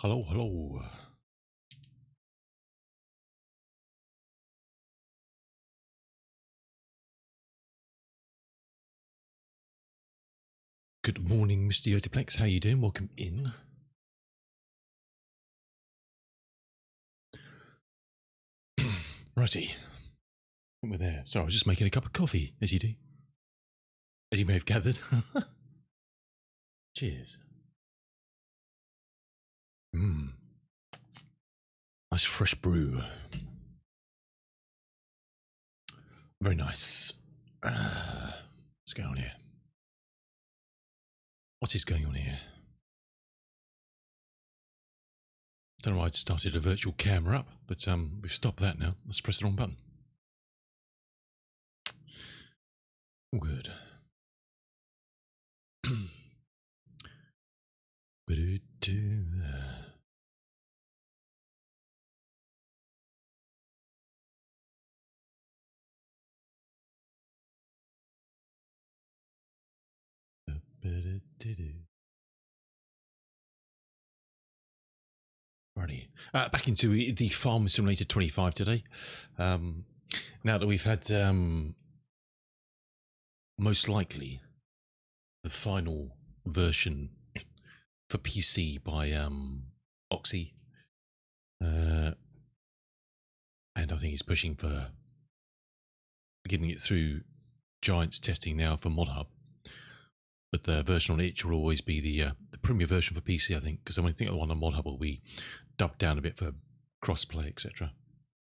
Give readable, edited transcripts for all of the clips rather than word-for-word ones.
Hello, hello. Good morning, Mr. Yotiplex. How you doing? Welcome in. Righty. I think we're there. Sorry, I was just making a cup of coffee, as you do. As you may have gathered. Cheers. Nice fresh brew. Very nice. What's going on here? What is going on here? Don't know why I'd started a virtual camera up, but we've stopped that now. Let's press the wrong button. All good. Righty. Back into the Farm Simulator 25 today. Now that we've had most likely the final version for PC by Oxy, and I think he's pushing for getting it through Giants testing now for ModHub. But the version on itch will always be the premier version for PC, I think, because I think the one on ModHub will be dubbed down a bit for crossplay, etc.,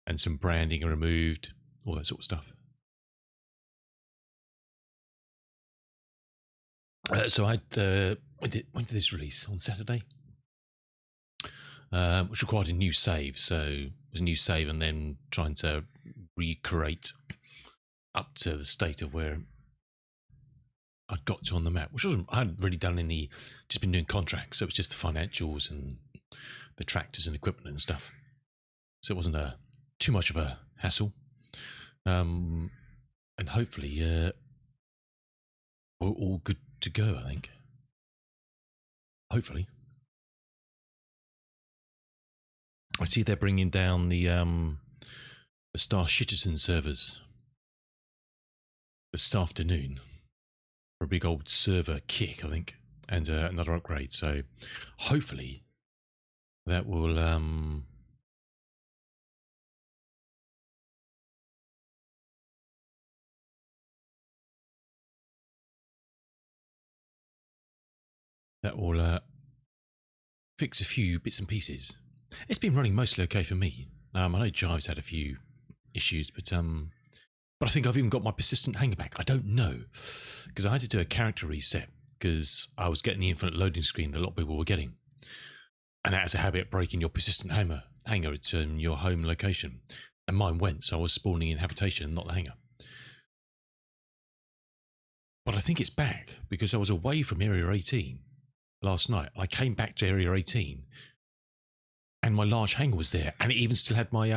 and some branding removed, all that sort of stuff. So I when did this release? On Saturday, which required a new save. So it was a new save, and then trying to recreate up to the state of where I'd got to on the map, which wasn't. I hadn't really done any. Just been doing contracts, so it was just the financials and the tractors and equipment and stuff. So it wasn't too much of a hassle, and hopefully we're all good to go. I think. Hopefully, I see they're bringing down the Star Citizen servers this afternoon. A big old server kick, I think, and another upgrade. So hopefully that will fix a few bits and pieces. It's been running mostly okay for me. I know Jive's had a few issues, but I think I've even got my persistent hanger back. I don't know, because I had to do a character reset because I was getting the infinite loading screen that a lot of people were getting, and that has a habit of breaking your persistent hanger to your home location, and mine went, so I was spawning in habitation, not the hanger. But I think it's back because I was away from Area 18 last night. I came back to Area 18, and my large hanger was there, and it even still had my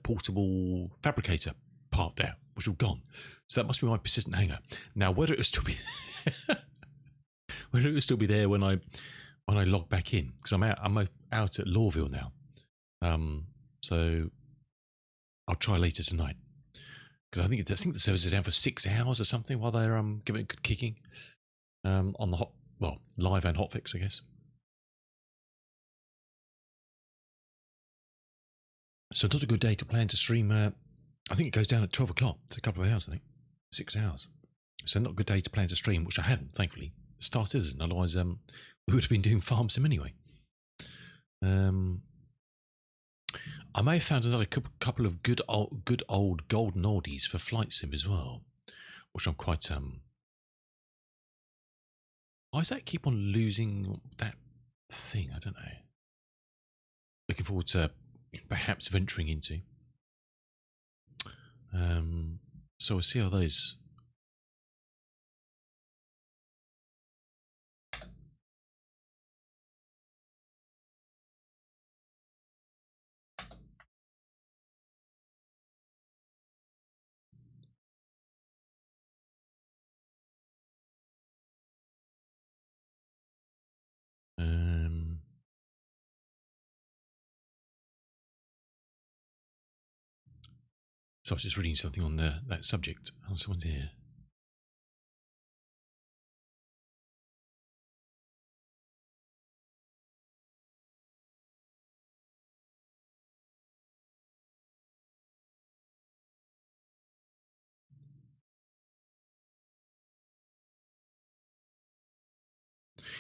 portable fabricator part there, which was gone. So that must be my persistent hanger. Now, whether it will still be there when I log back in, because I'm out at Lawville now. So I'll try later tonight, because I think the servers are down for 6 hours or something while they're giving it good kicking on the live and hotfix, I guess. So not a good day to plan to stream. I think it goes down at 12 o'clock. It's a couple of hours, I think. 6 hours. So not a good day to plan to stream, which I haven't, thankfully. Start isn't. Otherwise, we would have been doing farm sim anyway. I may have found another couple of good old golden oldies for flight sim as well, which I'm quite. Why does that keep on losing that thing? I don't know. Looking forward to perhaps venturing into. So we'll see how those. So I was just reading something on that subject. Oh, someone's here.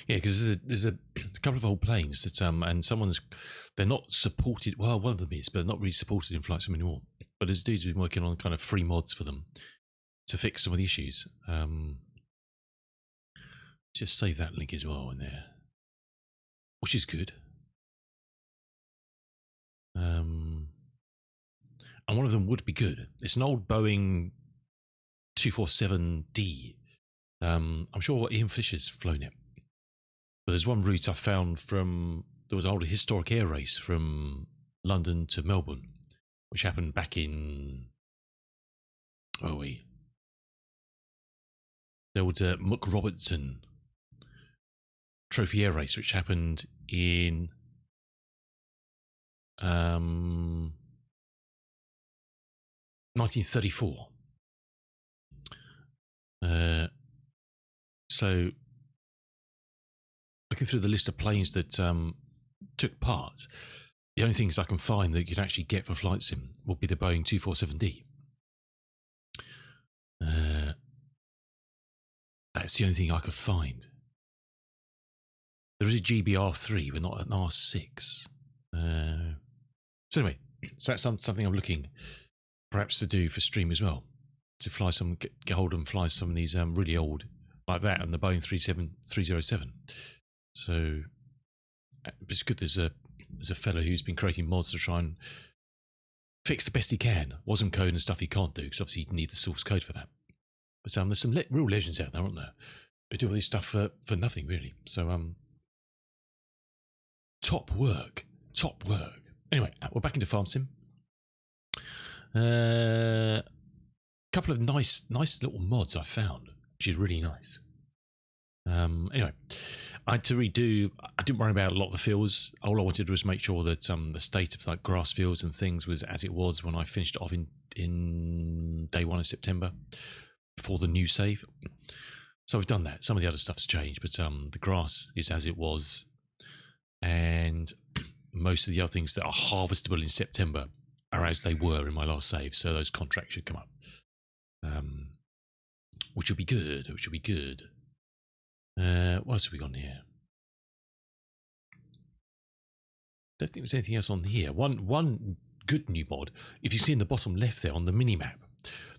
Yeah, because there's a couple of old planes that and they're not supported. Well, one of them is, but they're not really supported in Flight Sim anymore. But there's dudes who've been working on kind of free mods for them to fix some of the issues. Just save that link as well in there, which is good. And one of them would be good. It's an old Boeing 247D. I'm sure Ian Fisher's flown it. But there's one route I found there was an old historic air race from London to Melbourne, which happened back in, the old Muck Robertson Trophy Air Race, which happened in 1934. So looking through the list of planes that took part, the only things I can find that you can actually get for Flight Sim would be the Boeing 247D. That's the only thing I could find. There is a GBR3, but not an R6. So anyway, so that's something I'm looking perhaps to do for stream as well. To fly get hold and fly some of these really old, like that, and the Boeing 307. So it's good there's a fellow who's been creating mods to try and fix the best he can. Wasm code and stuff he can't do, because obviously you need the source code for that. But there's some real legends out there, aren't there? Who do all this stuff for nothing, really. So top work. Anyway, we're back into Farm Sim. Couple of nice little mods I found, which is really nice. Anyway, I had to redo. I didn't worry about a lot of the fields. All I wanted was make sure that the state of like grass fields and things was as it was when I finished it off in day 1 of September before the new save. So I've done that. Some of the other stuff's changed, but the grass is as it was, and most of the other things that are harvestable in September are as they were in my last save. So those contracts should come up, which will be good. What else have we got in here? Don't think there's anything else on here. One good new mod. If you see in the bottom left there on the minimap,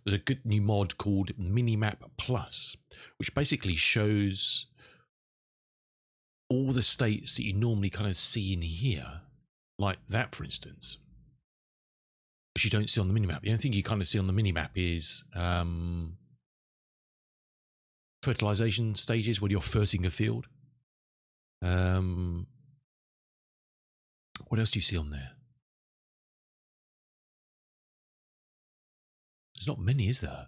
there's a good new mod called Minimap Plus, which basically shows all the states that you normally kind of see in here, like that, for instance, which you don't see on the minimap. The only thing you kind of see on the minimap is fertilization stages when you're ferting a field. What else do you see on there? There's not many, is there?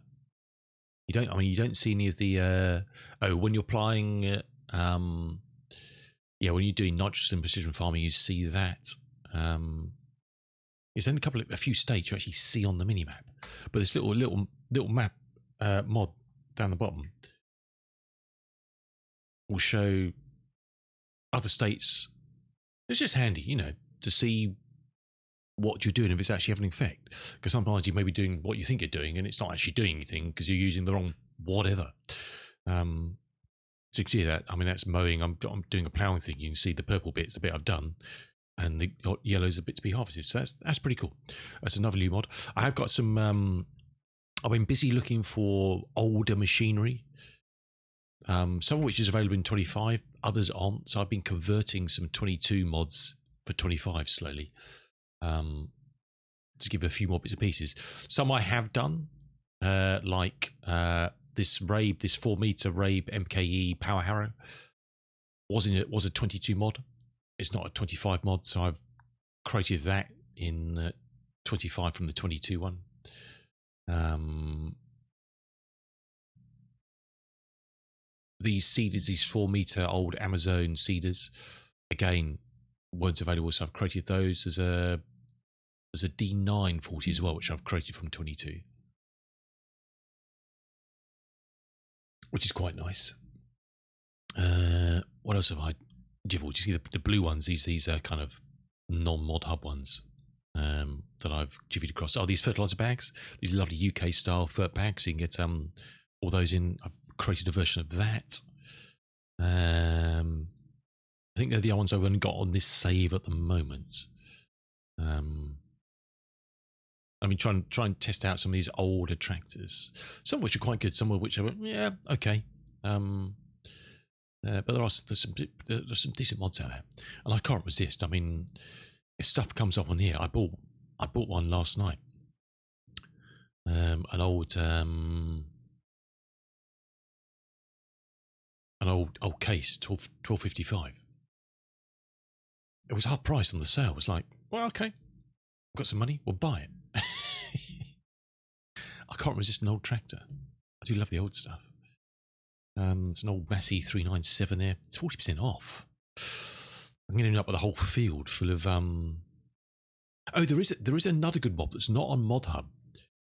You don't see any of the when you're applying when you're doing nitrogen precision farming, you see that. There's only a few states you actually see on the mini map, but this little map mod down the bottom will show other states. It's just handy, to see what you're doing, if it's actually having an effect. Because sometimes you may be doing what you think you're doing and it's not actually doing anything because you're using the wrong whatever. So you can see that. I mean, that's mowing. I'm doing a ploughing thing. You can see the purple bit's the bit I've done, and the yellow's a bit to be harvested. So that's pretty cool. That's another new mod. I have got some. I've been busy looking for older machinery. Some of which is available in 25, others aren't. So I've been converting some 22 mods for 25 slowly, to give a few more bits and pieces. Some I have done, like this 4-meter Rabe MKE power harrow was a 22 mod. It's not a 25 mod, so I've created that in 25 from the 22 one. These seeders, these 4-meter old Amazon seeders, again, weren't available, so I've created those. There's a There's a D940 as well, which I've created from 22, which is quite nice. What else have I jivelled? You see the blue ones? These are kind of non-mod hub ones that I've jivvied across. Oh, these fertilizer bags, these lovely UK style fert bags. You can get all those in. I've created a version of that. I think they're the other ones I've only got on this save at the moment. I mean, try and test out some of these older tractors, some of which are quite good, some of which are okay. But there's some decent mods out there, and I can't resist. I mean, if stuff comes up on here, I bought one last night. An old case, 1255. It was half price on the sale. It was like, well, okay, I've got some money, we'll buy it. I can't resist an old tractor. I do love the old stuff. It's an old Massey 397 there. It's 40% off. I'm going to end up with a whole field full of oh, there is another good mod that's not on Mod Hub.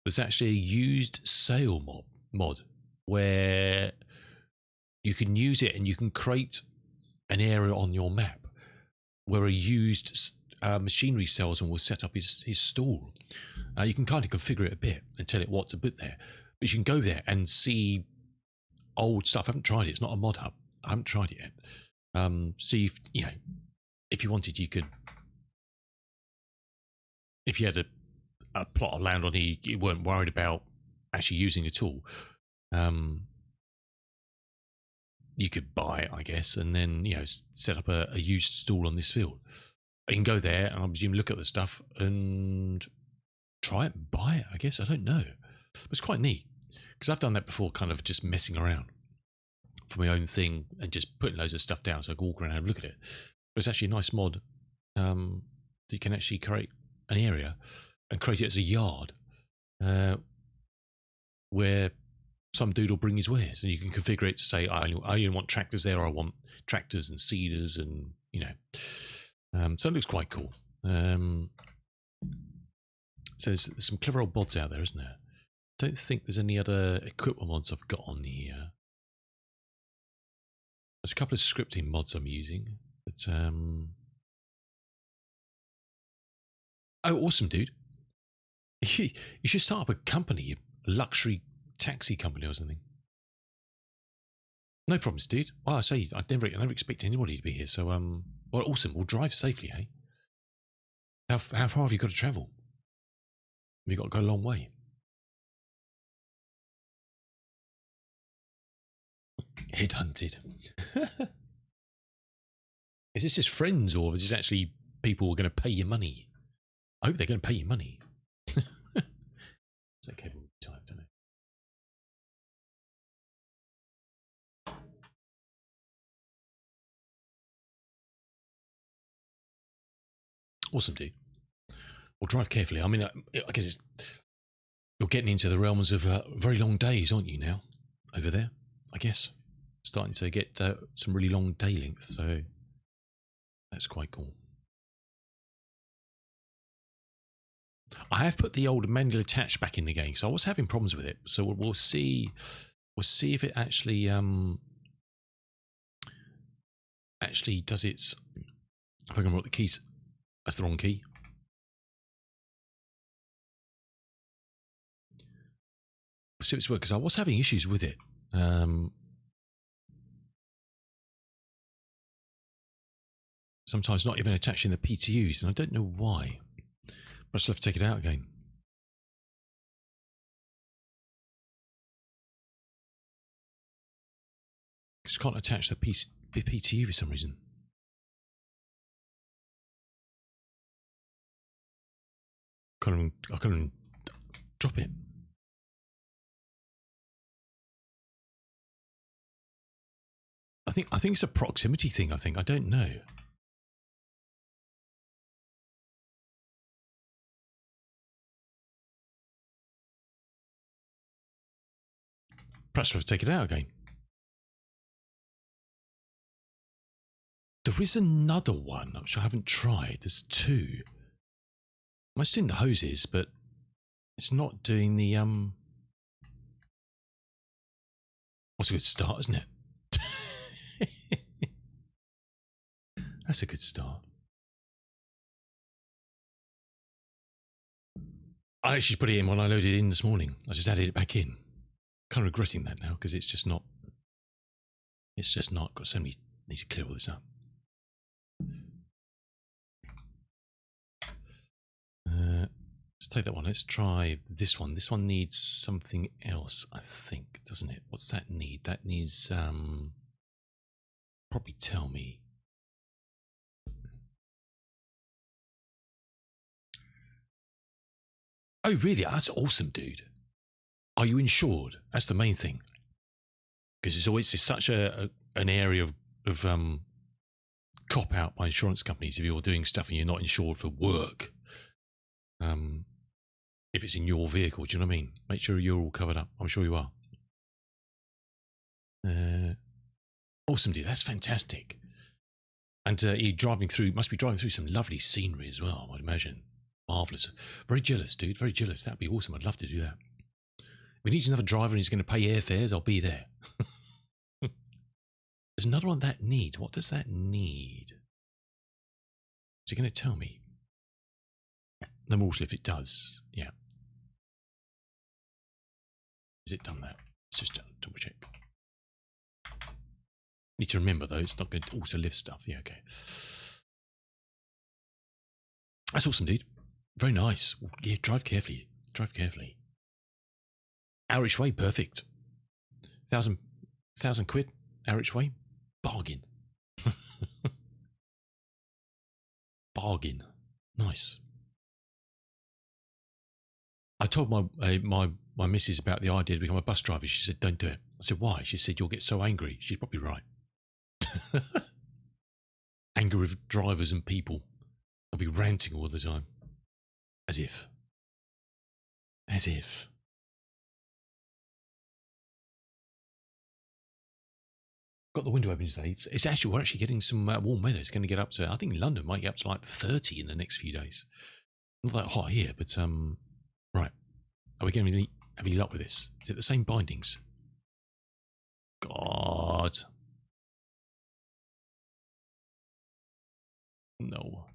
There's actually a used sale mod where you can use it and you can create an area on your map where a used machinery salesman will set up his stall. You can kind of configure it a bit and tell it what to put there, but you can go there and see old stuff. I haven't tried it. It's not a mod hub. I haven't tried it yet. See if if you wanted, you could. If you had a plot of land on here, you weren't worried about actually using a tool. You could buy it, I guess, and then set up a used stall on this field. You can go there and I presume look at the stuff and try it and buy it, I guess. I don't know. It's quite neat because I've done that before, kind of just messing around for my own thing and just putting loads of stuff down so I can walk around and have a look at it. But it's actually a nice mod that you can actually create an area and create it as a yard where some dude will bring his wares, and you can configure it to say, I only want tractors there, or I want tractors and seeders, and so it looks quite cool. So there's some clever old mods out there, isn't there? Don't think there's any other equipment mods I've got on here. There's a couple of scripting mods I'm using, but oh, awesome, dude! You should start up a company, a luxury taxi company or something. No problems, dude. Well, I say I never expect anybody to be here. So well, awesome. We'll drive safely, eh? How far have you got to travel? Have you got to go a long way? Headhunted. Is this just friends, or is this actually people who are going to pay you money? I hope they're going to pay you money. It's okay, we'll type, don't it? Awesome, dude. Well, drive carefully. I mean, I guess you're getting into the realms of very long days, aren't you, now? Over there, I guess. Starting to get some really long day lengths, so that's quite cool. I have put the old manual attach back in the game, so I was having problems with it. So we'll see. We'll see if it actually does its. If I can remember the keys. That's the wrong key. We'll see if it's work, because I was having issues with it. Sometimes not even attaching the PTUs, and I don't know why. But I still have to take it out again. Just can't attach the PTU for some reason. I can't even drop it. I think it's a proximity thing. I don't know. Perhaps we'll have to take it out again. There is another one which I haven't tried. There's two. It's doing the hoses, but it's not doing the That's a good start, isn't it? That's a good start. I actually put it in when I loaded it in this morning. I just added it back in. Kind of regretting that now because it's just not. It's just not. Got so many. Need to clear all this up. Let's take that one. Let's try this one. This one needs something else, I think, doesn't it? What's that need? That needs probably tell me. Oh, really? That's awesome, dude. Are you insured? That's the main thing. Because it's always such an area of cop out by insurance companies if you're doing stuff and you're not insured for work. If it's in your vehicle, do you know what I mean? Make sure you're all covered up. I'm sure you are. Awesome, dude. That's fantastic. And you're driving through, must be driving through some lovely scenery as well, I'd imagine. Marvellous. Very jealous, dude. Very jealous. That'd be awesome. I'd love to do that. If we need another driver and he's going to pay airfares, I'll be there. There's another one that needs. What does that need? Is it going to tell me? No more if it does. Yeah. Has it done that? Let's just double check. Need to remember though, it's not going to also lift stuff. Yeah, okay. That's awesome, dude. Very nice. Yeah, drive carefully. Drive carefully. Irish way, perfect. 1,000 quid, Irish way, bargain. Bargain. Nice. I told my missus about the idea to become a bus driver. She said, don't do it. I said, why? She said, you'll get so angry. She's probably right. Anger of drivers and people. I'll be ranting all the time. As if. As if. Got the window open today. It's actually, we're actually getting some warm weather. It's going to get up to, I think London might get up to like 30 in the next few days. Not that hot here, but right. Are we going to have any luck with this? Is it the same bindings? God. No.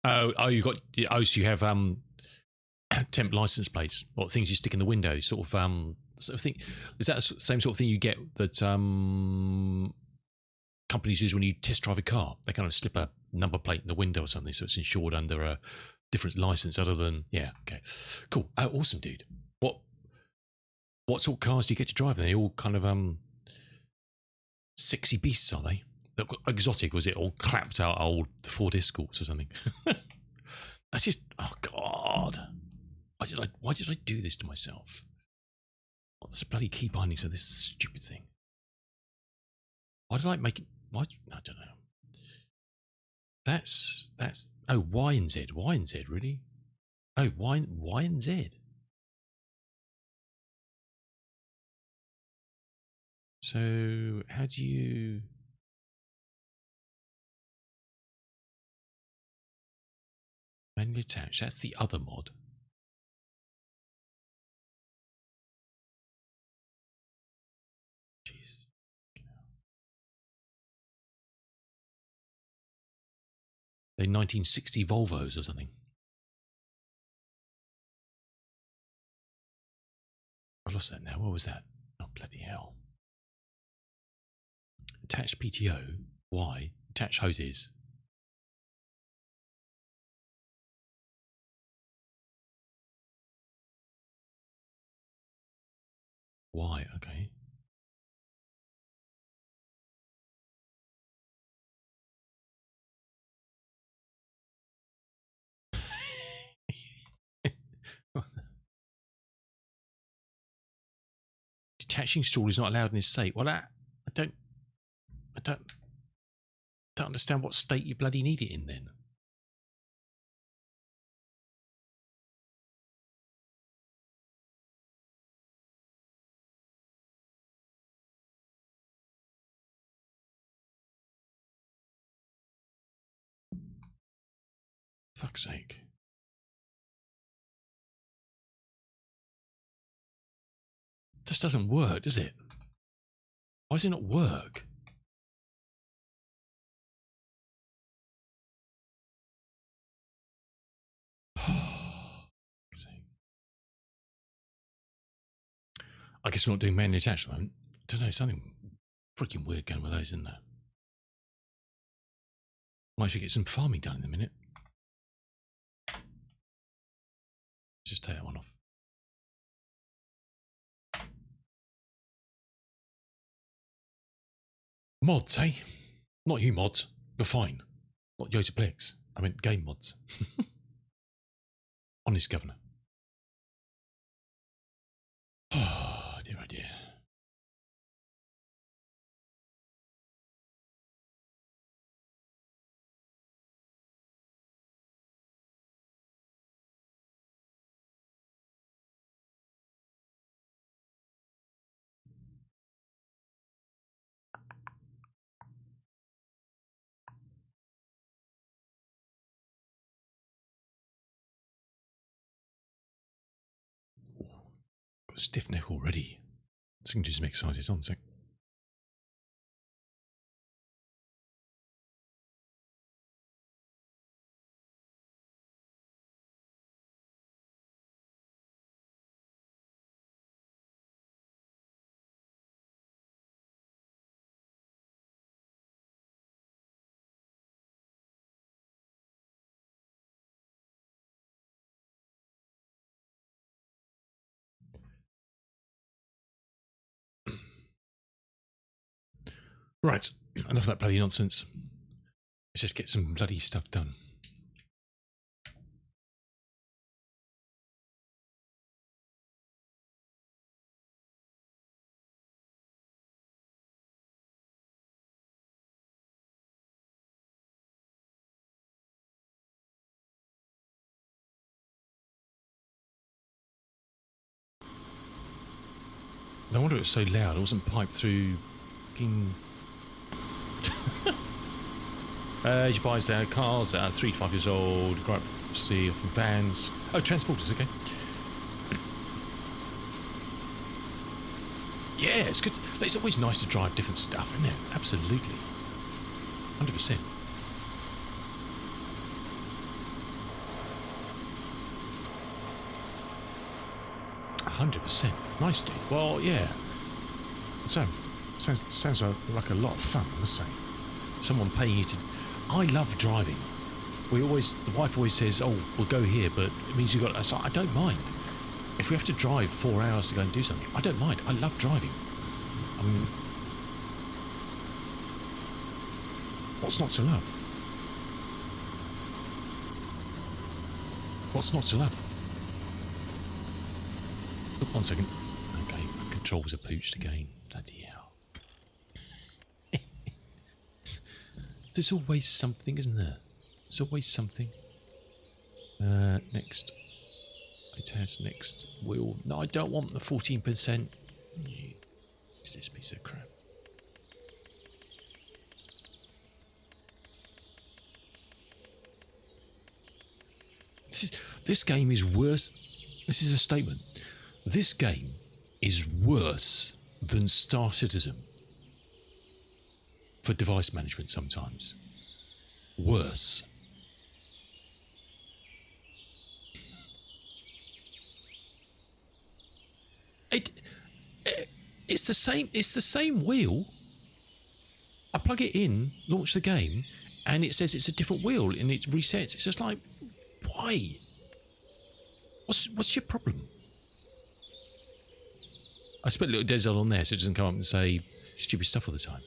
Oh, you got. Oh, so you have temp license plates or things you stick in the window, sort of thing. Is that the same sort of thing you get that companies use when you test drive a car? They kind of slip a number plate in the window or something, so it's insured under a different license other than. Yeah, okay, cool. Oh, awesome, dude. What sort of cars do you get to drive? Are they all kind of sexy beasts, are they? Exotic, was it? All clapped out old Ford Escorts or something? That's just, oh God. Why did I do this to myself? Oh, there's a bloody key bindings of this stupid thing. Why did I make it? Why? I don't know. That's, oh, Y and Z, really? Oh, Y and Z. So, how do you... Manually attach, that's the other mod. Jeez. They're 1960 Volvos or something. I lost that now. What was that? Oh, bloody hell. Attach PTO. Y. Attach hoses. Y. Okay. Detaching stool is not allowed in this state. Well, I don't understand what state you bloody need it in then. Fuck's sake. This doesn't work, does it? Why does it not work? I guess we're not doing manually attached at the moment. I don't know, something freaking weird going with those, isn't there? Might should get some farming done in a minute. Just take that one off. Mods, eh? Not you mods. You're fine. Not Yosaplex. I meant game mods. Honest governor. Oh, dear, oh dear. Got a stiff neck already. So I can do some exercises on a sec. Right, enough of that bloody nonsense. Let's just get some bloody stuff done. No wonder it was so loud. It wasn't piped through. She buys cars that are 3 to 5 years old. Grew up to see from vans. Oh, transporters, okay. Yeah, it's good. It's always nice to drive different stuff, isn't it? Absolutely. 100%. Nice, dude. Well, yeah. So, sounds like a lot of fun, I must say. Someone paying you to... I love driving. The wife always says, oh, we'll go here, but it means you've got... I don't mind. If we have to drive 4 hours to go and do something, I don't mind. I love driving. I mean, what's not to love? What's not to love? Oh, 1 second. Okay, my controls are pooched again. Bloody hell. There's always something, isn't there? There's always something. Next. It has next wheel. No, I don't want the 14%. What's this piece of crap? This game is worse. This is a statement. This game is worse than Star Citizen for device management sometimes. Worse. It's the same wheel. I plug it in, launch the game, and it says it's a different wheel and it resets. It's just like, why? What's your problem? I just put a little Dezel on there so it doesn't come up and say stupid stuff all the time.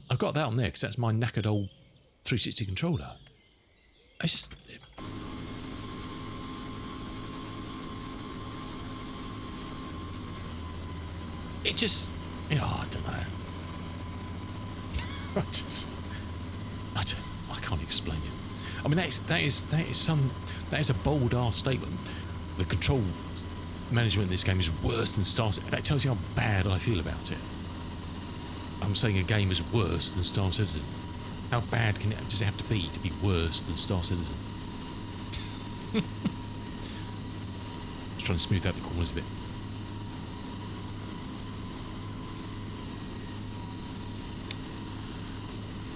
I've got that on there because that's my knackered old 360 controller. It's just... It just... I don't know. I can't explain it. I mean, that is a bold ass statement. The control management in this game is worse than Star Citizen. That tells you how bad I feel about it. I'm saying a game is worse than Star Citizen. How bad does it have to be worse than Star Citizen? Just trying to smooth out the corners a bit.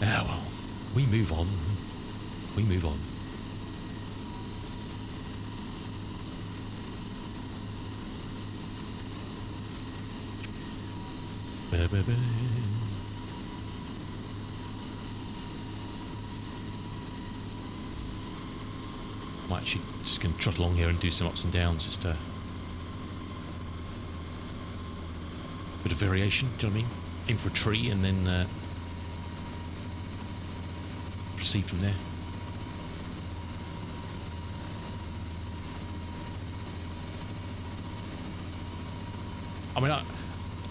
Ah, well, we move on. We move on. Ba-ba-ba. I'm actually just going to trot along here and do some ups and downs, just a bit of variation, do you know what I mean? Aim for a tree and then proceed from there. I mean,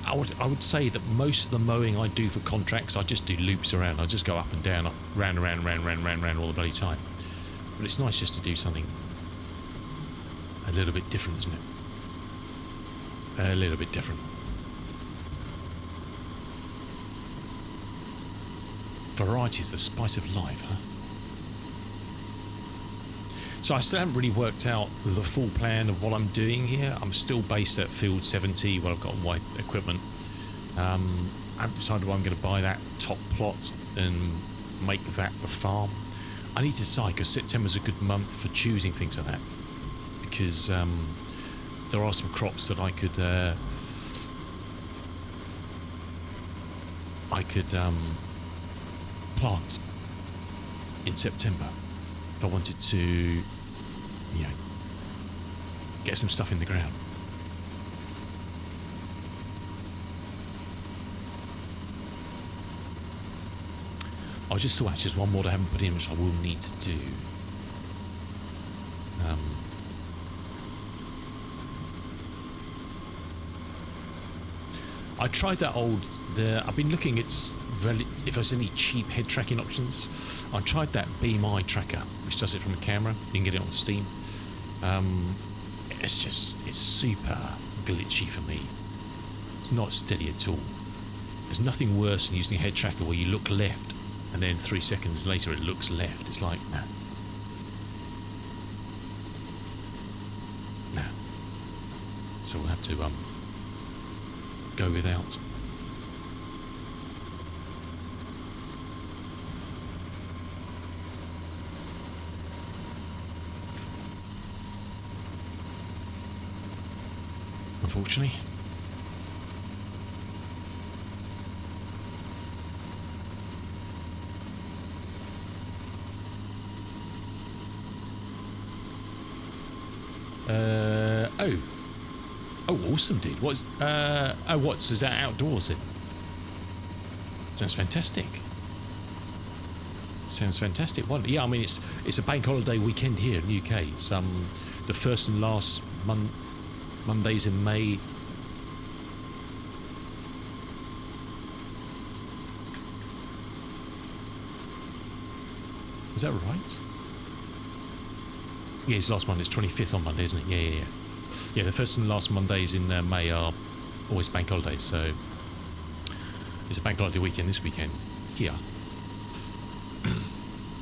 I would say that most of the mowing I do for contracts, I just do loops around. I just go up and down, round and round all the bloody time. But it's nice just to do something a little bit different, isn't it? A little bit different. Variety is the spice of life, huh? So I still haven't really worked out the full plan of what I'm doing here. I'm still based at Field 70 where I've got all my equipment. I haven't decided where I'm going to buy that top plot and make that the farm. I need to decide because September's a good month for choosing things like that, because there are some crops that I could plant in September if I wanted to, you know, get some stuff in the ground. I just thought actually there's one more I haven't put in which I will need to do. I tried that I've been looking at if there's any cheap head tracking options. I tried that BMI tracker, which does it from a camera. You can get it on Steam. It's super glitchy for me. It's not steady at all. There's nothing worse than using a head tracker where you look left and then 3 seconds later it looks left. It's like, nah. So we'll have to go without. Unfortunately. Oh, awesome, dude. Is that outdoors then? Sounds fantastic. Sounds fantastic. Yeah, I mean, it's a bank holiday weekend here in the UK. It's the first and last Mondays in May. Is that right? Yeah, it's last Monday. It's 25th on Monday, isn't it? Yeah. Yeah, the first and last Mondays in May are always bank holidays, so it's a bank holiday weekend this weekend here.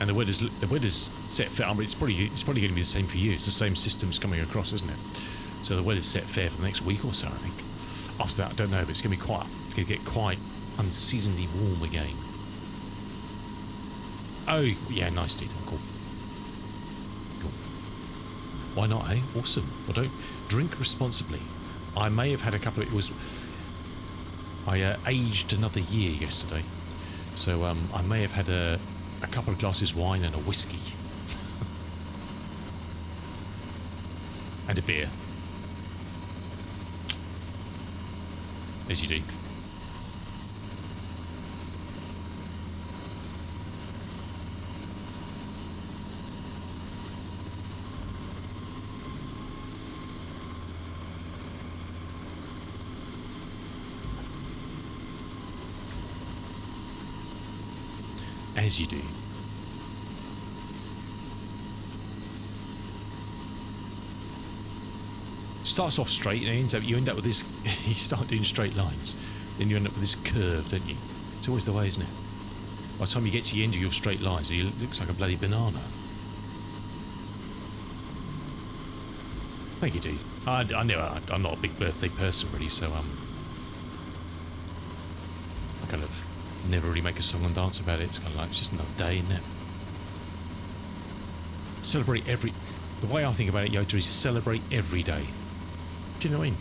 And the weather's set fair. I mean, it's probably going to be the same for you. It's the same systems coming across, isn't it? So the weather's set fair for the next week or so, I think. After that, I don't know, but it's going to get quite unseasonably warm again. Oh, yeah, nice, dude. Cool. Why not, eh? Awesome. Well, don't drink responsibly. I may have had a couple of... I aged another year yesterday. So I may have had a couple of glasses of wine and a whiskey. And a beer. As you do. As you do. Starts off straight and you end up with this. You start doing straight lines, then you end up with this curve, don't you? It's always the way, isn't it? By the time you get to the end of your straight lines, it looks like a bloody banana. Thank you, dude. I'm not a big birthday person really, so I kind of never really make a song and dance about it. It's kind of like it's just another day, isn't it? Celebrate every. The way I think about it, Yoda, is celebrate every day. Do you know what I mean?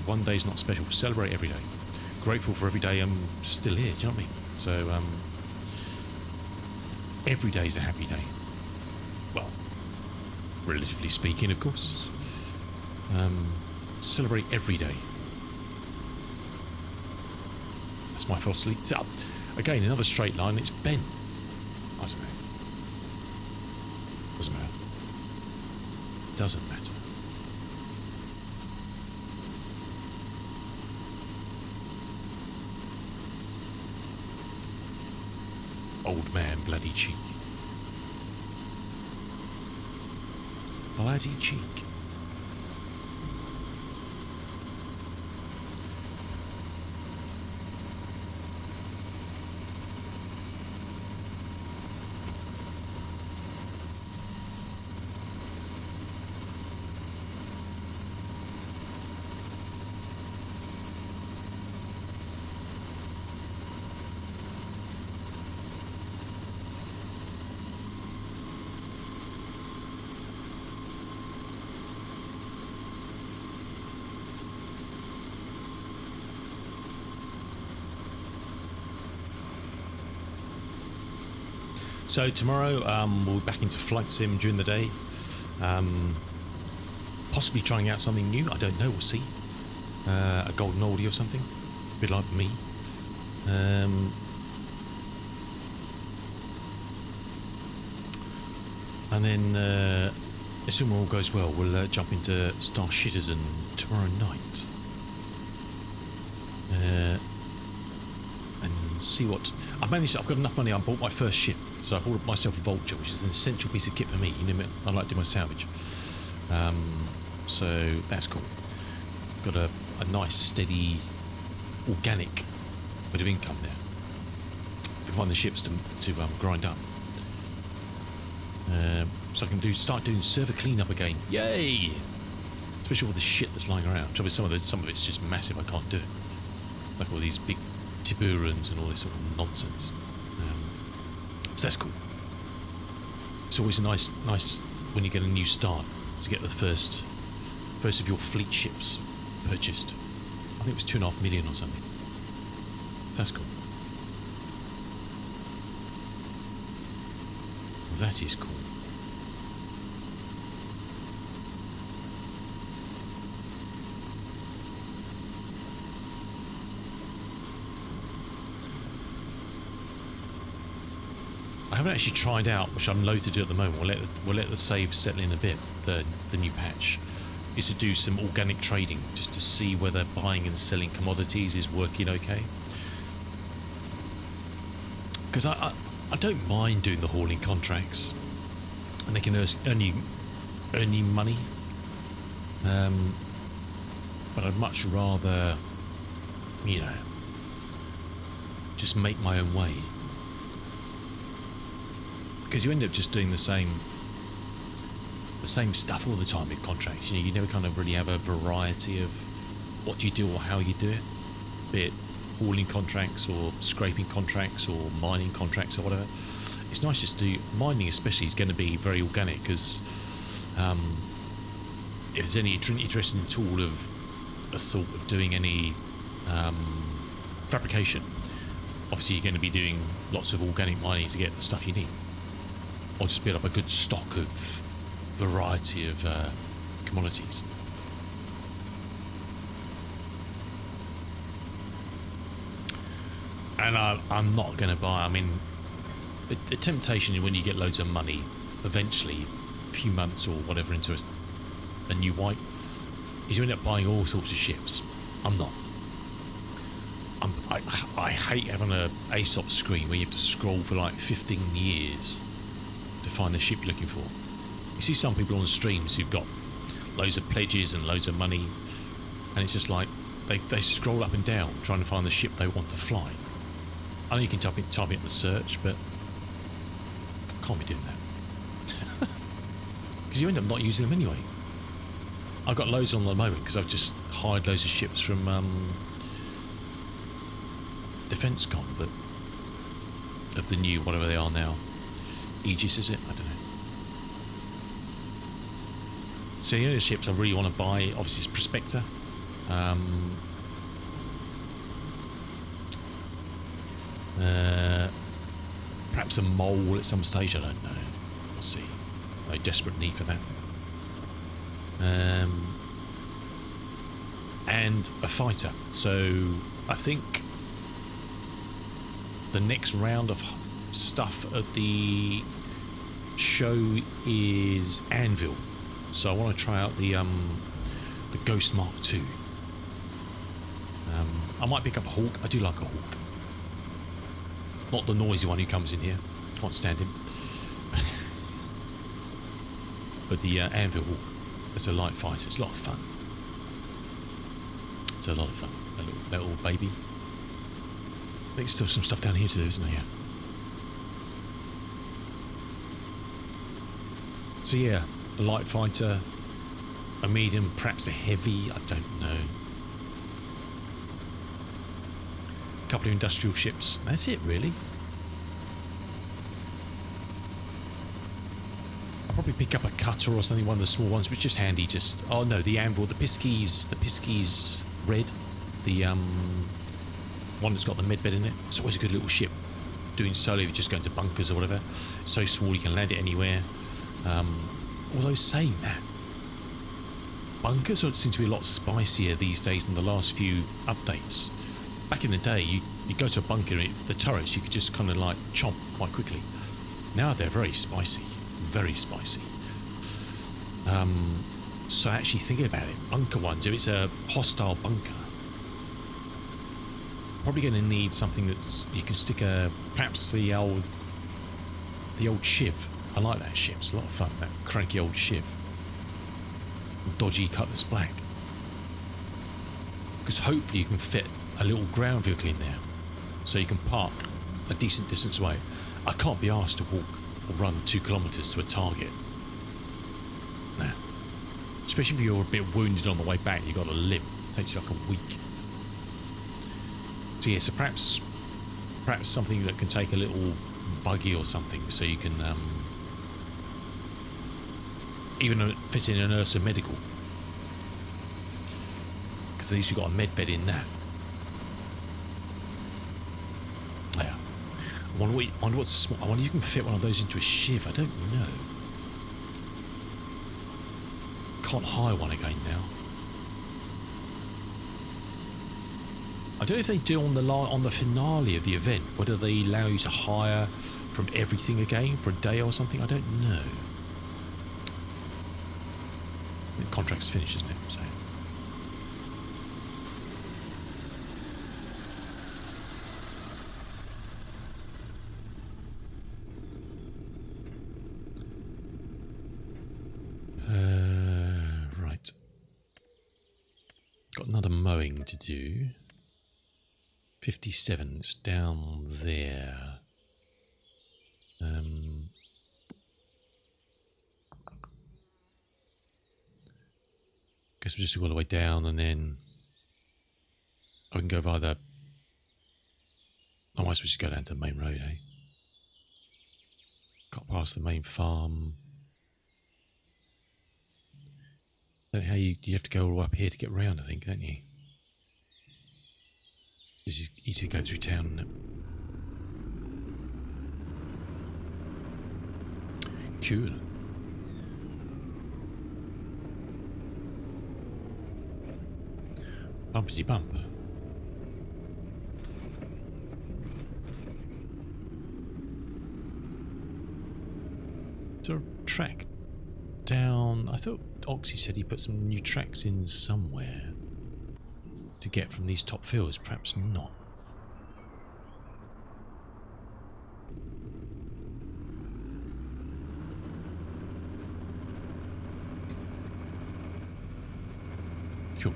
One day's not special. Celebrate every day. Grateful for every day I'm still here. Do you know what I mean? So every day is a happy day. Well, relatively speaking, of course. Celebrate every day. That's my philosophy. So, again, another straight line. It's Ben. I don't know. Doesn't matter. Doesn't matter. Old man, bloody cheek. Bloody cheek. So tomorrow we'll be back into Flight Sim during the day. Possibly trying out something new. I don't know. We'll see. A golden oldie or something. A bit like me. And then, assuming all goes well, we'll jump into Star Citizen tomorrow night. And see what I've managed. I've got enough money. I bought my first ship, so I bought myself a Vulture, which is an essential piece of kit for me. You know, I like to do my salvage, so that's cool. Got a nice, steady, organic bit of income there. Can find the ships to grind up, so I can start doing server cleanup again. Yay! Especially all the shit that's lying around. Probably some of it's just massive. I can't do it. Like all these big Tiburans and all this sort of nonsense. So that's cool. It's always a nice when you get a new start to get the first of your fleet ships purchased. I think it was 2.5 million or something. So that's cool. That is cool. I haven't actually tried out, which I'm loath to do at the moment. We'll let the save settle in a bit. The new patch is to do some organic trading, just to see whether buying and selling commodities is working okay. Because I don't mind doing the hauling contracts, and they can earn you money. But I'd much rather, you know, just make my own way. Because you end up just doing the same stuff all the time with contracts. You know, you never kind of really have a variety of what you do or how you do it. Be it hauling contracts or scraping contracts or mining contracts or whatever. It's nice just to do mining, especially is going to be very organic, because if there's any interesting tool of a thought of doing any fabrication, obviously you're going to be doing lots of organic mining to get the stuff you need. Or just build up a good stock of variety of commodities. And I'm not going to buy. I mean, the temptation when you get loads of money, eventually, a few months or whatever into a new white, is you end up buying all sorts of ships. I'm not. I hate having a ASOP screen where you have to scroll for like 15 years to find the ship you're looking for. You see some people on streams who've got loads of pledges and loads of money, and it's just like they scroll up and down trying to find the ship they want to fly. I know you can type it in the search, but I can't be doing that. Because you end up not using them anyway. I've got loads on at the moment because I've just hired loads of ships from DefenseCon, but of the new, whatever they are now. Aegis, is it? I don't know. So the only ships I really want to buy, obviously, is Prospector. Perhaps a mole at some stage, I don't know. We'll see. No desperate need for that. And a fighter. So I think the next round of stuff at the show is Anvil. So I want to try out the Ghost Mark II. I might pick up a Hawk. I do like a Hawk. Not the noisy one who comes in here. Can't stand him. But the Anvil Hawk. It's a light fighter. It's a lot of fun. It's a lot of fun. A little baby. I think there's still some stuff down here to do, isn't there? Yeah. So yeah, a light fighter, a medium, perhaps a heavy. I don't know. A couple of industrial ships. That's it, really. I'll probably pick up a cutter or something, one of the small ones, which is just handy. Just oh no, the Anvil, the Piskies Red, the one that's got the medbed in it. It's always a good little ship. Doing solo, if you're just going to bunkers or whatever. It's so small you can land it anywhere. Although saying that, bunkers seem to be a lot spicier these days than the last few updates. Back in the day, you go to a bunker, the turrets you could just kind of like chomp quite quickly. Now they're very spicy, very spicy. So actually thinking about it, bunker ones, if it's a hostile bunker, probably going to need something that's you can stick perhaps the old Shiv. I like that ship. It's a lot of fun. That cranky old Shiv, dodgy Cutlass Black, because hopefully you can fit a little ground vehicle in there, so you can park a decent distance away. I can't be asked to walk or run 2 kilometres to a target. Nah. Especially if you're a bit wounded on the way back, you've got a limp. It takes you like a week. So yeah, so perhaps something that can take a little buggy or something, so you can even fit in an Ursa Medical, because at least you've got a med bed in that. Yeah. I wonder what's small. I wonder if you can fit one of those into a Shiv. I don't know. Can't hire one again now. I don't know if they do on the finale of the event, whether they allow you to hire from everything again for a day or something. I don't know. The contract's finished, isn't it? So. Right. Got another mowing to do. 57, it's down there. Guess we'll just go all the way down, and then I can go via the... I might as well just go down to the main road, eh? Got past the main farm. Don't know how you have to go all the way up here to get round, I think, don't you? It's easy to go through town, isn't it? Cool. Bumpity bump. Is there a track down? I thought Oxy said he put some new tracks in somewhere to get from these top fields. Perhaps not. Cool.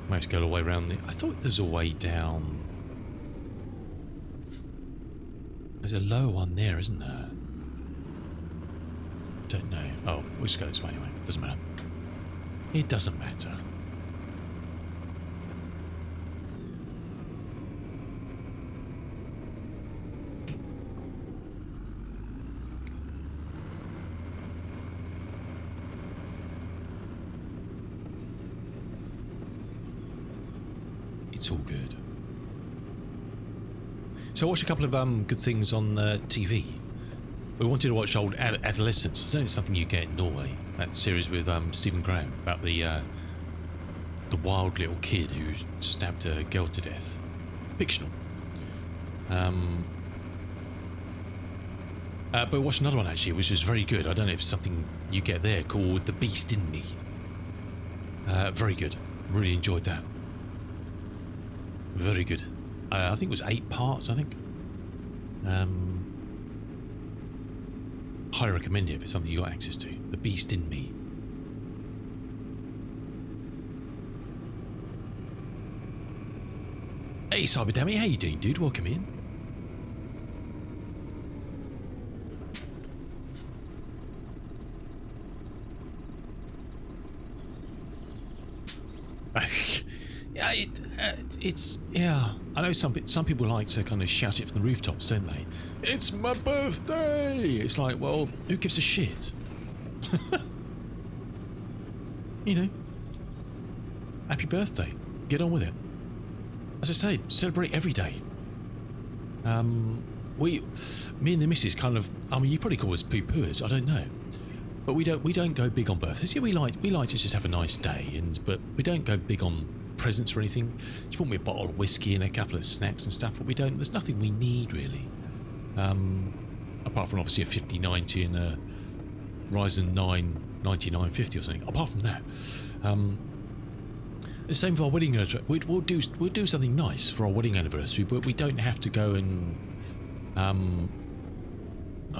Might have to go all the way around the... I thought there's a way down There's a lower one there, isn't there? Don't know. Oh, we'll just go this way anyway. Doesn't matter. It doesn't matter. It's all good. So I watched a couple of good things on TV. We wanted to watch old Adolescence. It's only something you get in Norway. That series with Stephen Graham about the wild little kid who stabbed a girl to death. Fictional. But we watched another one actually, which was very good. I don't know if it's something you get there, called The Beast in Me. Very good. Really enjoyed that. Very good. I think it was 8 parts, I think. Highly recommend it if it's something you got access to. The Beast in Me. Hey Cyberdammy, how you doing, dude? Welcome in. Yeah, it's yeah. I know some people like to kind of shout it from the rooftops, don't they? It's my birthday. It's like, well, who gives a shit? You know, happy birthday. Get on with it. As I say, celebrate every day. Me and the missus kind of. I mean, you probably call us poo-pooers. I don't know. But we don't go big on birthdays. Yeah, we like to just have a nice day, but we don't go big on presents or anything. Just want me a bottle of whiskey and a couple of snacks and stuff, but we don't. There's nothing we need really, apart from obviously a 5090 and a Ryzen 9 9950 or something. Apart from that, the same with our wedding anniversary. We'll do something nice for our wedding anniversary, but we don't have to go and I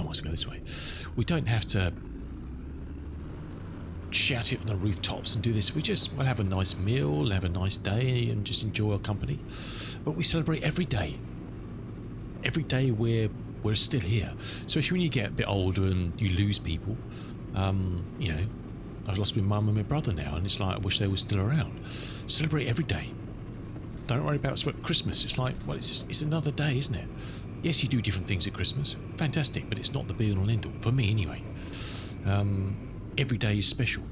want to go this way. We don't have to shout it from the rooftops and do this. We'll have a nice meal, have a nice day, and just enjoy our company. But we celebrate every day. Every day we're still here. Especially when you get a bit older and you lose people. You know, I've lost my mum and my brother now, and it's like I wish they were still around. Celebrate every day. Don't worry about Christmas. It's like, well, it's another day, isn't it? Yes, you do different things at Christmas. Fantastic, but it's not the be-all and end-all for me anyway. Every day is special.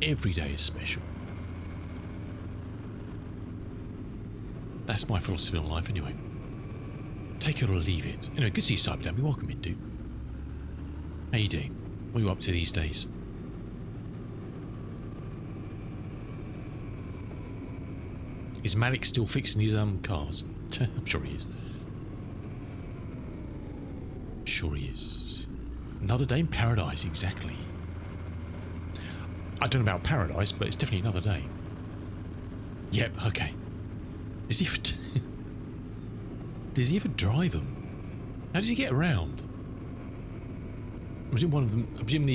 Every day is special. That's my philosophy on life anyway. Take it or leave it. Anyway, good to see you, Cyberdammy. Welcome in, dude. How you doing? What are you up to these days? Is Malik still fixing his cars? I'm sure he is. Sure he is. Another day in paradise, exactly. I don't know about paradise, but it's definitely another day. Yep, okay. Does he ever drive them? How does he get around? I presume one of them. I presume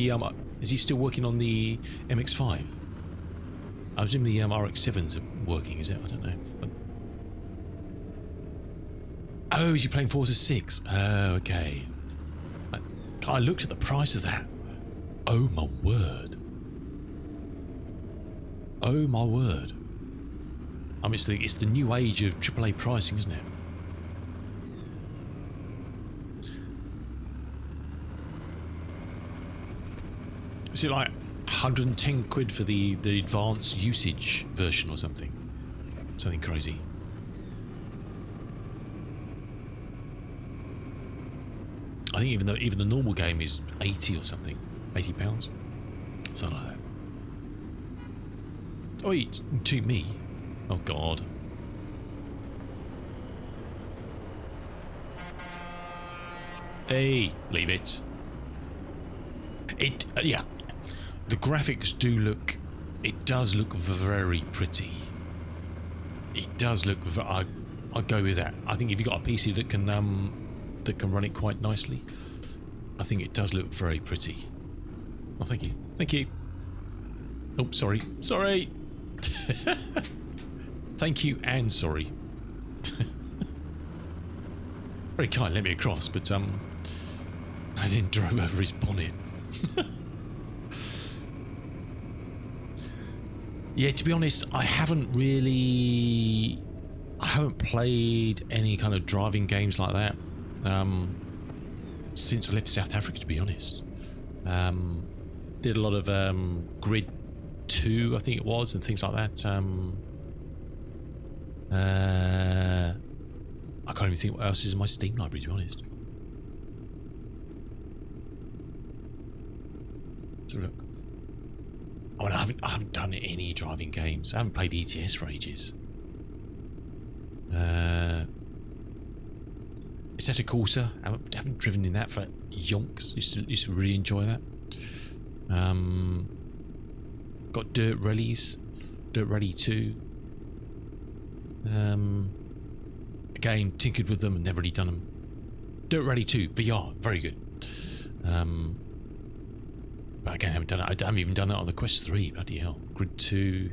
is he still working on the MX-5? I presume the RX-7s are working. Is it? I don't know. But... oh, is he playing Forza 6? Oh, okay. I looked at the price of that. Oh my word. Oh my word. I mean, it's the new age of AAA pricing, isn't it? Is it like 110 quid for the advanced usage version or something? Something crazy. I think even the normal game is 80 or something. £80. Something like that. Oh, to me. Oh God. Hey, leave it. Yeah. The graphics do look. It does look very pretty. It does look. I go with that. I think if you've got a PC that can run it quite nicely, I think it does look very pretty. Oh, thank you. Thank you. Oh, sorry. Sorry. Thank you and sorry. very kind, let me across, but I then drove over his bonnet. Yeah, to be honest, I haven't played any kind of driving games like that since I left South Africa, to be honest. Did a lot of Grid 2, I think it was, and things like that. I can't even think what else is in my Steam library, to be honest. Let's have a look. I mean, I haven't done any driving games. I haven't played ETS for ages. Assetto Corsa. I haven't driven in that for yonks. Used to really enjoy that. Got Dirt Rallies, Dirt Rally 2. Again, tinkered with them and never really done them. Dirt Rally 2 VR, very good. But again, I haven't done it. I haven't even done that on the Quest 3. Bloody hell. Grid 2.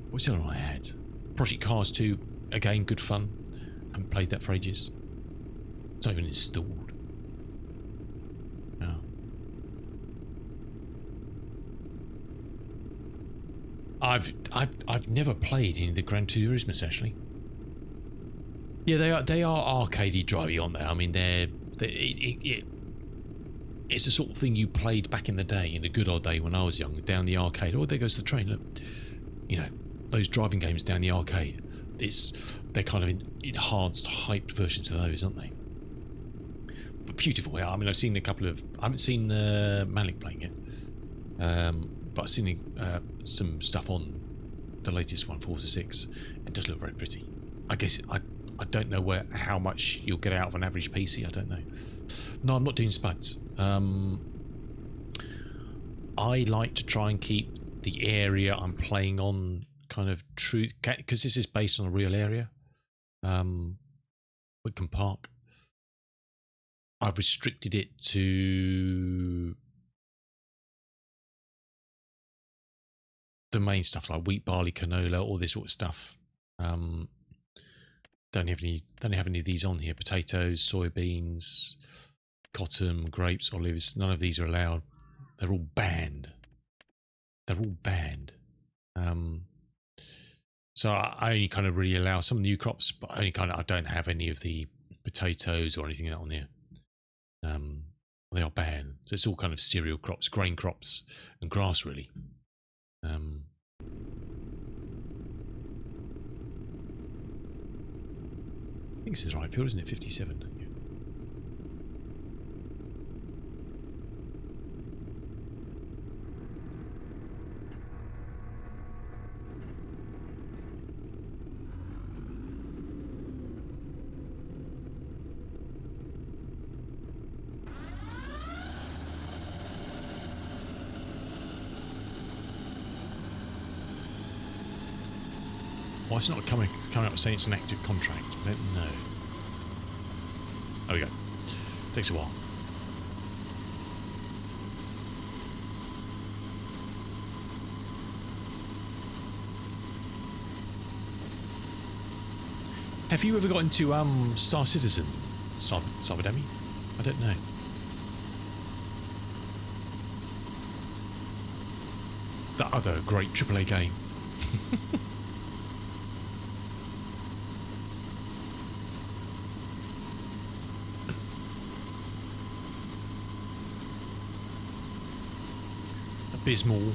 What's the other one I had? Project Cars 2. Again, good fun. Haven't played that for ages. It's not even installed. Oh. I've never played any of the Gran Turismos actually. Yeah, they are arcadey drivey, aren't they? I mean, it's the sort of thing you played back in the day, in the good old day when I was young, down the arcade. Oh, there goes the train. Look, you know, those driving games down the arcade. They're kind of enhanced, hyped versions of those, aren't they? But beautiful. Yeah, I mean, I've seen a couple of. I haven't seen Malik playing it, but I've seen some stuff on the latest one, Forza 6. It does look very pretty. I guess I don't know how much you'll get out of an average PC. I don't know. No, I'm not doing spuds. I like to try and keep the area I'm playing on kind of true, because this is based on a real area. Witcombe Park. I've restricted it to the main stuff like wheat, barley, canola, all this sort of stuff. Don't have any of these on here. Potatoes, soybeans, cotton, grapes, olives. None of these are allowed. They're all banned. They're all banned. So I only kind of really allow some new crops, but I don't have any of the potatoes or anything on here. They are banned. So it's all kind of cereal crops, grain crops, and grass really. I think this is the right field, isn't it? 57. Why it's not coming up saying it's an active contract? I don't know. There we go. Takes a while. Have you ever got into Star Citizen, Sabademi? I don't know. That other great AAA game. Abysmal,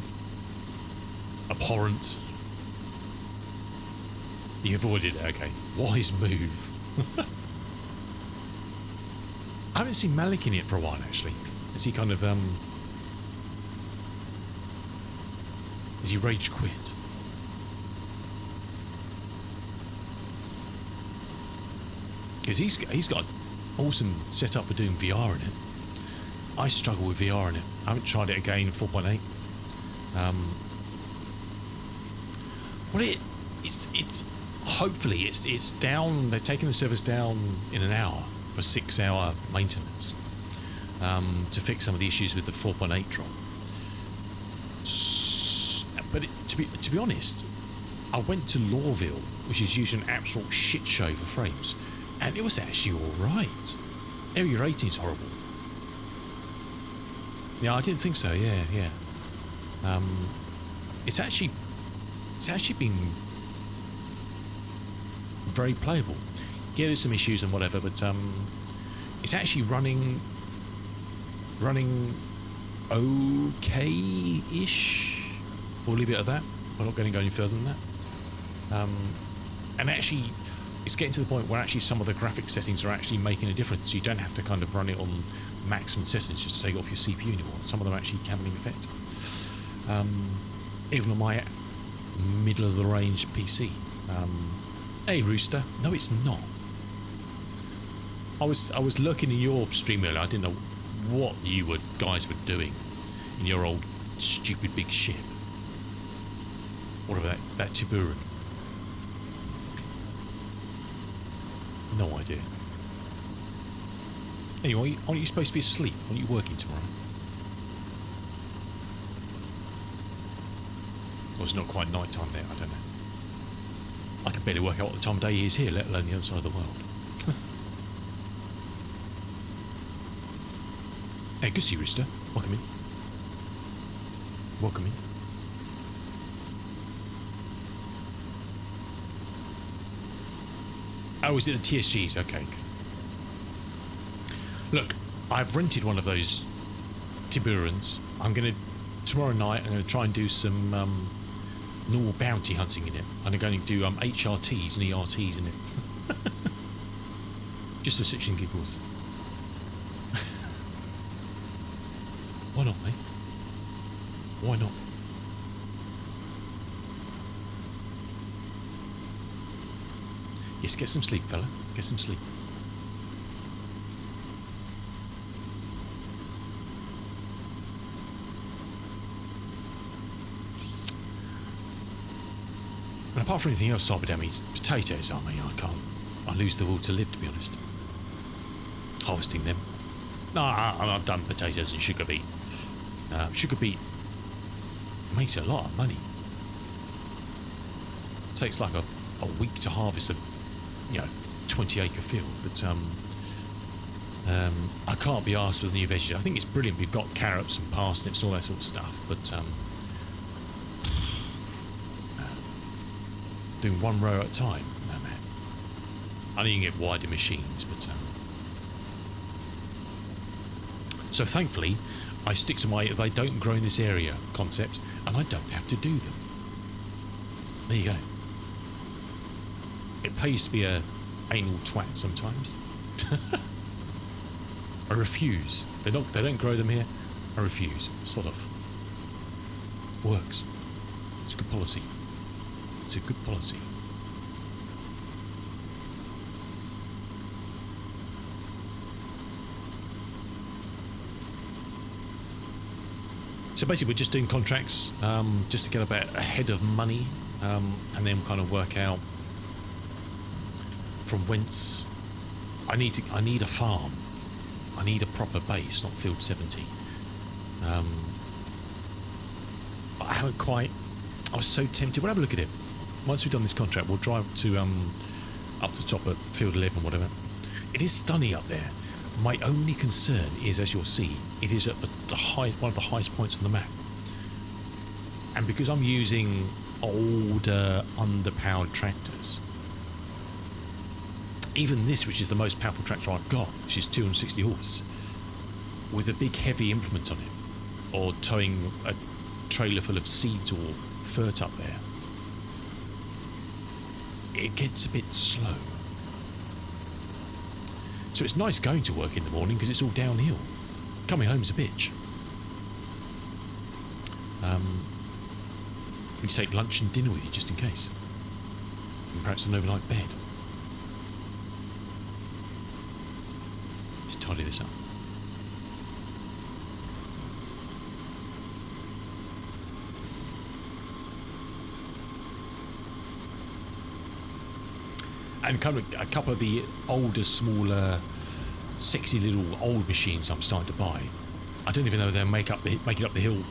abhorrent. You avoided it, okay. Wise move. I haven't seen Malik in it for a while, actually. Has he kind of, has he rage quit? Because he's got an awesome setup for doing VR in it. I struggle with VR in it. I haven't tried it again in 4.8. Well, it's hopefully it's down. They're taking the service down in an hour for 6-hour maintenance to fix some of the issues with the 4.8 drop. But to be honest, I went to Lawville, which is usually an absolute shit show for frames, and it was actually alright. Area rating is horrible. Yeah, I didn't think so, yeah. It's actually been very playable. Yeah, there's some issues and whatever, but it's actually running okay-ish. We'll leave it at that. We're not going to go any further than that. And actually, it's getting to the point where actually some of the graphic settings are actually making a difference. You don't have to kind of run it on maximum settings just to take it off your CPU anymore. Some of them actually can have an effect. Even on my middle of the range PC. Hey Rooster, no it's not. I was looking in your stream earlier. I didn't know what you guys were doing in your old stupid big ship. What about that Tiburon? No idea. Anyway, aren't you supposed to be asleep? Aren't you working tomorrow? Well, it's not quite night time there, I don't know. I can barely work out what the time of day is here, let alone the other side of the world. Hey, good to see you, Rooster. Welcome in. Welcome in. Oh, is it the TSGs? Okay. Look, I've rented one of those Tiburons. I'm going to, tomorrow night, I'm going to try and do some normal bounty hunting in it. I'm going to do HRTs and ERTs in it. Just for shits and giggles. Why not, mate? Why not? Yes, get some sleep, fella. Get some sleep. And apart from anything else, Sabadam eats potatoes, aren't they? I lose the will to live, to be honest. Harvesting them. No, I've done potatoes and sugar beet. Sugar beet makes a lot of money. It takes like a week to harvest a 20-acre field, but I can't be arsed with the new veggies. I think it's brilliant. We've got carrots and parsnips, all that sort of stuff, but doing one row at a time, no man. I know you can get wider machines, but so thankfully I stick to my they don't grow in this area concept, and I don't have to do them. There you go. It pays to be a anal twat sometimes. I refuse. They don't grow them here. I refuse. Sort of. Works. It's good policy. It's a good policy. So basically we're just doing contracts just to get a bit ahead of money, and then kind of work out from whence I need a farm. I need a proper base, not Field 70. But I haven't quite. I was so tempted. We'll have a look at it. Once we've done this contract, we'll drive to up the top at Field 11, whatever. It is stunning up there. My only concern is, as you'll see, it is at the high, one of the highest points on the map. And because I'm using older, underpowered tractors, even this, which is the most powerful tractor I've got, which is 260 horse, with a big heavy implement on it, or towing a trailer full of seeds or fert up there, it gets a bit slow. So it's nice going to work in the morning because it's all downhill. Coming home's a bitch. You take lunch and dinner with you just in case, and perhaps an overnight bed. Let's tidy this up. And kind of a couple of the older, smaller, sexy little old machines I'm starting to buy. I don't even know if they'll make it up the hill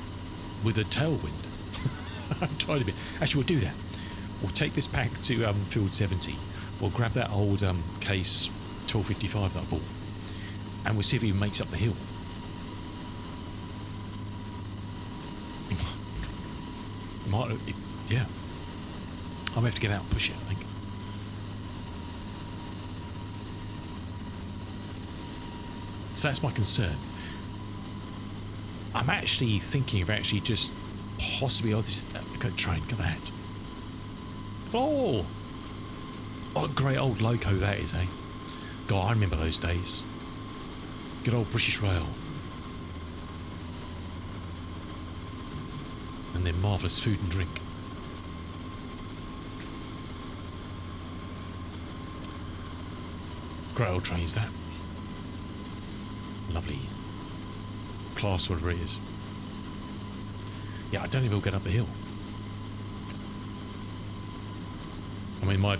with a tailwind. I've tried a bit. Actually, we'll do that. we'll take this back to field 70. We'll grab that old case 1255 that I bought, and we'll see if he makes up the hill. Yeah. I'm going to have to get out and push it, I think. So that's my concern. I'm actually thinking of actually just possibly... Oh, this train, look at that. Oh! What a great old loco that is, eh? God, I remember those days. Good old British Rail. And their marvellous food and drink. Great old trains, that. Lovely. Class, whatever it is. Yeah, I don't even get up the hill. I mean, my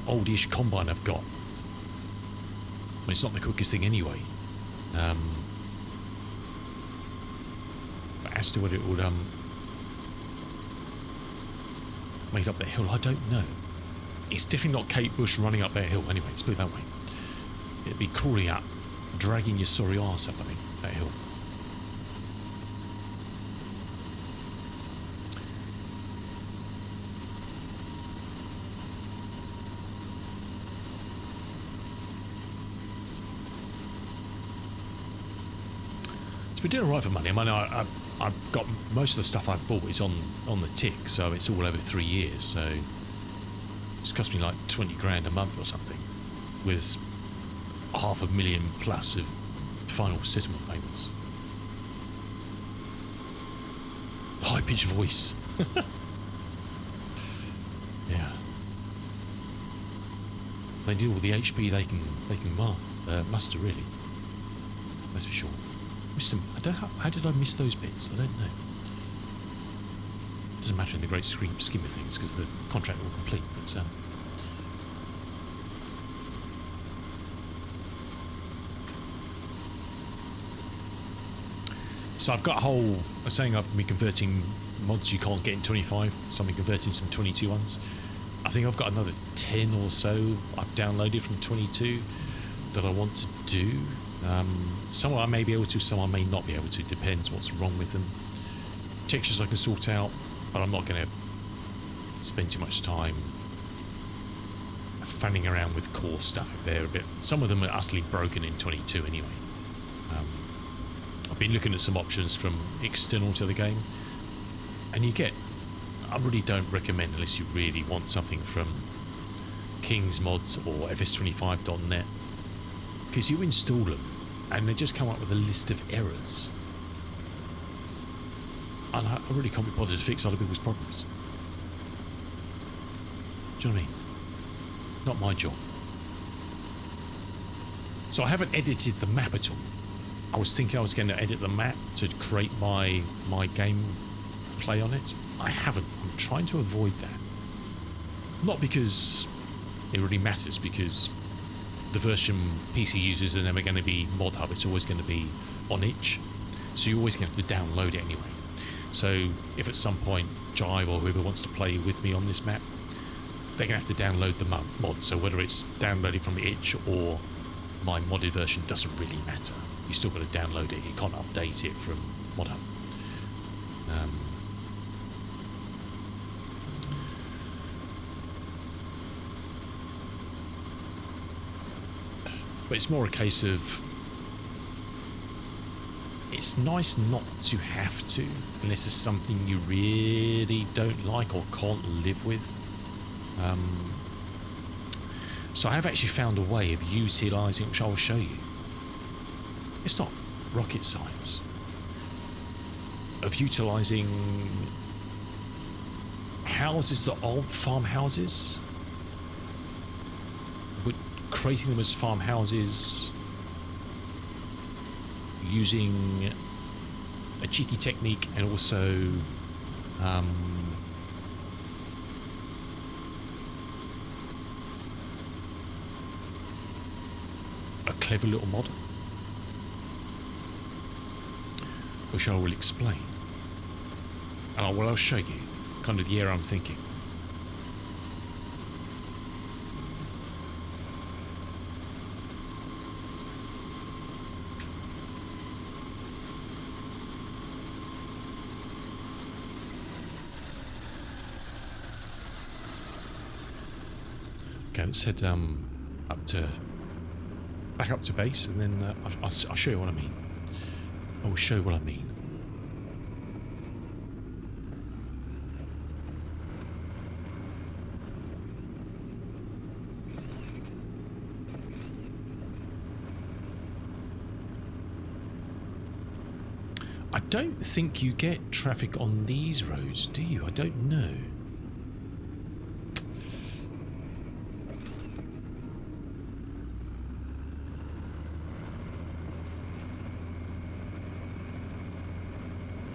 oldish combine I've got. I mean, it's not the quickest thing anyway. But as to whether it would make up that hill, I don't know. It's definitely not Kate Bush running up that hill anyway, let's put it that way. It'd be crawling up, dragging your sorry arse up, I think, that hill. We're doing alright for money. I mean, I've got most of the stuff I bought is on the tick, so it's all over 3 years. So it's cost me like 20 grand a month or something, with $500,000 plus of final settlement payments. High pitched voice. Yeah. They do all the HP they can muster, really. That's for sure. I don't know, how did I miss those bits? I don't know. It doesn't matter in the great scheme of things because the contract will complete. But so I've got a whole saying I've been converting mods you can't get in 25. So I've been converting some 22 ones. I think I've got another 10 or so I've downloaded from 22 that I want to do. Some I may be able to, some I may not be able to, depends what's wrong with them. Textures I can sort out, but I'm not going to spend too much time fanning around with core stuff if they're a bit... Some of them are utterly broken in 22 anyway. I've been looking at some options from external to the game, and you get... I really don't recommend, unless you really want something from King's Mods or FS25.net, because you install them and they just come up with a list of errors, and I really can't be bothered to fix other people's problems. Do you know what I mean? It's not my job. So I haven't edited the map at all. I was thinking I was going to edit the map to create my game play on it. I haven't. I'm trying to avoid that. Not because it really matters, because the version PC users are never going to be mod hub. It's always going to be on itch, so you're always going to have to download it anyway. So if at some point Jive or whoever wants to play with me on this map, they're going to have to download the mod. So whether it's downloaded from itch or my modded version doesn't really matter. You still got to download it. You can't update it from mod hub. But it's more a case of, it's nice not to have to, unless it's something you really don't like or can't live with. So I have actually found a way of utilising, which I will show you. It's not rocket science. Of utilising houses that aren't farmhouses, but creating them as farmhouses using a cheeky technique, and also a clever little mod, which I will explain, and I'll show you kind of the area I'm thinking. Okay, let's head back up to base, and then I'll show you what I mean. I will show you what I mean. I don't think you get traffic on these roads, do you? I don't know.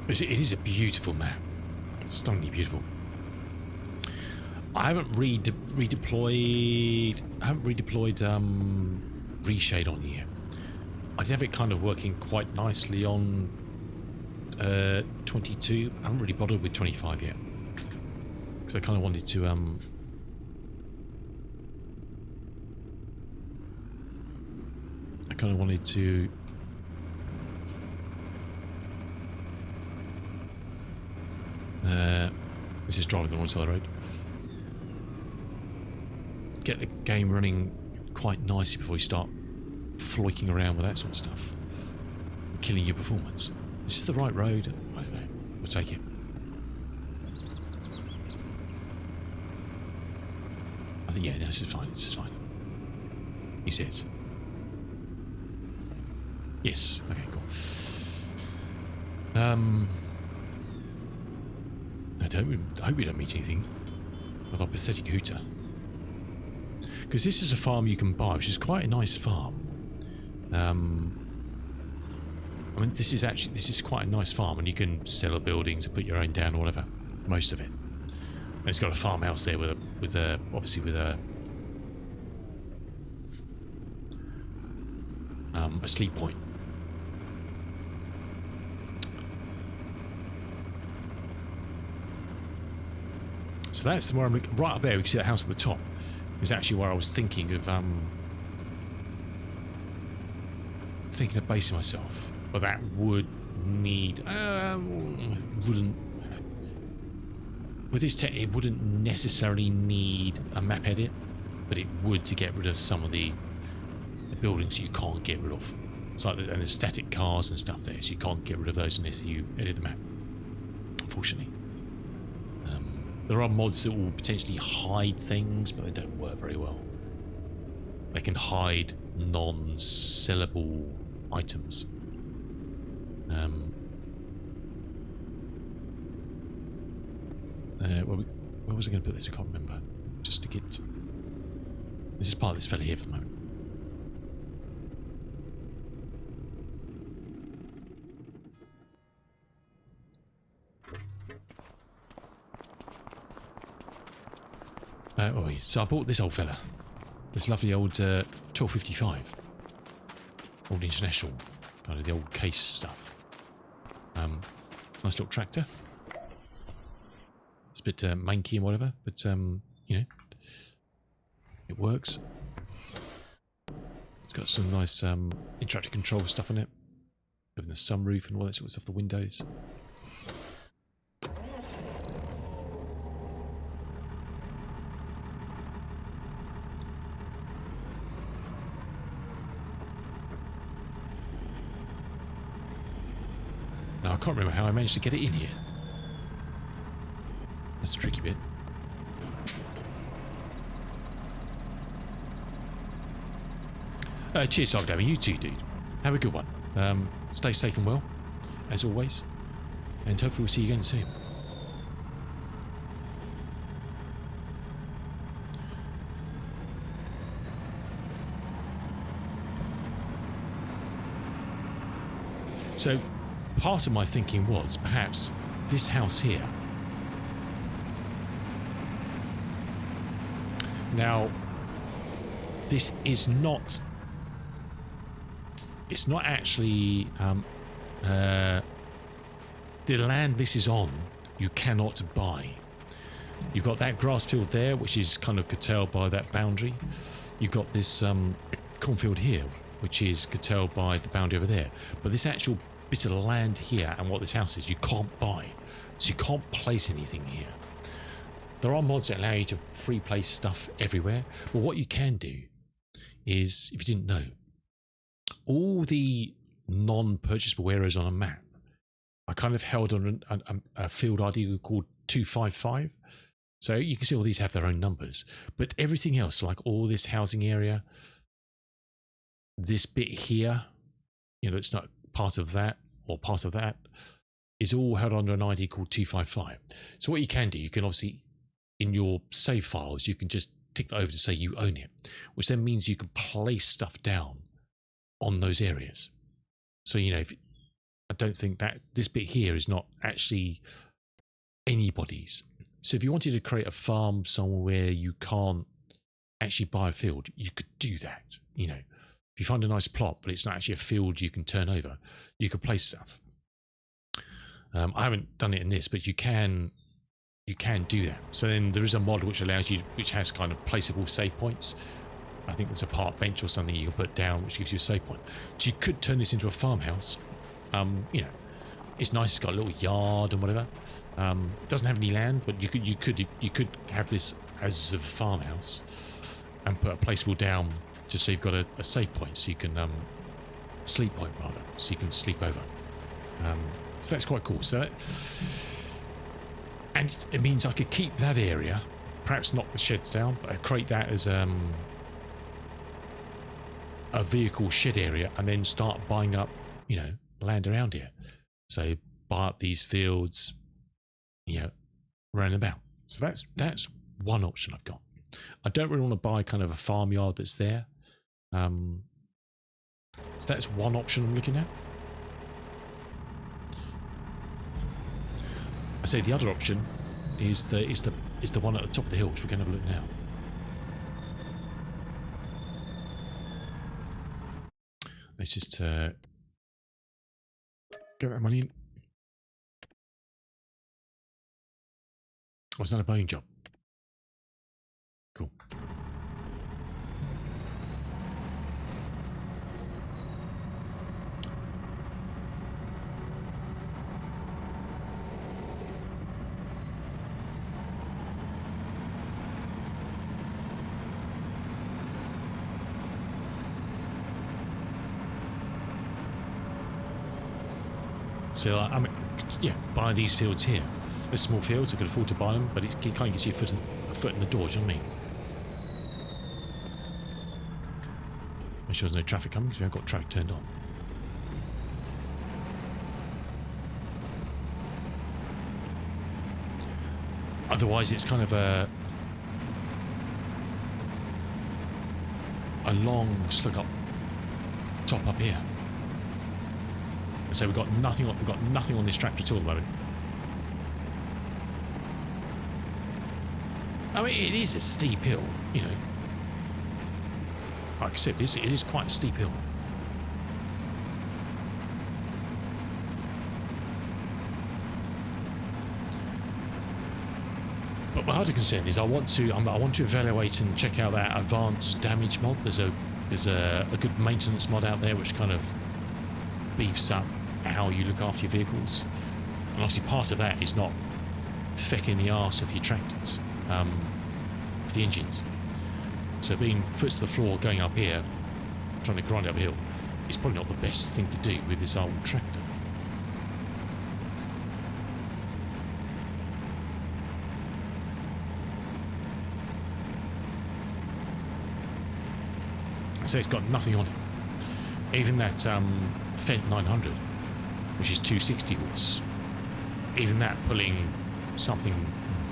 It is a beautiful map. Stunningly beautiful. I haven't redeployed reshade on here. I did have it kind of working quite nicely on 22. I haven't really bothered with 25 yet, because I kind of wanted to this is driving the wrong side of the road. Get the game running quite nicely before you start floiking around with that sort of stuff, killing your performance. This is the right road. I don't know. We'll take it. I think, yeah, no, this is fine. This is fine. He says. Yes. Okay, cool. I hope we don't meet anything with our pathetic hooter. Because this is a farm you can buy, which is quite a nice farm. I mean, this is quite a nice farm, and you can sell buildings and put your own down or whatever. Most of it. And it's got a farmhouse there with a sleep point. So that's where I'm right up there. We can see that house at the top. Is actually where I was thinking of basing myself. But that would need wouldn't with this tech, it wouldn't necessarily need a map edit, but it would to get rid of some of the buildings you can't get rid of. It's like and there's static cars and stuff there, so you can't get rid of those unless you edit the map, unfortunately. There are mods that will potentially hide things, but they don't work very well. They can hide non-sellable items. Where was I going to put this? I can't remember. Just to get... This is part of this fella here for the moment. So I bought this old fella. This lovely old 1255. Old International. Kind of the old case stuff. Nice little tractor. It's a bit manky and whatever, but you know, it works. It's got some nice interactive control stuff on it. Open the sunroof and all that sort of stuff, the windows. Now, I can't remember how I managed to get it in here. That's the tricky bit. Cheers, Sargdammy. You too, dude. Have a good one. Stay safe and well, as always. And hopefully we'll see you again soon. So, part of my thinking was perhaps this house here. Now, this is not. It's not actually the land this is on. You cannot buy. You've got that grass field there, which is kind of curtailed by that boundary. You've got this cornfield here, which is curtailed by the boundary over there. But this actual bit of land here and what this house is, you can't buy. So you can't place anything here. there are mods that allow you to free place stuff everywhere. But what you can do is, if you didn't know, all the non-purchasable areas on a map are kind of held on a field ID called 255. So you can see all these have their own numbers, but everything else, like all this housing area, this bit here, you know, it's not part of that or part of that, is all held under an ID called 255. So what you can do, you can obviously, in your save files, you can just tick that over to say you own it, which then means you can place stuff down on those areas. So, you know, I don't think that this bit here is not actually anybody's. So if you wanted to create a farm somewhere you can't actually buy a field, you could do that. You know, if you find a nice plot, but it's not actually a field you can turn over, you could place stuff. I haven't done it in this, but you can do that. So then there is a mod which allows you, which has kind of placeable save points. I think there's a park bench or something you can put down, which gives you a save point. So you could turn this into a farmhouse. You know, it's nice. It's got a little yard and whatever. It doesn't have any land, but you could have this as a farmhouse and put a placeable down just so you've got a save point, so you can sleep point rather, so you can sleep over. So that's quite cool. So that, and it means I could keep that area, perhaps knock the sheds down, but I create that as a vehicle shed area, and then start buying up, you know, land around here. So buy up these fields, you know, round about. So that's one option I've got. I don't really want to buy kind of a farmyard that's there. So that's one option I'm looking at. I say the other option is the one at the top of the hill, which we're going to have a look now. Let's just get that money in. Was that a buying job? Cool. So I mean, yeah, buy these fields here. They're small fields, I could afford to buy them, but it kind of gives you a foot in the door, do you know what I mean? Make sure there's no traffic coming, because we haven't got traffic turned on. Otherwise, it's kind of a long slug up, top up here. So we've got nothing on this tractor at all at the moment. I mean, it is a steep hill, you know. Like I said, it is quite a steep hill. But my other concern is I want to evaluate and check out that advanced damage mod. There's a good maintenance mod out there which kind of beefs up how you look after your vehicles, and obviously part of that is not fecking the arse of your tractors, of the engines. So being foot to the floor going up here, trying to grind uphill, is probably not the best thing to do with this old tractor. So it's got nothing on it. Even that Fent 900, which is 260 horse, even that pulling something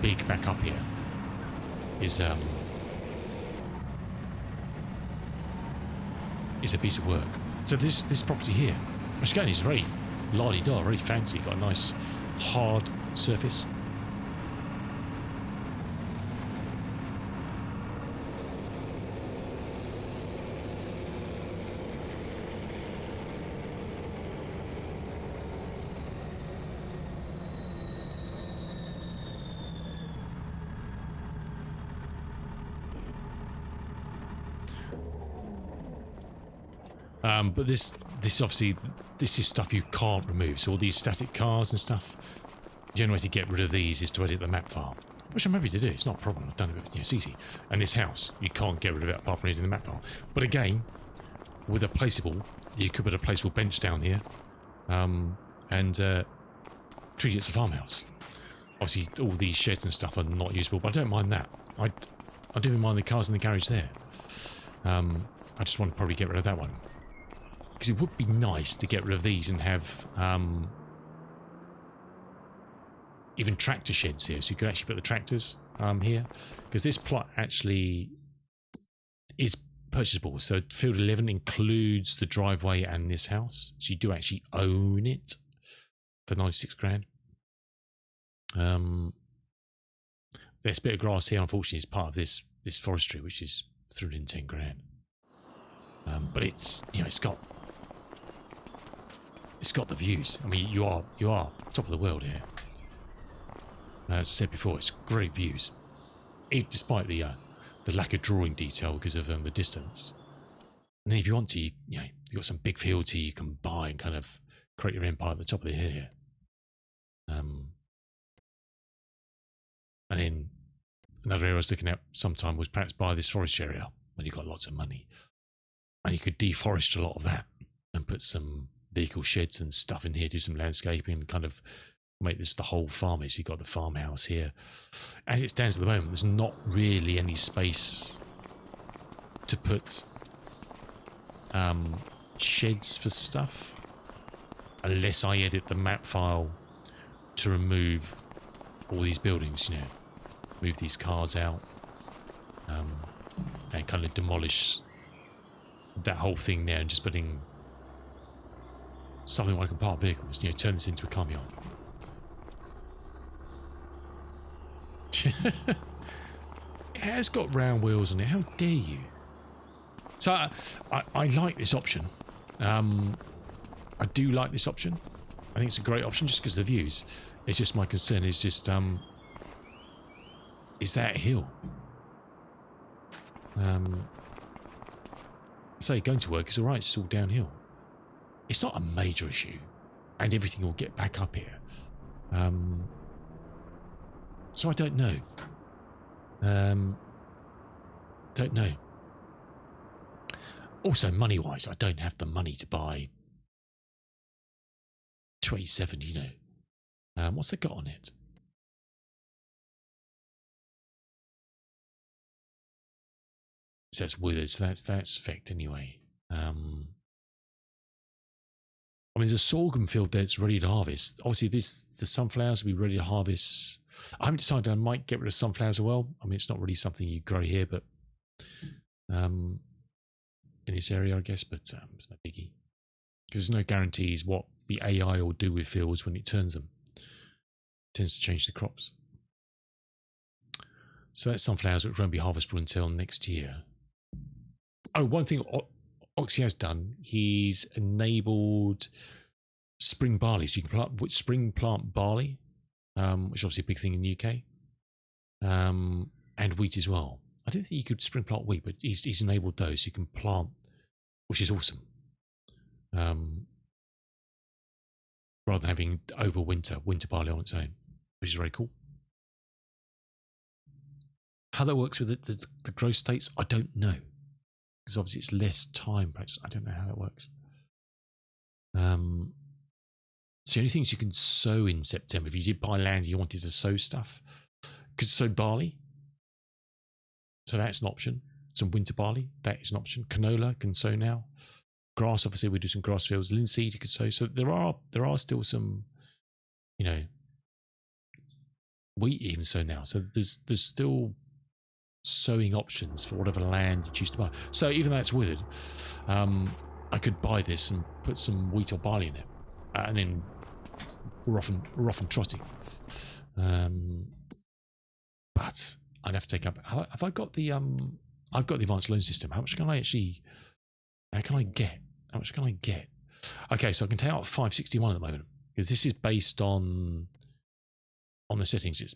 big back up here is a piece of work. So this property here, which again is very la-di-da, very fancy, got a nice hard surface. But this obviously, this is stuff you can't remove. So all these static cars and stuff, the only way to get rid of these is to edit the map file, which I'm happy to do. It's not a problem. I've done it. It's easy. And this house, you can't get rid of it apart from reading the map file. But again, with a placeable, you could put a placeable bench down here, and treat it as a farmhouse. Obviously, all these sheds and stuff are not usable, but I don't mind that. I do mind the cars in the garage there. I just want to probably get rid of that one. Because it would be nice to get rid of these and have even tractor sheds here, so you could actually put the tractors here. Because this plot actually is purchasable. So Field 11 includes the driveway and this house, so you do actually own it for 96 grand. This bit of grass here, unfortunately, is part of this forestry, which is 310 grand. But it's, you know, it's got the views. I mean, you are top of the world here. As I said before, it's great views, despite the lack of drawing detail because of the distance. And then if you want to, you know, you've got some big fields here you can buy and kind of create your empire at the top of the hill here. And then another area I was looking at sometime was perhaps buy this forest area when you've got lots of money. And you could deforest a lot of that and put some vehicle sheds and stuff in here, do some landscaping and kind of make this the whole farm. So you've got the farmhouse here. As it stands at the moment, there's not really any space to put sheds for stuff unless I edit the map file to remove all these buildings, you know, move these cars out and kind of demolish that whole thing there and just putting something like a park vehicles, you know, turn this into a car yard. It has got round wheels on it. How dare you? So I like this option. I do like this option. I think it's a great option just because of the views. It's just my concern is just is that a hill? Say going to work is alright, it's all downhill. It's not a major issue and everything will get back up here. So I don't know. Don't know. Also, money-wise, I don't have the money to buy 27, you know. What's they got on it? So that's withered, so that's effect anyway. I mean, there's a sorghum field there that's ready to harvest. Obviously, the sunflowers will be ready to harvest. I haven't decided. I might get rid of sunflowers as well. I mean, it's not really something you grow here, but in this area, I guess. But it's no biggie because there's no guarantees what the AI will do with fields when it turns them. It tends to change the crops. So that's sunflowers, which won't be harvestable until next year. Oh, one thing Oxy has done, he's enabled spring barley. So you can spring plant barley, which is obviously a big thing in the UK, and wheat as well. I don't think you could spring plant wheat, but he's enabled those. You can plant, which is awesome. Rather than having over winter barley on its own, which is very cool. How that works with the growth states, I don't know. Because obviously it's less time, perhaps. I don't know how that works. So the only things you can sow in September, if you did buy land, you wanted to sow stuff, you could sow barley. So that's an option. Some winter barley, that is an option. Canola can sow now. Grass, obviously we do some grass fields. Linseed you could sow. So there are still some, you know, wheat even sow now. So there's still sowing options for whatever land you choose to buy. So even though it's withered, I could buy this and put some wheat or barley in it, and then we're off and trotting. But I'd have to take up. Have I got the I've got the advanced loan system. How much can I actually? How can I get? How much can I get? Okay, so I can take out 561 at the moment because this is based on the settings. It's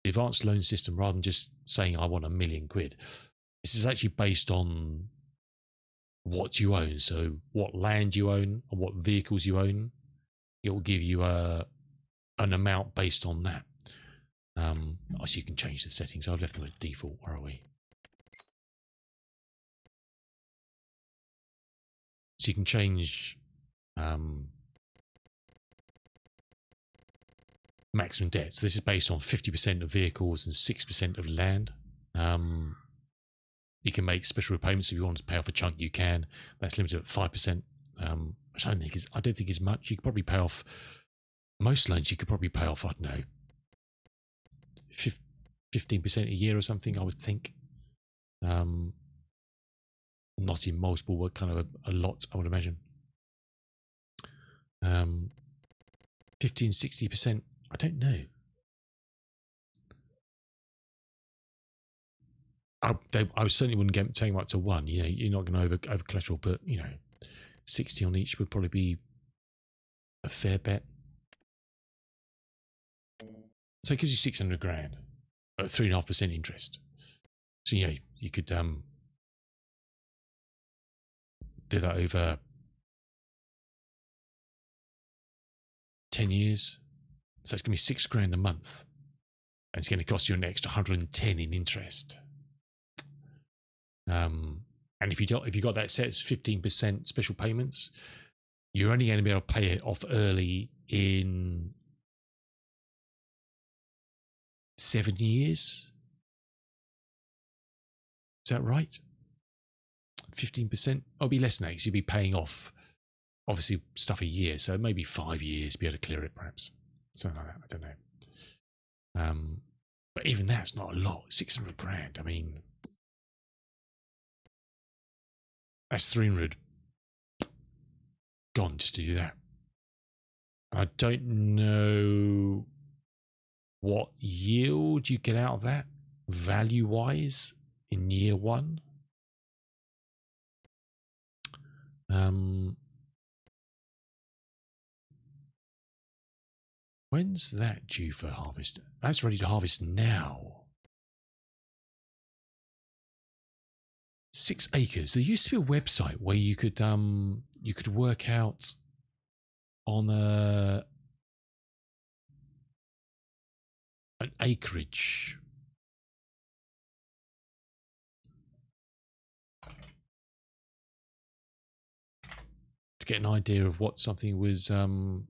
the advanced loan system rather than just saying I want £1 million. This is actually based on what you own. So what land you own and what vehicles you own. It will give you an amount based on that. So you can change the settings. I've left them at default. Where are we? So you can change maximum debt. So this is based on 50% of vehicles and 6% of land. You can make special repayments if you want to pay off a chunk. You can. That's limited at 5%. Which I don't think is much. You could probably pay off most loans. You could probably pay off, I don't know, 15% a year or something, I would think. Not in multiple, but kind of a lot, I would imagine. 15-60%, I don't know. I certainly wouldn't take them up to 1. You know, you're not going to over collateral, but you know, 60 on each would probably be a fair bet. So it gives you 600 grand at 3.5% interest. So you know, you could do that over 10 years. So it's going to be 6 grand a month, and it's going to cost you an extra 110 in interest. And if you got that set as 15% special payments, you're only going to be able to pay it off early in 7 years. Is that right? 15%? It'll be less than that, because you'll be paying off obviously stuff a year, so maybe 5 years to be able to clear it, perhaps. Something like that, I don't know. But even that's not a lot. 600 grand, I mean, that's 300 gone just to do that. I don't know what yield you get out of that value-wise in year 1. When's that due for harvest? That's ready to harvest now. 6 acres. There used to be a website where you could work out on an acreage. To get an idea of what something was so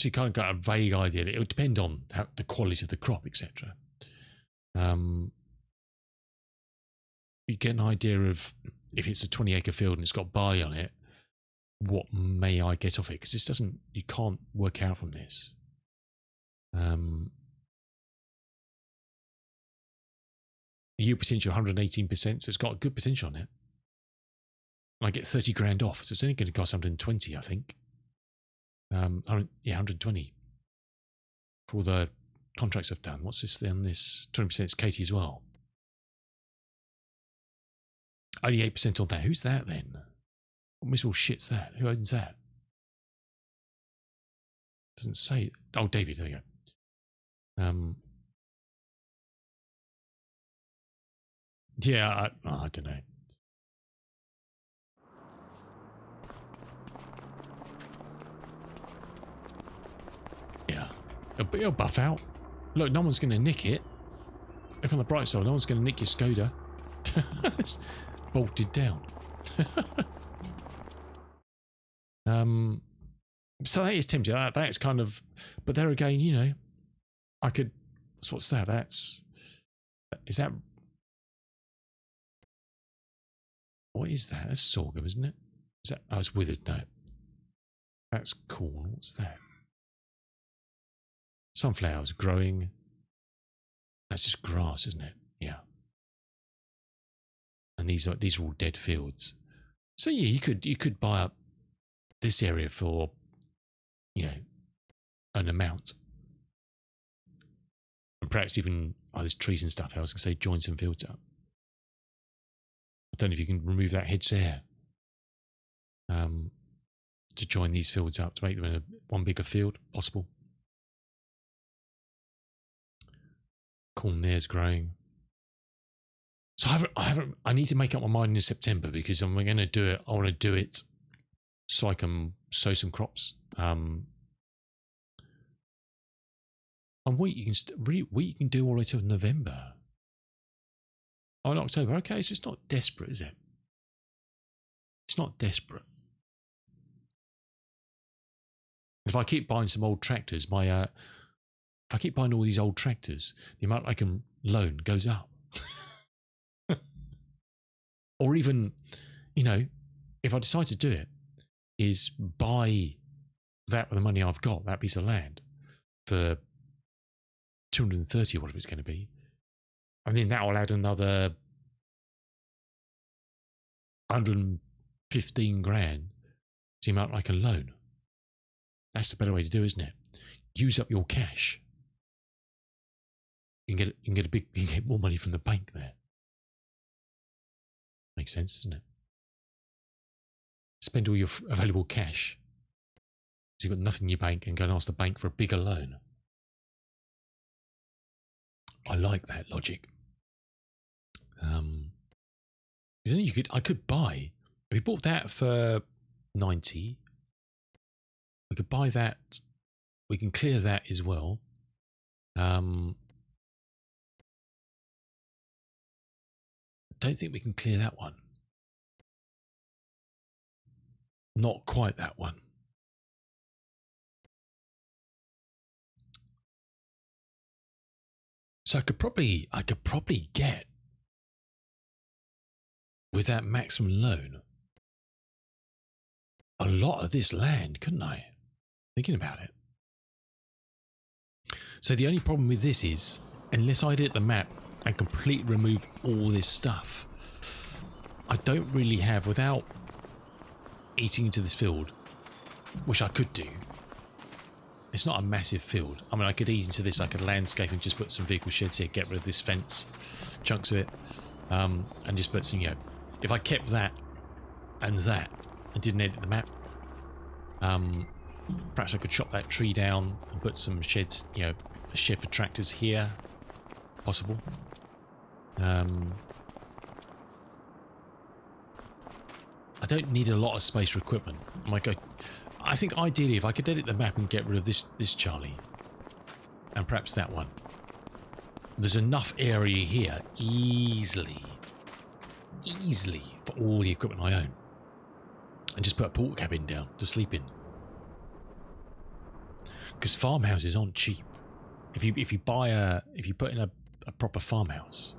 you kind of got a vague idea. It would depend on the quality of the crop, etc. You get an idea of, if it's a 20-acre field and it's got barley on it, what may I get off it? Because this doesn't, you can't work out from this. Yield potential 118%, so it's got a good potential on it. And I get 30 grand off, so it's only going to cost 120, I think. 120 for all the contracts I've done. What's this then? This 20% is Katie as well. Only 8% on that. Who's that then? What miserable shit's that? Who owns that? Doesn't say. Oh, David. There you go. Yeah, I don't know. Yeah, it'll buff out. Look, no one's going to nick it. Look on the bright side, no one's going to nick your Skoda. It's bolted down. So that is tempting. That's kind of, but there again, you know, I could. So what's that? Is that? What is that? That's sorghum, isn't it? Is that? Oh, it's withered. No, that's corn. What's that? Sunflowers growing. That's just grass, isn't it? Yeah. And these are all dead fields. So yeah, you could buy up this area for, you know, an amount, and perhaps even there's trees and stuff. I was going to say join some fields up. I don't know if you can remove that hedge there to join these fields up to make them one bigger field. Possible. Corn there's growing. So I need to make up my mind in September because I'm going to do it. I want to do it so I can sow some crops. And wheat you can do all the way till November. Oh, in October. Okay, so it's not desperate, is it? It's not desperate. If I keep buying some old tractors, if I keep buying all these old tractors, the amount I can loan goes up. Or even, you know, if I decide to do it, is buy that with the money I've got, that piece of land, for 230 or whatever it's going to be. And then that will add another 115 grand to the amount I can loan. That's the better way to do it, isn't it? Use up your cash. You can get more money from the bank there. Makes sense, doesn't it? Spend all your available cash. So you've got nothing in your bank and go and ask the bank for a bigger loan. I like that logic. Isn't it? I could buy. If we bought that for 90, we could buy that. We can clear that as well. Don't think we can clear that one. Not quite that one. So I could probably get, with that maximum loan, a lot of this land, couldn't I? Thinking about it. So the only problem with this is, unless I edit the map and completely remove all this stuff, I don't really have, without eating into this field, which I could do. It's not a massive field. I mean, I could ease into this, I could landscape and just put some vehicle sheds here, get rid of this fence, chunks of it, and just put some, if I kept that and didn't edit the map, perhaps I could chop that tree down and put some sheds, a shed for tractors here, possible. I don't need a lot of space for equipment. I think ideally if I could edit the map and get rid of this Charlie, and perhaps that one, there's enough area here easily for all the equipment I own, and just put a pork cabin down to sleep in. Because farmhouses aren't cheap. If you put in a proper farmhouse,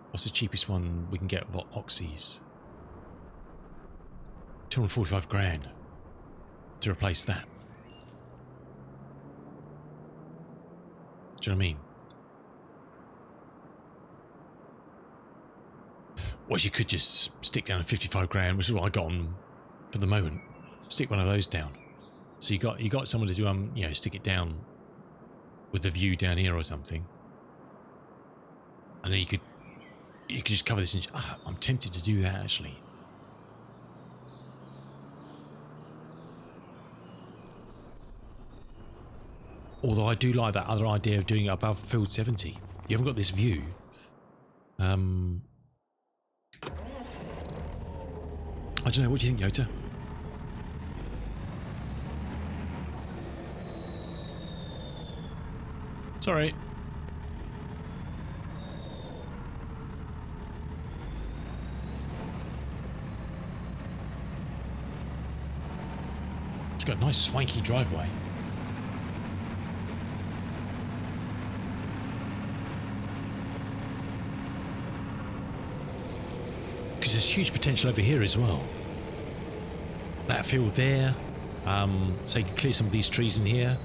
what's the cheapest one we can get of Oxys? 245 grand to replace that. Do you know what I mean? Whereas you could just stick down a 55 grand, which is what I got on for the moment. Stick one of those down. So you got someone to do stick it down with the view down here or something, and then you could just cover this. I'm tempted to do that actually. Although I do like that other idea of doing it above field 70. You haven't got this view. I don't know. What do you think, Yota? Sorry. It's got a nice swanky driveway. Because there's huge potential over here as well. That field there, so you can clear some of these trees in here.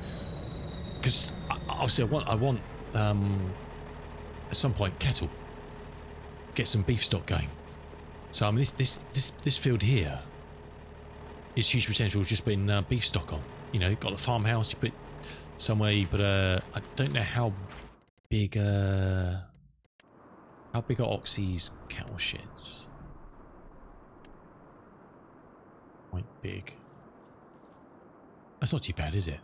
Because obviously I want at some point cattle, get some beef stock going. So I mean this field here is huge potential just putting beef stock on. Got the farmhouse. You put somewhere. You put I don't know how big are Oxy's cattle sheds. Quite big. That's not too bad, is it?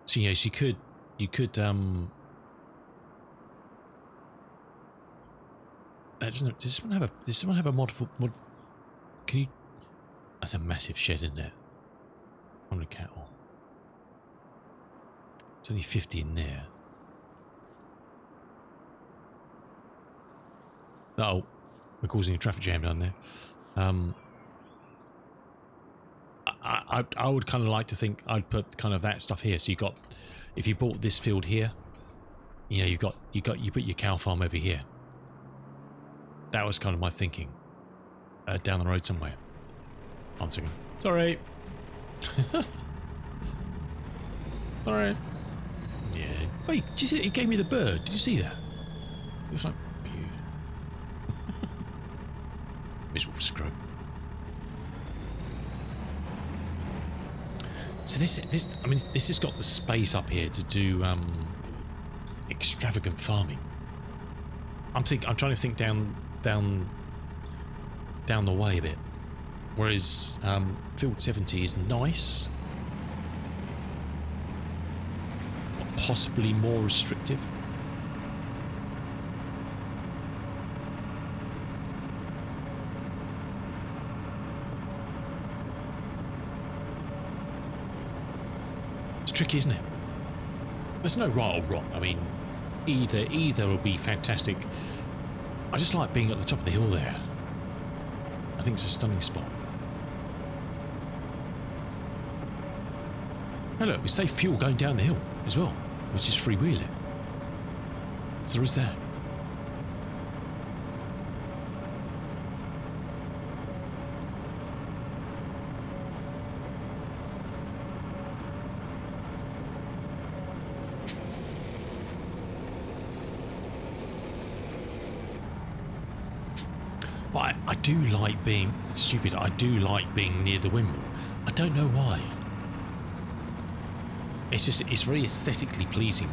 So yes, you could that doesn't, does someone have a mod for mod? Can you? That's a massive shed, isn't it? 100 cattle. It's only 50 in there. Oh, we're causing a traffic jam down there. I would kind of like to think I'd put kind of that stuff here. So you got, if you bought this field here, you know, you put your cow farm over here. That was kind of my thinking. Down the road somewhere. 1 second. Sorry. Sorry. Yeah. Wait, did you see it gave me the bird? Did you see that? It was like miserable scrub. So this I mean, this has got the space up here to do extravagant farming. I'm trying to think down the way a bit. Whereas field 70 is nice, but possibly more restrictive. It's tricky, isn't it? There's no right or wrong. I mean, either will be fantastic. I just like being at the top of the hill there. I think it's a stunning spot. Oh look, we save fuel going down the hill as well, which is freewheeling. So there is that. But I do like being stupid. I do like being near the windmill. I don't know why. It's just, it's very aesthetically pleasing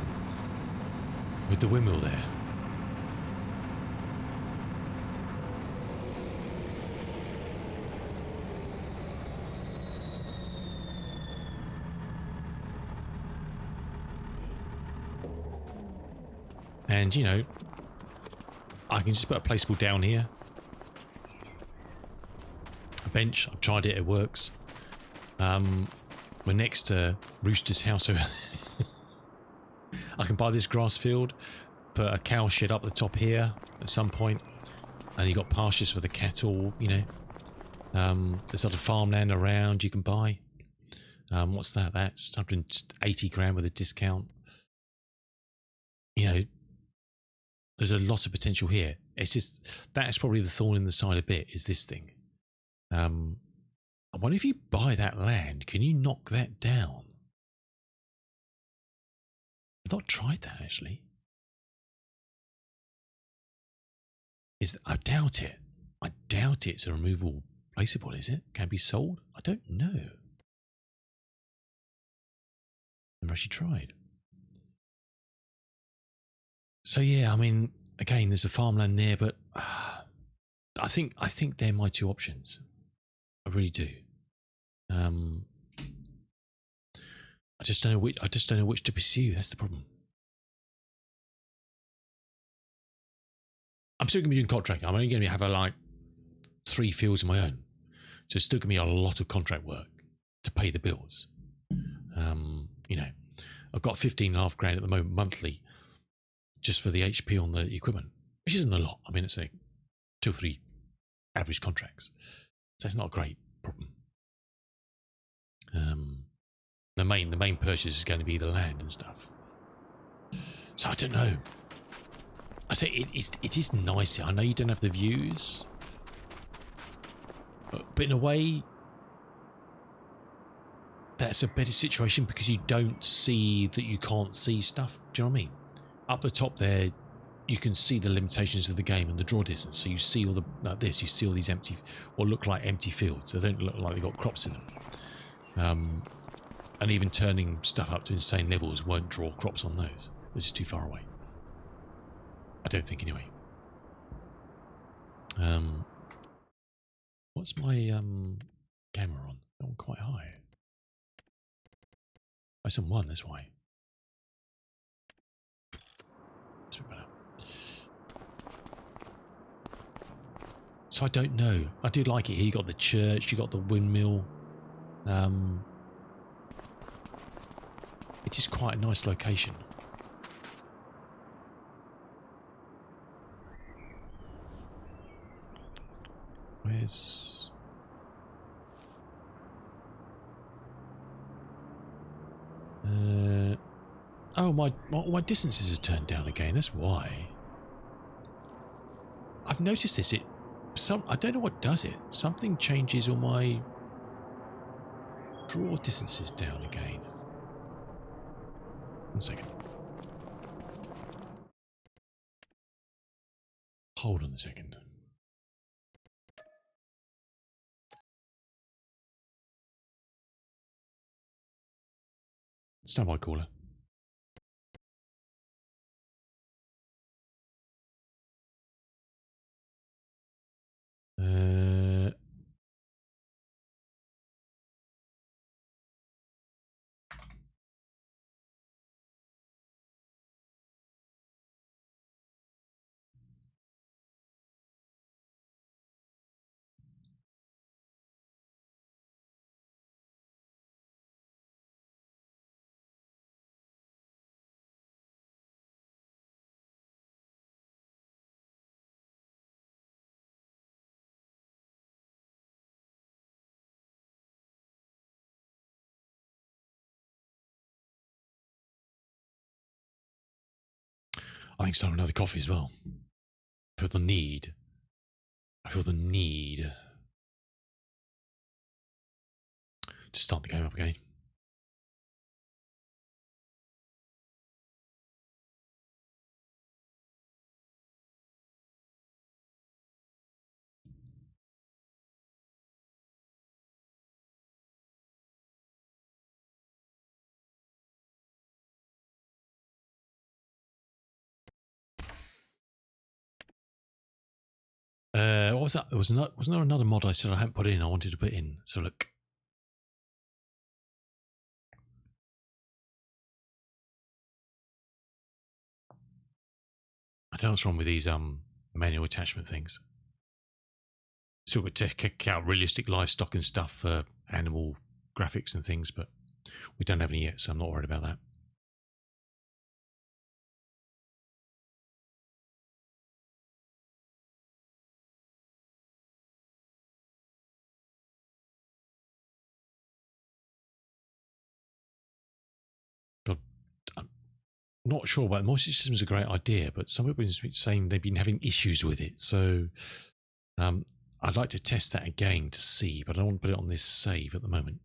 with the windmill there. And you know, I can just put a placeable down here. A bench, I've tried it, it works. We're next to Rooster's house over I can buy this grass field, put a cow shed up the top here at some point, and you got pastures for the cattle, you know. There's a lot of farmland around you can buy. What's that? That's 180 grand with a discount. You know, there's a lot of potential here. It's just, that's probably the thorn in the side a bit, is this thing. I wonder if you buy that land, can you knock that down? I've not tried that actually. I doubt it. I doubt it's a removable placeable, is it? Can be sold? I don't know. Never actually tried. So yeah, I mean, again, there's a farmland there, but I think they're my two options. I really do. I just don't know which to pursue. That's the problem. I'm still going to be doing contract. I'm only going to have like 3 fields of my own, so it's still going to be a lot of contract work to pay the bills. You know, I've got 15.5 grand at the moment monthly, just for the HP on the equipment, which isn't a lot. I mean, it's like 2 or 3 average contracts, so it's not a great problem. The main purchase is going to be the land and stuff. So I don't know. I say it is nice. I know you don't have the views, but in a way, that's a better situation because you don't see that you can't see stuff. Do you know what I mean? Up the top there, you can see the limitations of the game and the draw distance. So you see all the like this. You see all these empty, or look like empty fields. They don't look like they've got crops in them. And even turning stuff up to insane levels won't draw crops on those. They're just too far away. I don't think anyway. What's my camera on? That one quite high. Oh, it's on 1, that's why. So I don't know. I do like it here. You got the church, you got the windmill. It is quite a nice location. Where's... oh, my distances are turned down again. That's why. I've noticed this. I don't know what does it. Something changes all my draw distances down again. 1 second. Hold on a second. Standby caller. I think so. Another coffee as well. I feel the need. To start the game up again. What was that? Wasn't there another mod I said I hadn't put in? I wanted to put in. So look. I don't know what's wrong with these manual attachment things. So we check out realistic livestock and stuff for animal graphics and things, but we don't have any yet, so I'm not worried about that. God, I'm not sure about moisture systems. A great idea, but some people have been saying they've been having issues with it. So I'd like to test that again to see, but I don't want to put it on this save at the moment.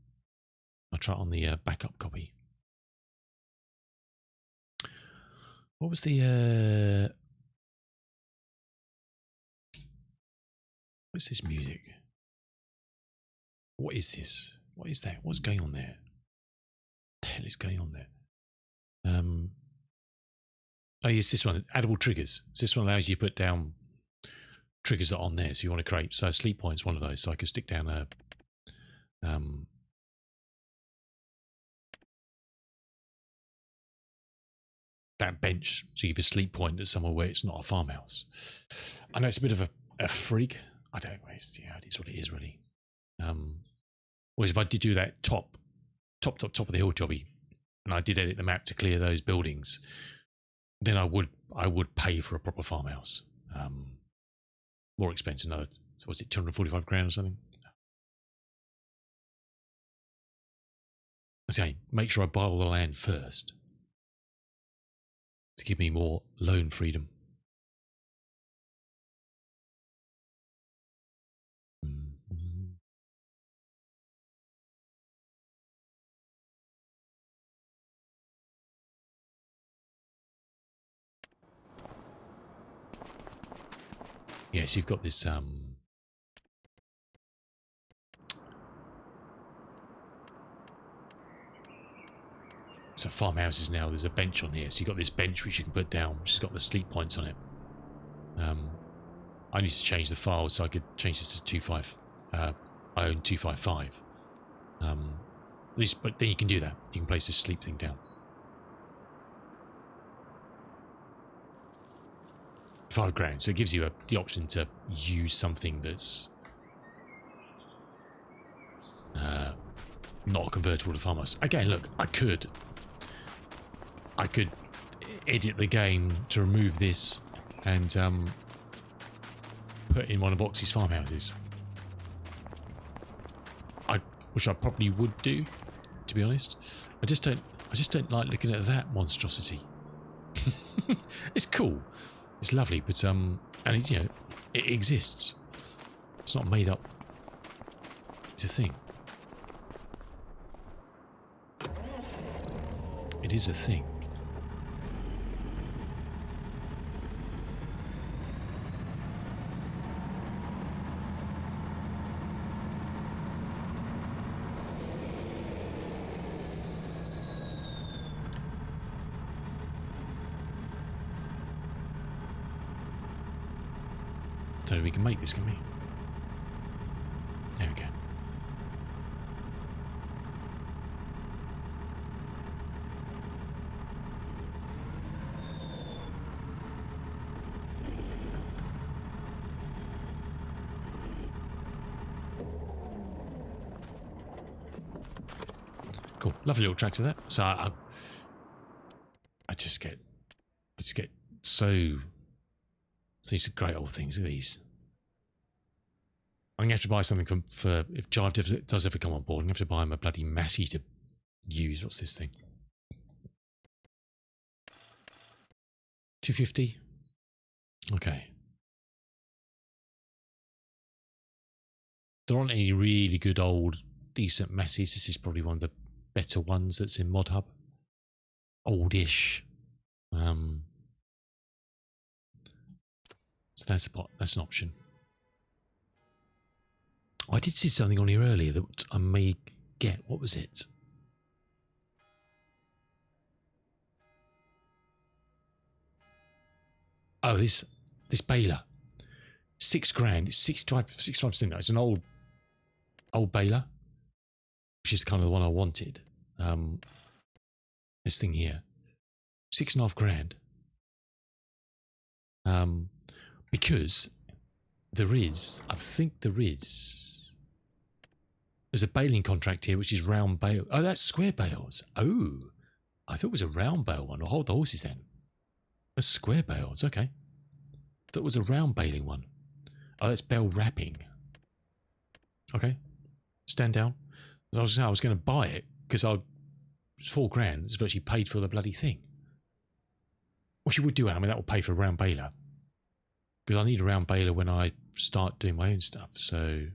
I'll try it on the backup copy. What was the... what's this music? What is this? What is that? What's going on there? What the hell is going on there? Oh, yes, this one. Addable triggers. So this one allows you to put down triggers that are on there. So you want to create. So sleep point's one of those. So I can stick down a... that bench. So you give a sleep point at somewhere where it's not a farmhouse. I know it's a bit of a freak. I don't know. Yeah, it is what it is, really. Whereas if I did do that top of the hill jobby, and I did edit the map to clear those buildings, then I would pay for a proper farmhouse. More expensive. Another, was it 245 grand or something? Okay, make sure I buy all the land first to give me more loan freedom. Yes, you've got this so farmhouses now, there's a bench on here, so you've got this bench which you can put down, which has got the sleep points on it. I need to change the file so I could change this to 25. I own 255. At least, but then you can do that. You can place this sleep thing down. £5,000. So it gives you the option to use something that's not convertible to farmhouse. Again, look, I could edit the game to remove this and put in one of Oxy's farmhouses. Which I probably would do, to be honest. I just don't like looking at that monstrosity. It's cool, it's lovely, but and it, you know, it exists. It's not made up. It's a thing. It is a thing. Don't know if we can make this, can we? There we go. Cool, lovely little tracks of that. So I just get so. These are great old things. Look at these. I'm gonna have to buy something for if Jive does ever come on board. I'm gonna have to buy him a bloody Massey to use. What's this thing? 250. Okay. There aren't any really good old decent Masseys. This is probably one of the better ones that's in Mod Hub. Oldish. So that's an option. I did see something on here earlier that I may get. What was it? Oh, this baler. £6,000. It's 65%. It's an old baler, which is kind of the one I wanted. This thing here, £6,500. Because I think there's a baling contract here, which is round bale. Oh, that's square bales. Oh, I thought it was a round bale one. I'll hold the horses then. That's square bales. Okay. I thought it was a round baling one. Oh, that's bale wrapping. Okay. Stand down. I was going to buy it because it's £4,000. It's virtually paid for the bloody thing. What you would do, I mean, that will pay for a round baler. Because I need a round baler when I start doing my own stuff. So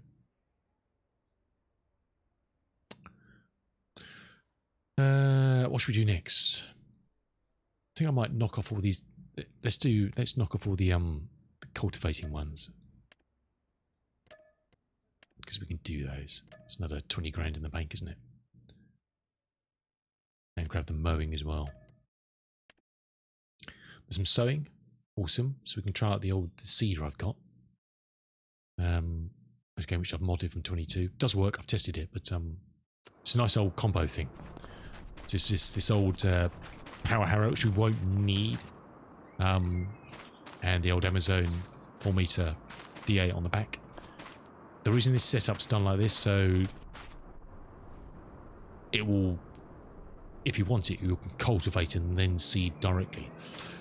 what should we do next? I think I might knock off all these. Let's knock off all the cultivating ones. Because we can do those. It's another 20 grand in the bank, isn't it? And grab the mowing as well. There's some sowing. Awesome. So we can try out the seeder I've got. Again, which I've modded from 22. Does work. I've tested it, but it's a nice old combo thing. It's just this old power harrow, which we won't need, and the old Amazon 4-meter D8 on the back. The reason this setup's done like this, so it will, if you want it, you can cultivate and then seed directly.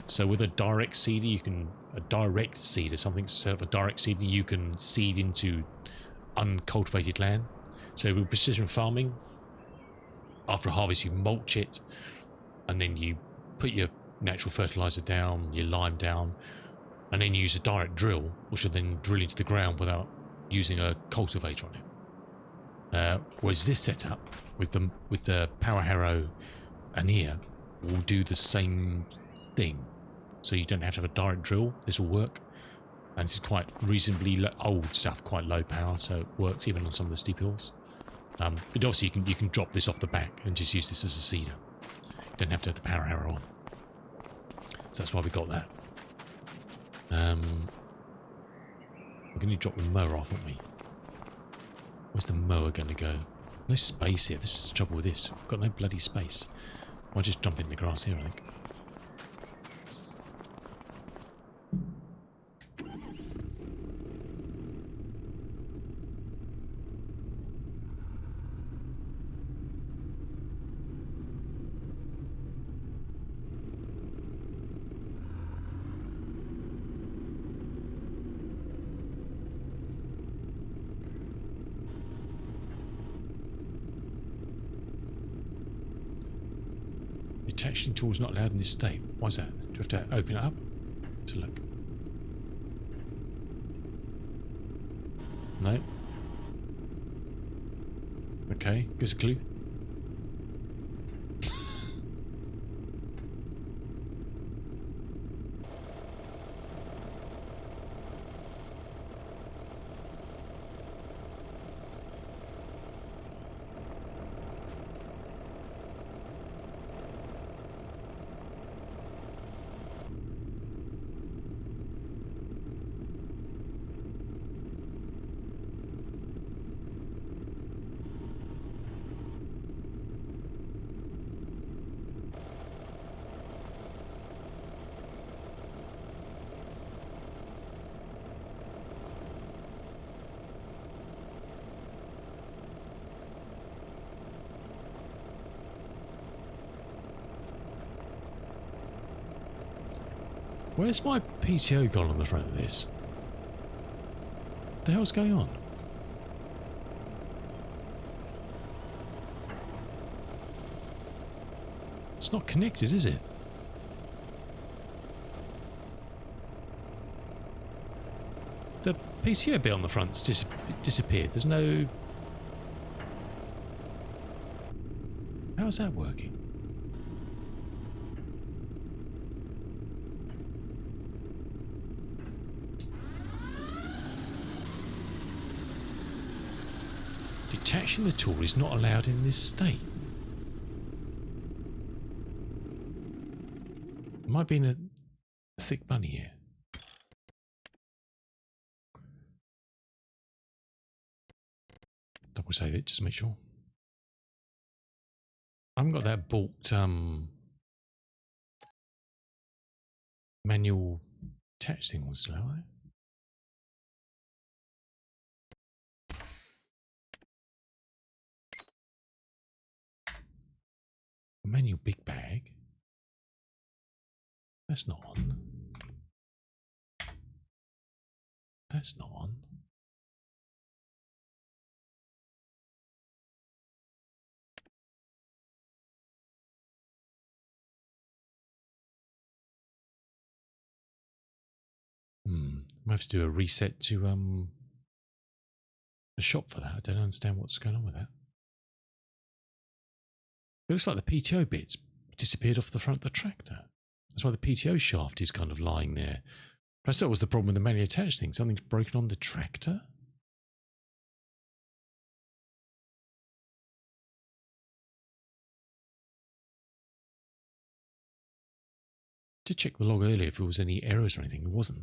So with a direct seeder, something set up a direct seeder, you can seed into uncultivated land. So with precision farming, after a harvest you mulch it, and then you put your natural fertilizer down, your lime down, and then use a direct drill, which will then drill into the ground without using a cultivator on it. Whereas this setup with the power harrow and here will do the same thing. So you don't have to have a direct drill. This will work, and this is quite reasonably old stuff, quite low power, so it works even on some of the steep hills. But obviously you can drop this off the back and just use this as a seeder. You don't have to have the power harrow on. So that's why we got that. We're going to drop the mower off, aren't we? Where's the mower going to go? No space here. This is the trouble with this. We've got no bloody space. I'll just jump in the grass here, I think. Detaching tools not allowed in this state. Why's that? Do we have to open it up to look? No. Okay, give us a clue. Where's my PTO gone on the front of this? What the hell's going on? It's not connected, is it? The PTO bit on the front's disappeared. There's no... How's that working? Detaching the tool is not allowed in this state. Am I being a thick bunny here? Double save it, just to make sure. I haven't got that bulked manual attach thing on still, have I? Manual big bag. That's not on. That's not on. I have to do a reset to the shop for that. I don't understand what's going on with that. It looks like the PTO bit's disappeared off the front of the tractor. That's why the PTO shaft is kind of lying there. Perhaps that was the problem with the manually attached thing. Something's broken on the tractor? I did check the log earlier if there was any errors or anything. There wasn't.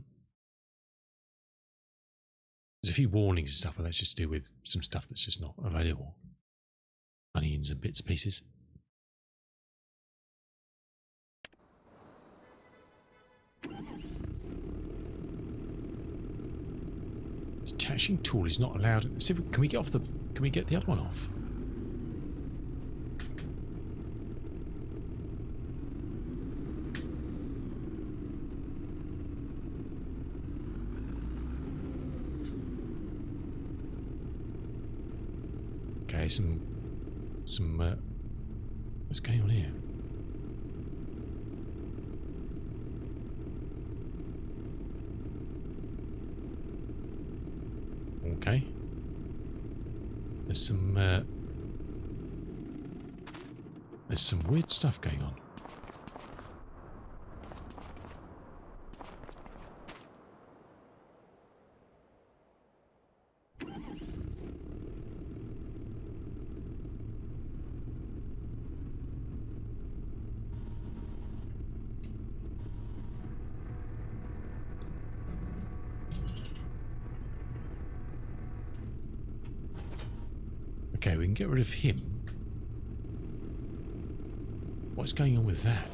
There's a few warnings and stuff, but that's just to do with some stuff that's just not available. Onions and bits and pieces. Detaching tool is not allowed. See, can we get off the? Can we get the other one off? Okay, some. What's going on here? Okay. There's some weird stuff going on. Okay, we can get rid of him. What's going on with that?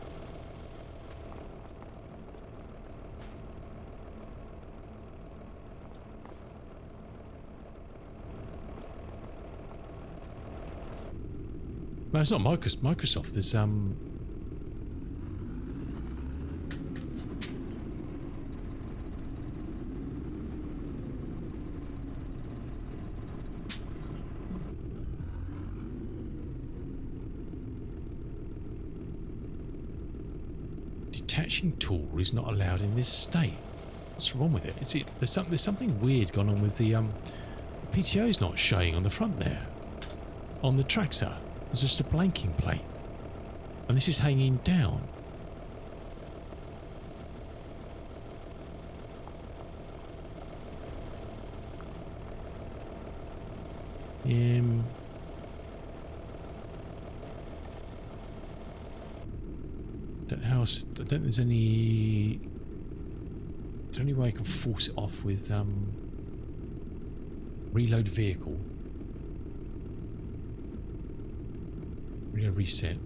No, it's not Microsoft. There's detaching tool is not allowed in this state. What's wrong with it? There's something weird going on with the PTO's not showing on the front there. On the tractor, there's just a blanking plate, and this is hanging down. I don't think there's any... Is there any way I can force it off with reload vehicle? We're going to reset.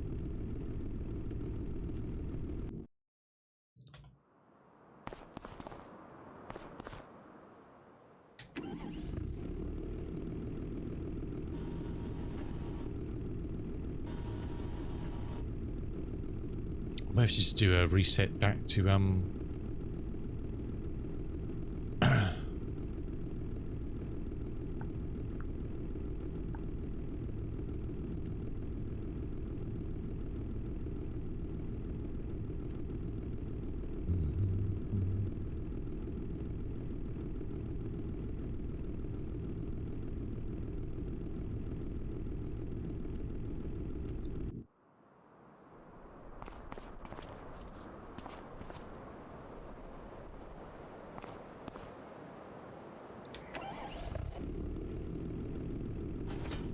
I might have to just do a reset back to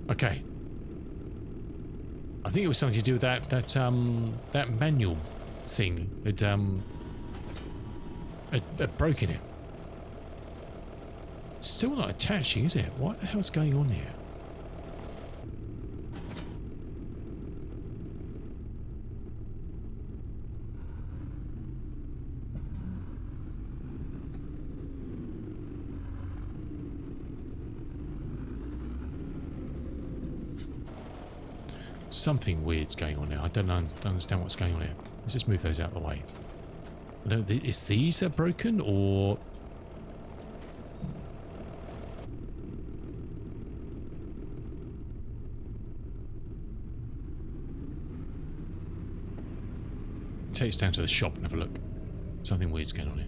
okay. I think it was something to do with that manual thing had broken it. It's still not attaching, is it? What the hell's going on here? Something weird's going on now. I don't understand what's going on here. Let's just move those out of the way. No, is these that are broken, or... Take us down to the shop and have a look. Something weird's going on here.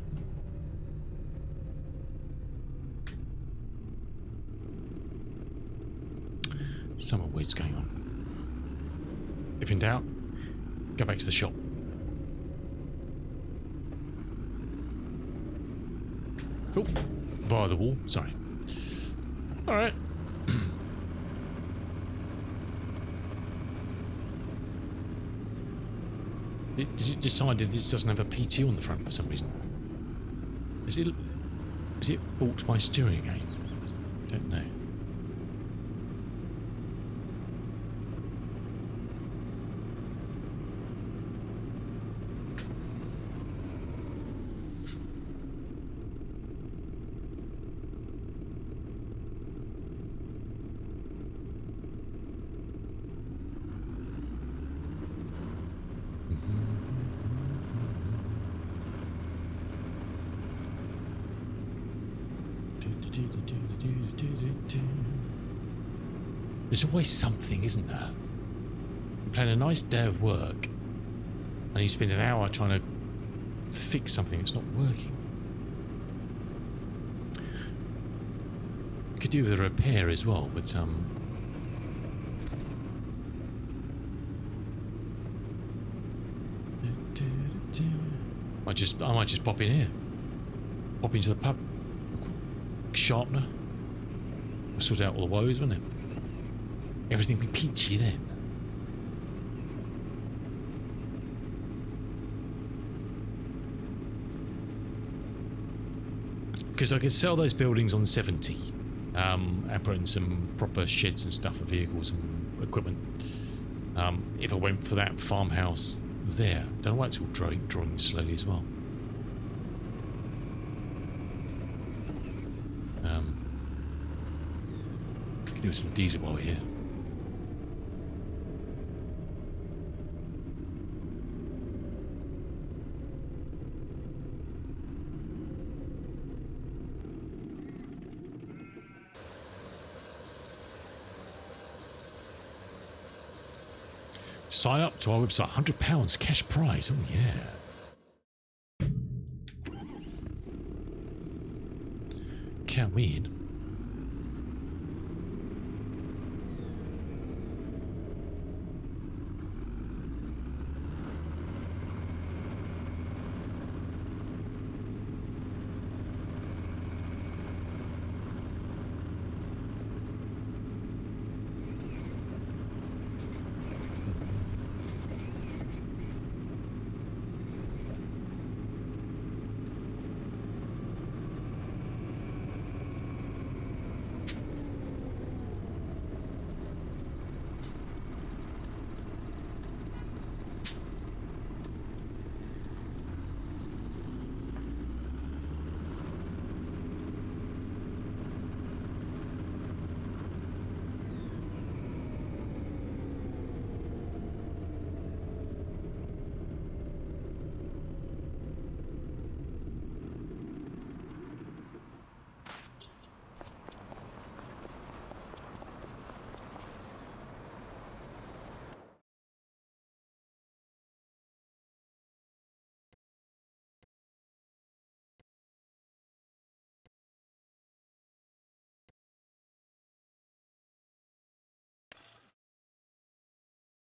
Something weird's going on. If in doubt, go back to the shop. Oh, via the wall. Sorry. All right. Is it decided this doesn't have a PT on the front for some reason? Is it balked by steering again? Don't know. There's always something, isn't there? You're planning a nice day of work and you spend an hour trying to fix something that's not working. You could do with a repair as well, but I might just pop in here. Pop into the pub. Sharpener. We'll sort out all the woes, wouldn't it? Everything be peachy then. Because I could sell those buildings on 70 and put in some proper sheds and stuff for vehicles and equipment. If I went for that farmhouse there. Don't know why it's all drawing slowly as well. Could do some diesel while we're here. Sign up to our website, £100 cash prize. Oh yeah. that weird?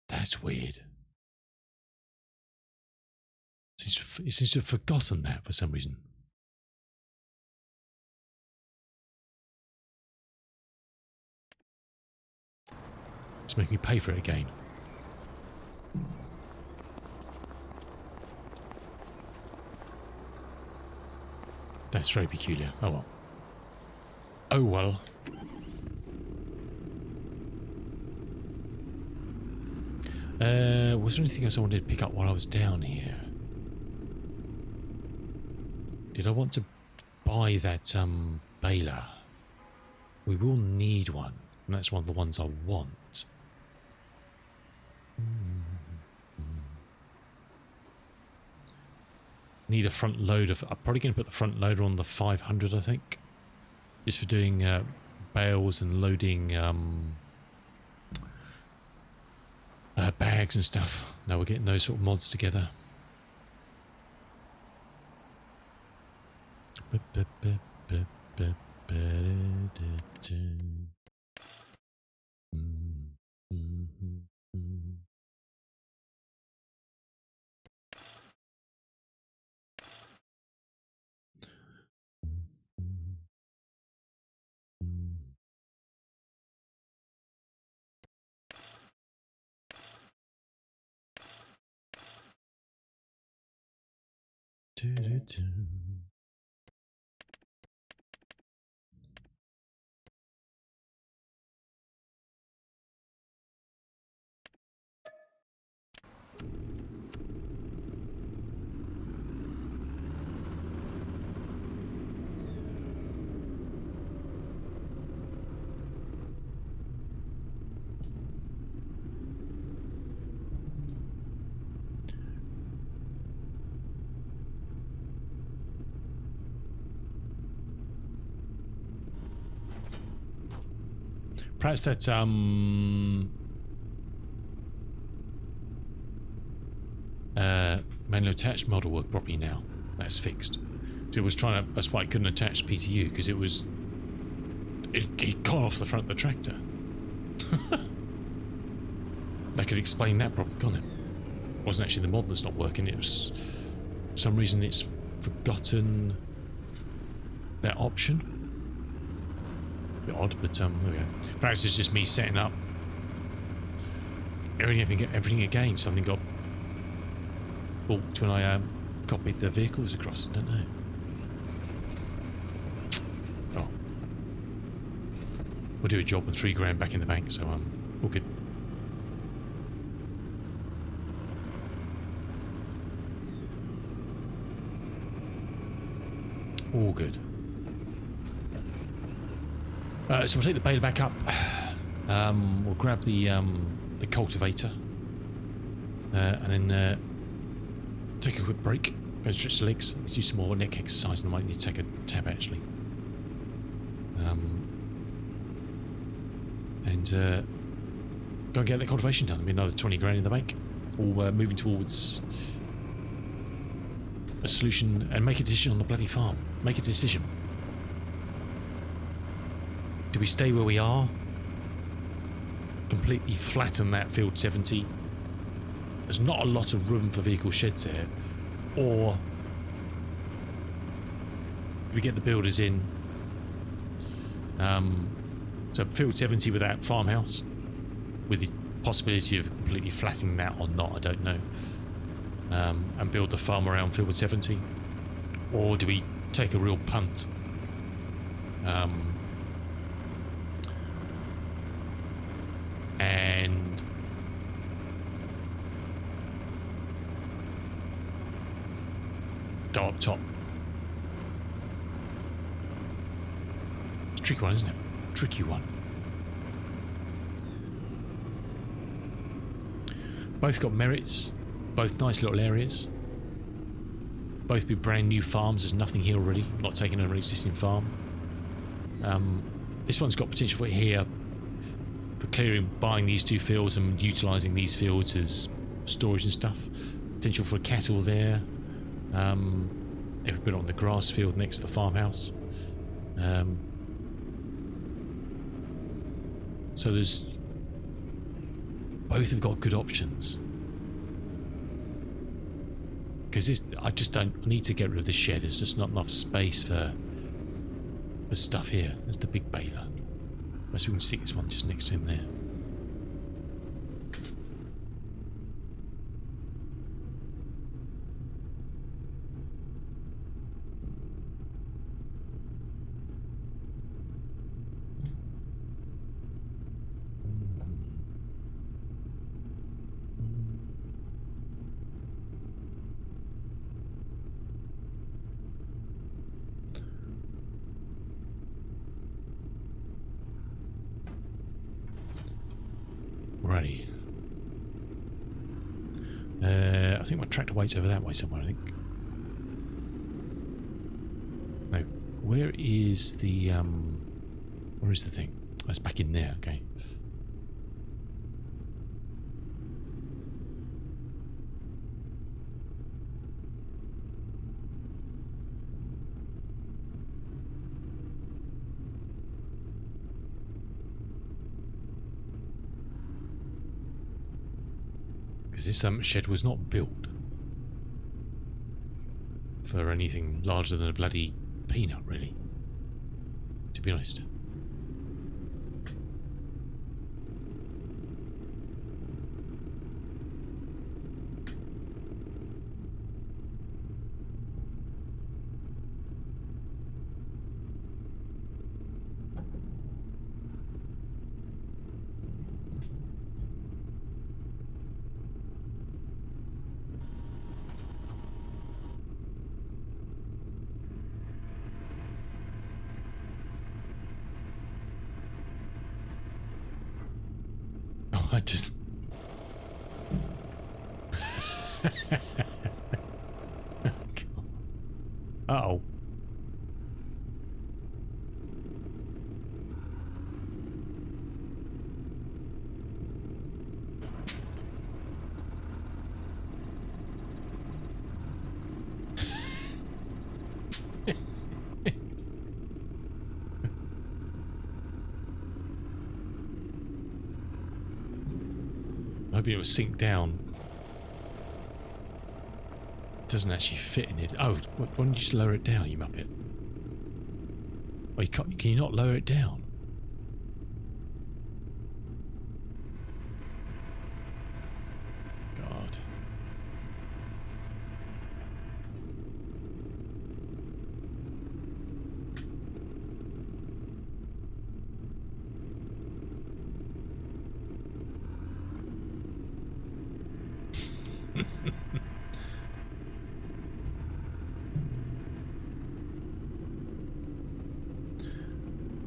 That's weird. It seems to have forgotten that for some reason. It's making me pay for it again. That's very peculiar. Oh well. Oh well. Was there anything else I wanted to pick up while I was down here? Did I want to buy that baler? We will need one, and that's one of the ones I want. Need a front loader. I'm probably going to put the front loader on the 500, I think, just for doing bales and loading bags and stuff. Now we're getting those sort of mods together. Perhaps that manual attached model work properly now. That's fixed. So it was trying to. That's why I couldn't attach PTU, because it gone off the front of the tractor. That could explain that problem, can't it? It wasn't actually the mod that's not working. It was for some reason it's forgotten that option. A bit odd, but there we go. Perhaps it's just me setting up everything again. Something got balked when I copied the vehicles across. I don't know. Oh, we'll do a job with $3 back in the bank, so all good. All good. So we'll take the baler back up. We'll grab the cultivator, and then take a quick break. Go stretch the legs. Let's do some more neck exercise, and I might need to take a tab actually. And go and get the cultivation done. There'll be another $20 in the bank. All moving towards a solution and make a decision on the bloody farm. Make a decision. Do we stay where we are? Completely flatten that field 70. There's not a lot of room for vehicle sheds there. Or we get the builders in. So field 70 with that farmhouse, with the possibility of completely flattening that or not, I don't know. And build the farm around field 70. Or do we take a real punt? And go up top. It's a tricky one, isn't it? Tricky one. Both got merits. Both nice little areas. Both be brand new farms. There's nothing here already. Not taking over an existing farm. This one's got potential for here. For clearing, buying these two fields and utilising these fields as storage and stuff. Potential for cattle there. If we put it on the grass field next to the farmhouse. So there's... Both have got good options. Because this, I just don't... I need to get rid of this shed. There's just not enough space for the stuff here. There's the big baler. Unless we can stick this one just next to him there. Righty. I think my tractor waits over that way somewhere, I think. No. Where is the thing? Oh, it's back in there, okay. Because this shed was not built for anything larger than a bloody peanut, really, to be honest. I just... Uh-oh. Hoping it will sink down. It doesn't actually fit in it. Oh, why don't you just lower it down, you muppet? Oh, you can't, can you not lower it down? God.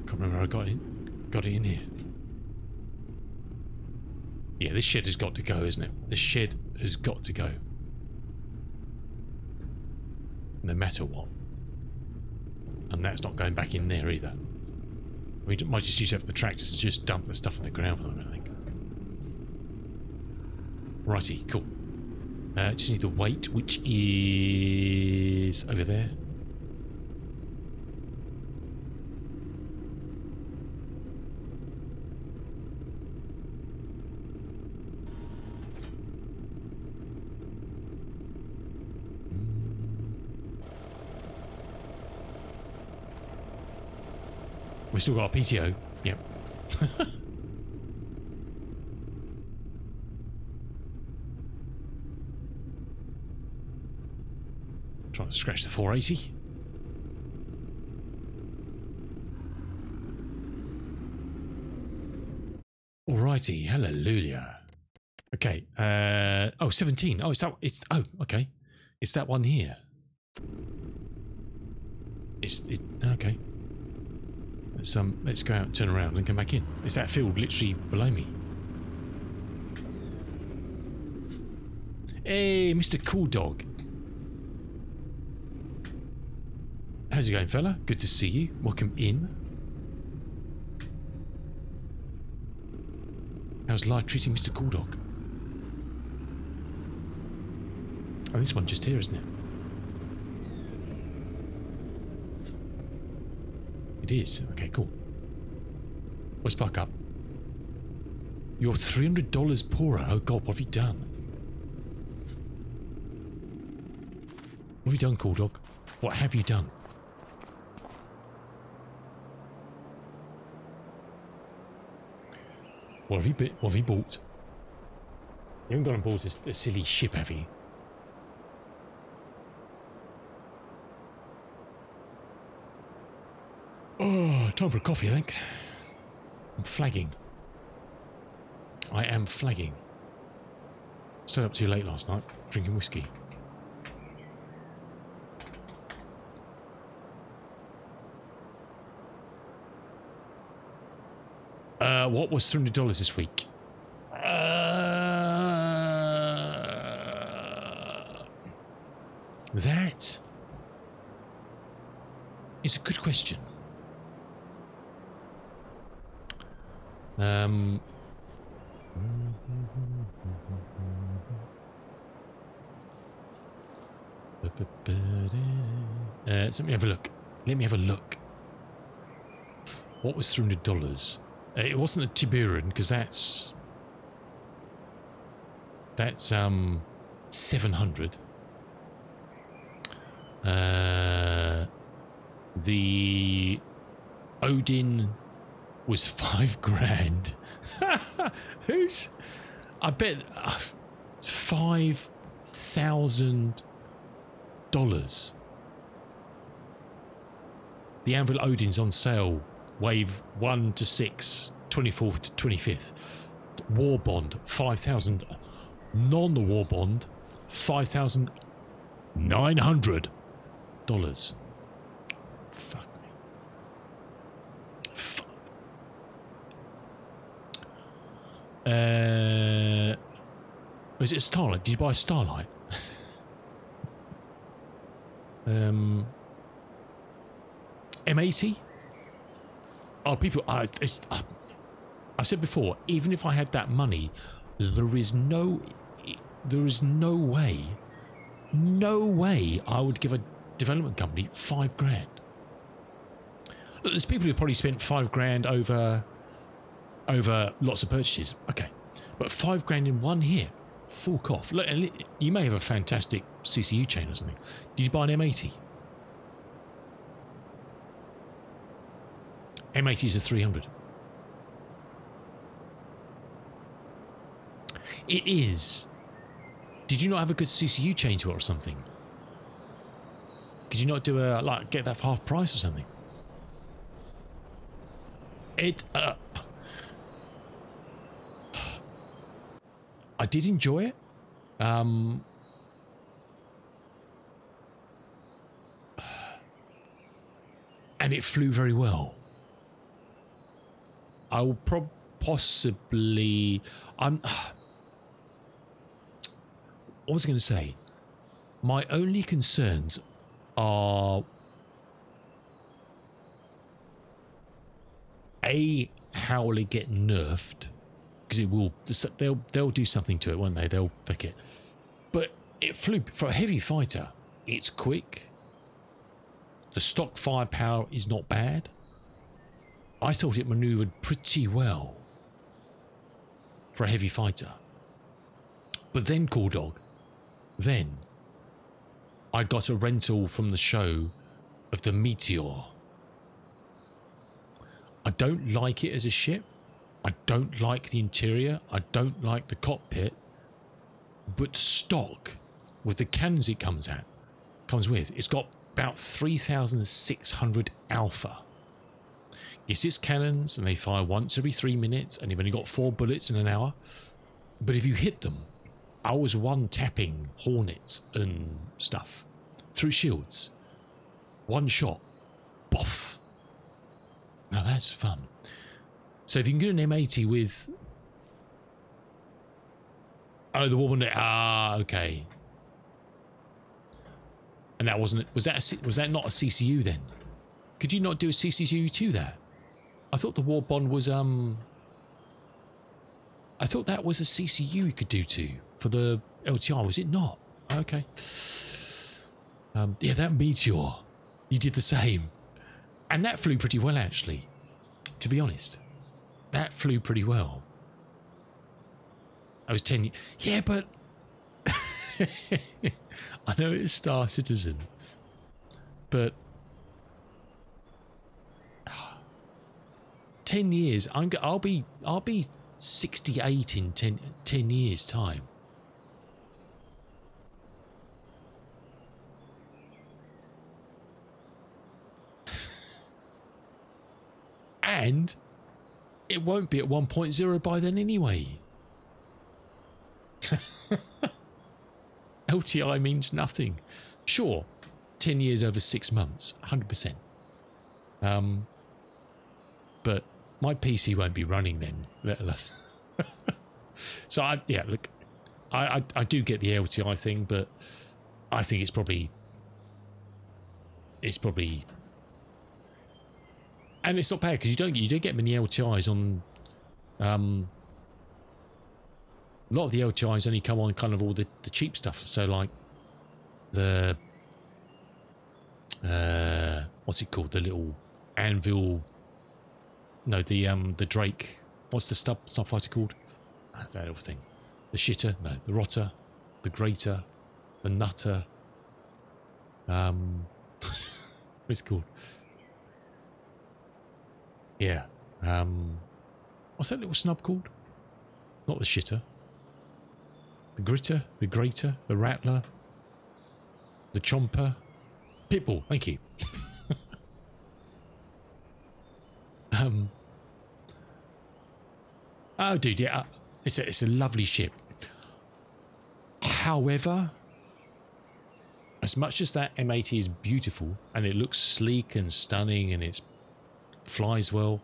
Can't remember how I got it in here. Yeah, this shed has got to go, isn't it? The shed has got to go. No matter what. And that's not going back in there either. We might just use it for the tractors to just dump the stuff on the ground for them, I think. Righty, cool. Just need the weight, which is over there. We still got our PTO. Yep. Trying to scratch the 480. Alrighty, hallelujah. Okay, oh, 17. Oh, oh, okay. It's that one here. Okay. Let's go out, turn around and come back in. Is that field literally below me? Hey, Mr. Cool Dog. How's it going, fella? Good to see you. Welcome in. How's life treating Mr. Cool Dog? Oh, this one just here, isn't it? It is. Okay, cool. Let's back up. You're $300 poorer. Oh God, what have you done? What have you done, Cool Dog? What have you done? What have you bought? You haven't gone and bought a silly ship, have you? Oh, time for a coffee, I think. I'm flagging. I am flagging. Stayed up too late last night, drinking whiskey. What was $300 this week? That is a good question. So let me have a look. Let me have a look. What was $300? It wasn't a Tiburon, because that's 700. The Odin was $5,000. Who's? I bet $5,000. The Anvil Odin's on sale. Wave 1 to 6, 24th to 25th. War bond 5,000. Non-war bond $5,900. Fuck me. Fuck. Was it a Starlight? Did you buy a Starlight? M80? Oh, people, I've said before, even if I had that money, there is no way I would give a development company $5,000. Look, there's people who probably spent $5,000 over lots of purchases. Okay, but $5,000 in one hit, fork off. Look, you may have a fantastic CCU chain or something. Did you buy an M80? M80s are 300. It is. Did you not have a good CCU chain to it or something? Could you not do get that for half price or something? I did enjoy it. And it flew very well. I will possibly. What was I going to say? My only concerns are how will it get nerfed? Because it will. They'll do something to it, won't they? They'll fix it. But it flew for a heavy fighter. It's quick. The stock firepower is not bad. I thought it manoeuvred pretty well for a heavy fighter. But then, Cool Dog, then I got a rental from the show of the Meteor. I don't like it as a ship. I don't like the interior. I don't like the cockpit. But stock, with the cannons it comes with, it's got about 3,600 alpha. Yes, it's cannons, and they fire once every 3 minutes, and you've only got 4 bullets in an hour. But if you hit them, I was one-tapping Hornets and stuff through shields. One shot. Boff. Now that's fun. So if you can get an M80 with... Oh, the woman... Ah, okay. And that wasn't... Was that not a CCU then? Could you not do a CCU to that? I thought the war bond was... I thought that was a CCU you could do to for the LTI. Was it not? Okay. Yeah, that Meteor. You did the same. And that flew pretty well, actually. To be honest. That flew pretty well. I was 10 years... Yeah, but... I know it's Star Citizen. But... 10 years. I'll be 68 in 10 years' time. And it won't be at 1.0 by then anyway. LTI means nothing. Sure, 10 years over 6 months, 100%. But my PC won't be running then, let alone. So, I do get the LTI thing, but I think it's probably... And it's not bad because you don't get many LTIs on. A lot of the LTIs only come on kind of all the cheap stuff. So like the what's it called? The little anvil. No, the Drake. What's the subfighter called? That little thing. The shitter. No, the rotter. The grater. The nutter. What's it called? Yeah. What's that little snub called? Not the shitter. The gritter, the grater, the rattler, the chomper. Pitbull, thank you. Oh, dude, yeah. It's a lovely ship. However, as much as that M80 is beautiful and it looks sleek and stunning and it flies well,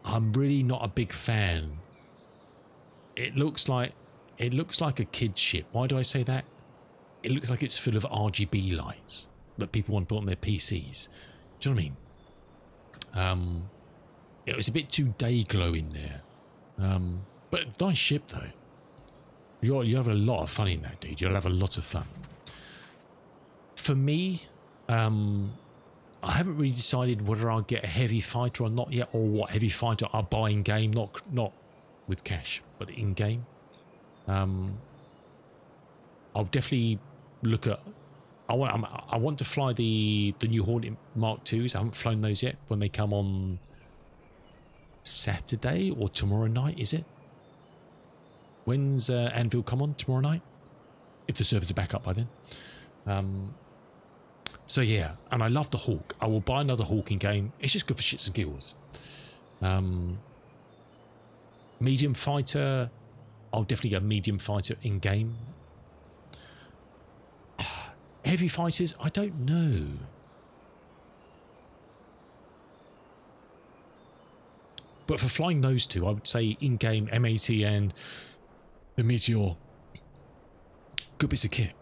I'm really not a big fan. It looks like a kid's ship. Why do I say that? It looks like it's full of RGB lights that people want to put on their PCs. Do you know what I mean? It was a bit too day glow in there. But nice ship though. You have a lot of fun in that, dude. You'll have a lot of fun. For me, I haven't really decided whether I'll get a heavy fighter or not yet, or what heavy fighter I'll buy in game, not with cash, but in game. I'll definitely look at. I want to fly the new Hornet Mark IIs. I haven't flown those yet. When they come on Saturday or tomorrow night, is it? When's Anvil come on? Tomorrow night, if the servers are back up by then. So yeah, and I love the Hawk. I will buy another Hawk in game. It's just good for shits and giggles. Medium fighter, I'll definitely go medium fighter in game. Heavy fighters, I don't know. But for flying those two, I would say in game M80 and the Meteor, good bits of kit.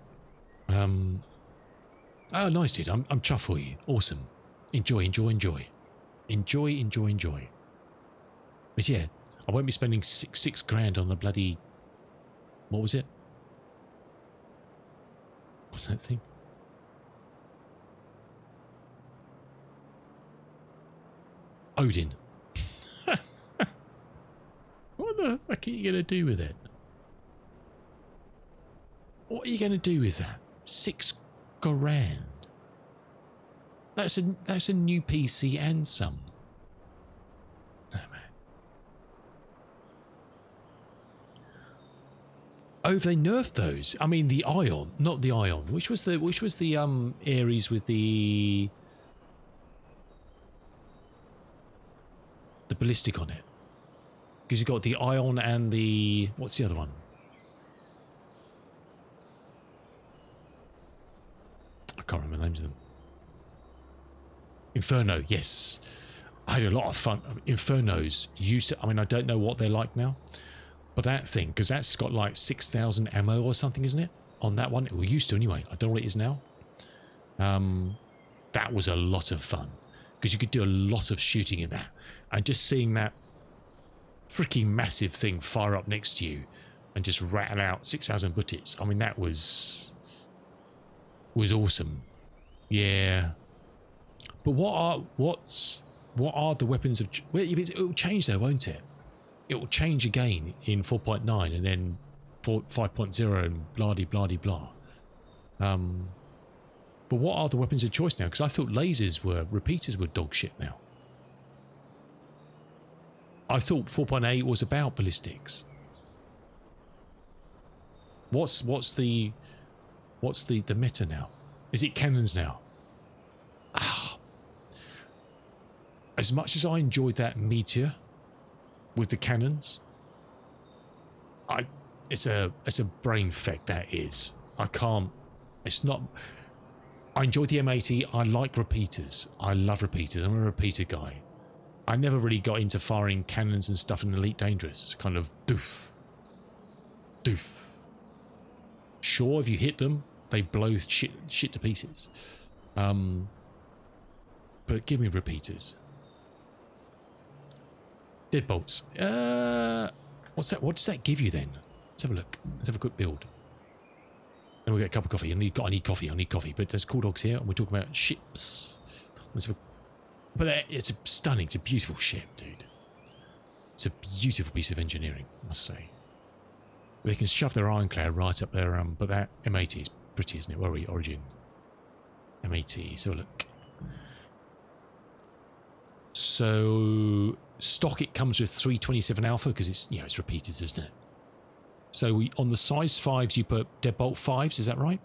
Oh, nice, dude. I'm chuffed for you. Awesome. Enjoy. But yeah, I won't be spending six grand on the bloody... What was it? What's that thing? Odin. What the fuck are you going to do with it? What are you going to do with that? 6 grand. That's a new PC and some. Oh, man. Oh, they nerfed those. I mean, the Ion, not the Ion. Which was the Ares with the ballistic on it? Because you got the Ion and the, what's the other one? I can't remember the names of them. Inferno, yes. I had a lot of fun. Infernos used to, I mean, I don't know what they're like now, but that thing, because that's got like 6,000 ammo or something, isn't it? On that one, we used to anyway. I don't know what it is now. That was a lot of fun because you could do a lot of shooting in that, and just seeing that freaking massive thing fire up next to you and just rattle out 6,000 bullets. I mean, that was awesome. Yeah. But what are the weapons of? Well, it will change though, won't it? It will change again in 4.9 and then 5.0 and blah blah blah. But what are the weapons of choice now? Because I thought repeaters were dog shit now. I thought 4.8 was about ballistics. What's the meta now? Is it cannons now? As much as I enjoyed that Meteor with the cannons, it's a brain feck, that is. I can't. It's not. I enjoyed the M80. I like repeaters. I love repeaters. I'm a repeater guy. I never really got into firing cannons and stuff in Elite Dangerous. Kind of doof, doof. Sure, if you hit them, they blow shit to pieces. But give me repeaters. Deadbolts. What's that? What does that give you then? Let's have a look. Let's have a quick build. Then we'll get a cup of coffee. I need coffee. But there's cool dogs here, and we're talking about ships. But it's stunning. It's a beautiful ship, dude. It's a beautiful piece of engineering, I must say. They can shove their ironclad right up there. But that M80 is pretty, isn't it? Where are we? Origin. M80. So look. So stock, it comes with 327 alpha because it's repeated, isn't it? So on the size 5s you put deadbolt 5s, is that right?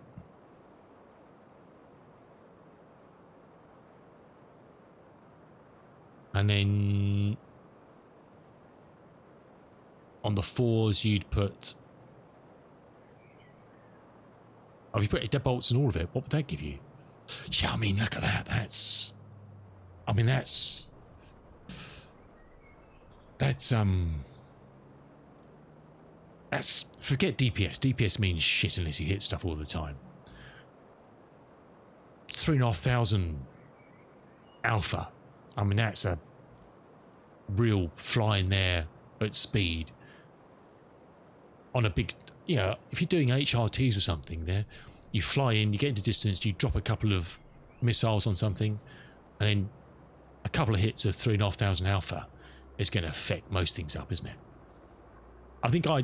And then on the 4s you'd put, if you put deadbolts and all of it, what would that give you? Yeah, I mean, look at that. That's forget DPS. DPS means shit unless you hit stuff all the time. 3,500 alpha. I mean, that's a real flying there at speed on a big, if you're doing HRTs or something there, you fly in, you get into distance, you drop a couple of missiles on something, and then a couple of hits of 3,500 alpha is going to affect most things up, isn't it? I think I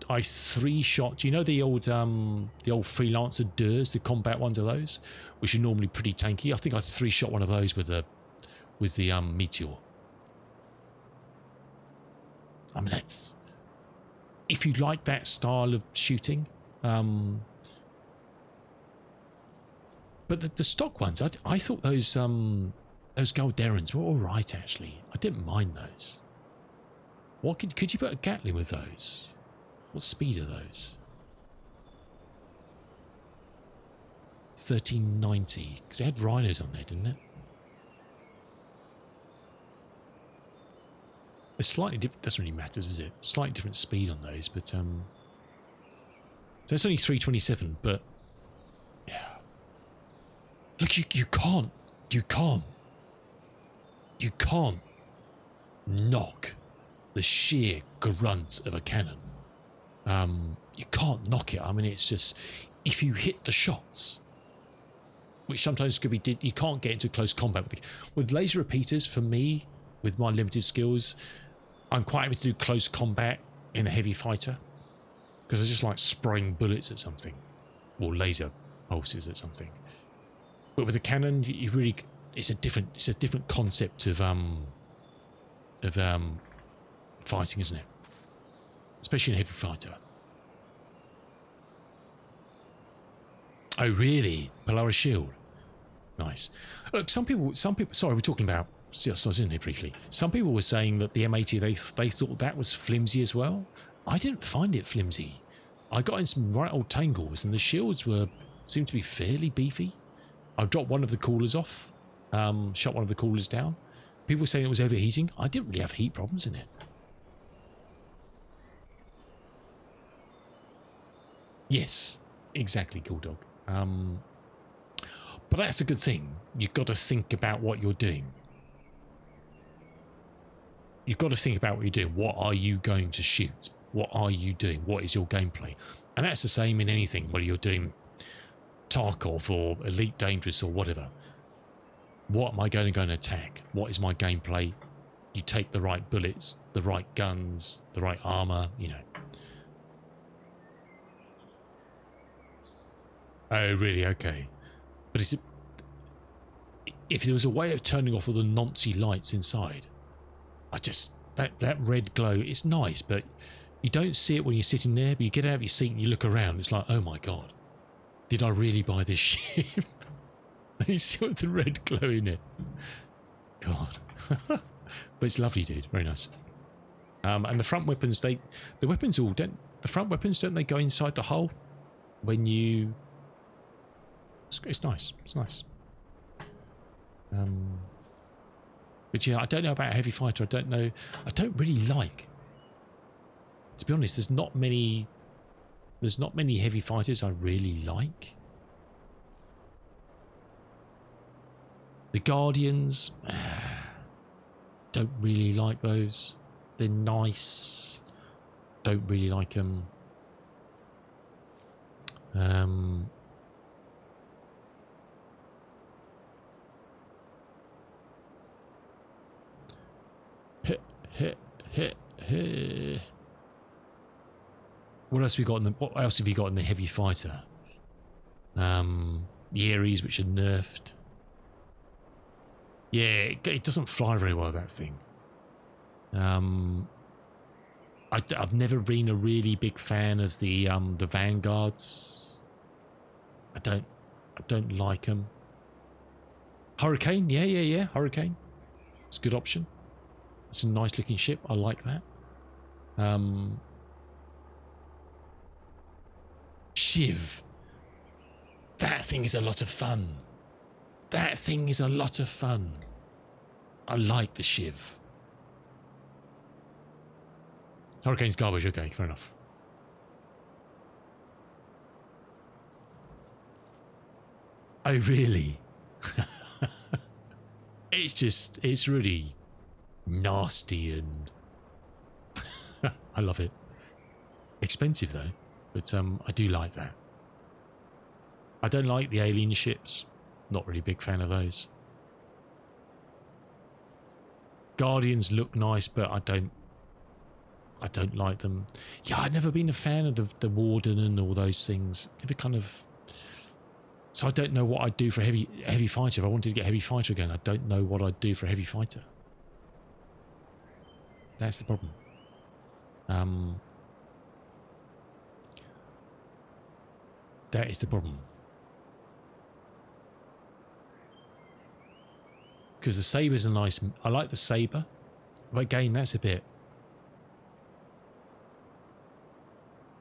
3-shot. Do you know the old freelancer Durs, the combat ones of those, which are normally pretty tanky? I think I 3-shot one of those with the Meteor. I mean, that's, if you like that style of shooting. But the stock ones, I thought those Galderans were all right, actually. I didn't mind those. What could you put a Gatling with those? What speed are those? 1390, because it had rhinos on there, didn't it? It's slightly different. Doesn't really matter, does it? Slightly different speed on those, but so it's only 327. But yeah, look, you can't knock the sheer grunt of a cannon. You can't knock it. I mean, it's just, if you hit the shots, which sometimes could be, you can't get into close combat with laser repeaters. For me, with my limited skills, I'm quite able to do close combat in a heavy fighter because I just like spraying bullets at something or laser pulses at something. But with a cannon, you really, it's a different concept of fighting, isn't it? Especially in a heavy fighter. Oh, really? Polaris shield. Nice. Look, some people. Sorry, we're talking about. I was in here briefly. Some people were saying that the M80 they thought that was flimsy as well. I didn't find it flimsy. I got in some right old tangles, and the shields seemed to be fairly beefy. I dropped one of the coolers off, shut one of the coolers down. People were saying it was overheating. I didn't really have heat problems in it. Yes, exactly, cool dog. But that's the good thing. You've got to think about what you're doing. You've got to think about what you're doing. What are you going to shoot? What are you doing? What is your gameplay? And that's the same in anything, whether you're doing Tarkov or Elite Dangerous or whatever. What am I going to go and attack? What is my gameplay? You take the right bullets, the right guns, the right armor, you know. Oh, really? Okay. But if there was a way of turning off all the noncy lights inside, that red glow, it's nice, but you don't see it when you're sitting there, but you get out of your seat and you look around, it's like, oh my god, did I really buy this ship? And you see the red glow in it. God. But it's lovely, dude. Very nice. And the front weapons, the front weapons, don't they go inside the hull when you... It's nice. It's nice. But yeah, I don't know about a heavy fighter. I don't know. I don't really like. To be honest, there's not many heavy fighters I really like. The Guardians, don't really like those. They're nice. Don't really like them. What else have we got in the? What else have you got in the heavy fighter? The Ares, which are nerfed. Yeah, it doesn't fly very well, that thing. I've never been a really big fan of the Vanguards. I don't like them. Hurricane, yeah. Hurricane, it's a good option. It's a nice looking ship. I like that. Shiv. That thing is a lot of fun. That thing is a lot of fun. I like the Shiv. Hurricane's garbage. Okay, fair enough. Oh, really? It's really nasty and I love it. Expensive though, but I do like that. I don't like the alien ships. Not really a big fan of those. Guardians look nice, but I don't like them. Yeah, I've never been a fan of the Warden and all those things. Never kind of. So I don't know what I'd do for a heavy fighter. If I wanted to get a heavy fighter again, I don't know what I'd do for a heavy fighter. That's the problem. That is the problem. Because the Saber's a nice... I like the Saber. But again, that's a bit...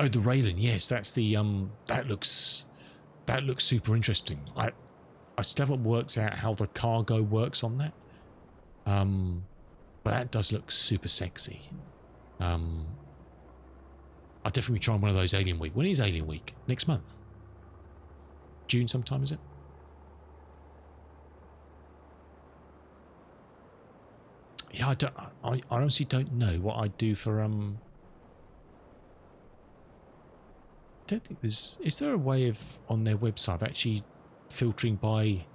Oh, the Raylan. Yes, that's the... That looks super interesting. I still haven't worked out how the cargo works on that. But that does look super sexy. I'll definitely try one of those Alien Week. When is Alien Week? Next month? June sometime, is it? Yeah, I honestly don't know what I'd do for don't think there's... Is there a way of on their website of actually filtering by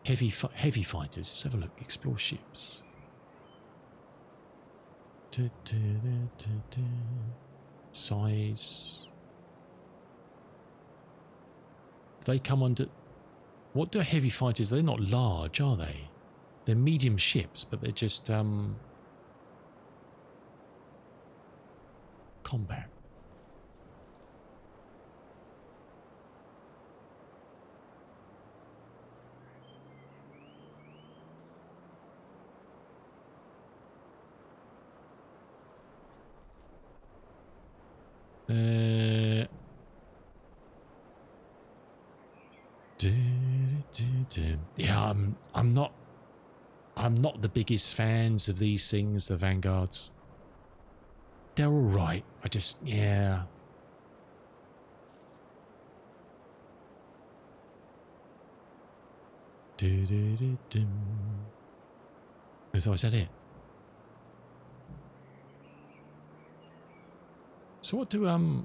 heavy fighters? Let's have a look. Explore ships. Size. Do they come under? What do heavy fighters? They're not large, are they? They're medium ships, but they're just combat. Yeah, I'm not the biggest fans of these things, the Vanguards. They're all right. I just, yeah. So is that it? So what do oh,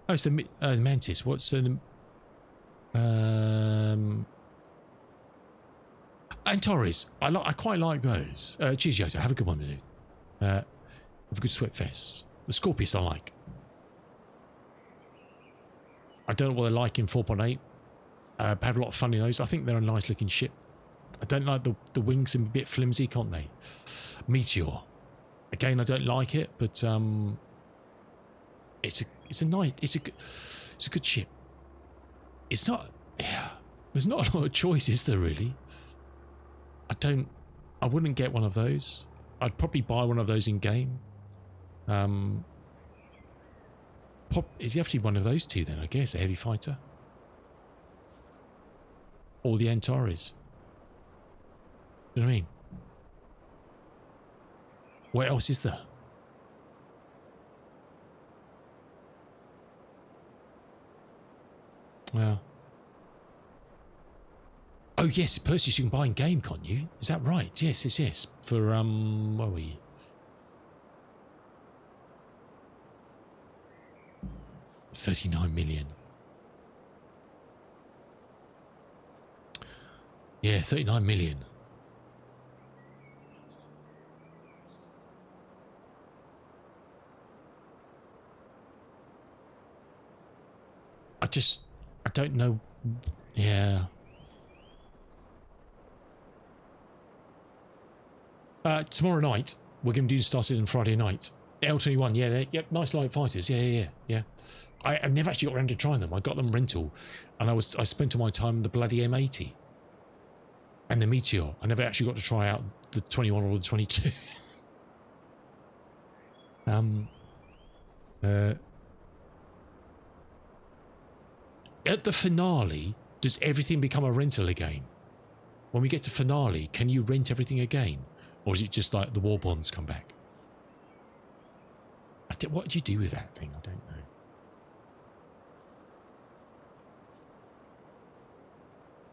it's the Mantis. What's the Antares? I quite like those. Cheers, Yoda. Have a good one, dude. Have a good sweat fest. The Scorpius I like. I don't know what they're like in 4.8. Had a lot of fun in those. I think they're a nice looking ship. I don't like the wings seem a bit flimsy, can't they? Meteor. Again, I don't like it, but it's a good ship. It's not. Yeah, there's not a lot of choice, is there? Really. I wouldn't get one of those. I'd probably buy one of those in game. Is it actually one of those two then? I guess a heavy fighter or the Antares. You know what I mean? What else is there? Well. Oh yes, purchase you can buy in game, can't you? Is that right? Yes, yes, yes. For where are we? $39 million. Yeah, 39 million. I don't know. Yeah. Tomorrow night, we're going to do Star Citizen Friday night. L21, yeah, yep, nice light fighters, yeah. I've never actually got around to trying them. I got them rental, and I spent all my time in the bloody M80 and the Meteor. I never actually got to try out the 21 or the 22. At the finale, does everything become a rental again? When we get to finale, can you rent everything again? Or is it just like the war bonds come back? What do you do with that thing? I don't know.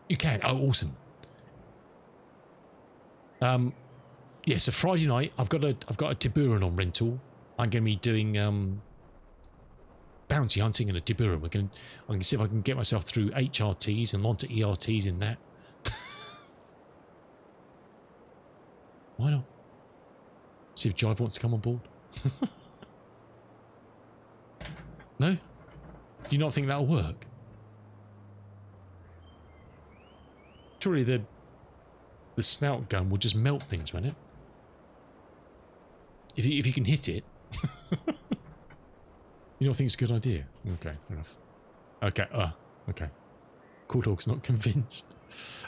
You can. Oh, awesome. Yeah, so Friday night, I've got a Tiburon on rental. I'm going to be doing bounty hunting and a Tiburon. I can see if I can get myself through HRTs and onto ERTs in that. Why not? See if Jive wants to come on board. No? Do you not think that'll work? Surely the snout gun will just melt things, won't it? If you can hit it. You don't think it's a good idea? Okay, fair enough. Okay, okay. Cool Dog's not convinced.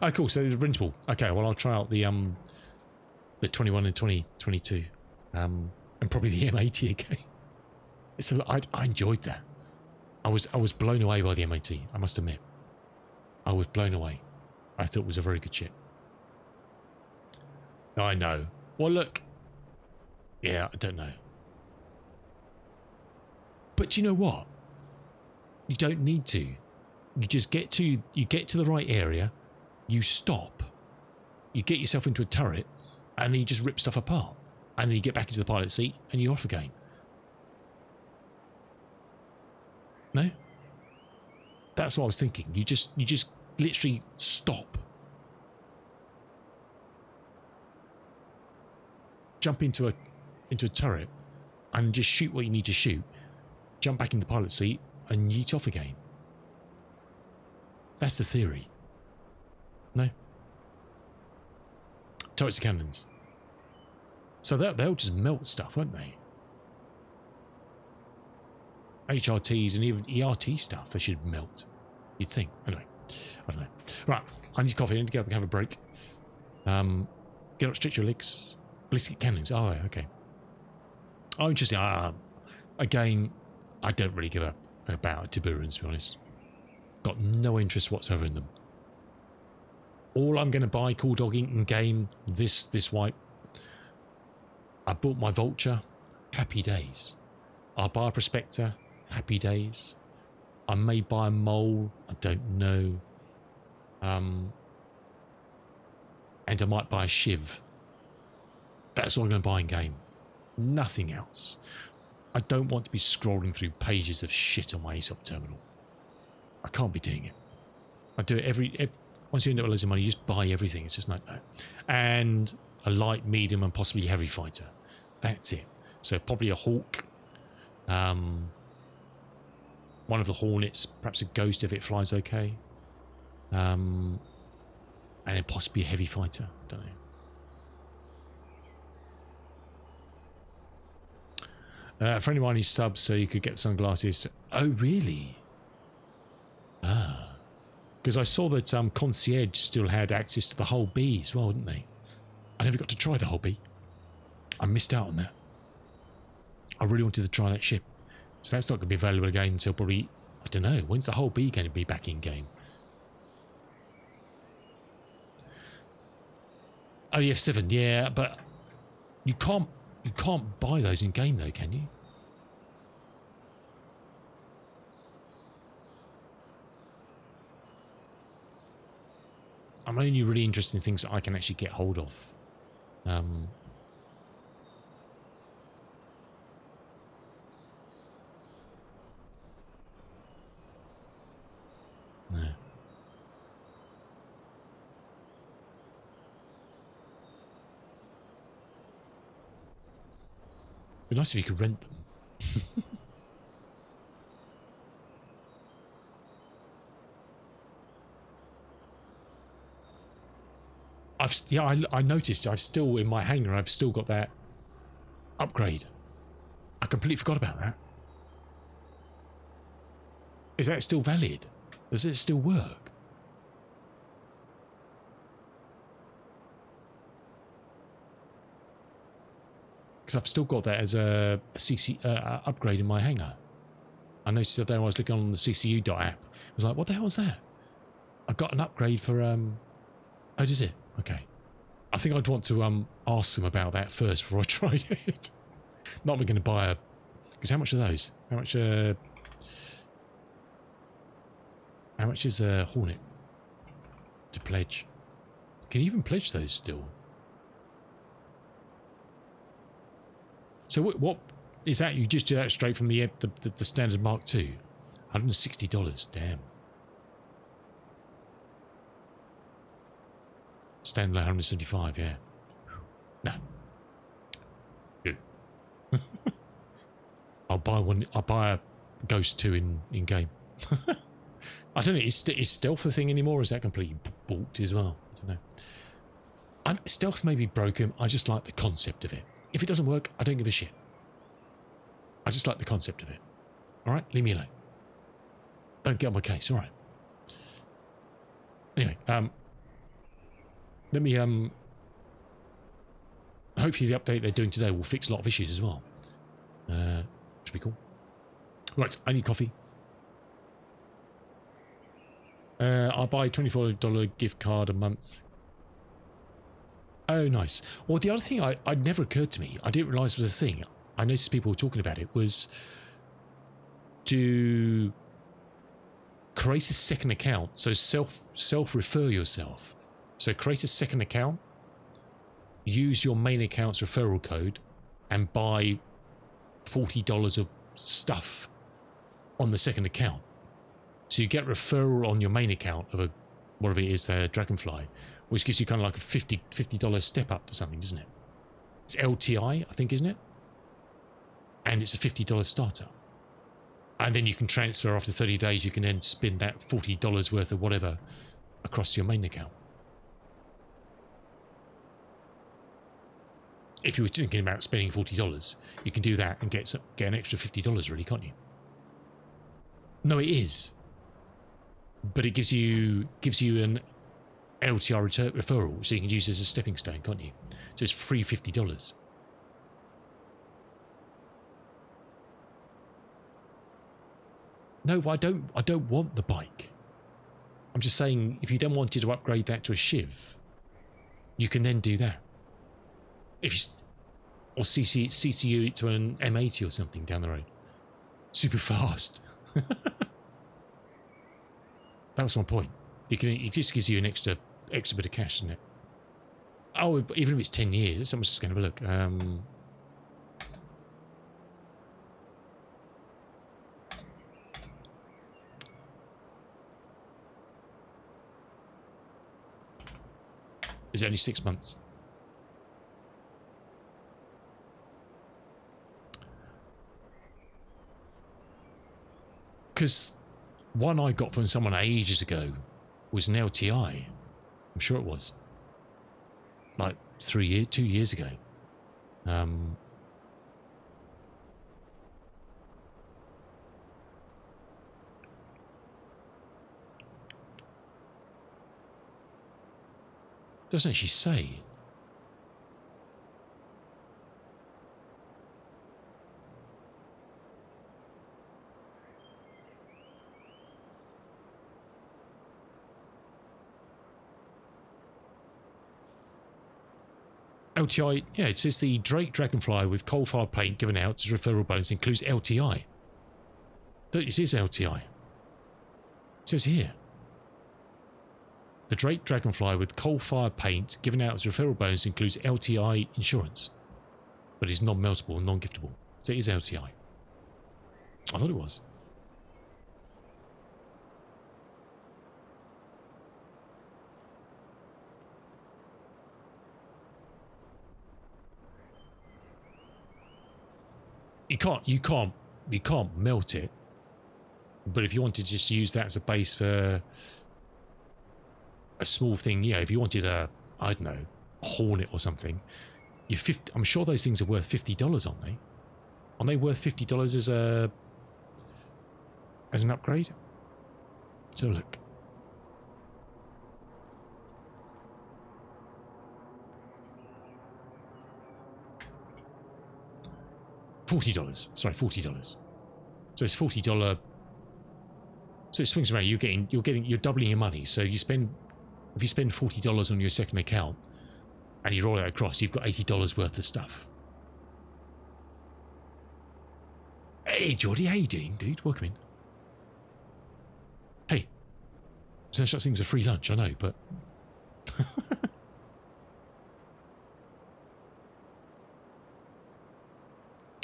Oh, cool. So the rentable. Okay, well I'll try out the 21 and 2022, and probably the M80 again. I enjoyed that. I was blown away by the M80. I must admit, I was blown away. I thought it was a very good ship. I know. Well, look. Yeah, I don't know. But you know what? You don't need to. You just get to the right area, you stop, you get yourself into a turret, and then you just rip stuff apart. And then you get back into the pilot seat and you're off again. No? That's what I was thinking. You just literally stop. Jump into a turret and just shoot what you need to shoot, jump back in the pilot seat and yeet off again. That's the theory. No? Turrets and cannons. So they'll just melt stuff, won't they? HRTs and even ERT stuff, they should melt. You'd think. Anyway, I don't know. Right, I need coffee. I need to get up and have a break. Get up, stretch your legs. Ballistic cannons. Oh, okay. Oh, interesting. Again, I don't really give a about Tiburans, to be honest. Got no interest whatsoever in them. All I'm going to buy cool dogging in game this wipe. I bought my Vulture. Happy days. I'll buy a Prospector. Happy days. I may buy a Mole. I don't know. And I might buy a Shiv. That's all I'm going to buy in game. Nothing else. I don't want to be scrolling through pages of shit on my ASOP terminal. I can't be doing it. I do it every once you end up with loads of money, you just buy everything. It's just like, no. And a light, medium, and possibly heavy fighter. That's it. So probably a Hawk. One of the Hornets, perhaps a Ghost if it flies okay. And then possibly a heavy fighter. Don't know. A friend of mine is subs, so you could get sunglasses. Oh, really? Ah. Because I saw that Concierge still had access to the whole B as well, didn't they? I never got to try the whole B. I missed out on that. I really wanted to try that ship. So that's not going to be available again until probably, I don't know, when's the whole B going to be back in game? Oh, the F7, yeah, but you can't buy those in game though, can you? I'm only really interested in things that I can actually get hold of. No. It'd be nice if you could rent them. I noticed I've still, in my hangar, I've still got that upgrade. I completely forgot about that. Is that still valid? Does it still work? Because I've still got that as a CC upgrade in my hangar. I noticed the other day I was looking on the CCU.app. I was like, what the hell is that? I got an upgrade for... Oh, does it? Okay. I think I'd want to ask them about that first before I tried it. Not going to buy a... Because how much are those? How much is a Hornet to pledge? Can you even pledge those still? So what is that? You just do that straight from the standard Mark II? $160. Damn. Standard 175. Yeah. No. Good. I'll buy one. I'll buy a Ghost 2 in game. I don't know. Is stealth a thing anymore? Or is that completely balked as well? I don't know. Stealth may be broken. I just like the concept of it. If it doesn't work, I don't give a shit. I just like the concept of it. All right, leave me alone. Don't get on my case. All right. Anyway, let me hopefully the update they're doing today will fix a lot of issues as well. Should be cool. Right, I need coffee. I'll buy a $24 gift card a month. Oh, nice. Well, the other thing I'd never occurred to me, I didn't realise was a thing. I noticed people were talking about it, was to create a second account. So self-refer yourself. So create a second account, use your main account's referral code, and buy $40 of stuff on the second account. So you get referral on your main account of a whatever it is, Dragonfly, which gives you kind of like a $50 step up to something, doesn't it? It's LTI, I think, isn't it? and it's a $50 starter. And then you can transfer after 30 days, you can then spin that $40 worth of whatever across your main account. If you were thinking about spending $40, you can do that and get an extra $50 really, can't you? No, it is. But it gives you an LTR referral, so you can use it as a stepping stone, can't you? So it's free $50. No, I don't want the bike. I'm just saying, if you then wanted to upgrade that to a Shiv, you can then do that. If you, or CCU it to an M80 or something down the road. Super fast. That was my point. It just gives you an extra bit of cash, doesn't it? Oh, even if it's 10 years, someone's just going to have a look. Is it only 6 months? Because one I got from someone ages ago was an LTI. I'm sure it was. Like 2 years ago. Doesn't actually say. LTI, yeah, it says the Drake Dragonfly with coal-fired paint given out as referral bonus includes LTI. It is LTI. It says here. The Drake Dragonfly with coal-fired paint given out as referral bonus includes LTI insurance, but is non-meltable and non-giftable. So it is LTI. I thought it was. You can't melt it. But if you wanted to just use that as a base for a small thing, yeah, if you wanted I don't know, a Hornet or something, I'm sure those things are worth $50, aren't they? Aren't they worth $50 as an upgrade? So look. $40. Sorry, $40. So it's $40. So it swings around. You're doubling your money. So if you spend $40 on your second account and you roll it across, you've got $80 worth of stuff. Hey Geordie, how you doing, dude? Welcome in. Hey, there's no such thing as a free lunch, I know, but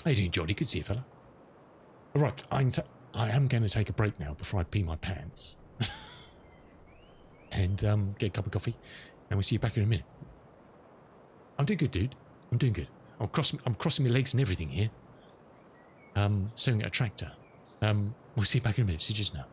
how you doing, Geordie? Good to see you, fella. All right, I am going to take a break now before I pee my pants. And get a cup of coffee, and we'll see you back in a minute. I'm doing good, dude. I'm doing good. I'm crossing my legs and everything here. Staring at a tractor. We'll see you back in a minute. See you just now.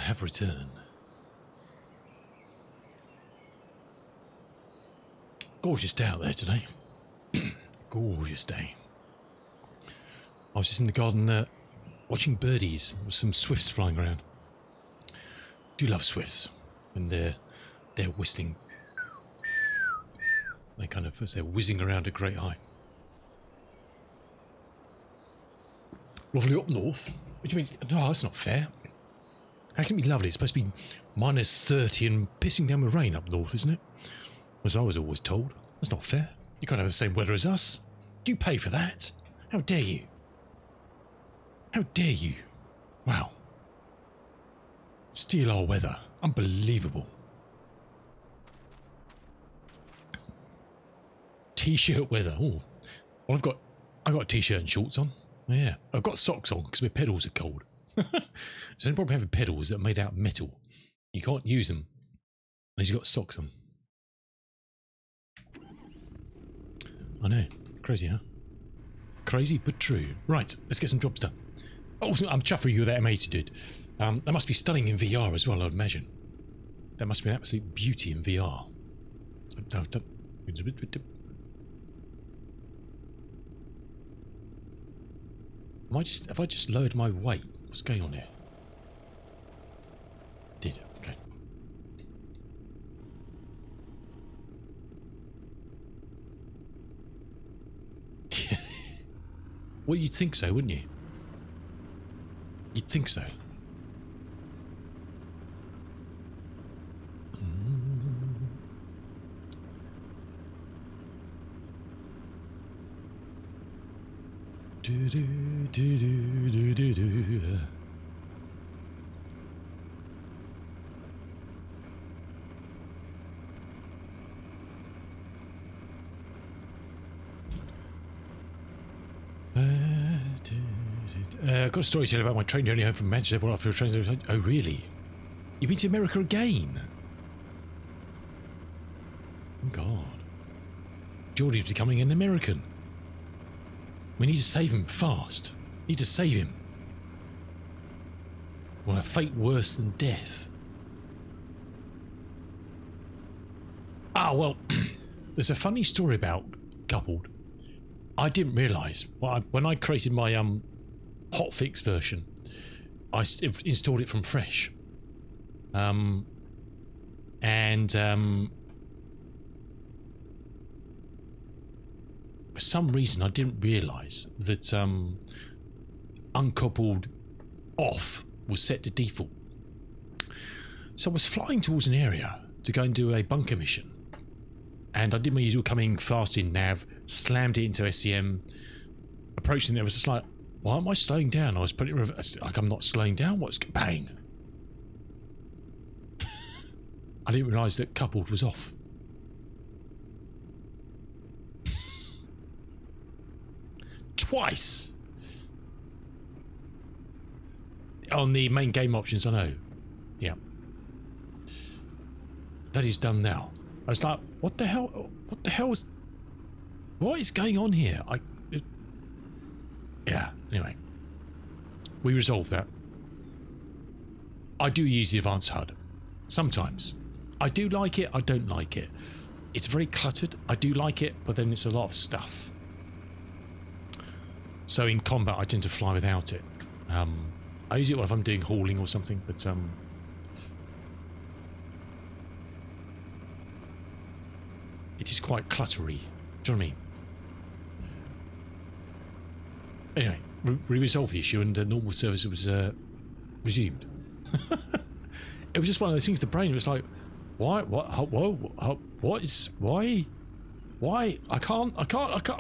have returned. Gorgeous day out there today. Gorgeous day. I was just in the garden watching birdies. There was some swifts flying around. Do love swifts when they're whistling. They kind of, as they're whizzing around a great height. Lovely up north. What do you mean? No, that's not fair. How can it be lovely? It's supposed to be -30 and pissing down with rain up north, isn't it? As I was always told. That's not fair. You can't have the same weather as us. Do you pay for that? How dare you? How dare you? Wow. Steal our weather. Unbelievable. T-shirt weather. Oh, well, I've got a t-shirt and shorts on. Yeah, I've got socks on because my pedals are cold. It's the only problem having pedals that are made out of metal. You can't use them unless you've got socks on. I know, crazy, huh? Crazy but true. Right, let's get some jobs done. Oh, I'm chuffed with you with that M80 you did. That must be stunning in VR as well, I'd imagine. That must be an absolute beauty in VR. Have I just lowered my weight? What's going on here? Did, okay. Well, you'd think so, wouldn't you? You'd think so. Do do do do do do. I've got a story to tell about my train journey home from Manchester after a train. Oh, really? You've been to America again? Oh, God. Geordie's becoming an American. We need to save him fast. Need to save him. Well, a fate worse than death. Ah, well, there's a funny story about Coupled. I didn't realise when I created my hotfix version, I installed it from fresh, for some reason I didn't realise that uncoupled off was set to default. So I was flying towards an area to go and do a bunker mission, and I did my usual coming fast in nav, slammed it into SCM, approaching there, was just like, why am I slowing down? I was putting it like I'm not slowing down. What's bang? I didn't realise that coupled was off. Twice on the main game options. I know. Yeah, that is done now. I was like, what the hell? What the hell is? What is going on here? Yeah, anyway. We resolved that. I do use the advanced HUD. Sometimes. I do like it, I don't like it. It's very cluttered. I do like it, but then it's a lot of stuff. So in combat, I tend to fly without it. I use it if I'm doing hauling or something, but it is quite cluttery. Do you know what I mean? Anyway, we resolved the issue and normal service was resumed. It was just one of those things. The brain was like, "Why? What? Whoa? What is? Why? Why? I can't!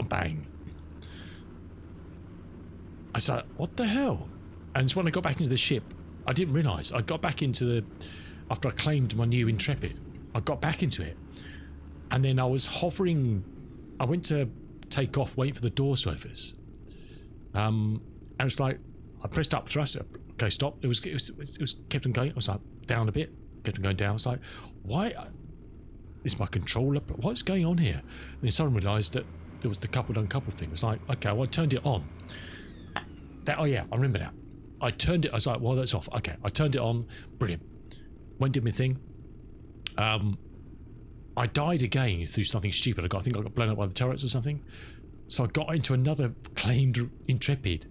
Bang!" I said, "What the hell?" And it's when I got back into the ship, I didn't realise. I got back into the after I claimed my new Intrepid. I got back into it, and then I was hovering. I went to take off, waiting for the doors to open. And it's like I pressed up thrust. Okay, stop. It was kept on going. I was like down a bit, kept on going down. I was like, why is my controller? What's going on here? And then someone realised that there was the coupled uncoupled thing. It was like, okay, well I turned it on. That, oh yeah, I remember that. I turned it. I was like, well, that's off. Okay, I turned it on. Brilliant. Went did my thing. I died again through something stupid. I think I got blown up by the turrets or something. So I got into another claimed Intrepid.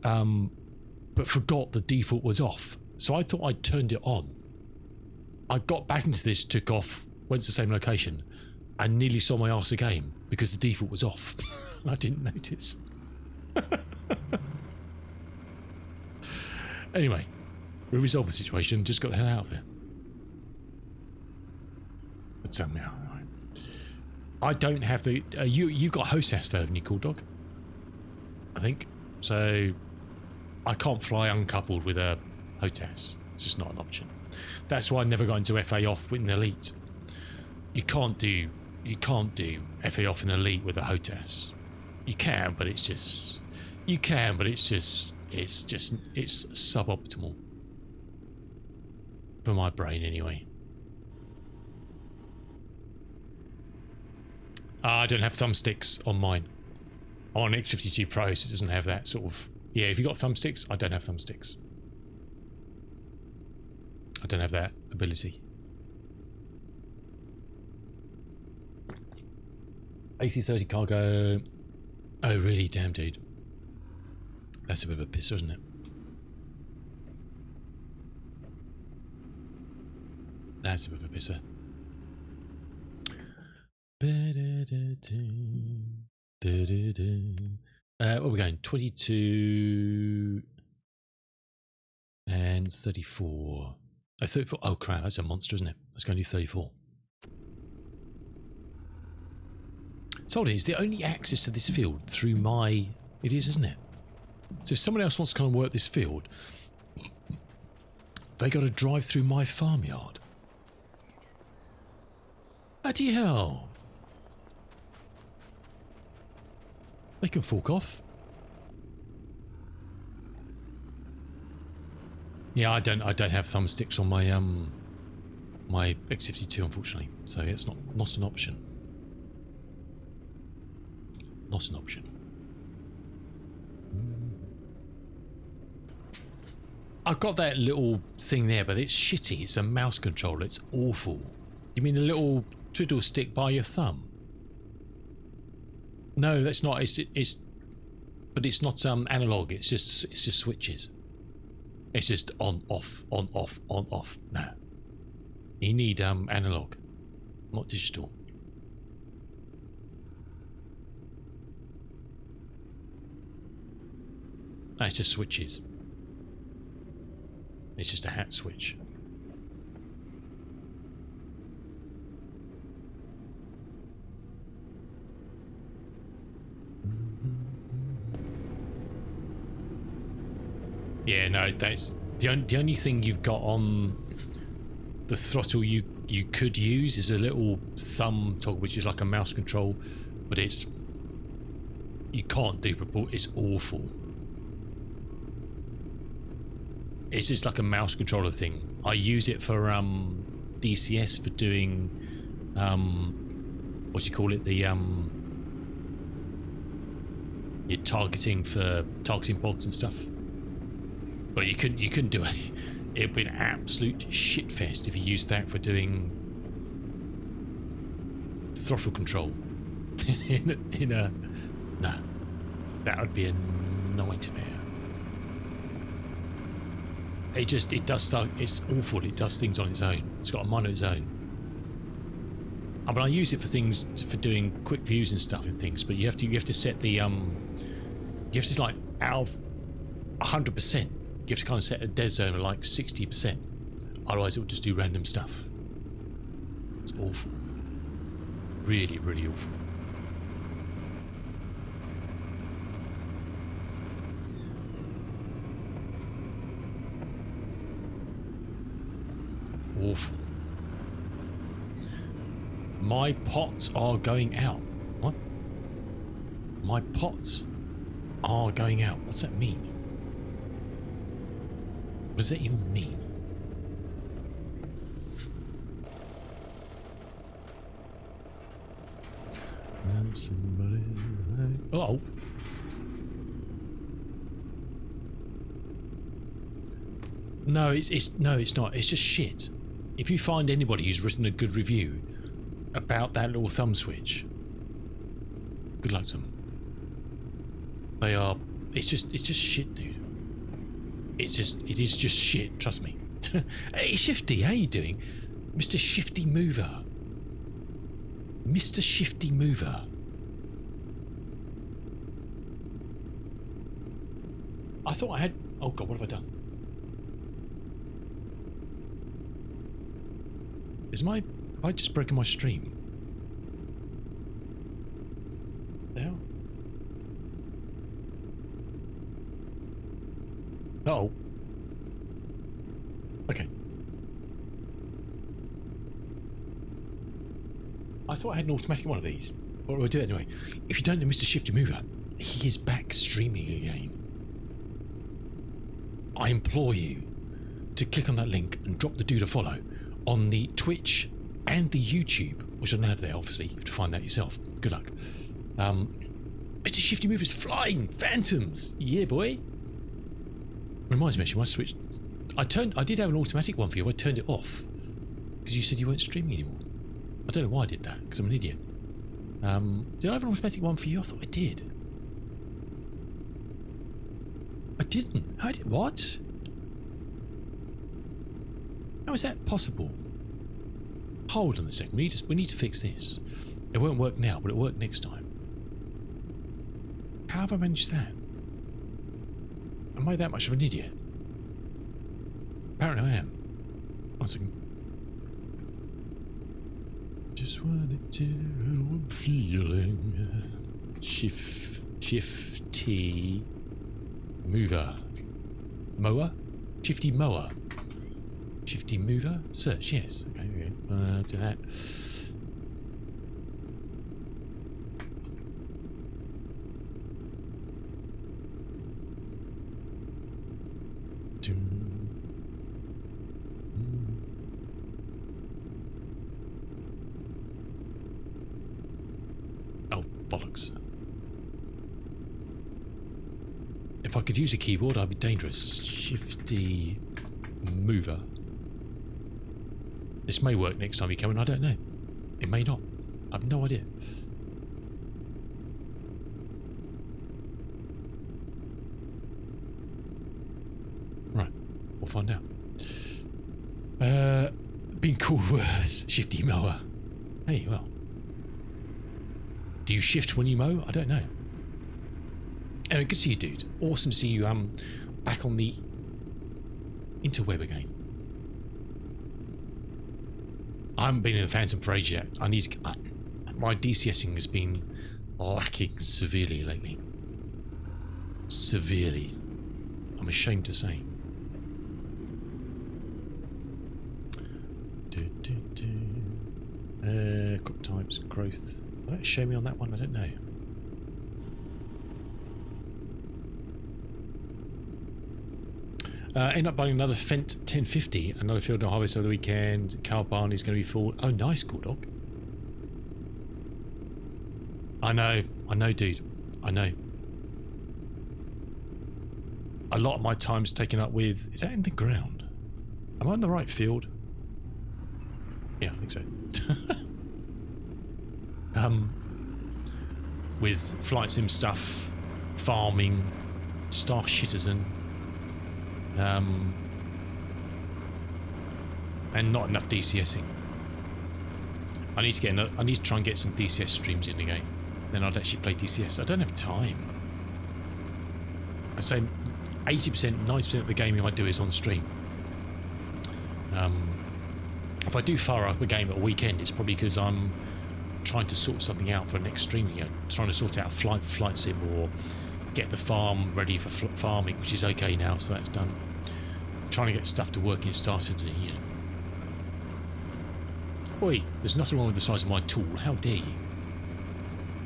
But forgot the default was off. So I thought I'd turned it on. I got back into this, took off, went to the same location, and nearly saw my arse again because the default was off. I didn't notice. Anyway, we resolved the situation, just got the hell out of there. But yeah, I don't have the you've got hostess though, haven't you, Cool Dog? I think so. I can't fly uncoupled with a hostess. It's just not an option. That's why I never got into FA off with an elite. You can't do FA off in elite with a hostess. You can, but it's just it's suboptimal for my brain anyway. I don't have thumbsticks on mine. On X52 Pros, it doesn't have that sort of... Yeah, if you've got thumbsticks, I don't have thumbsticks. I don't have that ability. AC-30 cargo. Oh, really? Damn, dude. That's a bit of a pisser, isn't it? That's a bit of a pisser. What are we going? 22 and 34. Oh, 34. Oh crap, that's a monster, isn't it? Let's go and do 34. So it's the only access to this field through my... It is, isn't it? So if someone else wants to come and work this field, they got to drive through my farmyard. Bloody hell. They can fork off. Yeah, I don't have thumbsticks on my my X52, unfortunately. So it's not an option. Not an option. I've got that little thing there, but it's shitty. It's a mouse controller. It's awful. You mean a little twiddle stick by your thumb? No, that's not. But it's not analog. It's just switches. It's just on off on off on off. Nah, you need analog, not digital. It's just switches. It's just a hat switch. Yeah, no, that's the only thing you've got on the throttle you could use is a little thumb toggle, which is like a mouse control, but you can't do proport. It's awful. It's just like a mouse controller thing. I use it for DCS for doing what do you call it, the your targeting for targeting pods and stuff. But you couldn't do it. It'd be an absolute shit fest if you used that for doing throttle control. in a no, that would be a nightmare. It does stuff. It's awful. It does things on its own. It's got a mind of its own. I mean, I use it for things for doing quick views and stuff and things. But you have to set the you have to, like, out of 100%. You have to kind of set a dead zone of like 60%. Otherwise, it will just do random stuff. It's awful. Really, really awful. Awful. My pots are going out. What? My pots are going out. What's that mean? What does that even mean? Oh. No, it's not. It's just shit. If you find anybody who's written a good review about that little thumb switch, good luck to them. They are. It's just shit, dude. It is just shit. Trust me. Hey, Shifty, how you doing, Mr. Shifty Mover? Mr. Shifty Mover. I thought I had. Oh God, what have I done? Have I just broken my stream? The hell? Uh-oh. Okay. I thought I had an automatic one of these. What do I do anyway? If you don't know Mr. Shifty Mover, he is back streaming again. I implore you to click on that link and drop the dude a follow on the Twitch and the YouTube, which I don't have there, obviously. You have to find that yourself. Good luck. Mr. Shifty Mover's flying phantoms. Yeah, boy. Reminds me, actually, my Switch. I did have an automatic one for you. I turned it off because you said you weren't streaming anymore. I don't know why I did that because I'm an idiot. Did I have an automatic one for you? I thought I did. I didn't. I did what? How is that possible? Hold on a second. We need to fix this. It won't work now, but it'll work next time. How have I managed that? Am I that much of an idiot? Apparently I am. 1 second. Just wanna tell how I'm feeling. Shifty Mover. Mower? Shifty Mower. Shifty Mover? Search, yes. Okay, do that. Oh, bollocks. If I could use a keyboard, I'd be dangerous. Shifty Mover. This may work next time you come in, I don't know. It may not. I have no idea. Right, we'll find out. Been called worse, Shifty Mower. Hey, well. Do you shift when you mow? I don't know. Anyway, good to see you, dude. Awesome to see you back on the interweb again. I haven't been in the Phantom for ages yet. I need to. My DCSing has been lacking severely lately. Severely. I'm ashamed to say. Quick types, growth. Will that show me on that one? I don't know. End up buying another Fent 1050, another field and harvest over the weekend. Cow barn is going to be full. Oh, nice, cool dog. I know, dude. I know. A lot of my time's taken up with. Is that in the ground? Am I in the right field? Yeah, I think so. With flight sim stuff, farming, Star Citizen. And not enough DCSing. I need to try and get some DCS streams in again. Then I'd actually play DCS. I don't have time. I say 80%, 90% of the gaming I do is on stream. If I do fire up a game at a weekend, it's probably because I'm trying to sort something out for next stream. You know, trying to sort out a flight for flight sim or get the farm ready for farming, which is okay now, so that's done. Trying to get stuff to work in started, you know. Oi, there's nothing wrong with the size of my tool. How dare you?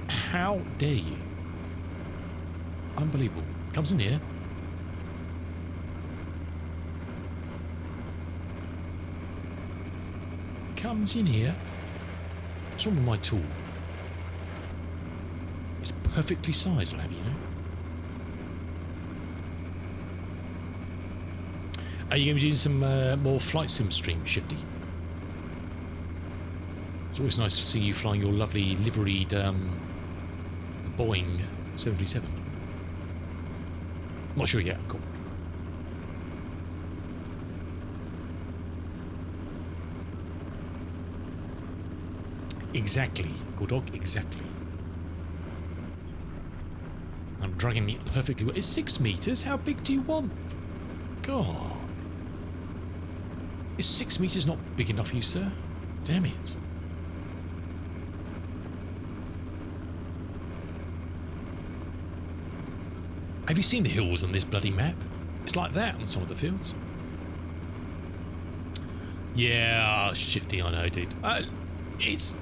How dare you? Unbelievable. Comes in here. Comes in here. What's wrong with my tool? It's perfectly sized, I'll have you know. Are you going to be doing some more flight sim stream, Shifty? It's always nice to see you flying your lovely liveried Boeing 737. Not sure yet. Cool. Exactly, good dog. Exactly. I'm dragging it perfectly well. It's 6 meters. How big do you want? God. Is 6 meters not big enough for you, sir? Damn it. Have you seen the hills on this bloody map? It's like that on some of the fields. Yeah, Shifty, I know, dude. It's...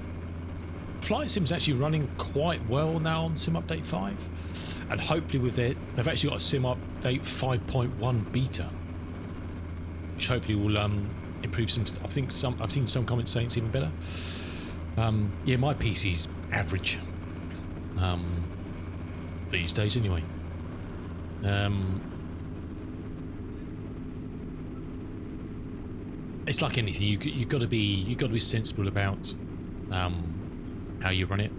Flight Sim's actually running quite well now on Sim Update 5. And hopefully with it, they've actually got a Sim Update 5.1 beta. Which hopefully will improve some stuff. I've seen some comments saying it's even better. Yeah, my PC's average. These days anyway. It's like anything. You've got to be sensible about how you run it.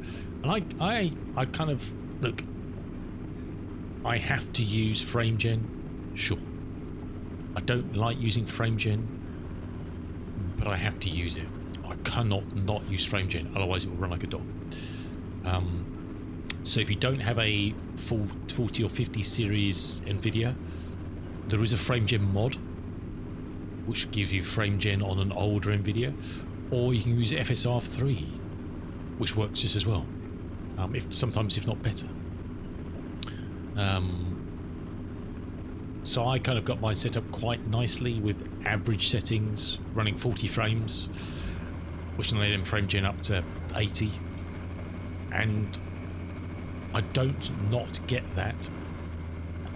And I kind of look. I have to use FrameGen, sure. I don't like using FrameGen, but I have to use it. I cannot not use FrameGen, otherwise it will run like a dog. So if you don't have a full 40 or 50 series NVIDIA, there is a FrameGen mod, which gives you FrameGen on an older NVIDIA, or you can use FSR3, which works just as well, sometimes if not better. So I kind of got mine set up quite nicely with average settings, running 40 frames, which let them FrameGen up to 80, and I don't not get that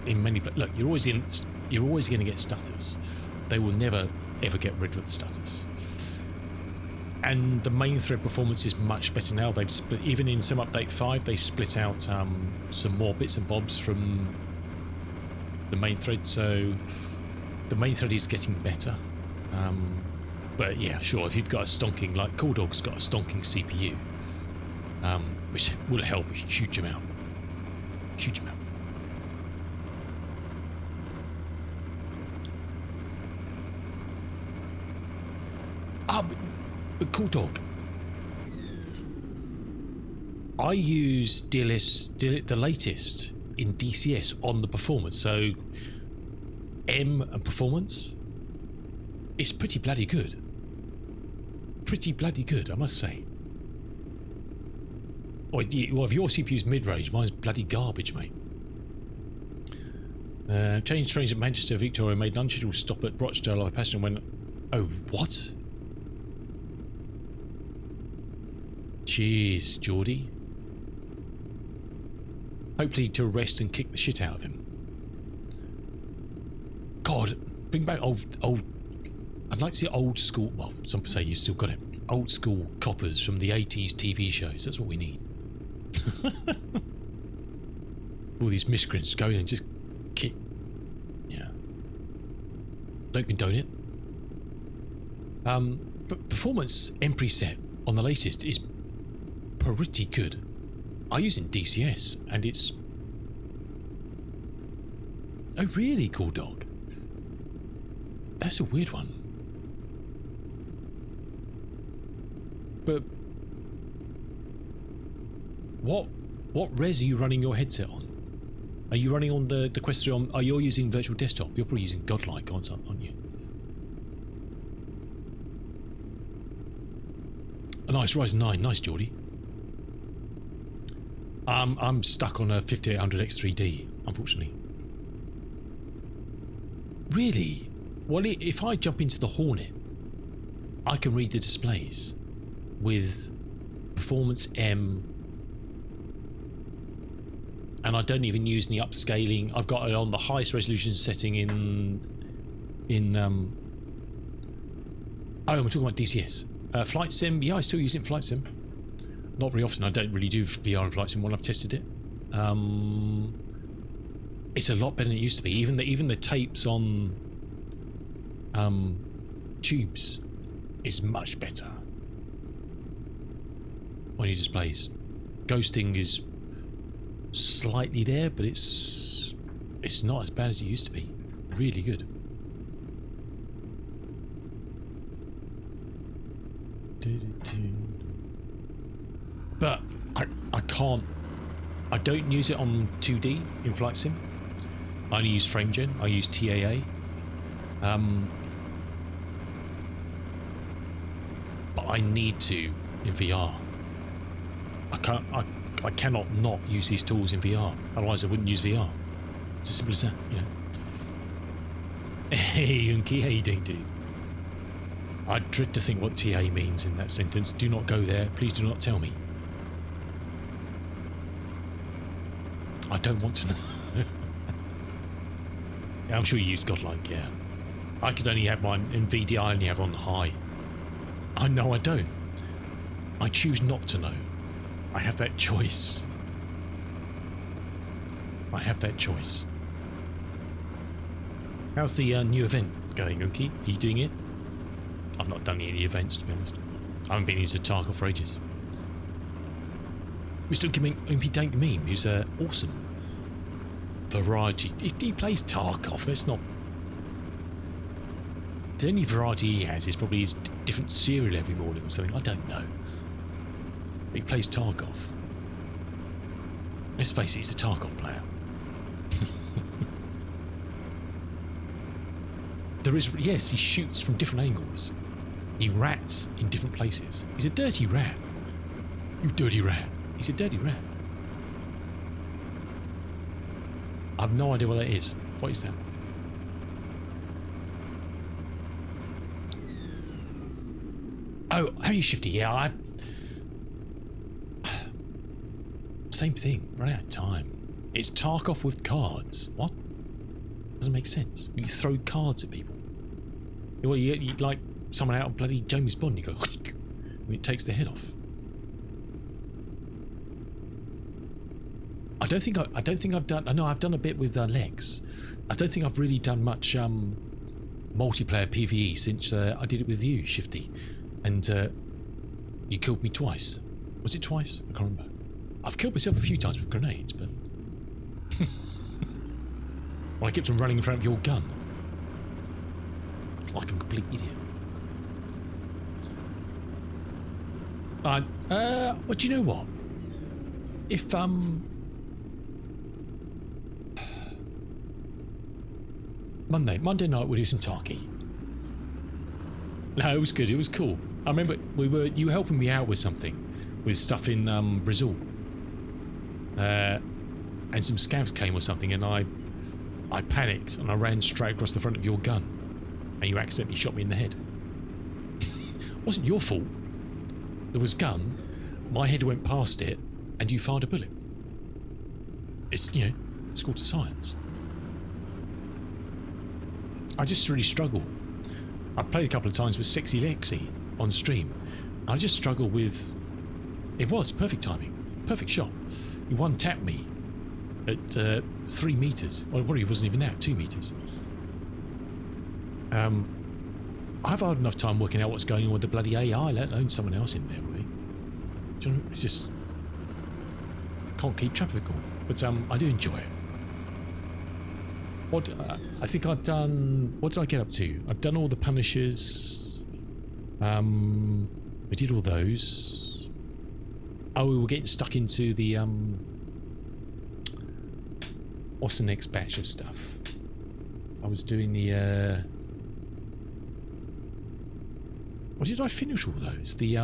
in many. Look, you're always going to get stutters. They will never ever get rid of the stutters. And the main thread performance is much better now. They've split, even in Sim Update 5, they split out some more bits and bobs from the main thread. So the main thread is getting better. But yeah, sure, if you've got a stonking, like Cool Dog's got a stonking CPU, which will help a huge amount. Huge amount. But Cool Dog, I use DLS, the latest in DCS on the performance. So M and performance, it's pretty bloody good. Pretty bloody good, I must say. Well, if your CPU's mid-range, mine's bloody garbage, mate. Changed trains at Manchester, Victoria made an unscheduled stop at Rochdale. I passed and went, oh, what? Jeez, Geordie. Hopefully to arrest and kick the shit out of him. God, bring back old. I'd like to see old school. Well, some say you still got it. Old school coppers from the 80s TV shows. That's what we need. All these miscreants go in and just kick. Yeah. Don't condone it. But performance M preset on the latest is pretty good. I use it in DCS and it's... Oh really, Cool Dog? That's a weird one. But what res are you running your headset on? Are you running on the Quest 3 on... Are you using virtual desktop? You're probably using Godlike, aren't you? A nice Ryzen 9, nice Geordie. I'm stuck on a 5800 X3D, unfortunately. Really? Well, if I jump into the Hornet, I can read the displays with Performance M, and I don't even use any upscaling. I've got it on the highest resolution setting in oh, I'm talking about DCS. Flight Sim, yeah, I still use it in Flight Sim. Not very often. I don't really do VR in Flight Sim when I've tested it. It's a lot better than it used to be. Even the tapes on tubes is much better on your displays. Ghosting is slightly there, but it's not as bad as it used to be. Really good. But I can't. I don't use it on 2D in Flight Sim. I only use FrameGen. I use TAA. But I need to in VR. I can't. I cannot not use these tools in VR. Otherwise, I wouldn't use VR. It's as simple as that, you know. Hey, Yunky, how you doing, dude? I dread to think what TA means in that sentence. Do not go there. Please do not tell me. I don't want to know. Yeah, I'm sure you use Godlike, yeah. I could only have mine in VD, I only have on high. I know I don't. I choose not to know. I have that choice. I have that choice. How's the new event going, Unky? Are you doing it? I've not done any events, to be honest. I haven't been into Tarkov for ages. We're still giving Umpy Dank Meme, who's awesome. Variety. He plays Tarkov, that's not... The only variety he has is probably his different cereal every morning or something, I don't know. But he plays Tarkov. Let's face it, he's a Tarkov player. There is... Yes, he shoots from different angles. He rats in different places. He's a dirty rat. You dirty rat. He's a dirty rat. I have no idea what that is. What is that? Oh, how are you, Shifty? Yeah, same thing. Run out of time. It's Tarkov with cards. What? Doesn't make sense. You throw cards at people. Well, you like someone out of bloody James Bond. You go, and it takes their head off. I don't think I've done. I know I've done a bit with Lex. I don't think I've really done much multiplayer PvE since I did it with you, Shifty, and you killed me twice. Was it twice? I can't remember. I've killed myself a few times with grenades, but well, I kept on running in front of your gun like a complete idiot. Well, do you know what? If Monday night we'll do some Tarky. No, it was good. It was cool. I remember you were helping me out with something, with stuff in Brazil, and some scavs came or something, and I panicked and I ran straight across the front of your gun, and you accidentally shot me in the head. It wasn't your fault. There was gun. My head went past it, and you fired a bullet. It's it's called science. I just really struggle. I've played a couple of times with Sexy Lexi on stream. I just struggle with... It was perfect timing. Perfect shot. He one-tapped me at 3 meters. Well, it wasn't even that, 2 meters. I've had enough time working out what's going on with the bloody AI, let alone someone else in there, really. Do you know, it's just... Can't keep track of it all. But I do enjoy it. What I think I've done... What did I get up to? I've done all the Punishers. I did all those. Oh, we were getting stuck into the... What's the next batch of stuff? I was doing the... What did I finish all those? The...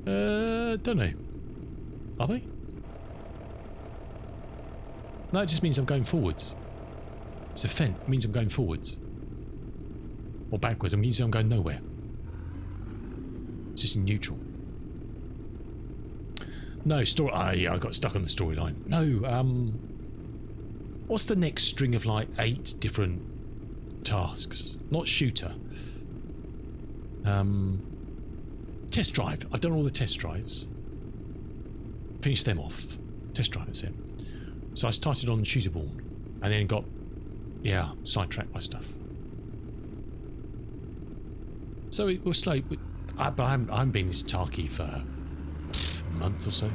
don't know. Are they? No, it just means I'm going forwards. It's a fent. It means I'm going forwards. Or backwards. It means I'm going nowhere. It's just in neutral. No, story... yeah, I got stuck on the storyline. No, what's the next string of, like, 8 different tasks? Not shooter. Test drive. I've done all the test drives. Finished them off. Test drive, that's it. So I started on Shooterborn, and then got yeah, sidetracked by stuff. So it was slow, but I haven't been to Tarky for a month or so.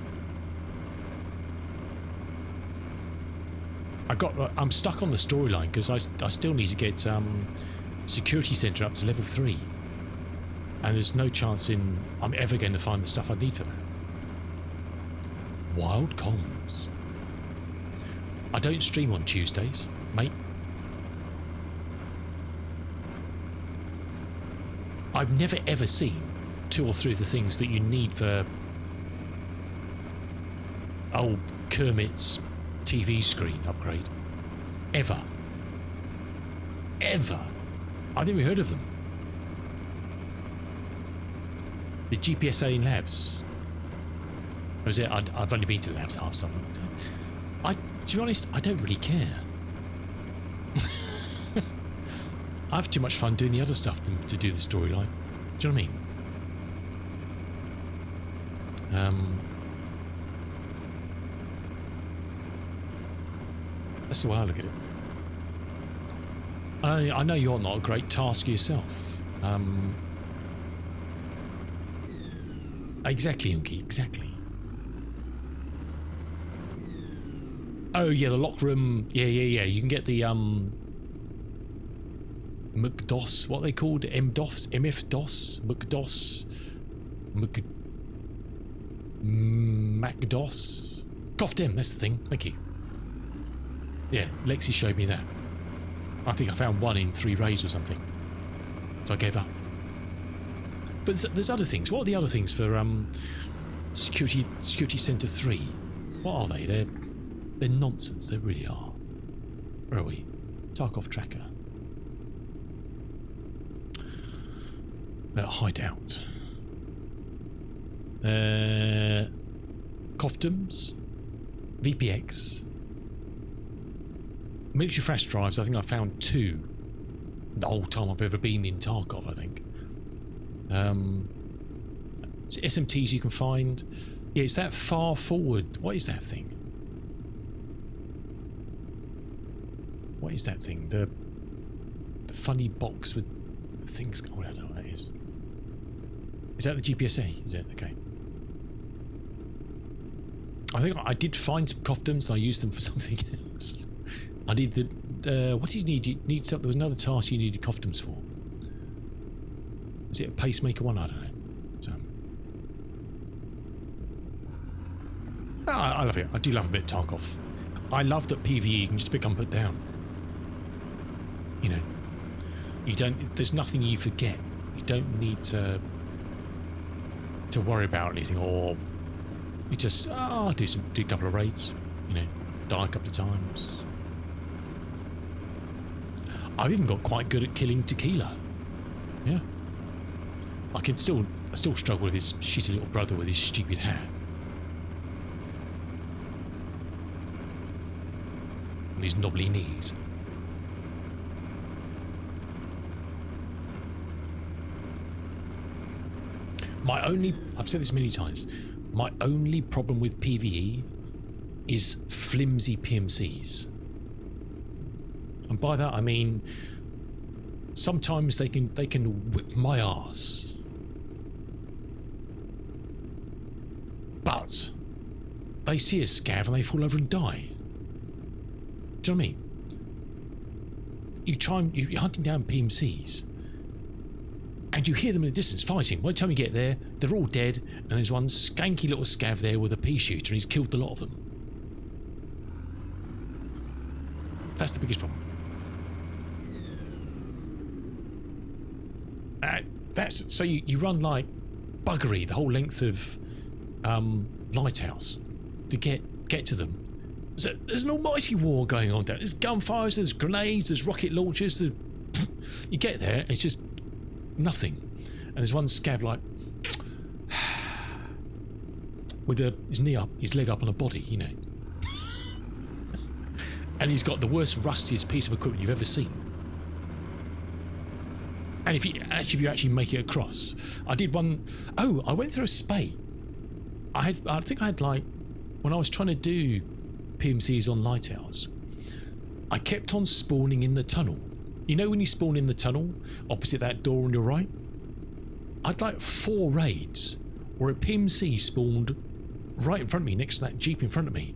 I'm stuck on the storyline because I still need to get security centre up to level 3, and there's no chance I'm ever going to find the stuff I need for that. Wild comms. I don't stream on Tuesdays, mate. I've never ever seen 2 or 3 of the things that you need for old Kermit's TV screen upgrade. Ever. Ever. I've never heard of them. The GPSA in labs. Was it? I've only been to labs half some. To be honest, I don't really care. I have too much fun doing the other stuff to do the storyline. Do you know what I mean? That's the way I look at it. I know you're not a great tasker yourself. Exactly, Unky, exactly. Oh yeah, the lock room. Yeah. You can get the McDOS. What are they called? MDOS, MFDOS, McDOS, MacDOS. Cough them. That's the thing. Thank you. Yeah, Lexi showed me that. I think I found 1 in 3 raids or something, so I gave up. But there's other things. What are the other things for security centre 3? What are they? They're nonsense. They really are. Where are we? Tarkov tracker. Hideout. Coftums. VPX. Military flash drives. I think I found 2 the whole time I've ever been in Tarkov, I think. SMTs you can find. Yeah, it's that far forward. What is that thing? What is that thing? The funny box with the things. Oh, I don't know what that is. Is that the GPSA? Is it? Okay. I think I did find some coftums and I used them for something else. I need the. What did you need? You need something. There was another task you needed coftums for. Is it a pacemaker one? I don't know. I love it. I do love a bit of Tarkov. I love that PvE can just become put down. You know, you don't. There's nothing you forget. You don't need to worry about anything, or you just do a couple of raids. You know, die a couple of times. I've even got quite good at killing Tequila. Yeah. I still struggle with his shitty little brother with his stupid hat. And his knobbly knees. I've said this many times, my only problem with PvE is flimsy PMCs. And by that I mean sometimes they can whip my arse. But they see a scav and they fall over and die. Do you know what I mean? You're hunting down PMCs and you hear them in the distance fighting. By the time you get there, they're all dead, and there's one skanky little scav there with a pea shooter, and he's killed a lot of them. That's the biggest problem. So you run like buggery the whole length of Lighthouse to get to them. So there's an almighty war going on down. There's gunfires, there's grenades, there's rocket launchers. You get there, and it's just nothing. And there's one scab like with his leg up on a body, you know. And he's got the worst, rustiest piece of equipment you've ever seen. And if you actually make it across, I did one. Oh, I went through a spate. I think I had like, when I was trying to do PMCs on Lighthouse, I kept on spawning in the tunnel. You know when you spawn in the tunnel opposite that door on your right? I'd like 4 raids where a PMC spawned right in front of me, next to that Jeep in front of me,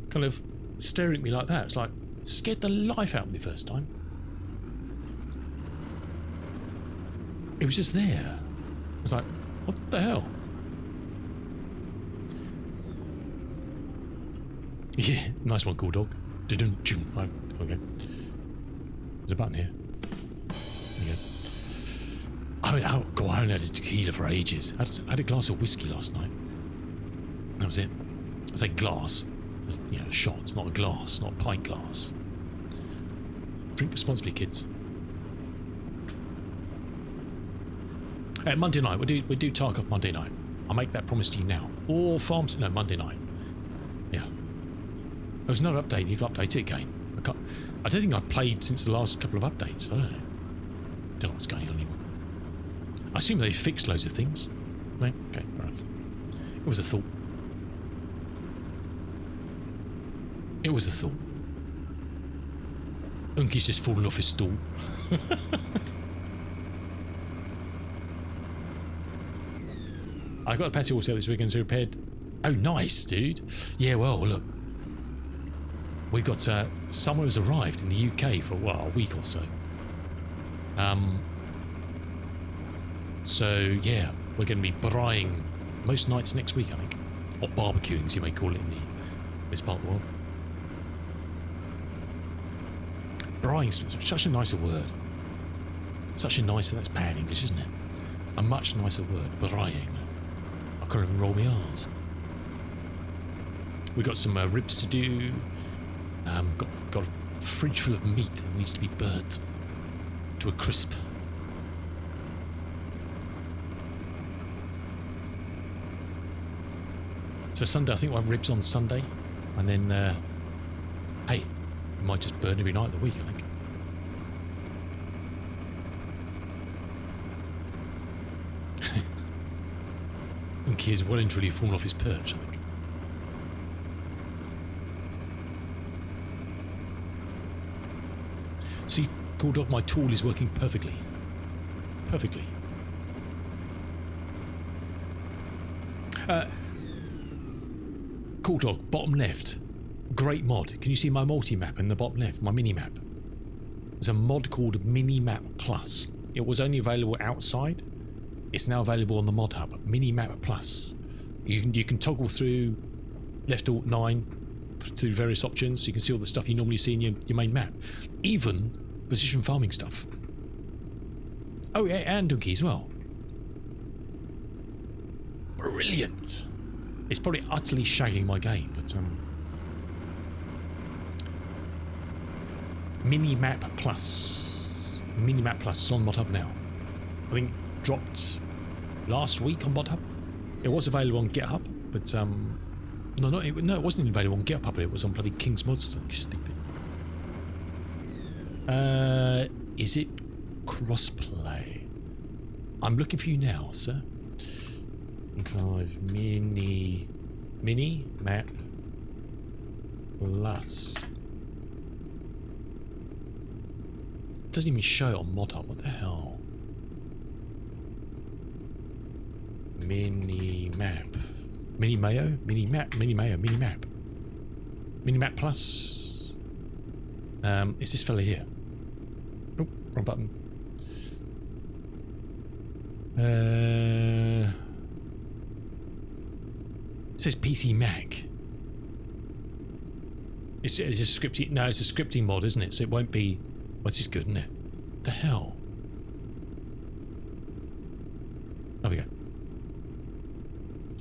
kind of staring at me like that. It's like, scared the life out of me first time. It was just there. I was like, what the hell? Yeah, nice one, cool dog. Okay. There's a button here. There you go. Oh, God, I haven't had a tequila for ages. I had a glass of whiskey last night. That was it. I say glass. You know, a shot, not a glass, not a pint glass. Drink responsibly, kids. Monday night, we do Tarkov Monday night. I'll make that promise to you now. All farms, no, Monday night. Yeah. There was another update. You've updated it again. I don't think I've played since the last couple of updates. I don't know. Don't know what's going on anymore. I assume they fixed loads of things. Right? Okay, fair enough. It was a thought. It was a thought. Unky's just fallen off his stool. I got a patio all set this weekend, so repaired. Oh, nice, dude. Yeah, well, look. We got someone who's arrived in the UK for a week or so. So yeah, we're going to be braaiing most nights next week, I think, or barbecuing, as you may call it in this part of the world. Braaiing, such a nicer word. Such a nicer, that's bad English, isn't it? A much nicer word, braaiing. I can't even roll my R's. We got some ribs to do. Got a fridge full of meat that needs to be burnt to a crisp. So Sunday, I think we'll have ribs on Sunday, and then hey, we might just burn every night of the week, I think. And Kier's well and truly fallen off his perch, I think. See, cool dog, my tool is working perfectly. Perfectly. Cool dog, bottom left. Great mod. Can you see my multi-map in the bottom left? My mini-map. There's a mod called Mini-Map Plus. It was only available outside. It's now available on the mod hub. Mini-Map Plus. You can toggle through left alt 9 through various options, so you can see all the stuff you normally see in your main map. Even precision farming stuff. Oh yeah, and Donkey as well. Brilliant. It's probably utterly shagging my game, but Mini-Map Plus. Mini-Map Plus is on mod hub now. I think dropped last week on mod hub. It was available on GitHub, but no, it wasn't available on GitHub, but it was on bloody King's Mods or something stupid. Is it crossplay? I'm looking for you now, sir. 5 mini map plus. Doesn't even show it on mod hub. What the hell? Mini map. Mini mayo? Mini map? Mini mayo? Mini map? Mini map plus. Is this fella here? Oh, wrong button. It says PC Mac. It's a scripting. No, it's a scripting mod, isn't it? So it won't be. Well, this is good, isn't it? What the hell? There we go.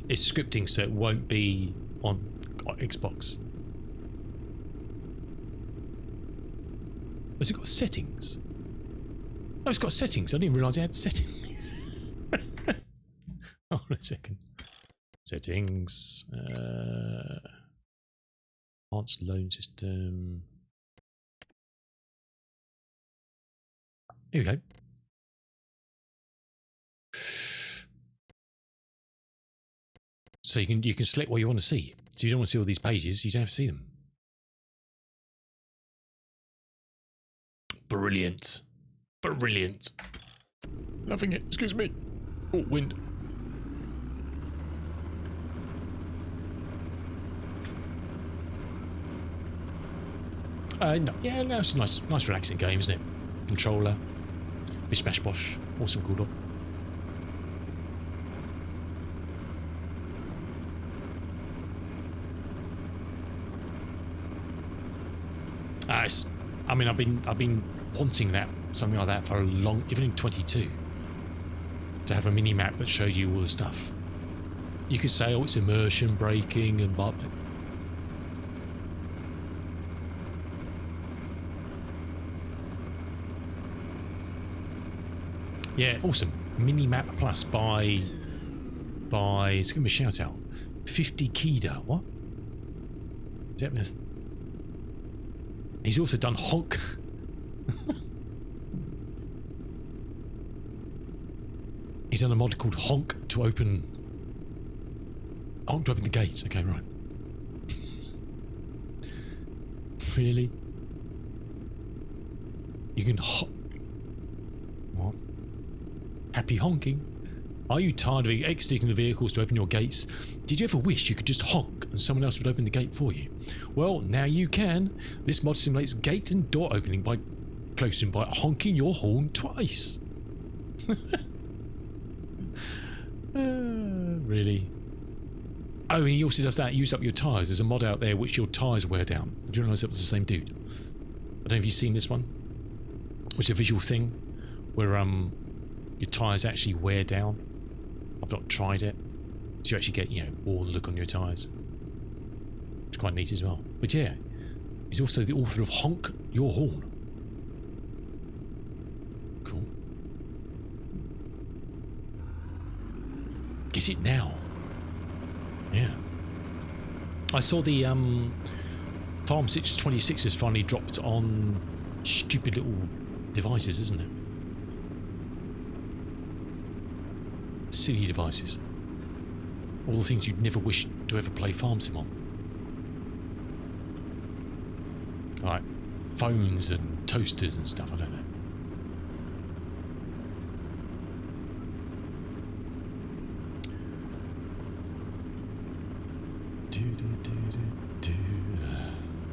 It's scripting, so it won't be on Xbox. Has it got settings? Oh, it's got settings. I didn't realise it had settings. Hold on a second. Settings. Advanced loan system. Here we go. So you can select what you want to see. So you don't want to see all these pages, you don't have to see them. Brilliant. Brilliant. Loving it. Excuse me. Oh, wind. No. Yeah, no, it's a nice relaxing game, isn't it? Controller. Bish bash bosh. Awesome cool dog. I mean, I've been wanting that, something like that for a long, even in 22, to have a mini map that shows you all the stuff. You could say, oh, it's immersion breaking and blah, blah. Yeah, awesome. Mini map plus by let's give him a shout out. 50 Kida. What? Is that he's also done Honk. He's done a mod called Honk to open the gates. Okay, right. Really? You can what? Happy honking. Are you tired of exiting the vehicles to open your gates? Did you ever wish you could just honk and someone else would open the gate for you? Well, now you can. This mod simulates gate and door opening by closing by honking your horn twice. Really? Oh, and he also does that. Use up your tyres. There's a mod out there which your tyres wear down. Did you realise that was the same dude? I don't know if you've seen this one. It's a visual thing where your tyres actually wear down. I've not tried it. So you actually get, you know, worn look on your tyres. It's quite neat as well. But yeah, he's also the author of Honk Your Horn. Cool. Get it now. Yeah. I saw the Farm 626 has finally dropped on stupid little devices, isn't it? Silly devices. All the things you'd never wish to ever play Farm Sim on. Like phones and toasters and stuff, I don't know.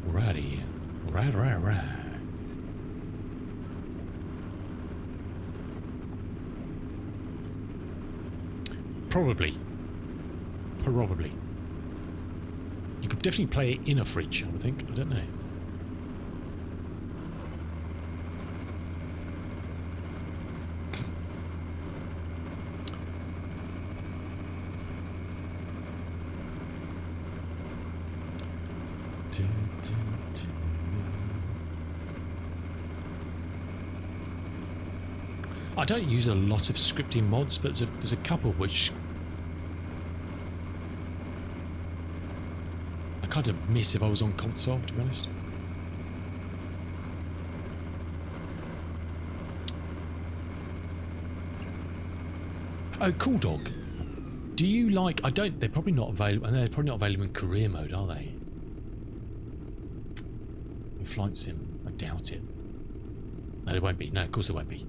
Alrighty. Right. Probably. You could definitely play it in a fridge, I would think. I don't know. I don't use a lot of scripting mods, but there's a couple which I kind of miss if I was on console, to be honest. Oh, Cool Dog. Do you like... they're probably not available, and they're probably not available in career mode, are they? In Flight Sim? I doubt it. No, they won't be. No, of course they won't be.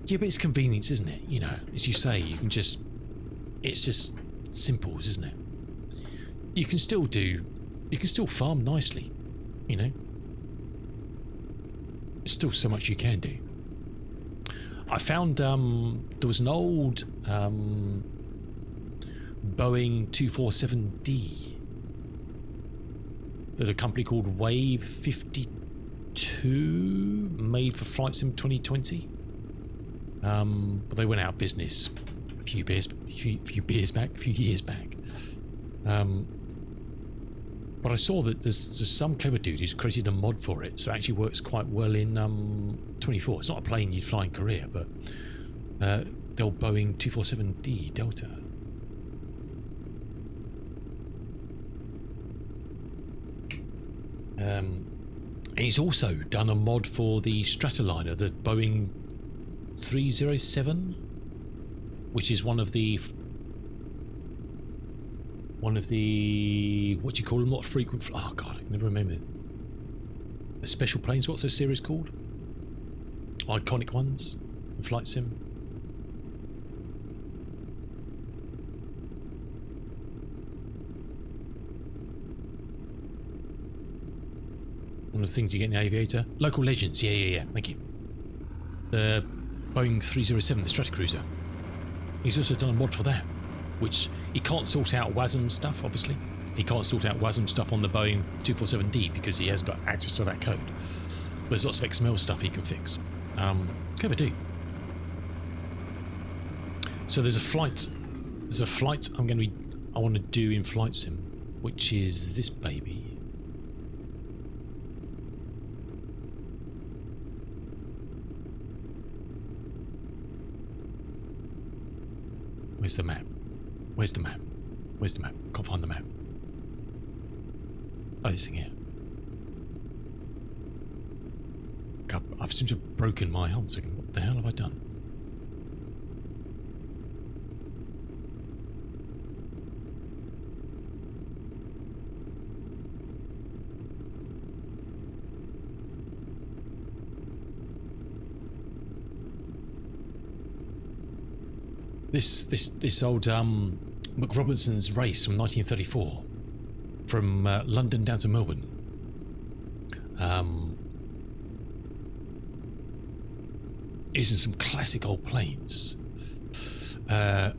Yeah, but it's convenience, isn't it? You know, as you say, you can just... It's just simple, isn't it? You can still farm nicely, you know? There's still so much you can do. I found there was an old Boeing 247D that a company called Wave 52 made for Flight Sim 2020. But they went out of business a few years back. But I saw that there's some clever dude who's created a mod for it, so it actually works quite well in 24. It's not a plane you'd fly in Korea, but the old Boeing 247D Delta. And he's also done a mod for the Stratoliner, the Boeing 307, which is one of the what do you call them? Not frequent. Oh god, I can never remember. The special planes, what's those series called? Iconic ones in Flight Sim. One of the things you get in the aviator. Local legends, yeah, thank you. The Boeing 307, the Stratocruiser. He's also done a mod for that, which he can't sort out WASM stuff, obviously. He can't sort out WASM stuff on the Boeing 247D because he hasn't got access to that code. But there's lots of XML stuff he can fix. Clever dude. So there's a flight I want to do in Flight Sim, which is this baby. Where's the map? Where's the map? Where's the map? Can't find the map. Oh, this thing here. God, I've seemed to have broken my answer. What the hell have I done? This old McRobinson's race from 1934, from London down to Melbourne. Using some classic old planes. But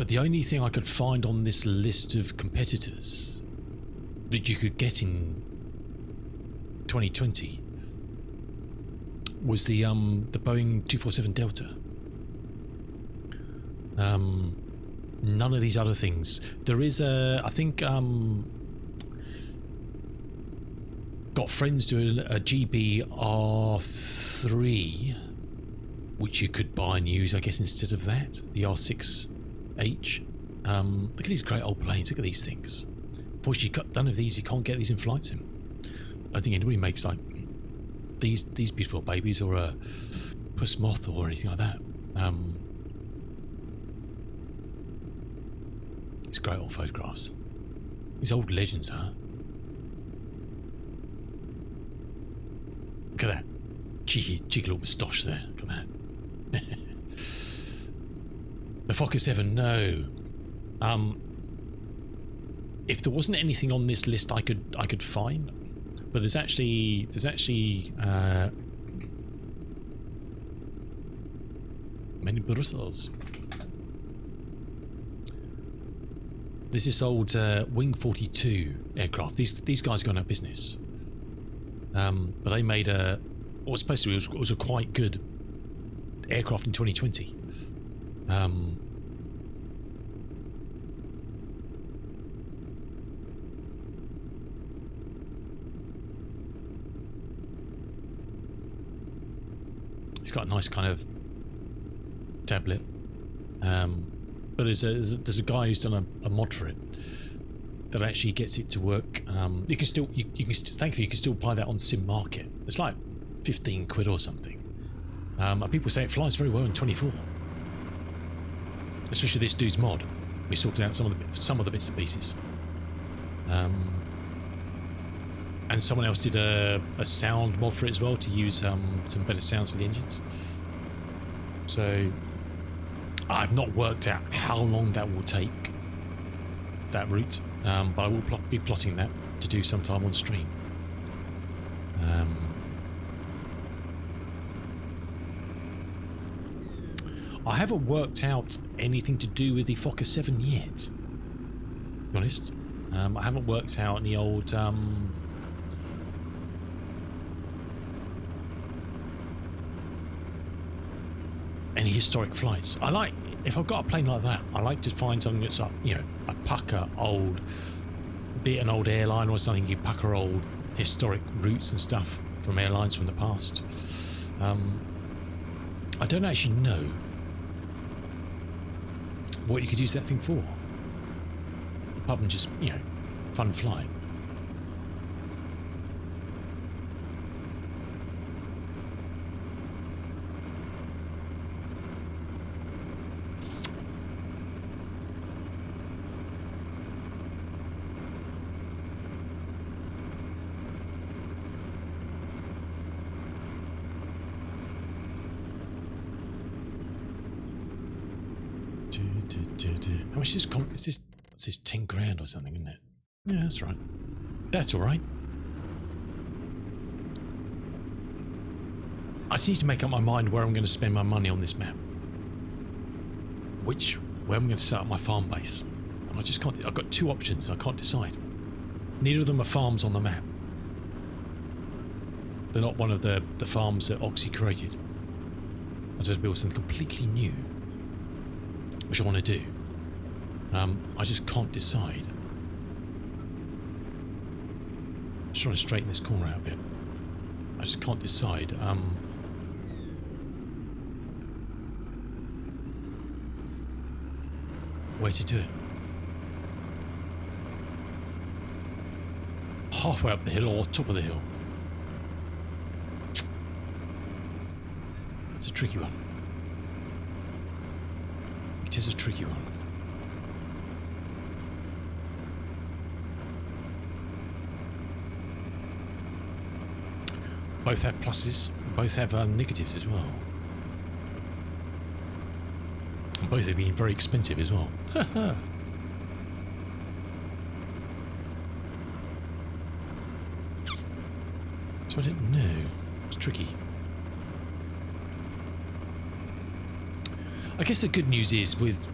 the only thing I could find on this list of competitors that you could get in 2020 was the Boeing 247 Delta. None of these other things. There is I think got friends doing a GBR3, which you could buy and use, I guess, instead of that. The R6H. Look at these great old planes. Look at these things. Unfortunately, none of these, you can't get these in Flight Sim. I think anybody makes like these beautiful babies, or a Puss Moth or anything like that. These great old photographs. These old legends, huh? Look at that. Cheeky little moustache there. Look at that. The Fokker 7, no. If there wasn't anything on this list I could find, but there's actually many Brussels. There's this old Wing 42 aircraft. These guys are going out of business. But they made what was supposed to be was a quite good aircraft in 2020. It's got a nice kind of tablet. But there's a guy who's done a mod for it that actually gets it to work. You can still thankfully you can still buy that on Sim Market. It's like 15 quid or something. And people say it flies very well in 24. Especially this dude's mod. We sorted out some of the bits and pieces. And someone else did a sound mod for it as well to use some better sounds for the engines. So I've not worked out how long that will take, that route, but I will be plotting that to do sometime on stream. I haven't worked out anything to do with the Fokker 7 yet, to be honest. I haven't worked out any old any historic flights. I like, if I've got a plane like that, I like to find something that's like, you know, a pucker old, be it an old airline or something, you pucker old historic routes and stuff from airlines from the past. I don't actually know what you could use that thing for, apart from just, you know, fun flying. How much is this? It's this 10 grand or something, isn't it? Yeah, that's right. That's all right. I just need to make up my mind where I'm going to spend my money on this map. Where I'm going to set up my farm base. And I just can't. I've got two options. I can't decide. Neither of them are farms on the map. They're not one of the farms that Oxy created. I just built something completely new, which I want to do. I just can't decide. Just trying to straighten this corner out a bit. I just can't decide. Where to do it. Halfway up the hill or top of the hill. That's a tricky one. It is a tricky one. Both have pluses, both have negatives as well. And both have been very expensive as well. So I don't know. It's tricky. I guess the good news is with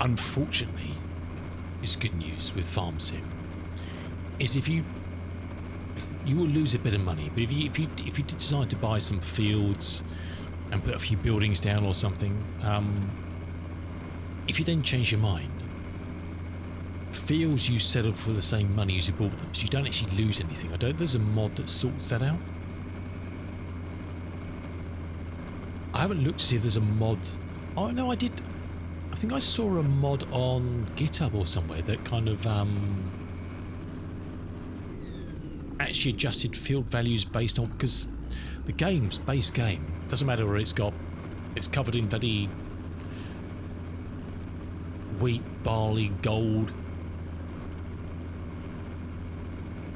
unfortunately, it's good news with Farm Sim. Is if you will lose a bit of money, but if you decide to buy some fields and put a few buildings down or something, if you then change your mind, fields you settle for the same money as you bought them, so you don't actually lose anything. There's a mod that sorts that out. I haven't looked to see if there's a mod. Oh no, I did. I think I saw a mod on GitHub or somewhere that kind of actually adjusted field values based on, because the game's base game doesn't matter where it's covered in bloody wheat, barley, gold.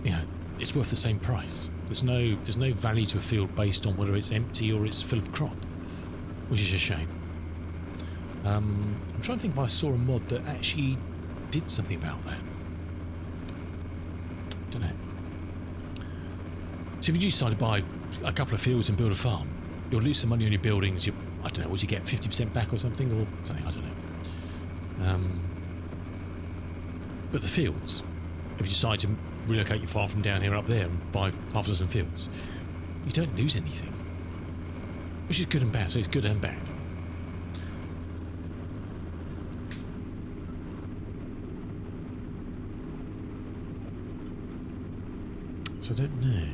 You know, it's worth the same price. There's no value to a field based on whether it's empty or it's full of crop, which is a shame. I'm trying to think if I saw a mod that actually did something about that. Don't know. So if you decide to buy a couple of fields and build a farm, you'll lose some money on your buildings. I don't know, would you get 50% back or something, or something? I don't know. But the fields, if you decide to relocate your farm from down here up there and buy half a dozen fields, you don't lose anything, which is good and bad. So it's good and bad. So I don't know.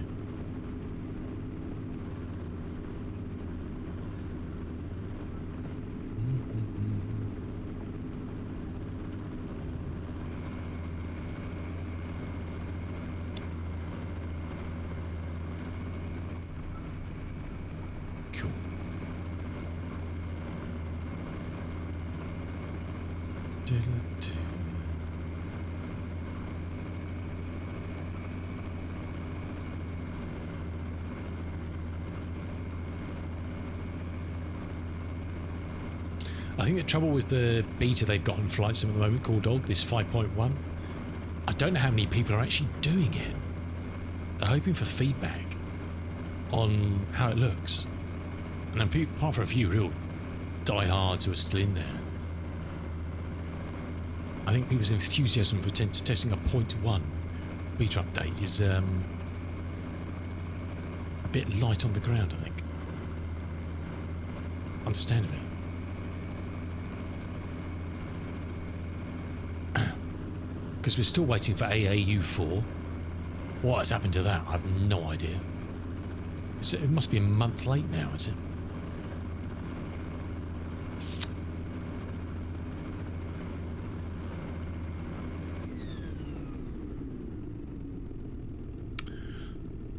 I think the trouble with the beta they've got in Flight Sim at the moment called Dog, this 5.1, I don't know how many people are actually doing it. They're hoping for feedback on how it looks. And then apart from a few real diehards who are still in there, I think people's enthusiasm for testing a 0.1 beta update is a bit light on the ground, I think. Understandably. Because we're still waiting for AAU4. What has happened to that? I have no idea. It must be a month late now, is it?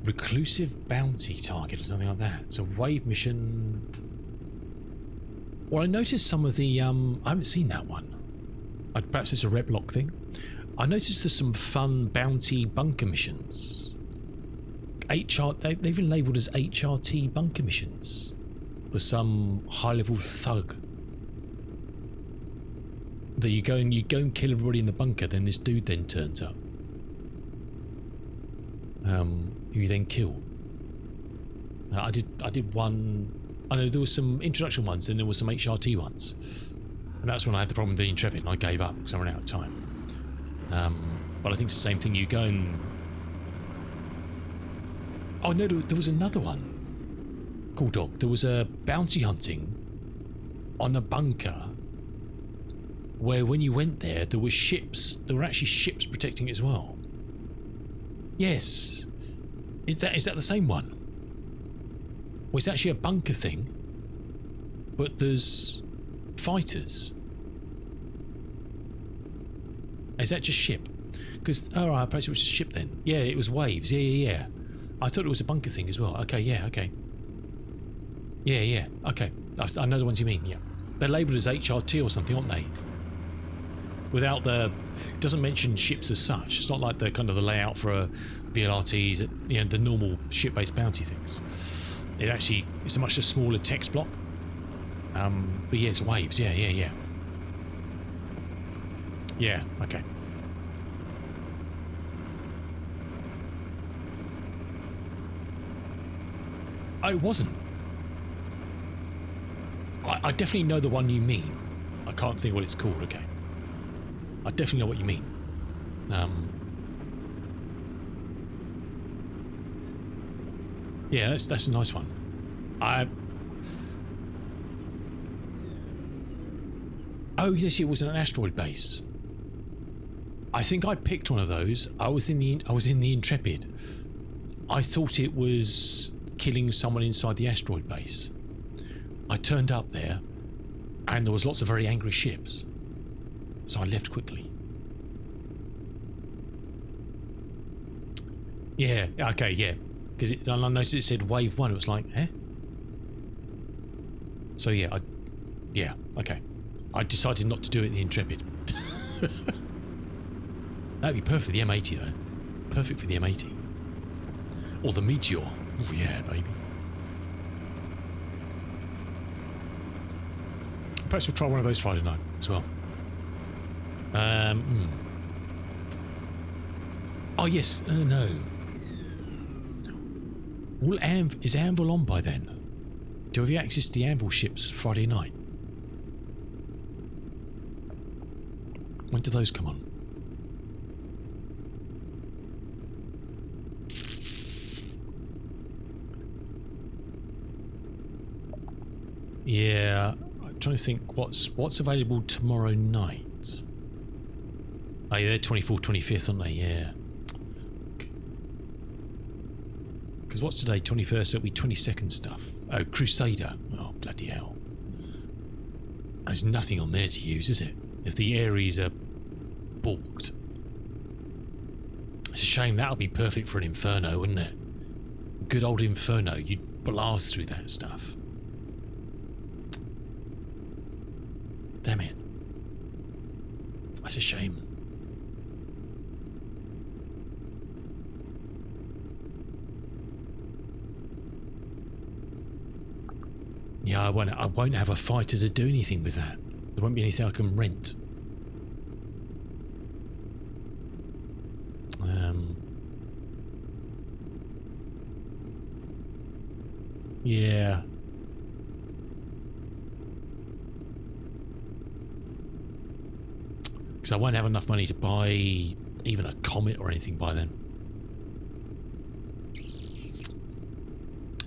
Reclusive bounty target or something like that. It's a wave mission. Well, I noticed some of the I haven't seen that one. Perhaps it's a rep lock thing. I noticed there's some fun bounty bunker missions. They've been labelled as HRT bunker missions for some high-level thug. that you go and kill everybody in the bunker, then this dude then turns up. Who you then kill. I did one. I know there was some introduction ones, then there was some HRT ones, and that's when I had the problem with the Intrepid, and I gave up because I ran out of time. But I think it's the same thing. You go and oh no, there was another one. Cool dog. There was a bounty hunting on a bunker where when you went there, there were ships. There were actually ships protecting it as well. Yes. Is that the same one? Well, it's actually a bunker thing, but there's fighters. Is that just ship? Because oh, right, perhaps it was a ship then. Yeah, it was waves. Yeah. I thought it was a bunker thing as well. Okay, yeah, okay. Yeah, okay. I know the ones you mean. Yeah, they're labelled as HRT or something, aren't they? Without the, it doesn't mention ships as such. It's not like the kind of the layout for a VLRTs, you know, the normal ship-based bounty things. It actually, it's a much smaller text block. But yeah, it's waves. Yeah. Yeah, okay. Oh, it wasn't. I definitely know the one you mean. I can't think what it's called. Okay. I definitely know what you mean. Yeah, that's a nice one. Oh yes, it was an asteroid base. I think I picked one of those. I was in the Intrepid. I thought it was killing someone inside the asteroid base. I turned up there, and there was lots of very angry ships. So I left quickly. Yeah, okay, yeah. Because I noticed it said wave 1, it was like, eh? So yeah, okay. I decided not to do it in the Intrepid. That'd be perfect for the M80 though. Perfect for the M80. Or the Meteor. Oh yeah, baby. Perhaps we'll try one of those Friday night as well. Oh yes, no. Is Anvil on by then? Do we have access to the Anvil ships Friday night? When do those come on? Yeah, I'm trying to think what's available tomorrow night. Oh yeah, they're 24th, 25th, aren't they? Yeah. Because what's today? 21st, it'll be 22nd stuff. Oh, Crusader. Oh, bloody hell. There's nothing on there to use, is it? If the Ares are balked. It's a shame. That'll be perfect for an Inferno, wouldn't it? Good old Inferno. You'd blast through that stuff. Damn it. That's a shame. Yeah, I won't have a fighter to do anything with that. There won't be anything I can rent. Yeah. Because I won't have enough money to buy even a Comet or anything by then.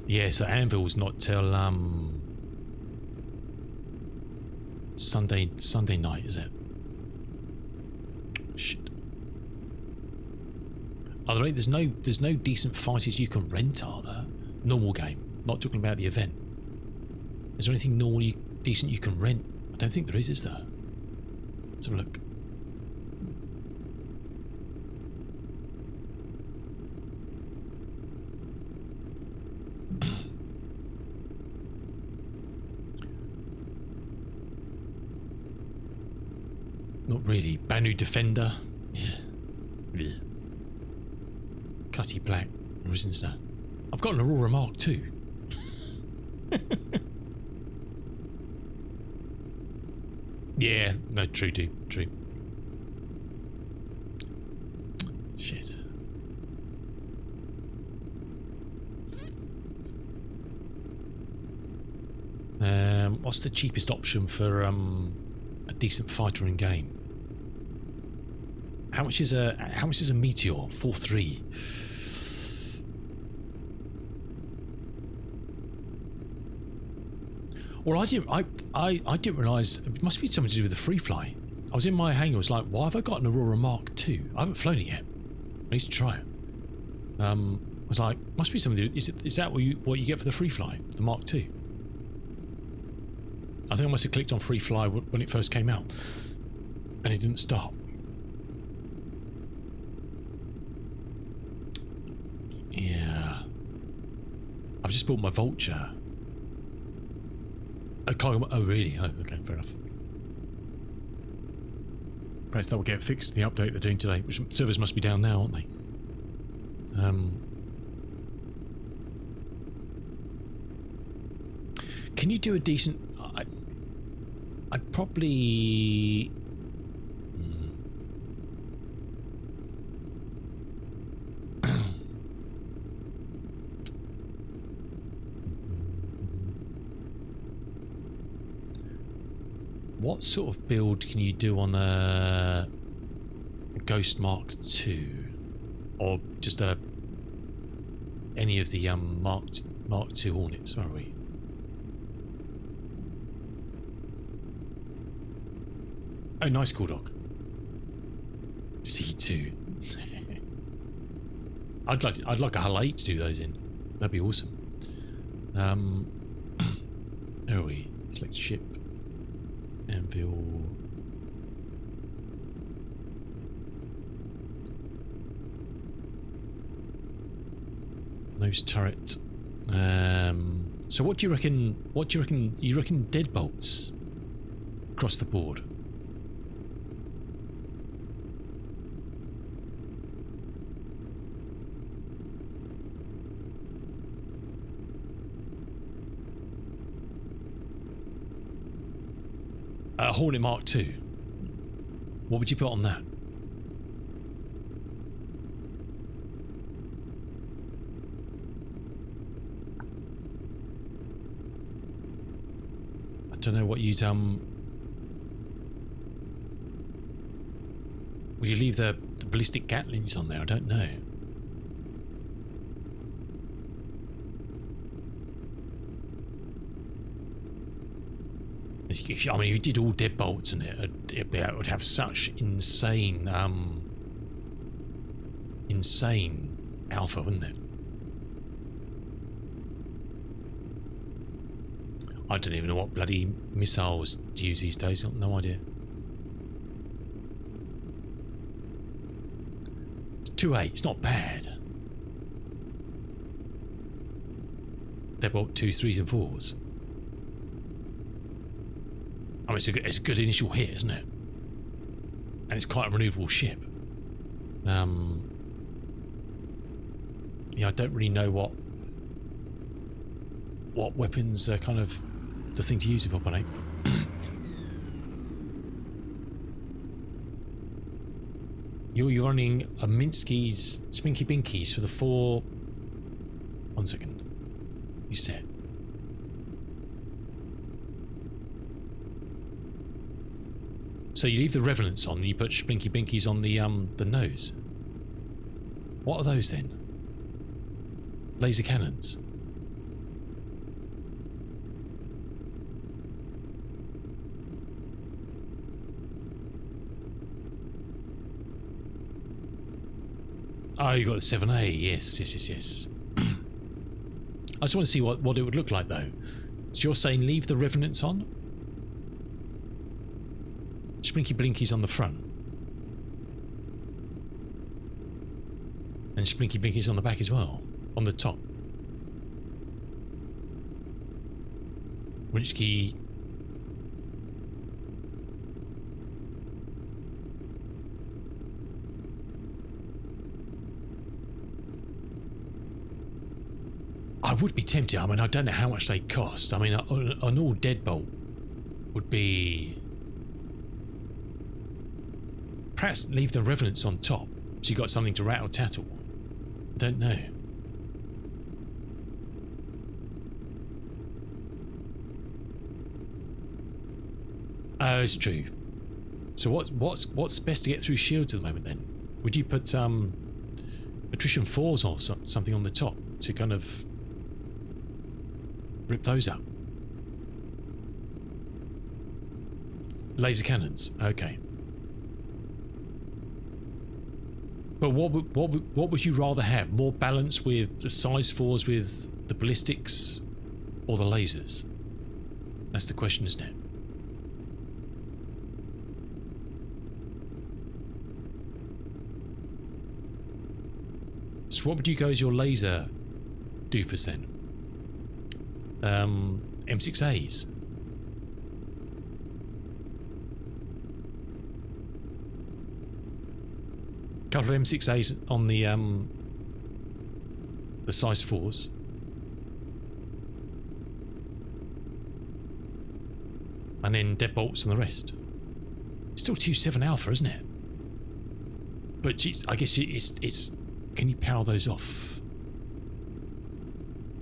Yeah, so Anvil's not till Sunday night, is it? Shit. Are there? There's no decent fighters you can rent, are there? Normal game. Not talking about the event. Is there anything normally decent you can rent? I don't think there is there? Let's have a look. Not really. Banu Defender. Yeah. Cutty Black. Risen Star. I've got an Aurora Mark too. Yeah, no, true, dude, true. Shit. What's the cheapest option for a decent fighter in game? How much is a meteor? 4.3. Well, I didn't realise it must be something to do with the free fly. I was in my hangar. I was like, why have I got an Aurora Mark II? I haven't flown it yet. I need to try it. I was like, must be something to do. Is that what you get for the free fly? The Mark II. I think I must have clicked on free fly when it first came out, and it didn't start. Yeah. I've just bought my Vulture. Oh, really? Oh, okay, fair enough. Perhaps that will get fixed in the update they're doing today, which servers must be down now, aren't they? Can you do a decent... I'd probably... What sort of build can you do on a Ghost Mark II, or just any of the Mark II Hornets? Where are we? Oh, nice, cool dog. C2. I'd like a Hull 8 to do those in. That'd be awesome. Where are we? Select ship. Anvil. Nose turret. So what do you reckon? You reckon deadbolts across the board? A Hornet Mark II. What would you put on that? I don't know what you'd would you leave the ballistic Gatlings on there? I don't know. I mean, if you did all deadbolts in it would have such insane, insane alpha, wouldn't it? I don't even know what bloody missiles to use these days. No idea. It's 2.8. It's not bad. Deadbolt 2s, 3s, and 4s. I mean, it's a good initial hit, isn't it? And it's quite a manoeuvrable ship. Yeah, I don't really know what weapons are kind of the thing to use with Op 8. You're running a Minsky's Spinky Binkies for the 4. 1 second. You said. So you leave the Revenants on and you put Splinky Binkies on the nose. What are those then? Laser cannons. Oh, you got the 7A. Yes. I just want to see what it would look like though. So you're saying leave the Revenants on? Splinky Blinkies on the front. And Splinky Blinkies on the back as well. On the top. Which key? I would be tempted. I mean, I don't know how much they cost. I mean, an all deadbolt would be perhaps leave the revenants on top, so you got something to rattle tattle. Don't know. Oh, it's true. So what's best to get through shields at the moment then? Would you put attrition 4s or something on the top to kind of rip those up? Laser cannons, okay. But what would you rather have? More balance with the size 4s with the ballistics or the lasers? That's the question, isn't it? So what would you go as your laser doofus then? M6As. Couple of M6As on the size 4s. And then deadbolts and the rest. It's still 2.7 alpha, isn't it? But geez, I guess it's can you power those off?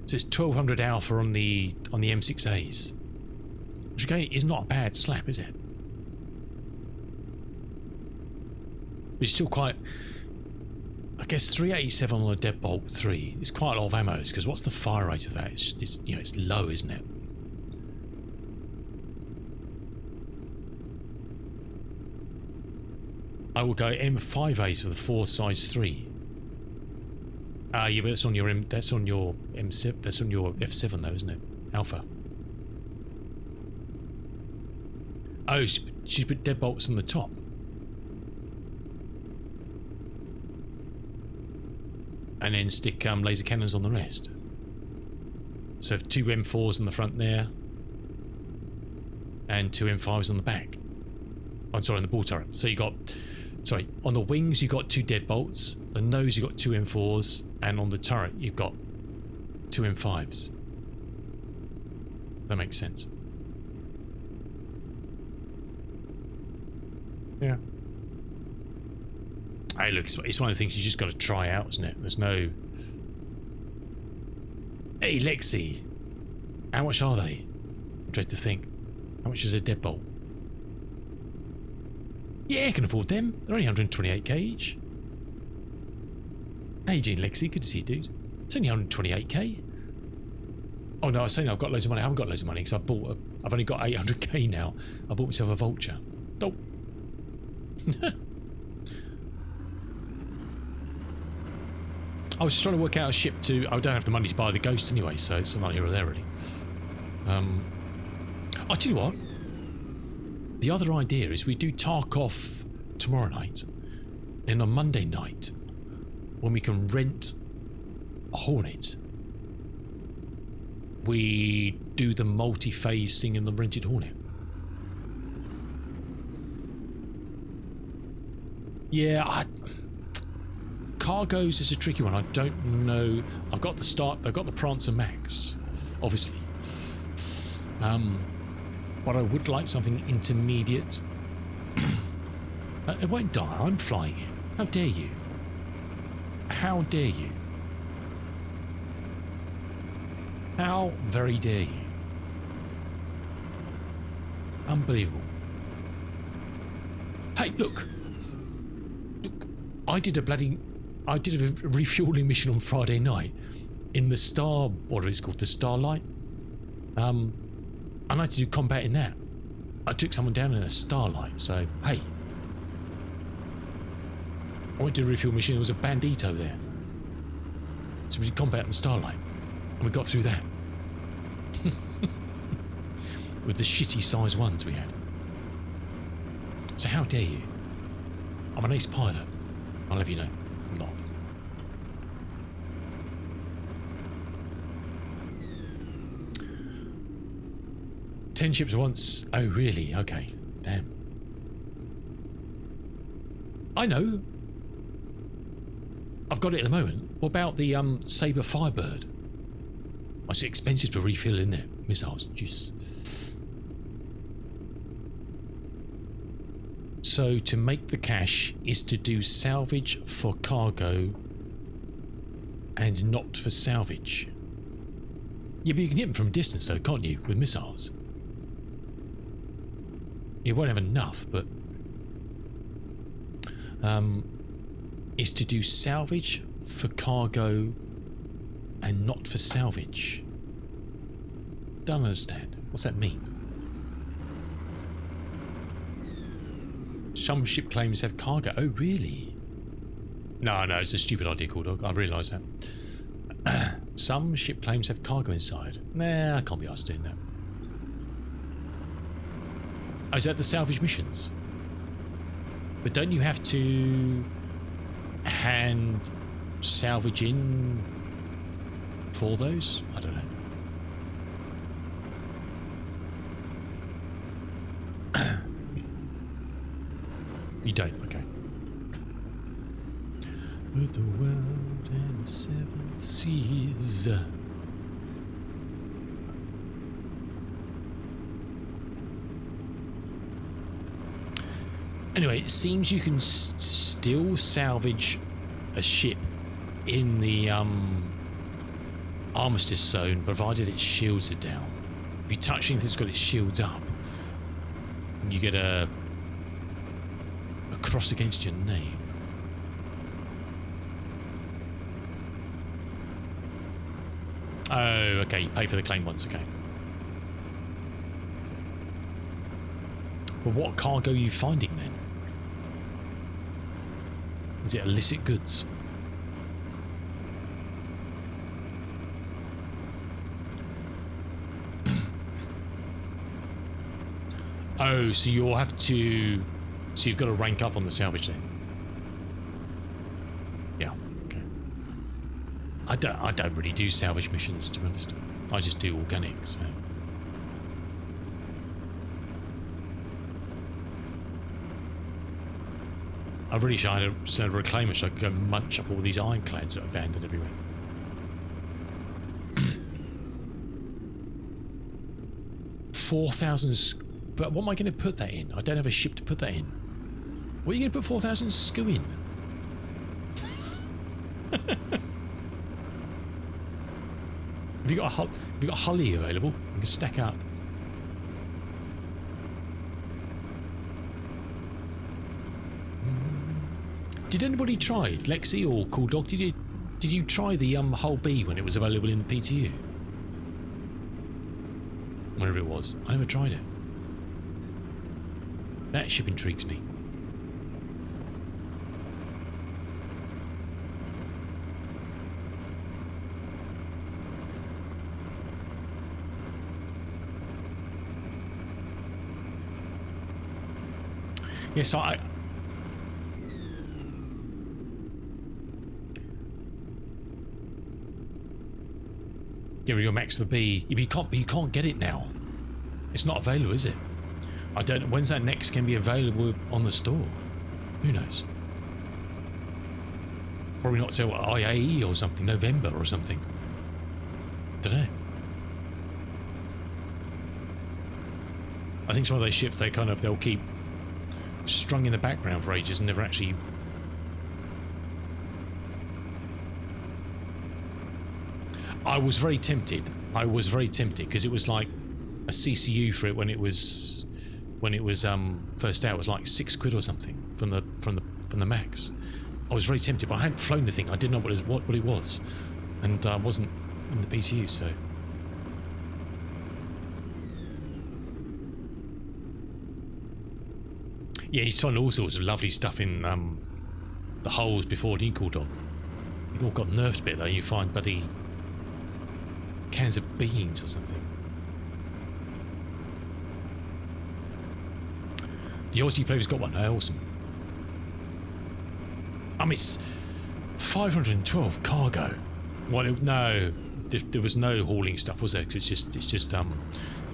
So it's 1200 alpha on the M6As, which again is not a bad slap, is it? But it's still quite. I guess 387 on a deadbolt 3 is quite a lot of ammo, because what's the fire rate of that? It's you know, it's low, isn't it? I will go M5As for the 4 size 3. Yeah, but that's on your M7. That's on your F7 though, isn't it? Alpha. Oh, she put deadbolts on the top. And then stick laser cannons on the rest. So 2 M4s on the front there, and 2 M5s on the back. I'm sorry, on the ball turret. So you got, sorry, on the wings you got 2 deadbolts. The nose you got 2 M4s, and on the turret you've got 2 M5s. That makes sense. Yeah. Hey, look, it's one of the things you just got to try out, isn't it? There's no. Hey, Lexi, how much are they? I'm trying to think. How much is a deadbolt? Yeah, I can afford them. They're only 128k each. Hey, Gene, Lexi, good to see you, dude. It's only 128k. Oh no, I was saying I've got loads of money. I haven't got loads of money because I've only got 800k now. I bought myself a vulture. Oh. I was trying to work out a ship to. I don't have the money to buy the ghost anyway, so it's not here or there really. I'll tell you what. The other idea is we do Tarkov tomorrow night, and on Monday night, when we can rent a Hornet, we do the multi-phase thing in the rented Hornet. Yeah, cargoes is a tricky one. I don't know. I've got the Prancer Max, obviously. But I would like something intermediate. It won't die. I'm flying it. How dare you? How dare you? How very dare you? Unbelievable. Hey, look. I did a refueling mission on Friday night in the Star, what is it called, the Starlight. And I had to do combat in that. I took someone down in a Starlight, so hey. I went to a refuel mission, there was a Bandito there. So we did combat in the Starlight. And we got through that. With the shitty size ones we had. So how dare you? I'm an ace pilot. I'll have you know. I'm not. Ten ships once. Oh really? Okay. Damn. I know. I've got it at the moment. What about the Sabre Firebird? I see expensive to refill in there. Missiles. Jeez. So to make the cash is to do salvage for cargo and not for salvage. Yeah, but you can hit them from distance though, can't you, with missiles? You won't have enough, but is to do salvage for cargo and not for salvage. Don't understand. What's that mean? Some ship claims have cargo. Oh, really? No, it's a stupid idea, Caldog. I realise that. Some ship claims have cargo inside. Nah, I can't be asked doing that. Oh, is that the salvage missions? But don't you have to hand salvage in for those? I don't know. You don't, okay. With the world and the seven seas. Anyway, it seems you can still salvage a ship in the armistice zone, provided its shields are down. If you touch anything that's got its shields up, and you get a cross against your name. Oh, okay, you pay for the claim once, okay. Well, what cargo are you finding then? Is it illicit goods? Oh, so you'll have to... So you've got to rank up on the salvage then? Yeah, okay. I don't really do salvage missions, to be honest. I just do organic, so... I really wish I had a reclaimer so I could go munch up all these ironclads that are abandoned everywhere. 4,000... But what am I going to put that in? I don't have a ship to put that in. What are you going to put 4,000 SCU in? Have you got a Hully available? You can stack up. Did anybody try Lexi or Cool Dog? Did you try the Hull B when it was available in the PTU? Wherever it was. I never tried it. That ship intrigues me. Yes, I... Get rid of your Max to the B. You can't get it now. It's not available, is it? I don't know. When's that next can be available on the store? Who knows? Probably not till IAE or something, November or something. Don't know. I think some of those ships they'll keep strung in the background for ages and never actually. I was very tempted because it was like a CCU for it when it was first out. It was like £6 or something from the Max. I was very tempted, but I hadn't flown the thing. I didn't know what it was, and I wasn't in the PTU, so. Yeah, he's found all sorts of lovely stuff in the holes before Cool Dog. You've all got nerfed a bit though. You find bloody cans of beans or something. The Aussie player's got one. Awesome. It's 512 cargo. Well, no, there was no hauling stuff, was there? Because it's just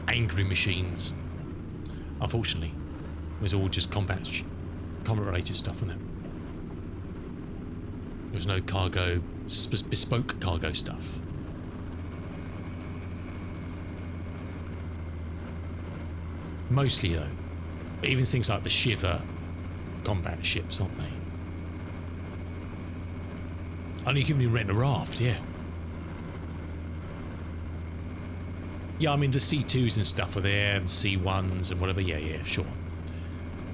angry machines. Unfortunately, it was all just combat related stuff, wasn't it? There was no cargo, bespoke cargo stuff. Mostly though. But even things like the Shiver combat ships, aren't they? And you can be rent a raft, yeah. Yeah, I mean the C2s and stuff are there, and C1s and whatever. Yeah, sure.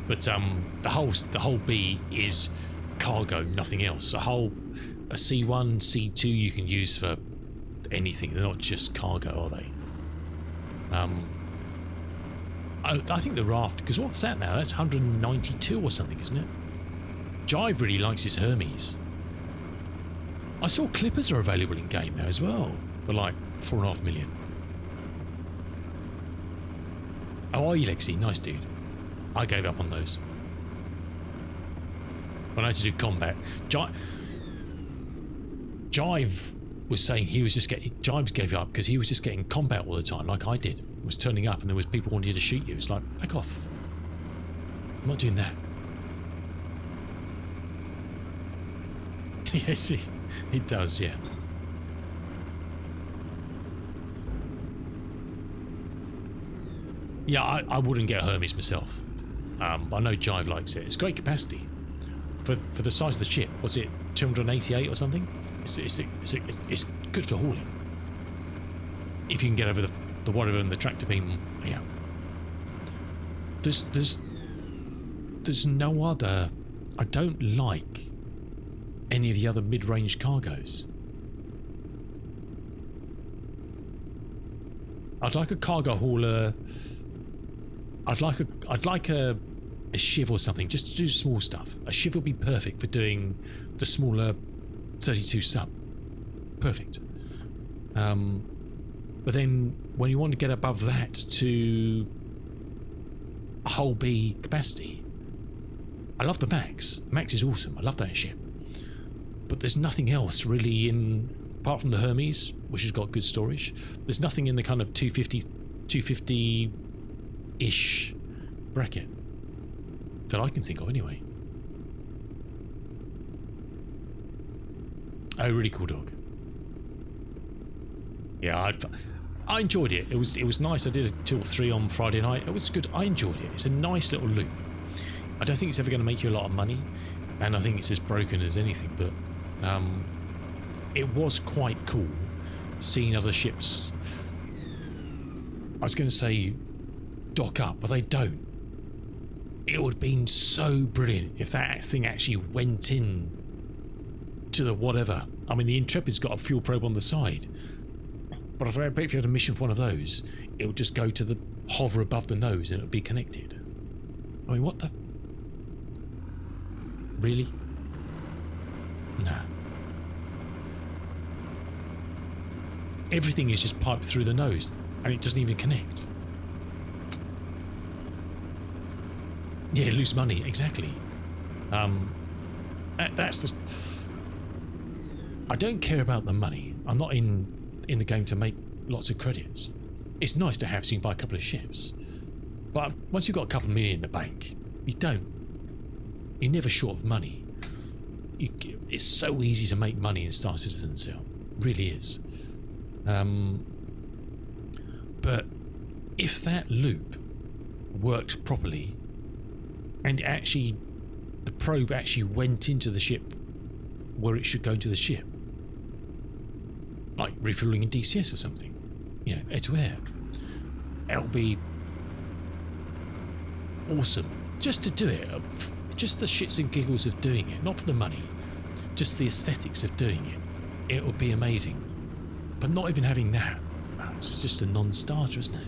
But the whole B is cargo, nothing else. A C1, C2 you can use for anything. They're not just cargo, are they? I think the raft, because what's that now? That's 192 or something, isn't it? Jive really likes his Hermes. I saw Clippers are available in game now as well for like 4.5 million. How are you, Lexi? Nice dude. I gave up on those. When I had to do combat, Jive was saying he was just getting... Jives gave up because he was just getting combat all the time, like I did. Was turning up and there was people wanting to shoot you. It's like, back off. I'm not doing that. Yes, it does, yeah. Yeah, I wouldn't get Hermes myself. I know Jive likes it. It's great capacity. For the size of the ship, was it 288 or something? It's good for hauling. If you can get over the whatever and the tractor beam, yeah. There's no other. I don't like any of the other mid-range cargoes. I'd like a cargo hauler. I'd like a Shiv or something, just to do small stuff. A Shiv would be perfect for doing the smaller 32 sub. Perfect. But then when you want to get above that to a whole B capacity, I love the Max. The Max is awesome. I love that ship. But there's nothing else really in, apart from the Hermes, which has got good storage. There's nothing in the kind of 250-ish bracket that I can think of anyway. Oh, really cool dog. Yeah, I enjoyed it. It was nice. I did a 2 or 3 on Friday night. It was good. I enjoyed it. It's a nice little loop. I don't think it's ever going to make you a lot of money, and I think it's as broken as anything. But it was quite cool seeing other ships. I was going to say dock up, but they don't. It would have been so brilliant if that thing actually went in to the whatever. I mean, the Intrepid's got a fuel probe on the side, but if you had a mission for one of those, it would just go to the hover above the nose and it would be connected. I mean, what the? Really? Nah. Everything is just piped through the nose and it doesn't even connect. Yeah, lose money, exactly. That's the... I don't care about the money. I'm not in the game to make lots of credits. It's nice to have so you can buy a couple of ships. But once you've got a couple of million in the bank, you're never short of money. It's so easy to make money in Star Citizen Cell. It really is. But if that loop worked properly and actually the probe actually went into the ship where it should go into the ship, like refueling in DCS or something, you know, air to air, it'll be awesome just to do it, just the shits and giggles of doing it, not for the money, just the aesthetics of doing it. It would be amazing. But not even having that, it's just a non-starter, isn't it?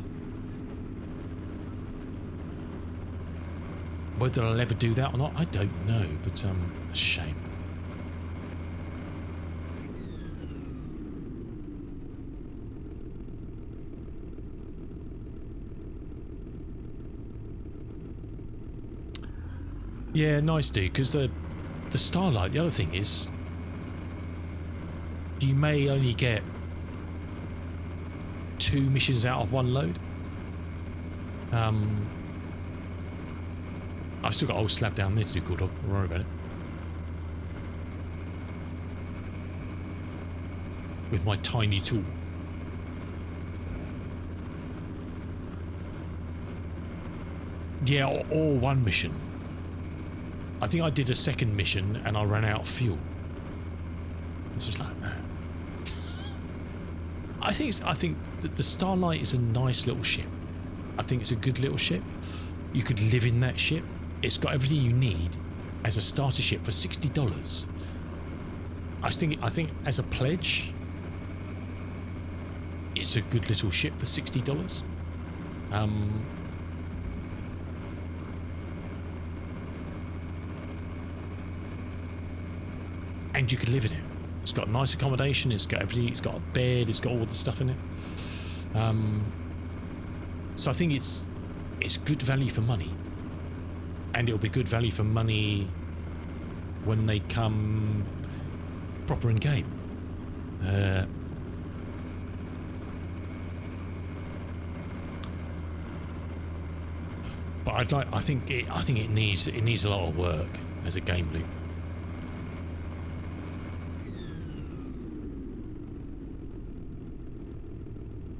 Whether I'll ever do that or not, I don't know, but it's a shame. Yeah, nice dude, because the Starlight, the other thing is, you may only get 2 missions out of 1 load. I've still got old slab down there to do, cool dog. Don't worry about it. With my tiny tool. Yeah, or 1 mission. I think I did a second mission and I ran out of fuel. It's just like, man. I think that the Starlight is a nice little ship. I think it's a good little ship. You could live in that ship. It's got everything you need as a starter ship for $60. I think as a pledge, it's a good little ship for $60. And you could live in it. It's got nice accommodation. It's got everything. It's got a bed. It's got all the stuff in it. So I think it's good value for money, and it'll be good value for money when they come proper in game. But I think it needs a lot of work as a game loop.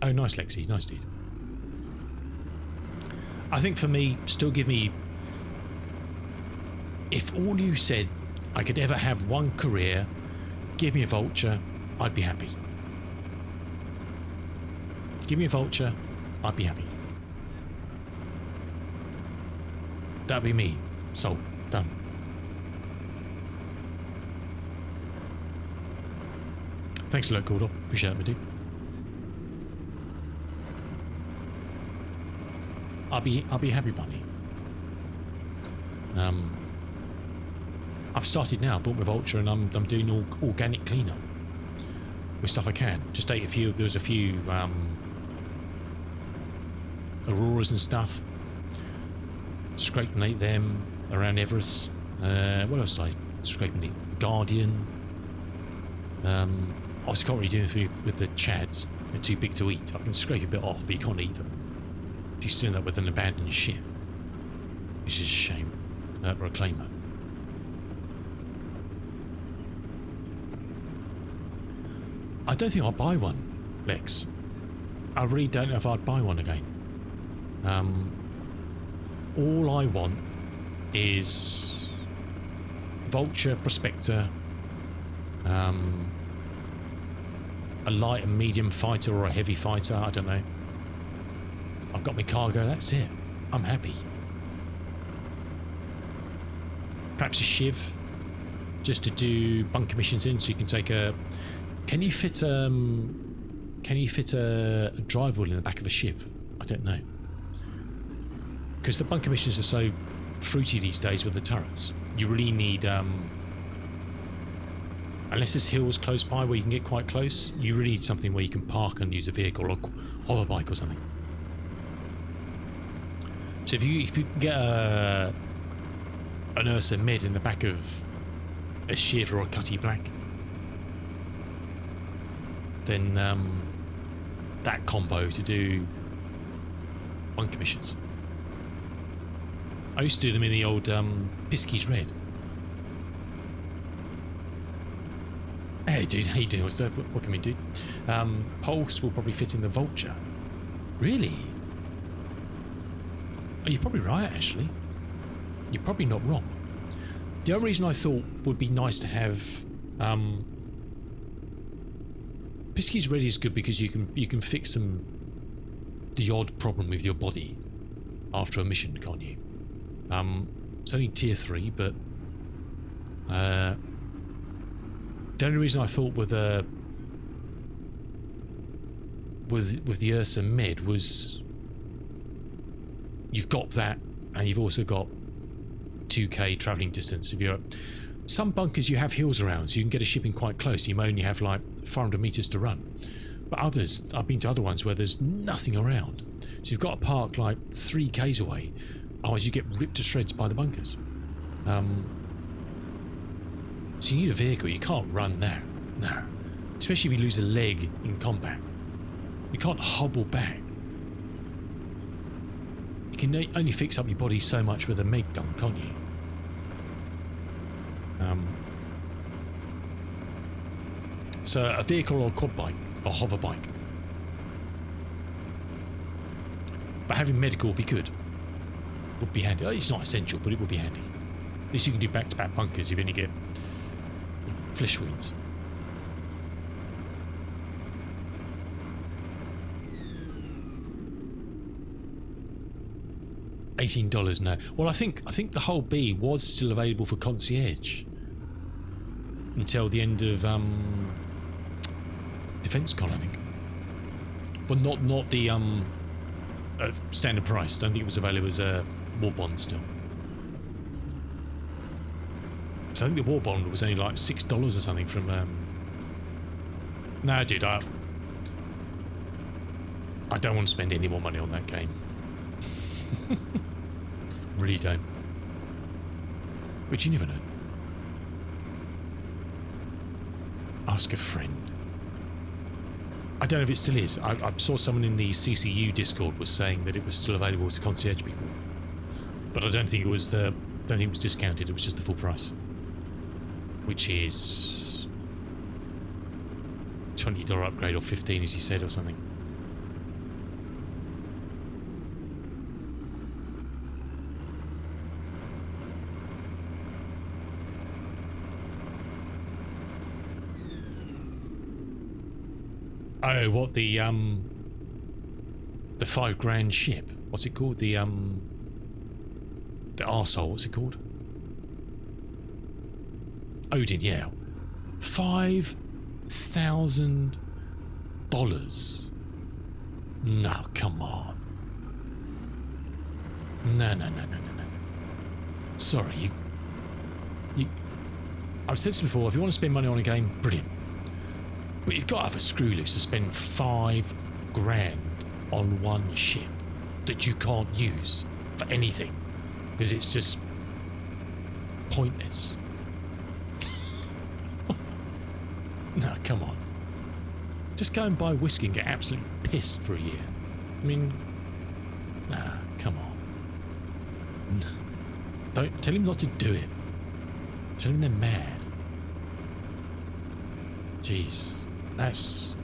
Oh, nice, Lexi. Nice, dude. I think for me, still give me... If all you said I could ever have one career, give me a vulture, I'd be happy. Give me a vulture, I'd be happy. That'd be me. So, done. Thanks a lot, Gordon. Appreciate it, my dude. I'll be happy, bunny. I've started now. Bought my vulture, and I'm doing all organic cleanup with stuff I can. Just ate a few. There was a few auroras and stuff. Scraped and ate them around Everest. What else did I scrape and eat? Guardian. I was can't really do this with the chads. They're too big to eat. I can scrape a bit off, but you can't eat them. You still end up with an abandoned ship, which is a shame. Reclaimer. I don't think I'll buy one, Lex. I really don't know if I'd buy one again. All I want is Vulture, Prospector, a light and medium fighter or a heavy fighter, I don't know. I've got my cargo, that's it. I'm happy. Perhaps a shiv, just to do bunker missions in, so you can take a... Can you fit a drive wheel in the back of a shiv? I don't know. Because the bunker missions are so fruity these days with the turrets. You really need... unless there's hills close by where you can get quite close, you really need something where you can park and use a vehicle or hover bike or something. So if you can get an Ursa Med in the back of a Shiv or a Cutty Black, then that combo to do bunker missions. I used to do them in the old Piskies Red. Hey dude, how you doing? What can we do? Pulse will probably fit in the Vulture. Really? Oh, you're probably right, actually. You're probably not wrong. The only reason I thought would be nice to have Piskies Ready is good because you can fix the odd problem with your body after a mission, can't you? It's only tier 3, but the only reason I thought with the Ursa Med was you've got that, and you've also got 2k travelling distance. If you're some bunkers, you have hills around, so you can get a ship in quite close. You may only have like 400 meters to run, but others, I've been to other ones where there's nothing around, so you've got to park like 3k's away, otherwise you get ripped to shreds by the bunkers. So you need a vehicle. You can't run that, no, especially if you lose a leg in combat. You can't hobble back. You can only fix up your body so much with a Meg gun, can't you? So a vehicle or a quad bike or hover bike. But having medical would be good. Would be handy. It's not essential, but it would be handy. At least you can do back-to-back bunkers. You only get flesh wounds. $18 now. Well, I think the whole B was still available for concierge until the end of DefenseCon, I think. But not the standard price. Don't think it was available as a war bond still. So I think the war bond was only like $6 or something from. No, dude, I don't want to spend any more money on that game. Really don't. But you never know. Ask a friend. I don't know if it still is. I saw someone in the CCU Discord was saying that it was still available to concierge people, but I don't think it was discounted. It was just the full price, which is $20 upgrade or $15, as you said, or something. Oh, what the $5,000 ship? What's it called? The arsehole. What's it called? Odin. Yeah, $5,000. No, come on. No. Sorry, you. I've said this before. If you want to spend money on a game, brilliant. But you've got to have a screw loose to spend $5,000 on one ship that you can't use for anything because it's just pointless. No, come on. Just go and buy whiskey and get absolutely pissed for a year. I mean, nah, come on. Don't tell him not to do it. Tell him they're mad. Jeez. That's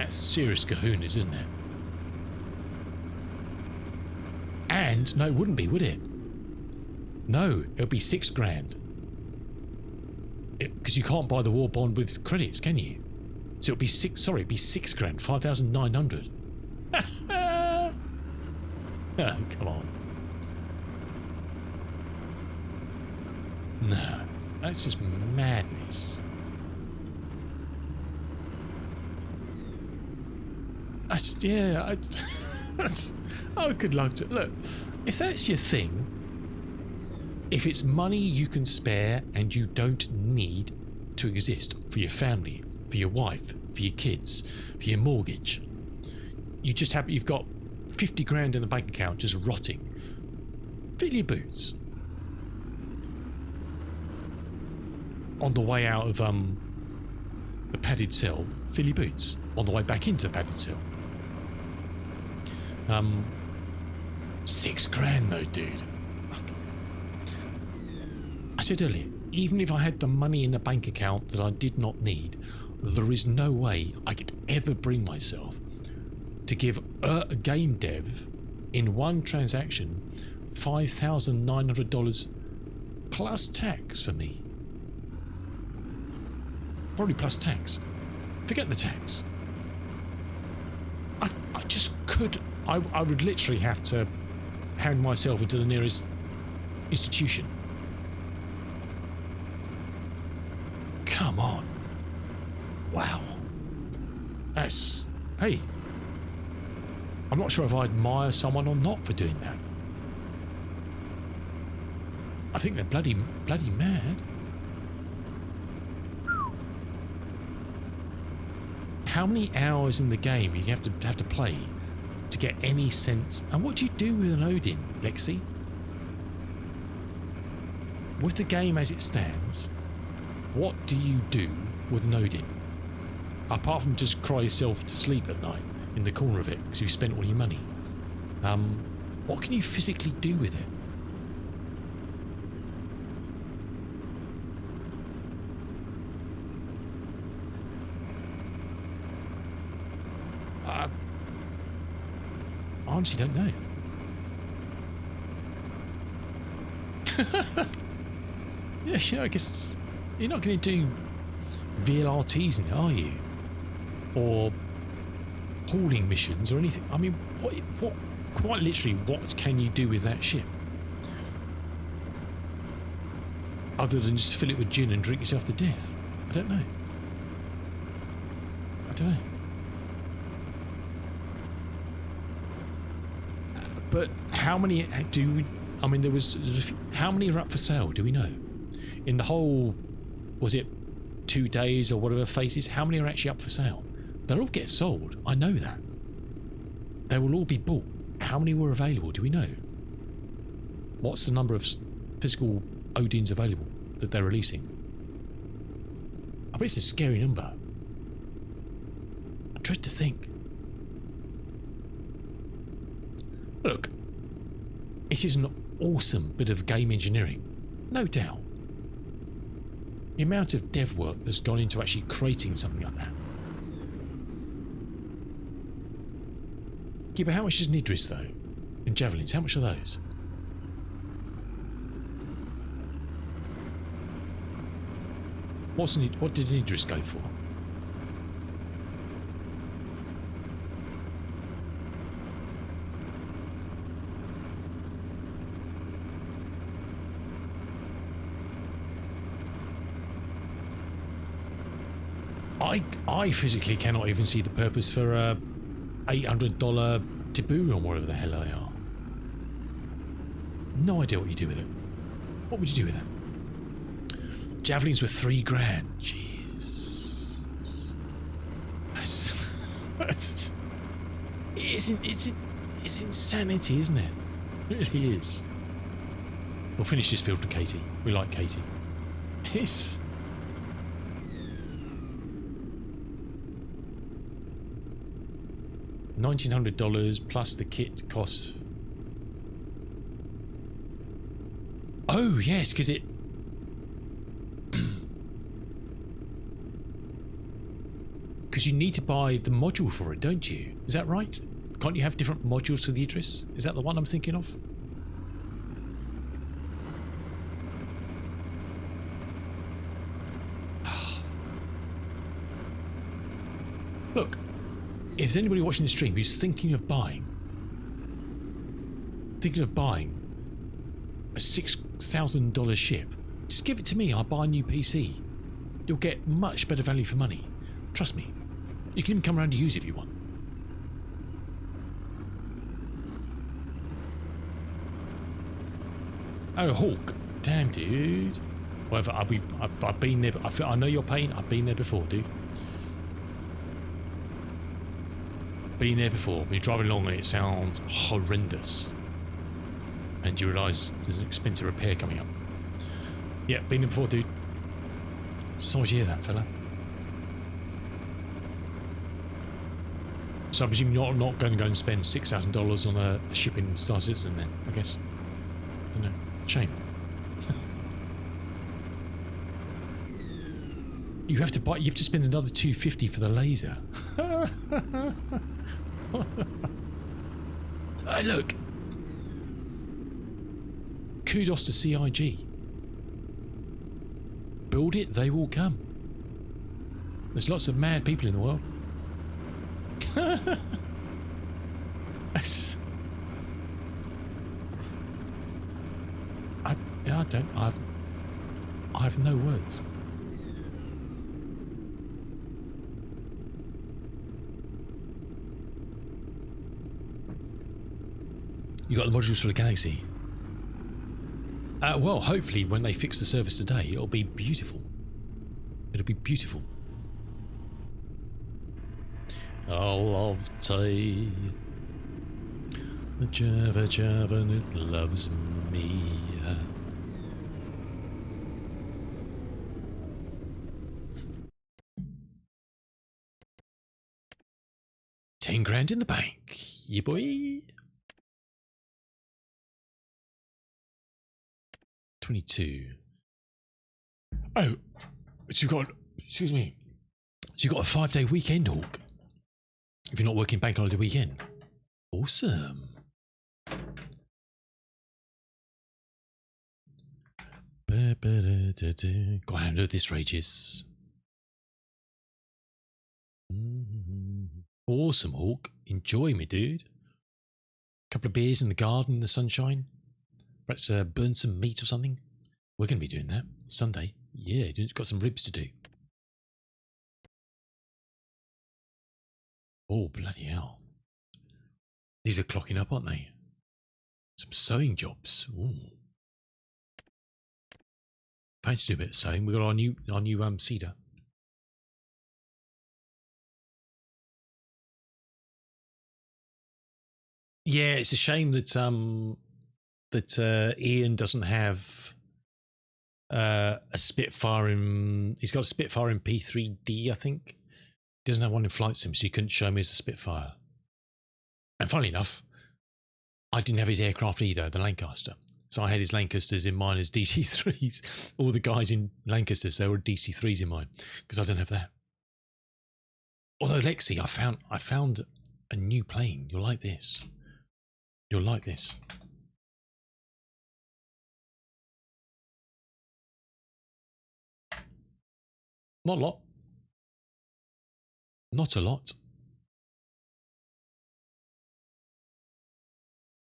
serious cahoon, isn't it? And no, it wouldn't be, would it? No, it'll be $6,000. Because you can't buy the war bond with credits, can you? So it'll be it'd be $6,000, 5,900. Oh, come on. No, that's just madness. I could like to look. If that's your thing, if it's money you can spare and you don't need to exist for your family, for your wife, for your kids, for your mortgage, you've got $50,000 in the bank account just rotting. Fill your boots. On the way out of the padded cell, fill your boots. On the way back into the padded cell. $6,000 though, dude. I said earlier, even if I had the money in the bank account that I did not need, there is no way I could ever bring myself to give a game dev in one transaction $5,900 plus tax for me. Probably plus tax. Forget the tax. I just could. I would literally have to hand myself into the nearest institution. Come on. Wow. That's... Hey. I'm not sure if I admire someone or not for doing that. I think they're bloody mad. How many hours in the game you have to play to get any sense? And what do you do with an Odin, Lexi? With the game as it stands, what do you do with an Odin? Apart from just cry yourself to sleep at night in the corner of it because you've spent all your money. What can you physically do with it? I honestly don't know. Yeah, I guess you're not going to do VLRTs in it, are you? Or hauling missions or anything. I mean, what? Quite literally, what can you do with that ship? Other than just fill it with gin and drink yourself to death. I don't know. But how many do we... I mean, there's a few, how many are up for sale, do we know? In the whole, was it 2 days or whatever phases, how many are actually up for sale? They'll all get sold, I know that. They will all be bought. How many were available, do we know? What's the number of physical Odins available that they're releasing? I bet it's a scary number. I dread to think. Look, it is an awesome bit of game engineering, no doubt. The amount of dev work that's gone into actually creating something like that. Yeah, but how much is Nidris though? And javelins, how much are those? What did Nidris go for? I physically cannot even see the purpose for a $800 Tibu or whatever the hell they are. No idea what you do with it. What would you do with that? Javelins were $3 grand. Jeez. It's insanity, isn't it? It really is. We'll finish this field with Katie. We like Katie. It's... $1,900 plus the kit costs. Oh yes, because it. Because you need to buy the module for it, don't you? Is that right? Can't you have different modules for the Idris? Is that the one I'm thinking of? Look. If there's anybody watching the stream who's thinking of buying a $6,000 ship, just give it to me. I'll buy a new PC. You'll get much better value for money. Trust me. You can even come around to use it if you want. Oh, Hawk. Damn, dude. Whatever. I've been there. I know your pain. I've been there before, dude. Been there before. When you're driving along and it sounds horrendous, and you realise there's an expensive repair coming up. Yeah, been there before, dude. Sorry to hear that, fella. So I presume you're not going to go and spend $6,000 on a ship in Star Citizen then, I guess. I don't know. Shame. You have to spend another $250 for the laser. Hey, look. Kudos to CIG. Build it, they will come. There's lots of mad people in the world. I have no words. You got the modules for the Galaxy? Well, hopefully when they fix the service today, it'll be beautiful. It'll be beautiful. All of Tay, the Java, it loves me. 10 grand in the bank, yeah boy. 22. Oh, so you've got, excuse me, so you've got a 5-day weekend, Hawk, if you're not working bank holiday weekend. Awesome. Go on, look, this rages. Awesome, Hawk. Enjoy me, dude. Couple of beers in the garden in the sunshine. Perhaps burn some meat or something. We're going to be doing that Sunday. Yeah, got some ribs to do. Oh, bloody hell. These are clocking up, aren't they? Some sewing jobs. Ooh. Fancy do a bit of sewing. We've got our new cedar. Yeah, it's a shame that Ian doesn't have a Spitfire in. He's got a Spitfire in P3D, I think. He doesn't have one in Flight Sim, so you couldn't show me as a Spitfire. And funnily enough, I didn't have his aircraft either, the Lancaster. So I had his Lancasters in mine as DC3s. All the guys in Lancasters, they were DC3s in mine because I don't have that. Although Lexi, I found a new plane. You'll like this. You'll like this. Not a lot. Not a lot.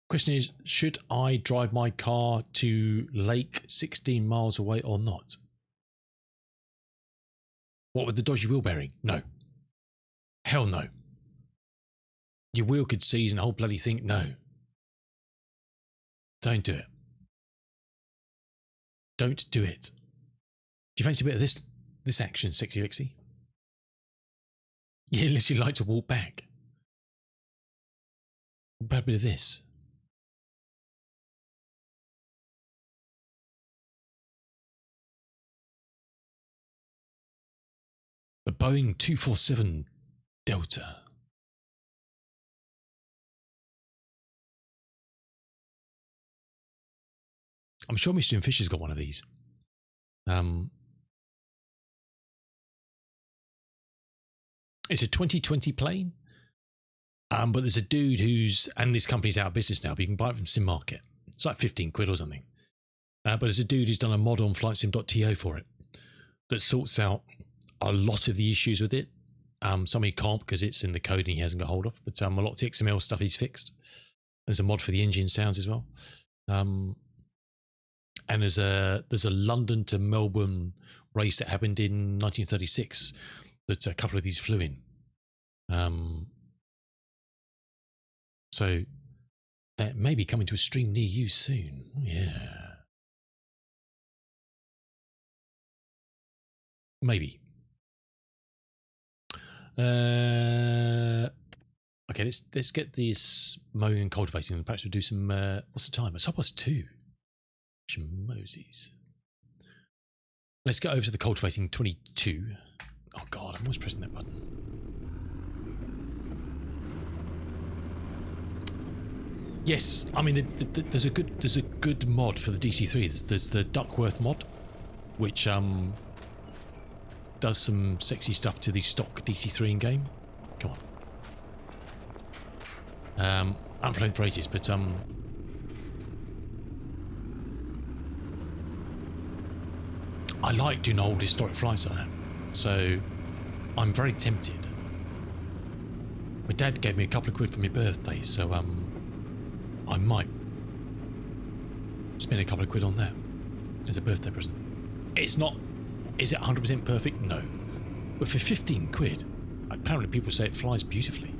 Question is, should I drive my car to Lake 16 miles away or not? What with the dodgy wheel bearing? No. Hell no. Your wheel could seize and the whole bloody thing. No. Don't do it. Don't do it. Do you fancy a bit of this action, Sexy Lexi? You literally like to walk back. What about a bit of this? The Boeing 247 Delta. I'm sure Mr. and Fisher's got one of these. It's a 2020 plane, but there's a dude who's, and this company's out of business now, but you can buy it from Sim Market. It's like 15 quid or something. But there's a dude who's done a mod on flightsim.to for it that sorts out a lot of the issues with it. Some he can't because it's in the code and he hasn't got hold of, but a lot of the XML stuff he's fixed. There's a mod for the engine sounds as well. And there's a London to Melbourne race that happened in 1936 that a couple of these flew in. So that may be coming to a stream near you soon. Yeah. Maybe. Okay, let's get this mowing and cultivating and perhaps we'll do some what's the time? It's 2:30. Moses. Let's go over to the cultivating 22. Oh god, I'm always pressing that button. Yes, I mean there's a good mod for the DC3. There's the Duckworth mod, which does some sexy stuff to the stock DC3 in game. Come on. I haven't played for ages, but I like doing old historic flights like that, so I'm very tempted. My dad gave me a couple of quid for my birthday, so I might spend a couple of quid on that as a birthday present. It's not, is it 100% perfect? No, but for 15 quid, apparently people say it flies beautifully.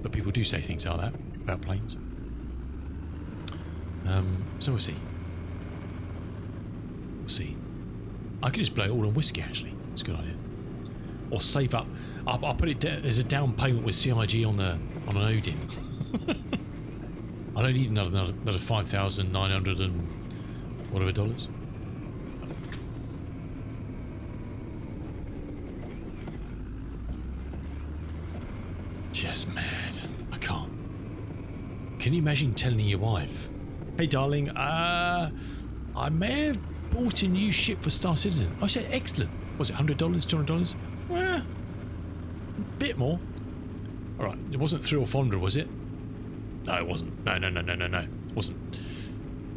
But people do say things like that about planes. So we'll see. We'll see. I could just blow it all on whiskey, actually. It's a good idea. Or save up. I'll put it down. There's a down payment with CIG on an Odin. I don't need another 5,900 and whatever dollars. Just mad. I can't. Can you imagine telling your wife, "Hey, darling, I may have bought a new ship for Star Citizen." I said, "Excellent. Was it $100, $200? Well, a bit more." All right. It wasn't 300 or 400, was it? No, it wasn't. No. It wasn't.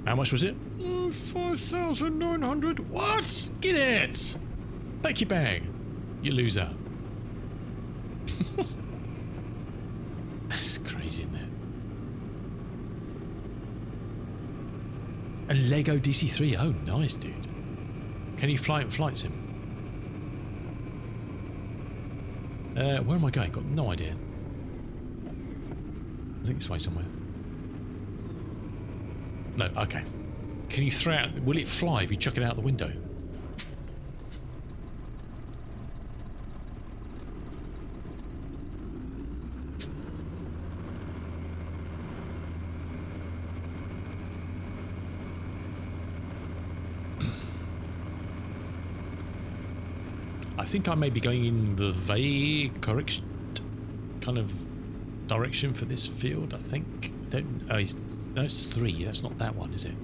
How much was it? 5,900. What? Get it! Take your bag, you loser. That's crazy, isn't it? A Lego DC-3. Oh, nice, dude. Can you fly flight sim? Where am I going? Got no idea. I think this way somewhere. No, okay. Can you throw out... Will it fly if you chuck it out the window? I think I may be going in the vague correct kind of direction for this field, I think. I don't... no, it's 3. That's not that one, is it?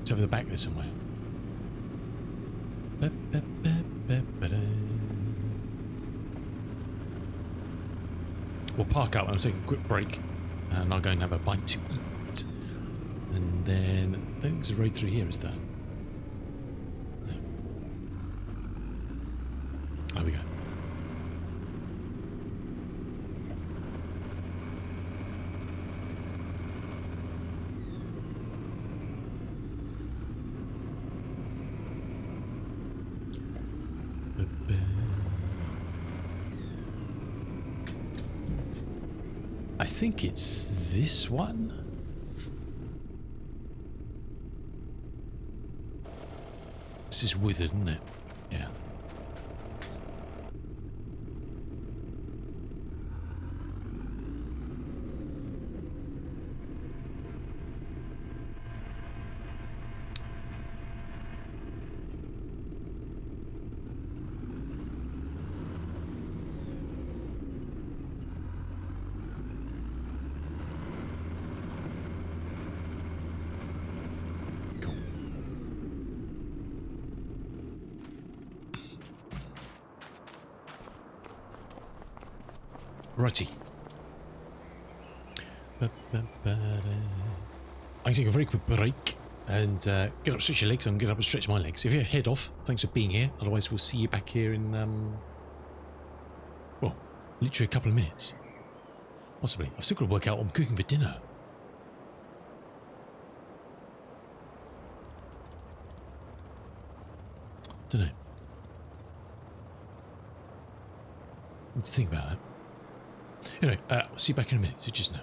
It's over the back there somewhere. We'll park up and I'll take a quick break and I'll go and have a bite to eat. And then... I don't think there's a road through here, is there? No. There we go. I think it's this one. This is withered, isn't it? Yeah. Righty. I'm going to take a very quick break and get up, stretch your legs, and get up and stretch my legs. If you head off, thanks for being here. Otherwise, we'll see you back here in, well, literally a couple of minutes. Possibly. I've still got to work out what I'm cooking for dinner. Don't know. Need to think about that. Anyway, I'll see you back in a minute, so just now.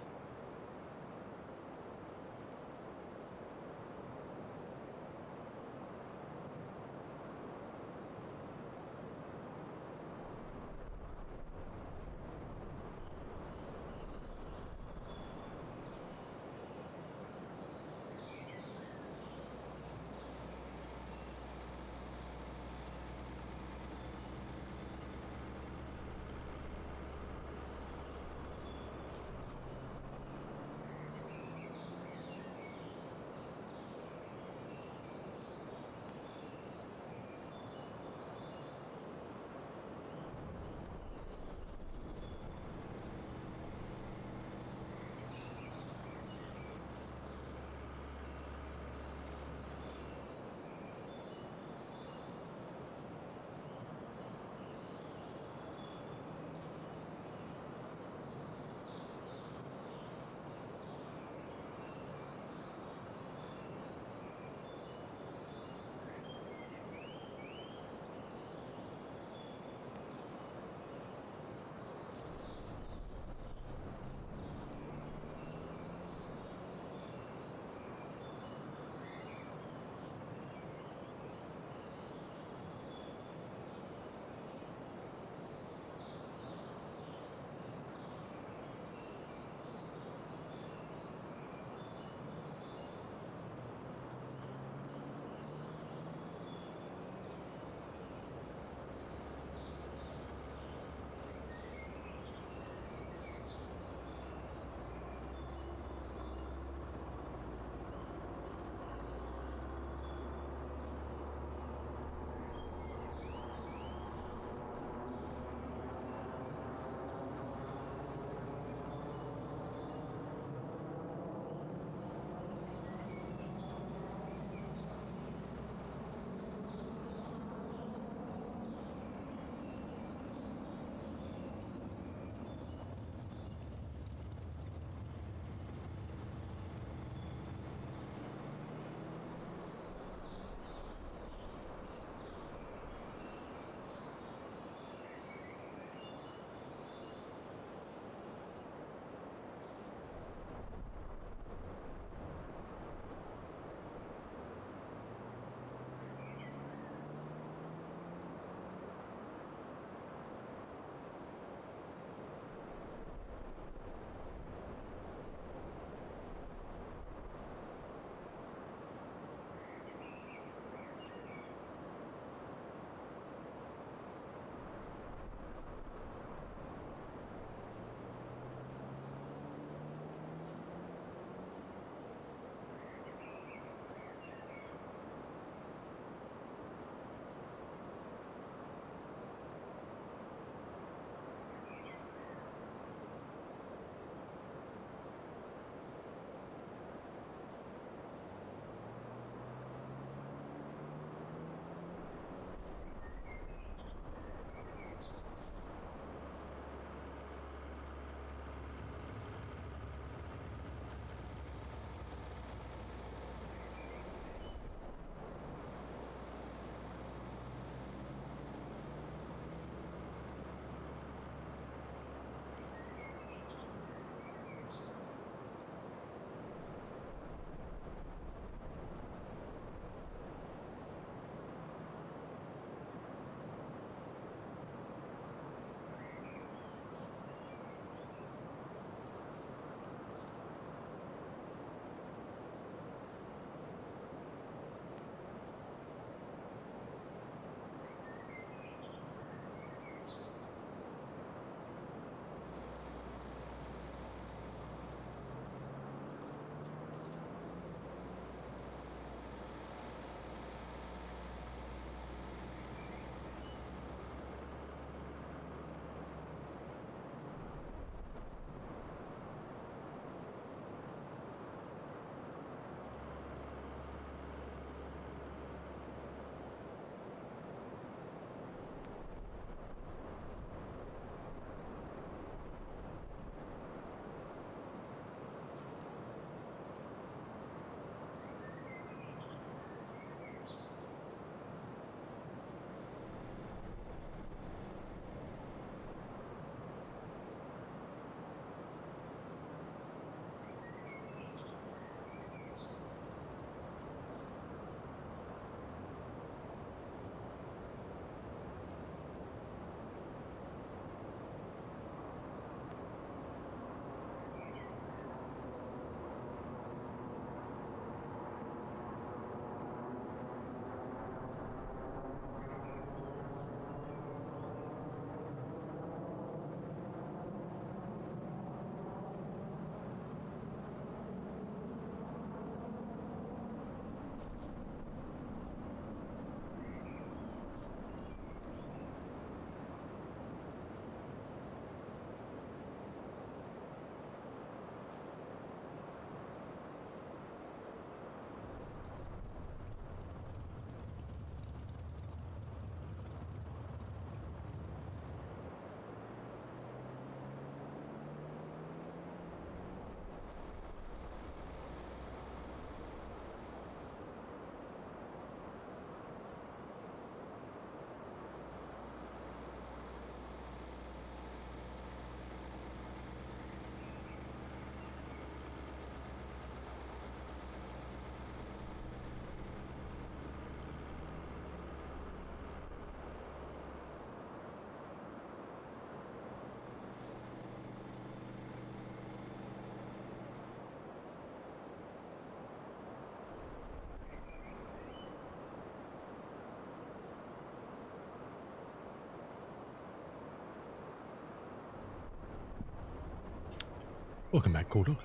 Welcome back, Cordor.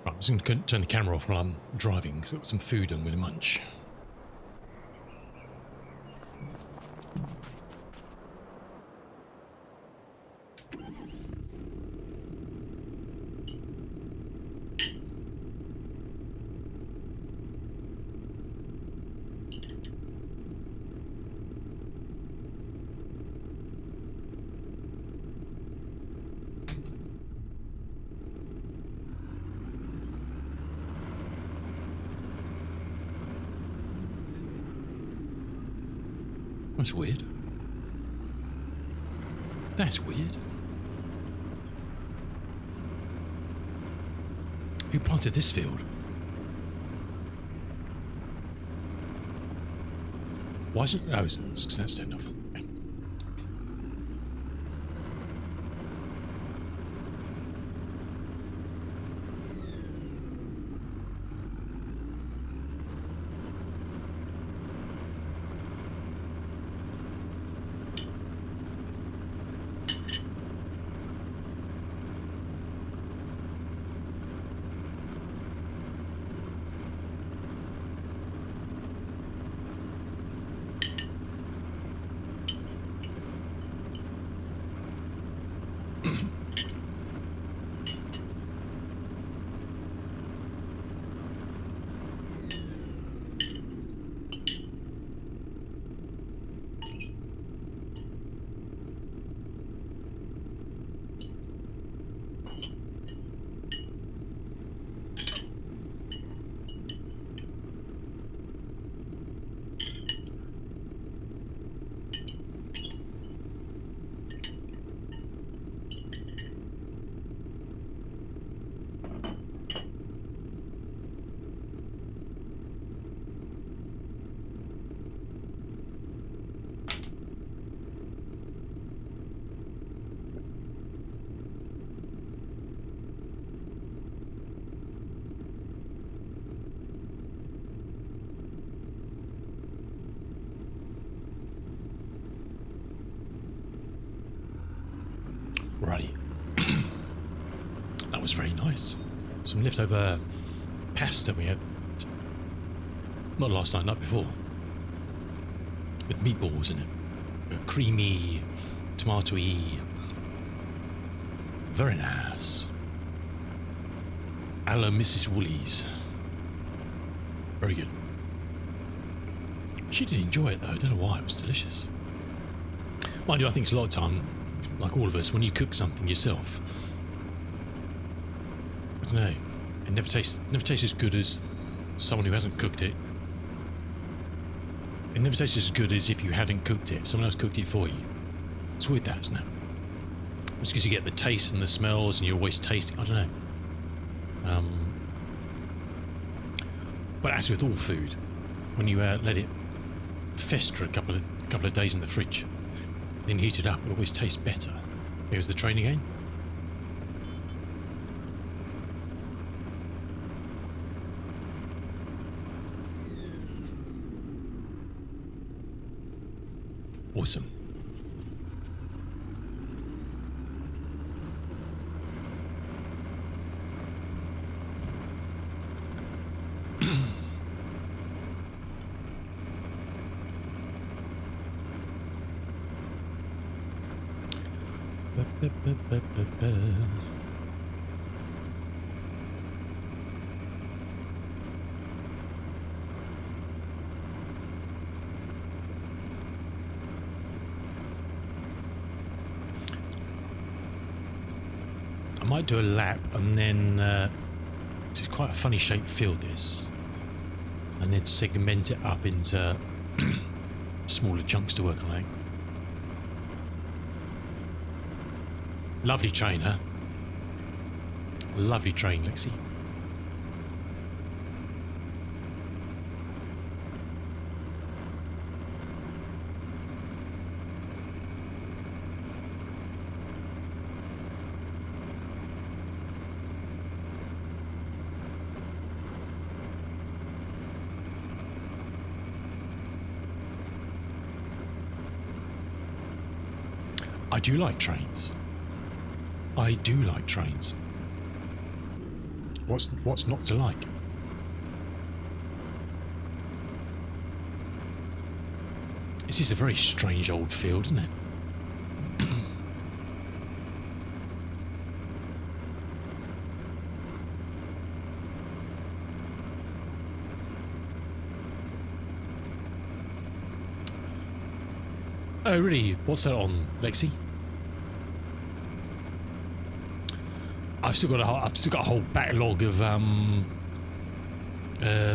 Right, I'm just going to turn the camera off while I'm driving, because I've got some food I'm going to munch. That's weird. That's weird. Who planted this field? Why isn't... Oh, that's turned off. Righty. That was very nice. Some leftover pasta we had, not last night, night before, with meatballs in it. Creamy, tomatoey, very nice. A la Mrs. Woolies. Very good. She did enjoy it though, I don't know why, it was delicious. Mind you, I think it's a lot of time, like all of us, when you cook something yourself, I don't know, it never tastes as good as someone who hasn't cooked it. It never tastes as good as if you hadn't cooked it, someone else cooked it for you. It's weird that, isn't it? It's because you get the taste and the smells and you're always tasting, I don't know. But as with all food, when you let it fester a couple of days in the fridge, then heat it up, it always tastes better. Here's the train again. Awesome. I might do a lap and then it's quite a funny shaped field this, and then segment it up into smaller chunks to work on, I think. Lovely train, huh? Lovely train, Lexi. I do like trains. I do like trains. What's not to like? This is a very strange old field, isn't it? Oh, really? What's that on, Lexi? I've still got a whole backlog of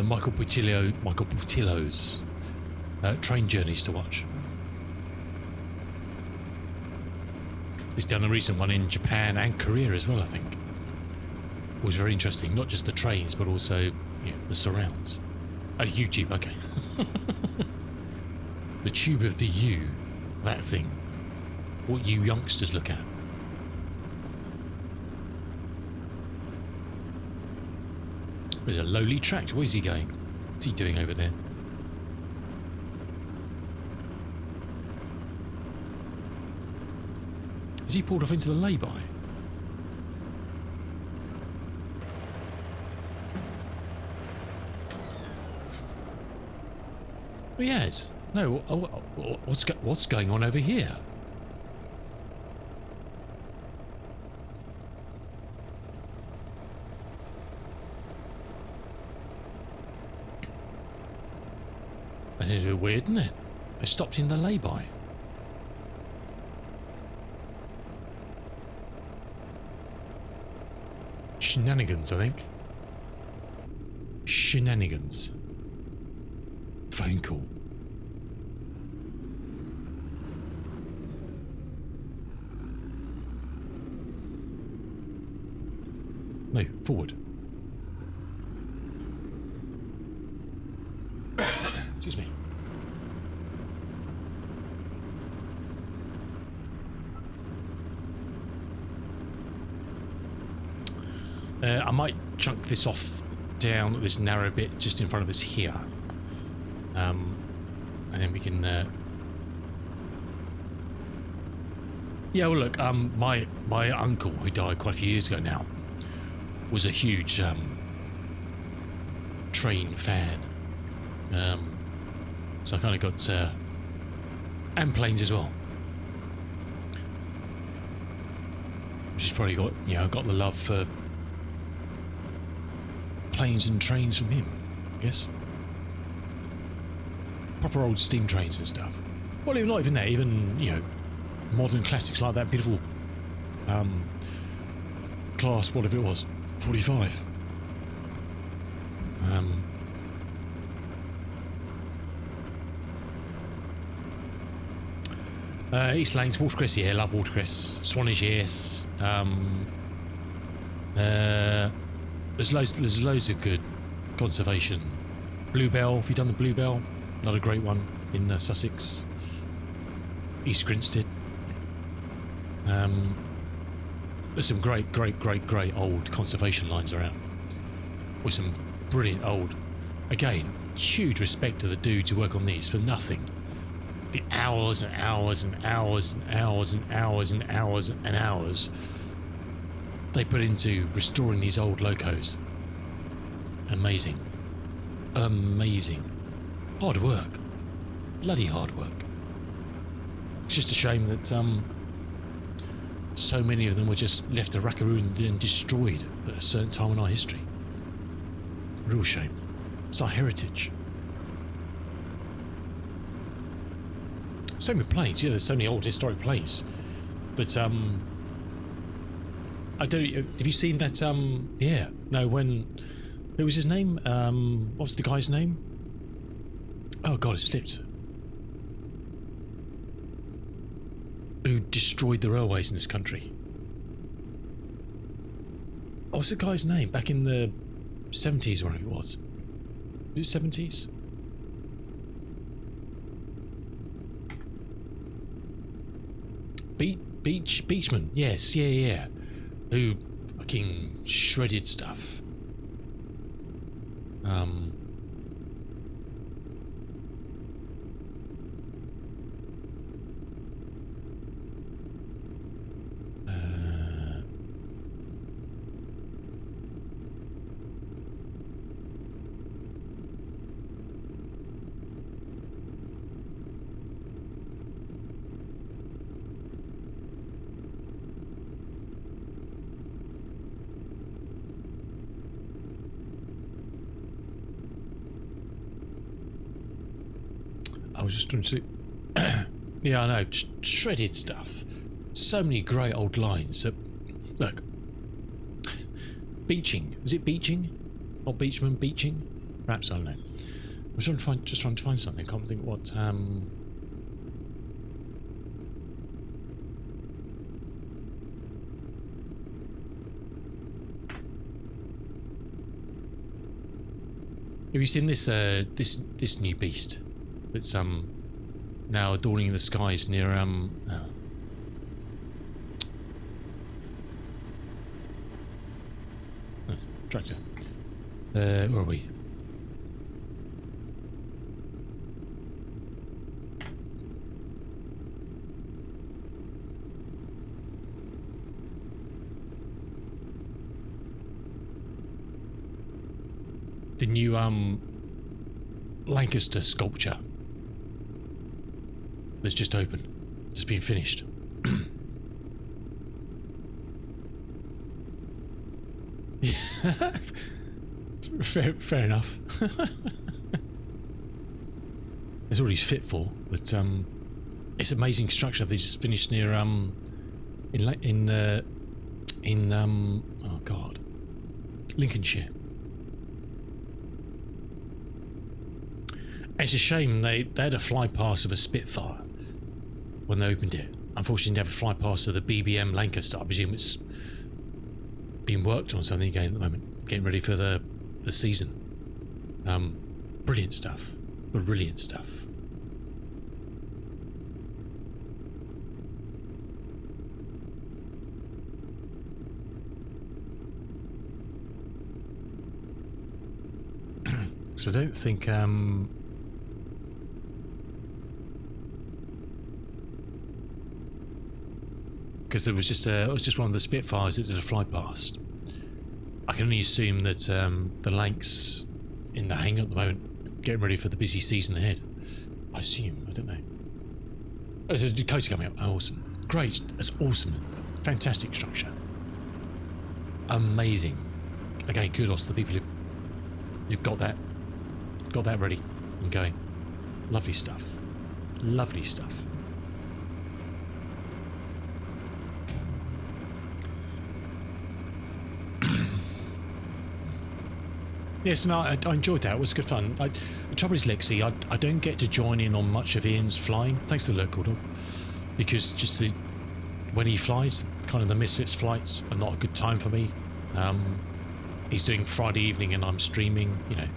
Michael Portillo's train journeys to watch. He's done a recent one in Japan and Korea as well, I think. It was very interesting, not just the trains, but also the surrounds. Oh, YouTube, okay. The tube of the U, that thing. What you youngsters look at. There's a lowly tractor. Where's he going? What's he doing over there? Has he pulled off into the lay-by? He has. No, what's going on over here? That is a bit weird, isn't it? It stops in the lay-by. Shenanigans, I think. Shenanigans. Phone call. No, forward. Excuse me. I might chunk this off down this narrow bit just in front of us here. And then we can... Yeah, well look, my uncle, who died quite a few years ago now, was a huge train fan. So I kind of got... and planes as well. Which has probably got, got the love for planes and trains from him, I guess. Proper old steam trains and stuff. Well, not even that, even, modern classics like that beautiful class, whatever it was, 45. East Lanes, Watercress, yeah, love Watercress. Swanage, yes. There's loads of good conservation. Bluebell, have you done the Bluebell? Not a great one in Sussex. East Grinstead. There's some great old conservation lines around. With some brilliant old... Again, huge respect to the dudes who work on these for nothing. The hours and hours and hours and hours and hours and hours and hours they put into restoring these old locos. Amazing. Amazing. Hard work. Bloody hard work. It's just a shame that so many of them were just left to rackaroo and destroyed at a certain time in our history. Real shame. It's our heritage. Same with planes. Yeah, there's so many old historic planes that I don't. Have you seen that? Yeah. No. When? Who was his name? What was the guy's name? Oh God, it slipped. Who destroyed the railways in this country? What was the guy's name? Back in the 70s, whenever it was. Was it 70s? Beachman. Yes. Yeah. Who fucking shredded stuff. was just trying to... Yeah, I know. Shredded stuff. So many great old lines that... Look. Beaching. Was it beaching? Not Beachman, beaching? Perhaps, I don't know. I was just trying to find something. I can't think what... Have you seen this this new beast that's now adorning the skies near oh. Tractor. Where are we? The new Lancaster sculpture that's just opened, just been finished. Yeah, fair enough. It's already fit for, but it's amazing structure. They just finished near oh god, Lincolnshire. It's a shame they had a fly past of a Spitfire when they opened it. Unfortunately, they have a fly past of the BBM Lancaster. I presume it's being worked on something again at the moment, getting ready for the season. Brilliant stuff. Brilliant stuff. So I don't think because it was just one of the Spitfires that did a fly past. I can only assume that the Lancs in the hangar at the moment, getting ready for the busy season ahead. I assume, I don't know. Oh, there's a Dakota coming up. Oh, awesome. Great, that's awesome. Fantastic structure. Amazing. Again, kudos to the people who've got that ready and going. Lovely stuff. Lovely stuff. Yes, no, I enjoyed that. It was good fun. The trouble is, Lexi, I don't get to join in on much of Ian's flying. Thanks to the local dog. Because just when he flies, kind of the Misfits flights are not a good time for me. He's doing Friday evening and I'm streaming, you know.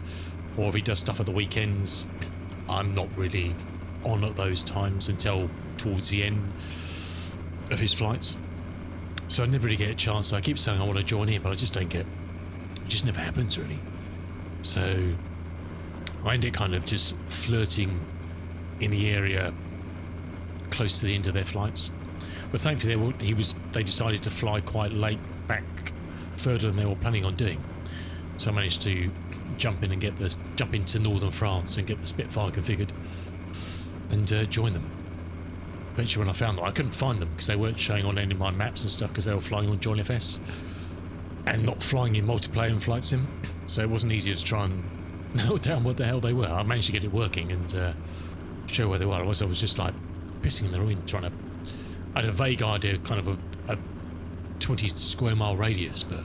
Or if he does stuff at the weekends, I'm not really on at those times until towards the end of his flights. So I never really get a chance. I keep saying I want to join in, but I just don't get... It just never happens, really. So I end up kind of just flirting in the area close to the end of their flights. But thankfully they decided to fly quite late back further than they were planning on doing. So I managed to jump into northern France and get the Spitfire configured and join them. Eventually when I found them, I couldn't find them because they weren't showing on any of my maps and stuff because they were flying on Join FS and not flying in multiplayer and flight sim, so it wasn't easy to try and nail down what the hell they were. I managed to get it working and show where they were. Otherwise I was just like pissing them in, trying to... I had a vague idea, kind of a 20 square mile radius, but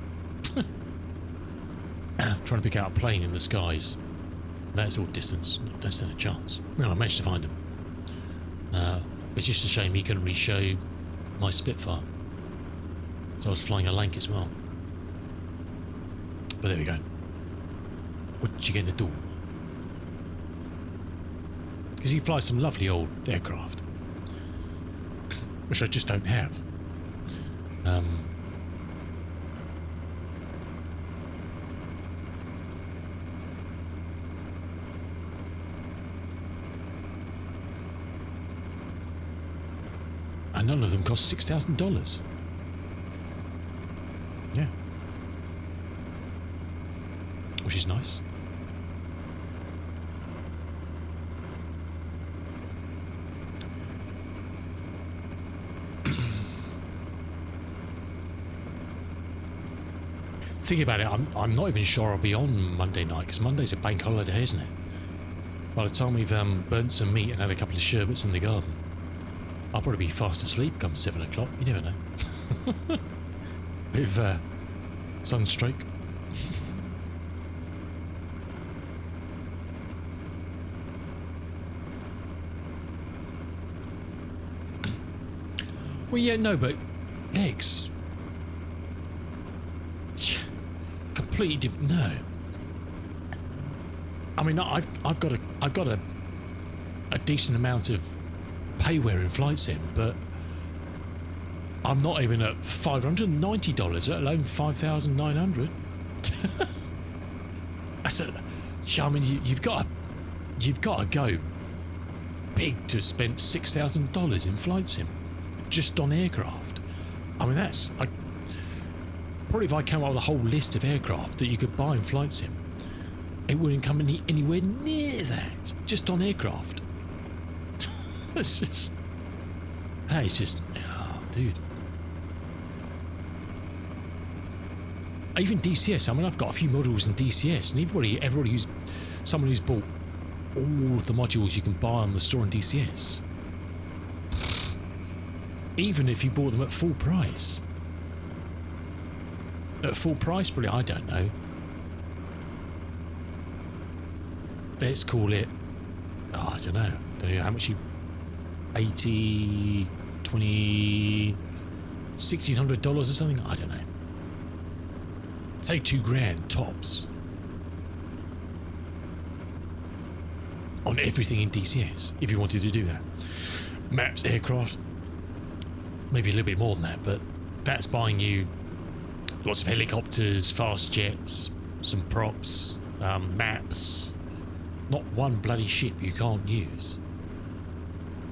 trying to pick out a plane in the skies, that's all distance, don't stand a chance. No, I managed to find him. It's just a shame he couldn't really show my Spitfire, so I was flying a Lanc as well. But there we go. What you gonna do? Because he flies some lovely old aircraft, which I just don't have. And none of them cost $6,000. Yeah. Which is nice. Thinking about it, I'm not even sure I'll be on Monday night, because Monday's a bank holiday, isn't it? By the time we've burnt some meat and had a couple of sherbets in the garden, I'll probably be fast asleep come 7 o'clock. You never know. Bit of sunstroke. Well, yeah, no, but legs. Completely different. No. I mean, I've got a decent amount of paywear in Flight Sim, but I'm not even at $590, let alone $5,900. That's a. I mean, you've got to go big to spend $6,000 in Flight Sim just on aircraft. I mean, that's probably if I came up with a whole list of aircraft that you could buy in Flight Sim, it wouldn't come anywhere near that just on aircraft. It's just, that is just, oh, dude. Even DCS. I mean, I've got a few models in DCS, and everybody who's someone who's bought all of the modules you can buy on the store in DCS. Even if you bought them at full price. At full price, probably, I don't know. Let's call it, oh, I don't know. Don't know how much you, 80, 20, $1,600 or something? I don't know. Say $2,000 tops. On everything in DCS, if you wanted to do that. Maps, aircraft, maybe a little bit more than that, but that's buying you lots of helicopters, fast jets, some props, maps. Not one bloody ship you can't use.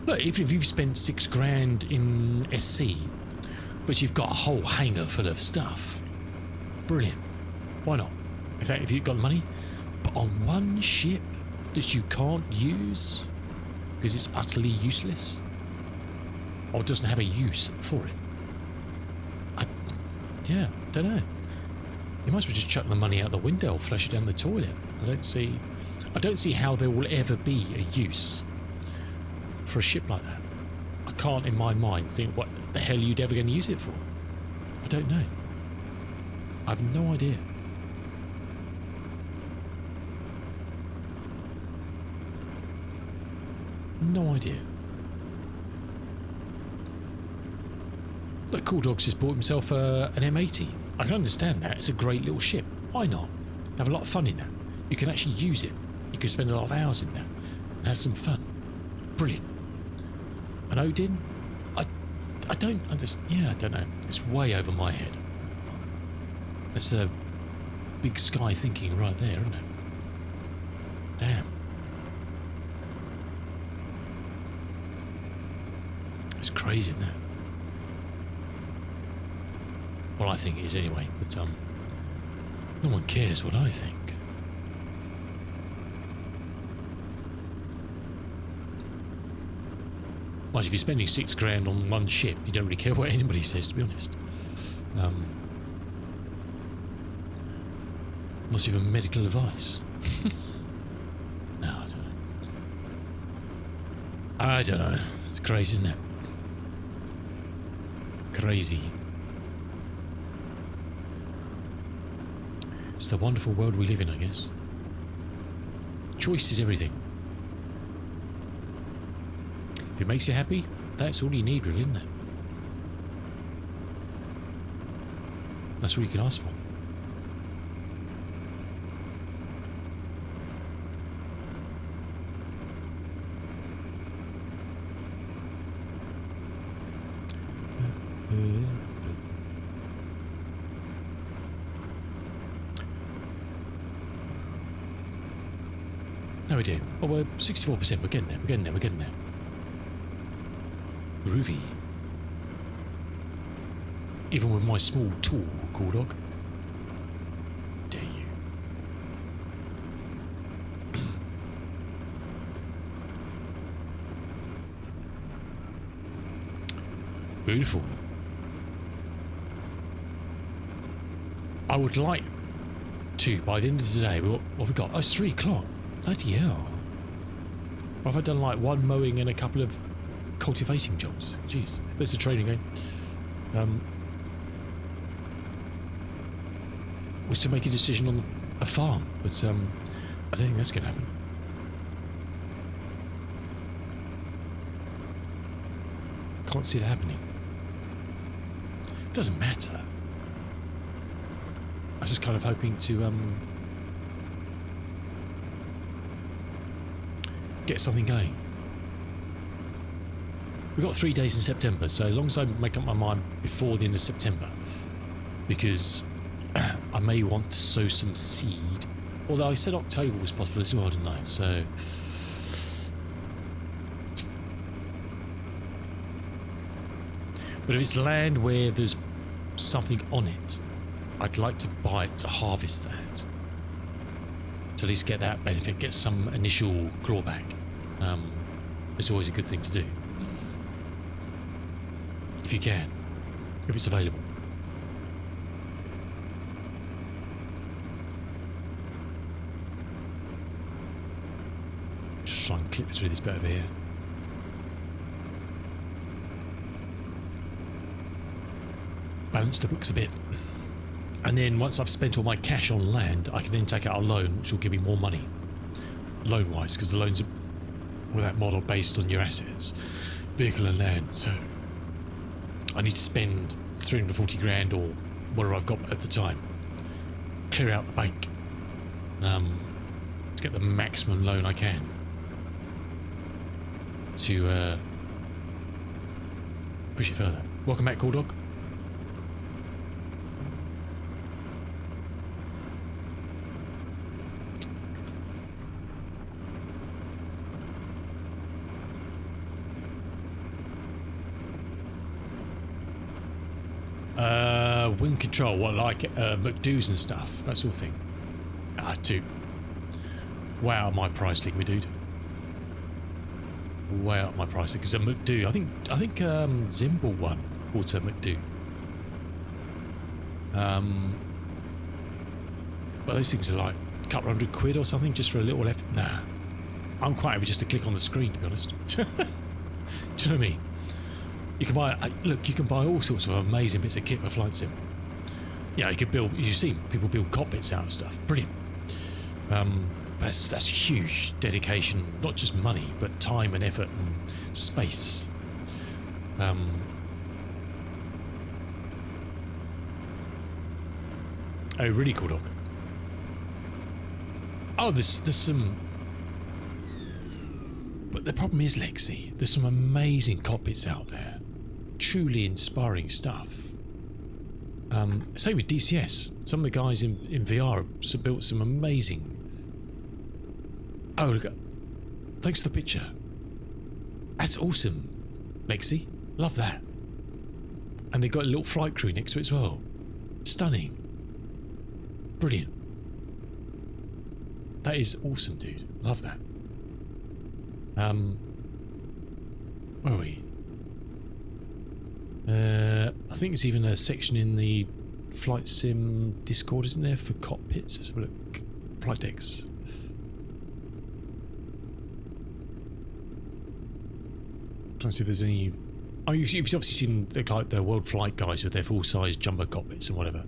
Look, even if you've spent $6,000 in SC, but you've got a whole hangar full of stuff, brilliant. Why not? If you've got the money, but on one ship that you can't use because it's utterly useless or doesn't have a use for it. Yeah, don't know. You might as well just chuck the money out the window or flush it down the toilet. I don't see how there will ever be a use for a ship like that. I can't in my mind think what the hell you'd ever going to use it for. I don't know. I have no idea. No idea. Look, Cool Dog's just bought himself an M80. I can understand that. It's a great little ship. Why not? Have a lot of fun in that. You can actually use it. You can spend a lot of hours in that and have some fun. Brilliant. And Odin? I don't understand. Yeah, I don't know. It's way over my head. That's a big sky thinking right there, isn't it? Damn. It's crazy, isn't it? Well, I think it is anyway, but no one cares what I think. Well, if you're spending $6,000 on one ship, you don't really care what anybody says, to be honest. Unless you have medical advice. No, I don't know. I don't know. It's crazy, isn't it? Crazy. It's the wonderful world we live in, I guess. Choice is everything. If it makes you happy, that's all you need, really, isn't it? That's all you can ask for. No, we do. Oh, we're 64%. We're getting there. We're getting there. We're getting there. Groovy. Even with my small tool, Cool Dog. Dare you. Beautiful. I would like to, by the end of the day, what we got? Oh, it's 3 o'clock. Bloody hell. Or have I done like one mowing and a couple of cultivating jobs? Jeez, there's the training game. Was to make a decision on a farm, but I don't think that's going to happen. Can't see it happening. Doesn't matter. I was just kind of hoping to get something going. We've got 3 days in September, so as long as I make up my mind before the end of September, because I may want to sow some seed. Although I said October was possible as well, didn't I? So but if it's land where there's something on it, I'd like to buy it to harvest that. To at least get that benefit, get some initial clawback. It's always a good thing to do. If you can. If it's available. Just try and clip through this bit over here. Balance the books a bit. And then once I've spent all my cash on land, I can then take out a loan, which will give me more money. Loan-wise, because the loans are with that model based on your assets, vehicle and land. So I need to spend 340 grand or whatever I've got at the time. Clear out the bank to get the maximum loan I can to push it further. Welcome back, Cool Dog. Wind control, what, like McDo's and stuff, that sort of thing. Dude, way out of my price league, my dude. Way out of my price league. Because a McDo, I think Zimble one bought a McDo. But those things are like a couple £100 or something just for a little left. Nah, I'm quite happy just to click on the screen, to be honest. Do you know what I mean? You can buy, look, you can buy all sorts of amazing bits of kit for Flight Sim. Yeah, you could build, you see people build cockpits out of stuff. Brilliant. That's huge dedication, not just money, but time and effort and space. Oh, really cool, dog. Oh, there's some... But the problem is, Lexi, there's some amazing cockpits out there. Truly inspiring stuff. Same with DCS. Some of the guys in VR have built some amazing... Oh, look. Thanks for the picture. That's awesome, Lexi. Love that. And they've got a little flight crew next to it as well. Stunning. Brilliant. That is awesome, dude. Love that. Where are we? I think there's even a section in the Flight Sim Discord, isn't there, for cockpits? Let's have a look. Flight decks. Trying to see if there's any... Oh, you've obviously seen like the World Flight guys with their full-size jumbo cockpits and whatever.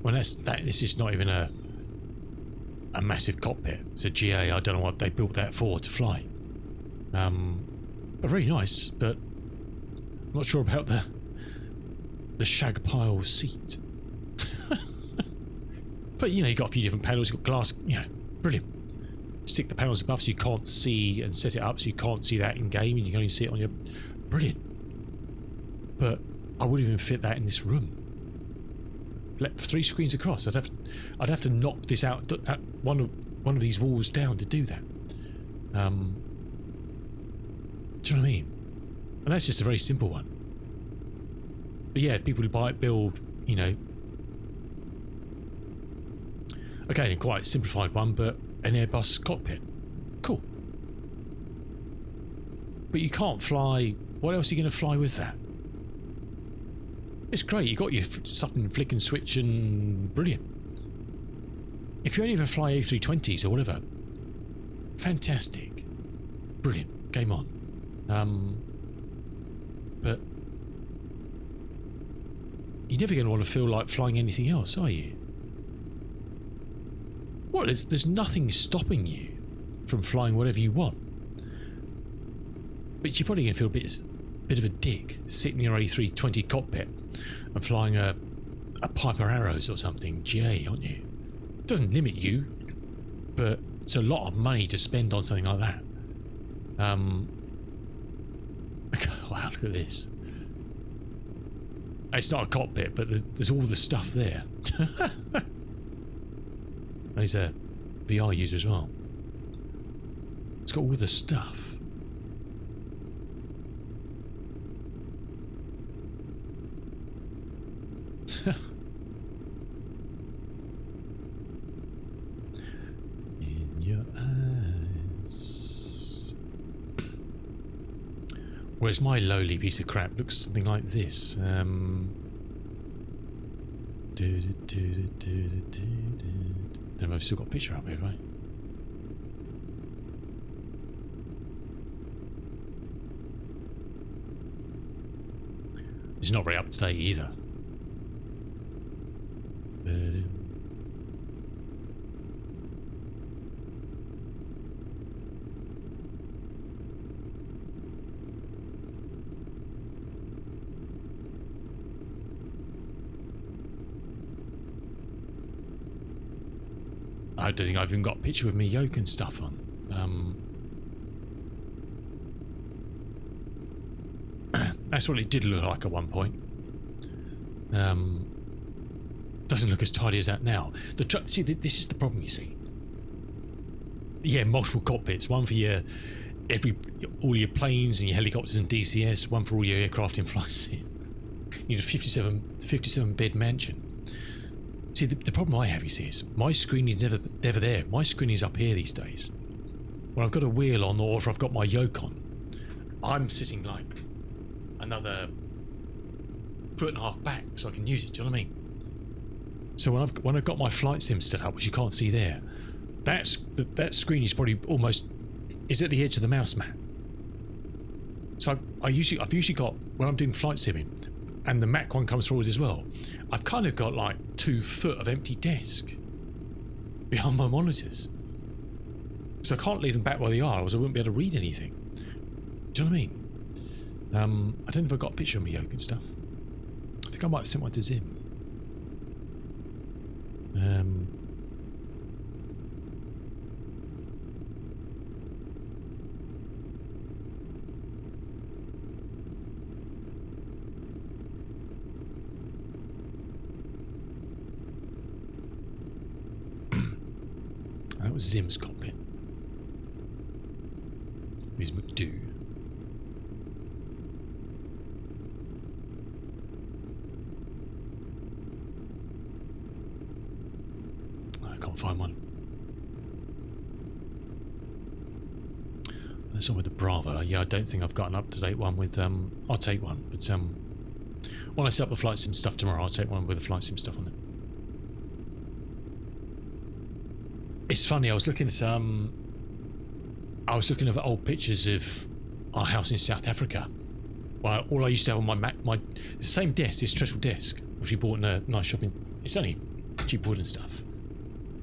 Well, this is not even a massive cockpit. It's a GA. I don't know what they built that for, to fly. But very nice, but I'm not sure about the shag pile seat. But you know, you've got a few different panels, you've got glass, you know, brilliant. Stick the panels above so you can't see, and set it up so you can't see that in game and you can only see it on your... Brilliant. But I wouldn't even fit that in this room. Let 3 screens across. I'd have to knock this out, one of these walls down to do that. Do you know what I mean? And that's just a very simple one. But yeah, people who build, you know. Okay, quite a simplified one, but an Airbus cockpit. Cool. But you can't fly. What else are you going to fly with that? It's great. You got your stuff and flick and switch and brilliant. If you only ever fly A320s or whatever, fantastic, brilliant, game on. But you're never going to want to feel like flying anything else, are you? Well, there's nothing stopping you from flying whatever you want. But you're probably going to feel a bit of a dick sitting in your A320 cockpit and flying a Piper Arrows or something, GA, aren't you? It doesn't limit you, but it's a lot of money to spend on something like that. Wow, look at this. It's not a cockpit, but there's all the stuff there. He's a VR user as well. It's got all the stuff. In your eyes. Whereas my lowly piece of crap looks something like this. Don't know if I've still got a picture up here, right? It's not very up to date either. I don't think I've even got a picture with me yoke and stuff on. That's what it did look like at one point. Doesn't look as tidy as that now. The truck. See, this is the problem. You see. Yeah, multiple cockpits. One for all your planes and your helicopters and DCS. One for all your aircraft in flight. You need a 57 bed mansion. See, the problem I have, you see, is my screen is never there. My screen is up here these days. When I've got a wheel on, or if I've got my yoke on, I'm sitting like another 1.5 foot back, so I can use it. Do you know what I mean? So when I've got my flight sim set up, which you can't see there, that screen is probably almost at the edge of the mouse mat. So I've usually got, when I'm doing flight simming, and the Mac one comes forward as well, I've kind of got like 2 foot of empty desk behind my monitors. So I can't leave them back where they are, or else I wouldn't be able to read anything. Do you know what I mean? I don't know if I got a picture of my yoke and stuff. I think I might have sent one to Zim. That was Zim's cockpit. He's McDoo. I can't find one. That's all with the Bravo. Yeah, I don't think I've got an up-to-date one with. I'll take one, but when I set up the flight sim stuff tomorrow, I'll take one with the flight sim stuff on it. It's funny. I was looking at old pictures of our house in South Africa. Well, all I used to have on my Mac, the same desk, this trestle desk, which we bought in a nice shopping. It's only cheap wood and stuff.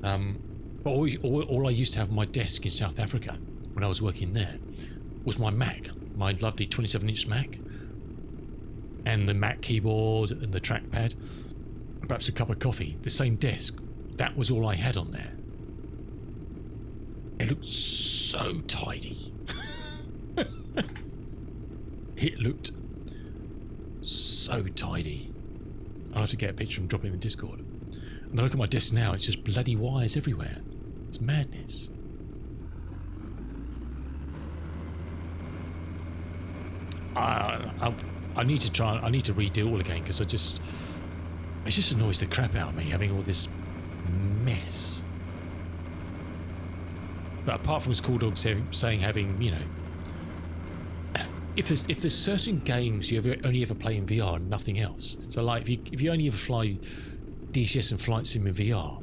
But all I used to have on my desk in South Africa when I was working there was my Mac, my lovely 27-inch Mac, and the Mac keyboard and the trackpad, and perhaps a cup of coffee. The same desk. That was all I had on there. It looked so tidy. It looked so tidy. I'll have to get a picture and drop it in Discord. And I look at my desk now, it's just bloody wires everywhere. It's madness. I need to try. I need to redo it all again because it just annoys the crap out of me having all this mess. But apart from Cool Dog saying having, you know, if there's certain games you only ever play in VR and nothing else. So like if you only ever fly DCS and Flight Sim in VR,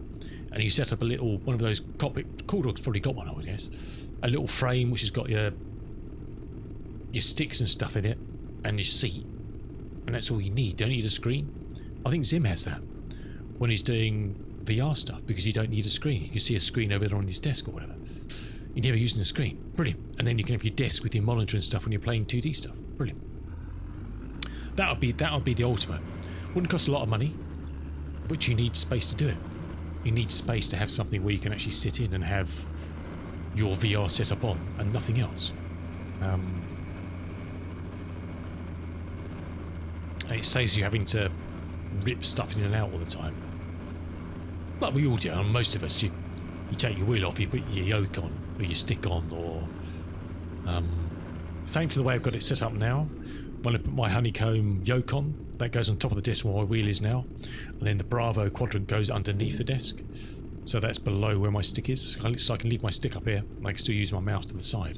and you set up a little one of those cockpit, Cool Dog's probably got one, I would guess, a little frame which has got your sticks and stuff in it, and your seat, and that's all you need. Don't need a screen. I think Zim has that when he's doing VR stuff, because you don't need a screen. You can see a screen over there on his desk or whatever. You're never using a screen. Brilliant. And then you can have your desk with your monitor and stuff when you're playing 2D stuff. Brilliant. That would be the ultimate. Wouldn't cost a lot of money, but you need space to do it. You need space to have something where you can actually sit in and have your VR set up on and nothing else. And it saves you having to rip stuff in and out all the time. Like we all do, and most of us, you take your wheel off, you put your yoke on, or your stick on, or thankfully the way I've got it set up now, when I put my honeycomb yoke on, that goes on top of the desk where my wheel is now, and then the Bravo quadrant goes underneath the desk, so that's below where my stick is, so I can leave my stick up here and I can still use my mouse to the side,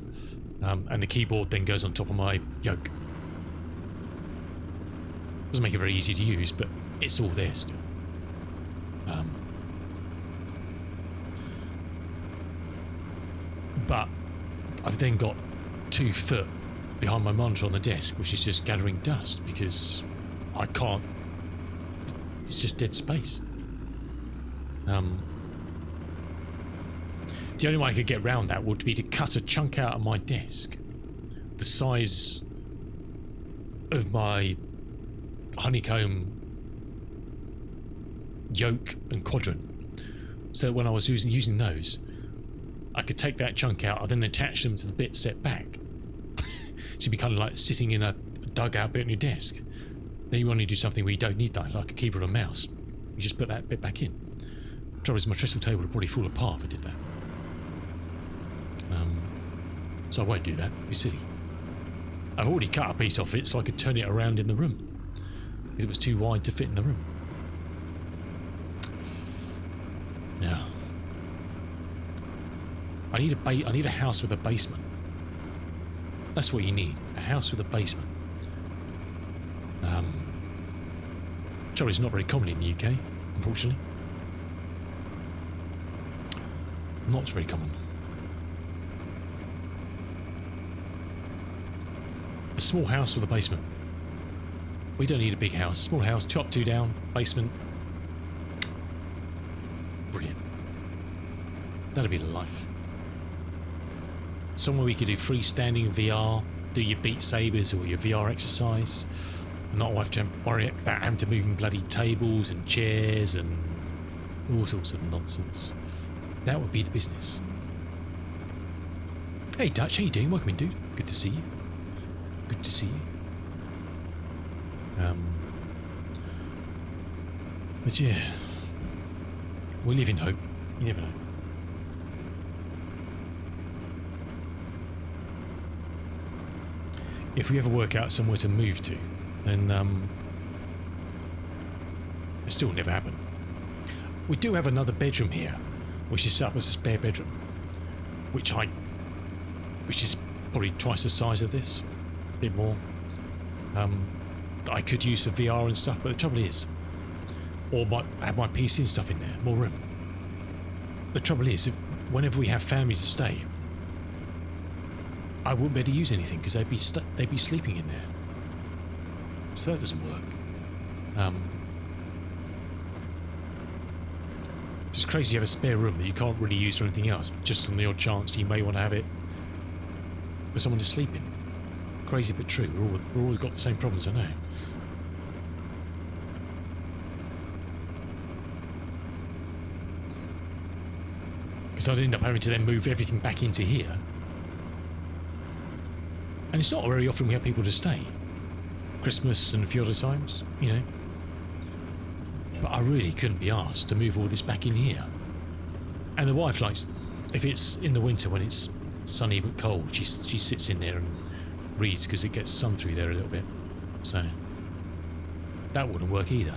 and the keyboard then goes on top of my yoke. Doesn't make it very easy to use, but it's all there still. But I've then got 2 foot behind my monitor on the desk, which is just gathering dust because I can't. It's just dead space. The only way I could get around that would be to cut a chunk out of my desk, the size of my honeycomb yoke and quadrant, so that when I was using those, I could take that chunk out and then attach them to the bit set back. So you'd be kind of like sitting in a dugout bit on your desk. Then you want to do something where you don't need that, like a keyboard and mouse. You just put that bit back in. The trouble is my trestle table would probably fall apart if I did that. So I won't do that. It'd be silly. I've already cut a piece off it so I could turn it around in the room, because it was too wide to fit in the room. Now, I need a house with a basement. That's what you need. A house with a basement. Trouble is, not very common in the UK, unfortunately. Not very common. A small house with a basement. We don't need a big house. Small house, chop 2 down, basement. Brilliant. That'd be the life. Somewhere we could do freestanding VR, do your Beat Sabers or your VR exercise, and not have to worry about having to move bloody tables and chairs and all sorts of nonsense. That would be the business. Hey Dutch, how you doing? Welcome in, dude. Good to see you. Good to see you. But yeah, we live in hope. You never know. If we ever work out somewhere to move to, then it still never happened. We do have another bedroom here, which is set up as a spare bedroom, which is probably twice the size of this, a bit more. That I could use for VR and stuff, but the trouble is, or have my PC and stuff in there, more room. The trouble is, whenever we have family to stay, I wouldn't be able to use anything because they'd be sleeping in there. So that doesn't work. It's just crazy you have a spare room that you can't really use for anything else, just on the odd chance you may want to have it for someone to sleep in. Crazy but true. We're all got the same problems, I know. Because I'd end up having to then move everything back into here. And it's not very often we have people to stay. Christmas and a few other times, you know. But I really couldn't be asked to move all this back in here. And the wife likes, if it's in the winter when it's sunny but cold, she sits in there and reads because it gets sun through there a little bit. So that wouldn't work either.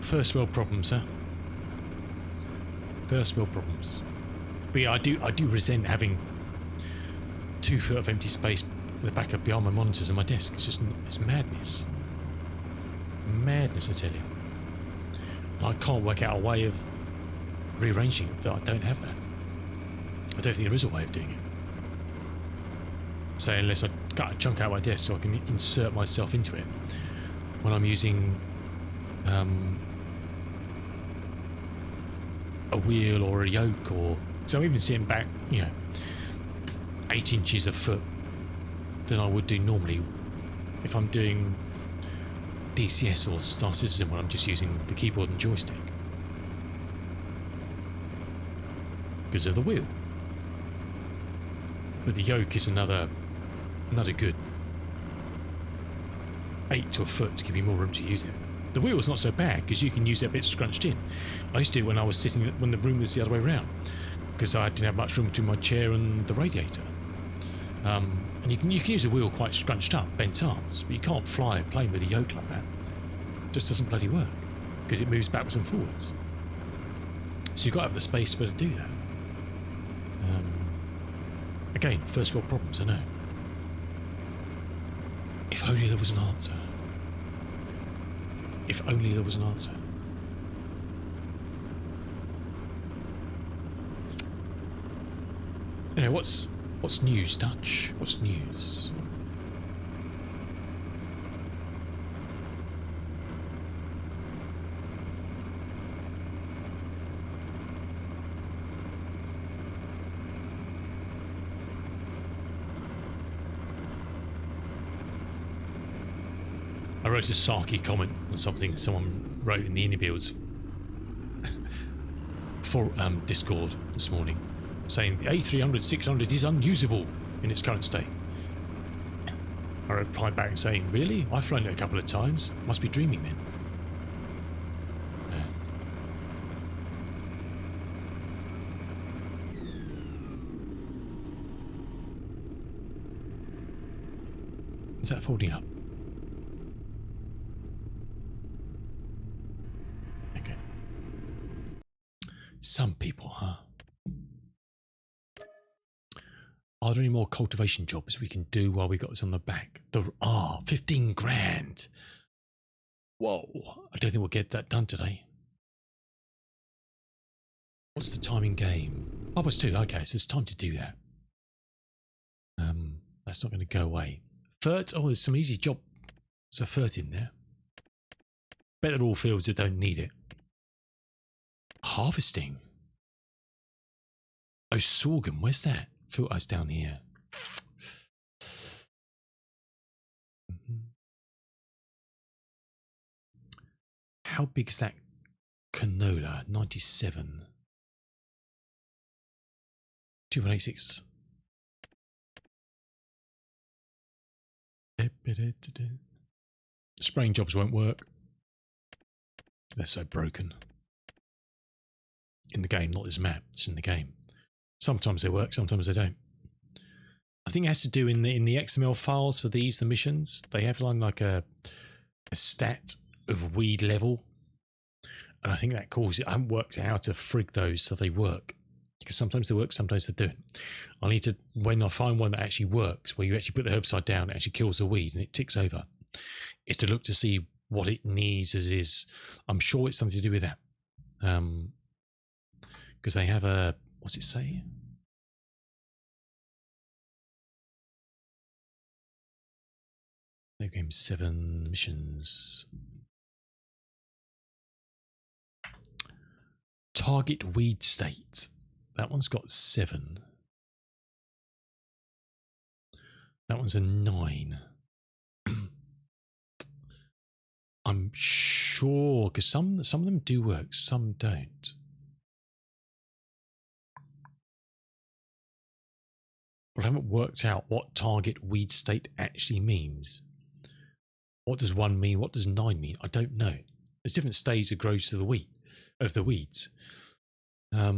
First world problems, huh? First world problems. But yeah, I do resent having 2 foot of empty space in the back of behind my monitors and my desk. It's just, it's madness. Madness, I tell you. And I can't work out a way of rearranging it that I don't have that. I don't think there is a way of doing it. So unless I cut a chunk out of my desk so I can insert myself into it when I'm using a wheel or a yoke, or so I'm even sitting back, you know, 8 inches a foot than I would do normally if I'm doing DCS or Star Citizen when I'm just using the keyboard and joystick because of the wheel. But the yoke is another good 8 to a foot to give you more room to use it. The wheel's not so bad because you can use it a bit scrunched in. I used to do it when I was sitting, when the room was the other way around, because I didn't have much room between my chair and the radiator. And you can use a wheel quite scrunched up, bent arms, but you can't fly a plane with a yoke like that. It just doesn't bloody work because it moves backwards and forwards. So you've got to have the space to be able to do that. Again, first world problems, I know. If only there was an answer. If only there was an answer. Anyway, what's news, Dutch? What's news? I wrote a sarky comment on something someone wrote in the Indie Builds for Discord this morning, saying the A300-600 is unusable in its current state. I replied back saying, really? I've flown it a couple of times. Must be dreaming then. Is that folding up? Okay. Some people, huh? Are there any more cultivation jobs we can do while we got this on the back? There are. 15 grand. Whoa. I don't think we'll get that done today. What's the time in game? 2:30. Okay, so it's time to do that. That's not going to go away. Fert. Oh, there's some easy job. There's a fert in there. Better all fields that don't need it. Harvesting. Oh, sorghum. Where's that? Filters down here. How big is that canola? 97. 2186. Spraying jobs won't work. They're so broken. In the game, not this map. It's in the game. Sometimes they work, sometimes they don't. I think it has to do in the XML files for the missions. They have like a stat of weed level, and I think that causes it. I haven't worked out how to frig those so they work, because sometimes they work, sometimes they don't. I need to, when I find one that actually works, where you actually put the herbicide down, it actually kills the weed and it ticks over, is to look to see what it needs as is. I'm sure it's something to do with that, because they have a, what's it say? No game 7 missions. Target weed state. That one's got 7. That one's a 9. I'm sure, because some of them do work, some don't. But I haven't worked out what target weed state actually means. What does 1 mean? What does 9 mean? I don't know. There's different stages of growth to the weeds. But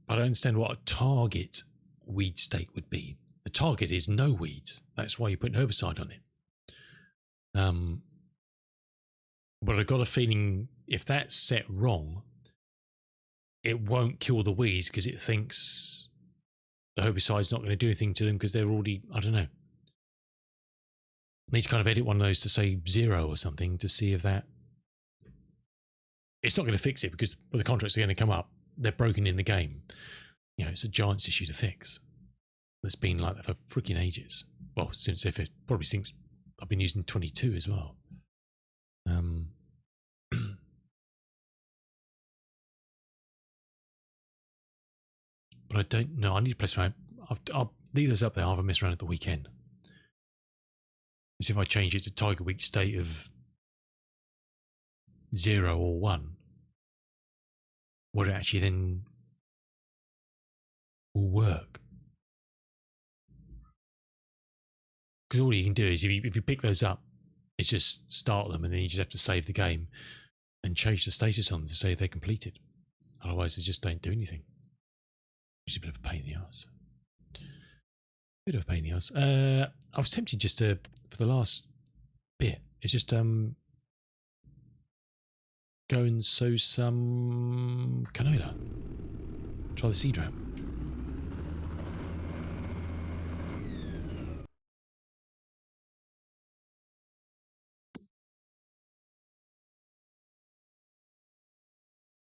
I don't understand what a target weed state would be. The target is no weeds. That's why you put an herbicide on it. But I've got a feeling if that's set wrong, it won't kill the weeds because it thinks the herbicide's not going to do anything to them because they're already, I don't know. I need to kind of edit one of those to say 0 or something to see if that... It's not going to fix it because when the contracts are going to come up, they're broken in the game. You know, it's a Giants issue to fix. It's been like that for freaking ages. Well, since FS, probably since I've been using 22 as well. But I don't know. I need to press around. I'll leave this up there. I'll have a mess around at the weekend. As if I change it to Tiger Week state of 0 or 1, would it actually then will work? Because all you can do is if you pick those up, it's just start them and then you just have to save the game and change the status on them to say they're completed. Otherwise, they just don't do anything. Which is a bit of a pain in the ass. Bit of a pain in the ass. I was tempted just to, for the last bit, it's just go and sow some canola. Try the seed route.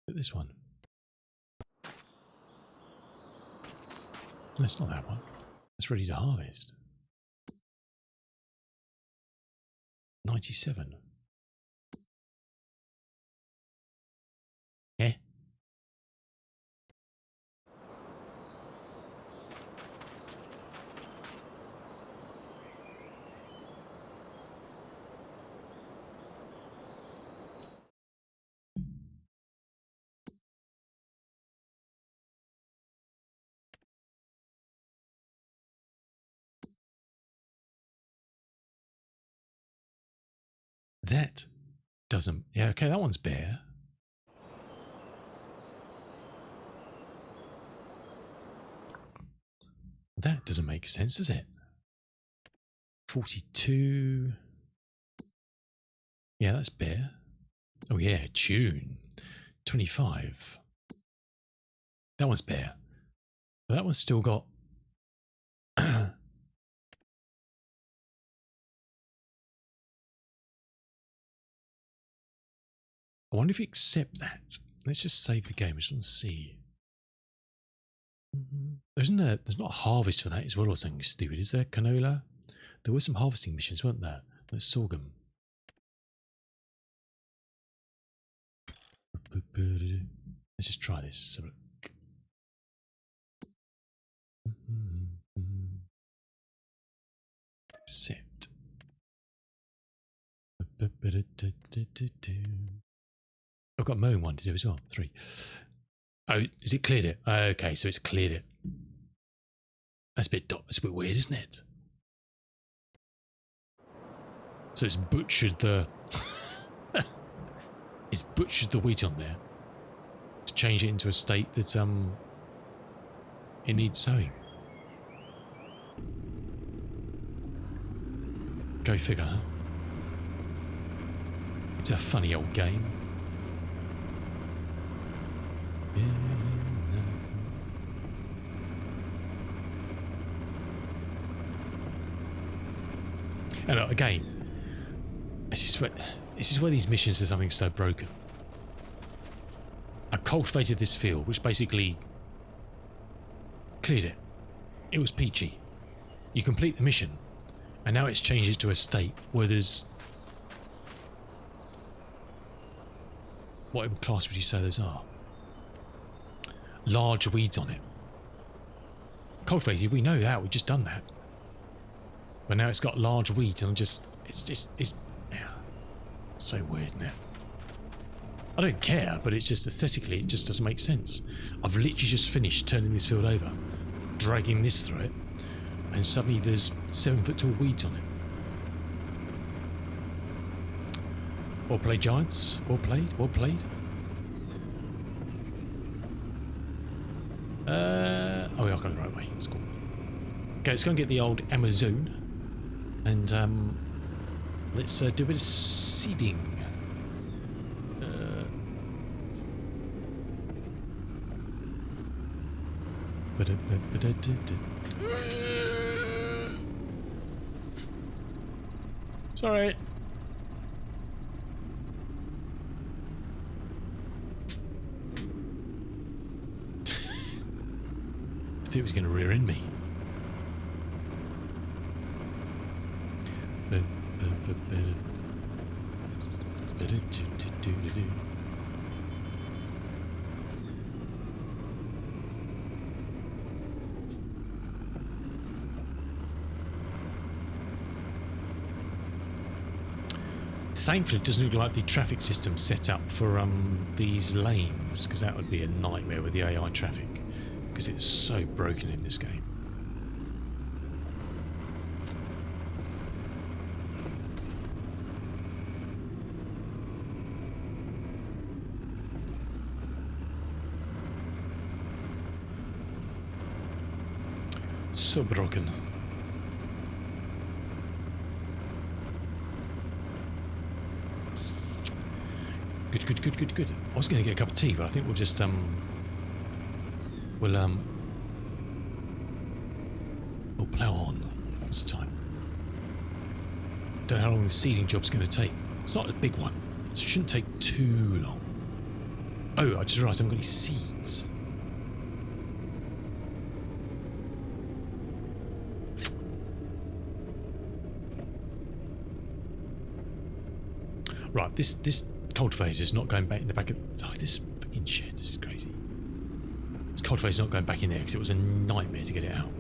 Look at this one. No, it's not that one. It's ready to harvest. 97. Eh? That doesn't... Yeah, okay, that one's bare. That doesn't make sense, does it? 42. Yeah, that's bare. Oh yeah, June. 25. That one's bare. But that one's still got... I wonder if you accept that. Let's just save the game. Let's see. There's not a harvest for that as well or something stupid, is there? Canola? There were some harvesting missions, weren't there? Let's sorghum. Let's just try this. Accept. I've got mowing one to do as well. 3. Oh, is it cleared it? Okay, so it's cleared it. That's a bit weird, isn't it? So it's butchered the it's butchered the wheat on there to change it into a state that it needs sowing. Go figure, huh? It's a funny old game. And again, this is where these missions are something so broken. I cultivated this field, which basically cleared it. It was peachy. You complete the mission, and now it's changed it to a state where there's... What class would you say those are? Large weeds on it. Cultivated, we know that, we've just done that. But now it's got large weeds and it's yeah, so weird, isn't it? I don't care, but it's just aesthetically, it just doesn't make sense. I've literally just finished turning this field over, dragging this through it, and suddenly there's 7-foot tall weeds on it. Well played, Giants. Well played, well played. Oh, I've gone the right way. That's cool. Okay, let's go and get the old Amazon. And let's do a bit of seeding. Sorry. I thought it was going to rear end me. Thankfully, it doesn't look like the traffic system's set up for these lanes, because that would be a nightmare with the AI traffic, because it's so broken in this game. So broken. Good. I was going to get a cup of tea, but I think we'll just we'll plough on. What's the time? Don't know how long the seeding job's going to take. It's not a big one, so it shouldn't take too long. Oh, I just realised I haven't got any seeds. Right, this cultivator is not going back in the back of... Oh, this fucking shed, this is crazy. This cultivator's not going back in there because it was a nightmare to get it out.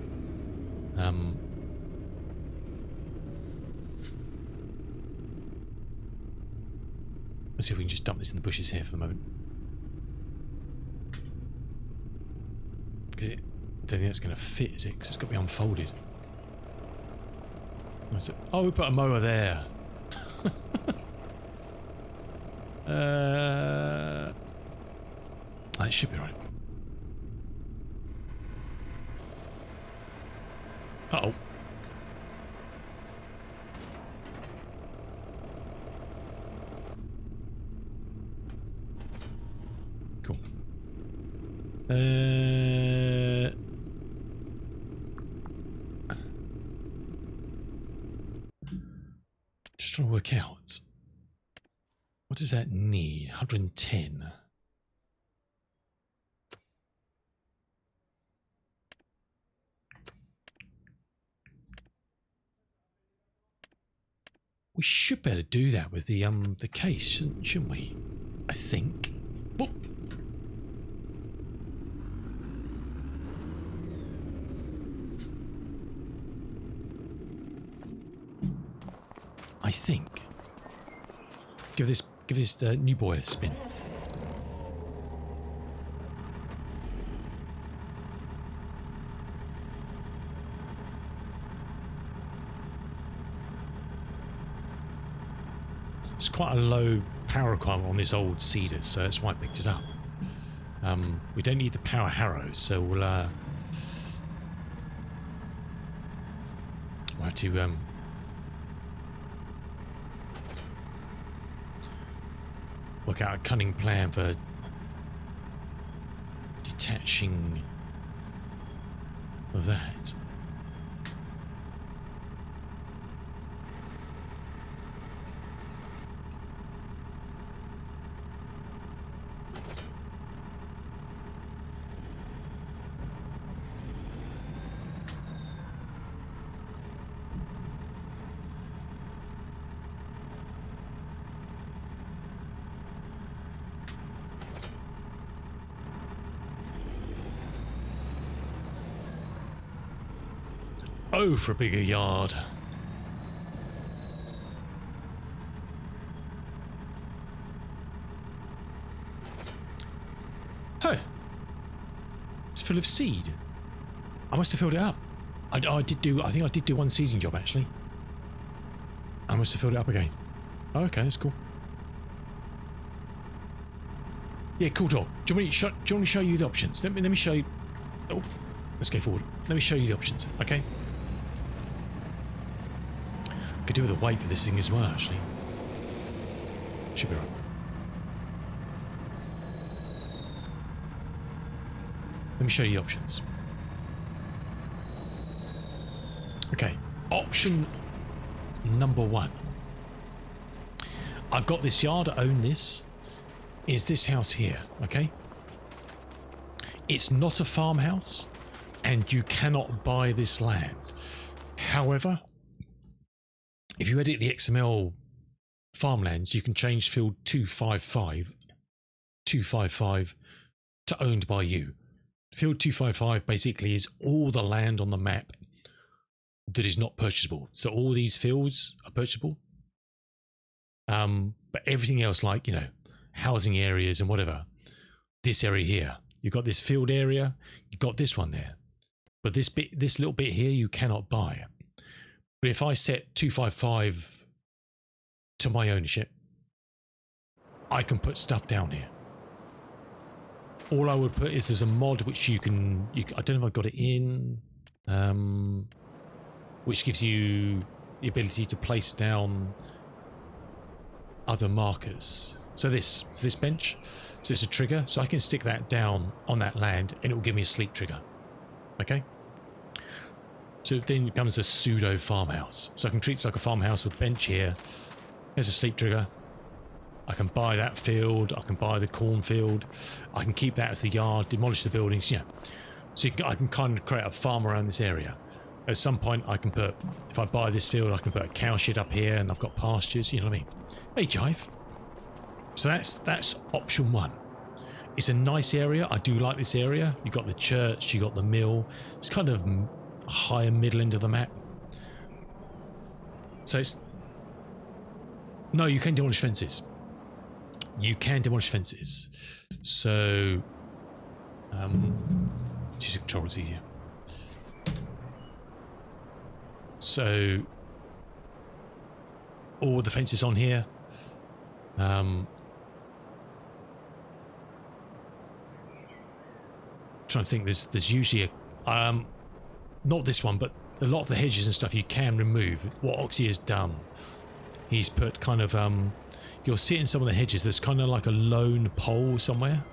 Let's see if we can just dump this in the bushes here for the moment. Because I don't think that's going to fit, is it? Because it's got to be unfolded. Oh, we put a mower there. That should be right. Uh-oh. Cool. Just trying to work out. What does that need? 110. We should better do that with the case, shouldn't we? I think. Whoop. I think. Give this new boy a spin. It's quite a low power requirement on this old seeder, so that's why I picked it up. We don't need the power harrow, so we'll have to work out a cunning plan for detaching that. Oh, for a bigger yard. Hey, it's full of seed. I must have filled it up. I think I did do one seeding job actually. I must have filled it up again. Oh, okay, that's cool. Yeah, cool dog. Do you want me to show you the options? Let me show you. Oh, let's go forward. Let me show you the options. Okay. Could do with a weight for this thing as well, actually. Should be right. Let me show you the options. Okay, option number one. I've got this yard, I own this. Is this house here, okay? It's not a farmhouse, and you cannot buy this land. However, if you edit the XML farmlands, you can change field 255 to owned by you. Field 255 basically is all the land on the map that is not purchasable. So all these fields are purchasable. But everything else, like, you know, housing areas and whatever, this area here, you've got this field area, you've got this one there. But this little bit here, you cannot buy. But if I set 255 to my ownership, I can put stuff down here. All I would put is there's a mod which you can I don't know if I got it in, which gives you the ability to place down other markers. So this bench, so it's a trigger, so I can stick that down on that land and it will give me a sleep trigger. Okay? So it then becomes a pseudo farmhouse. So I can treat it like a farmhouse with bench here. There's a sleep trigger. I can buy that field, I can buy the cornfield, I can keep that as the yard, demolish the buildings, yeah. So I can kind of create a farm around this area. At some point I can put, if I buy this field, I can put a cow shed up here and I've got pastures, you know what I mean? Hey, Jive. So that's option one. It's a nice area, I do like this area. You've got the church, you've got the mill. It's kind of higher middle end of the map. So it's... No, you can demolish fences. You can demolish fences. So, choose a control, it's easier. So, all the fences on here. Trying to think, there's usually a, not this one, but a lot of the hedges and stuff you can remove. What Oxy has done, he's put kind of, you'll see it in some of the hedges, there's kind of like a lone pole somewhere.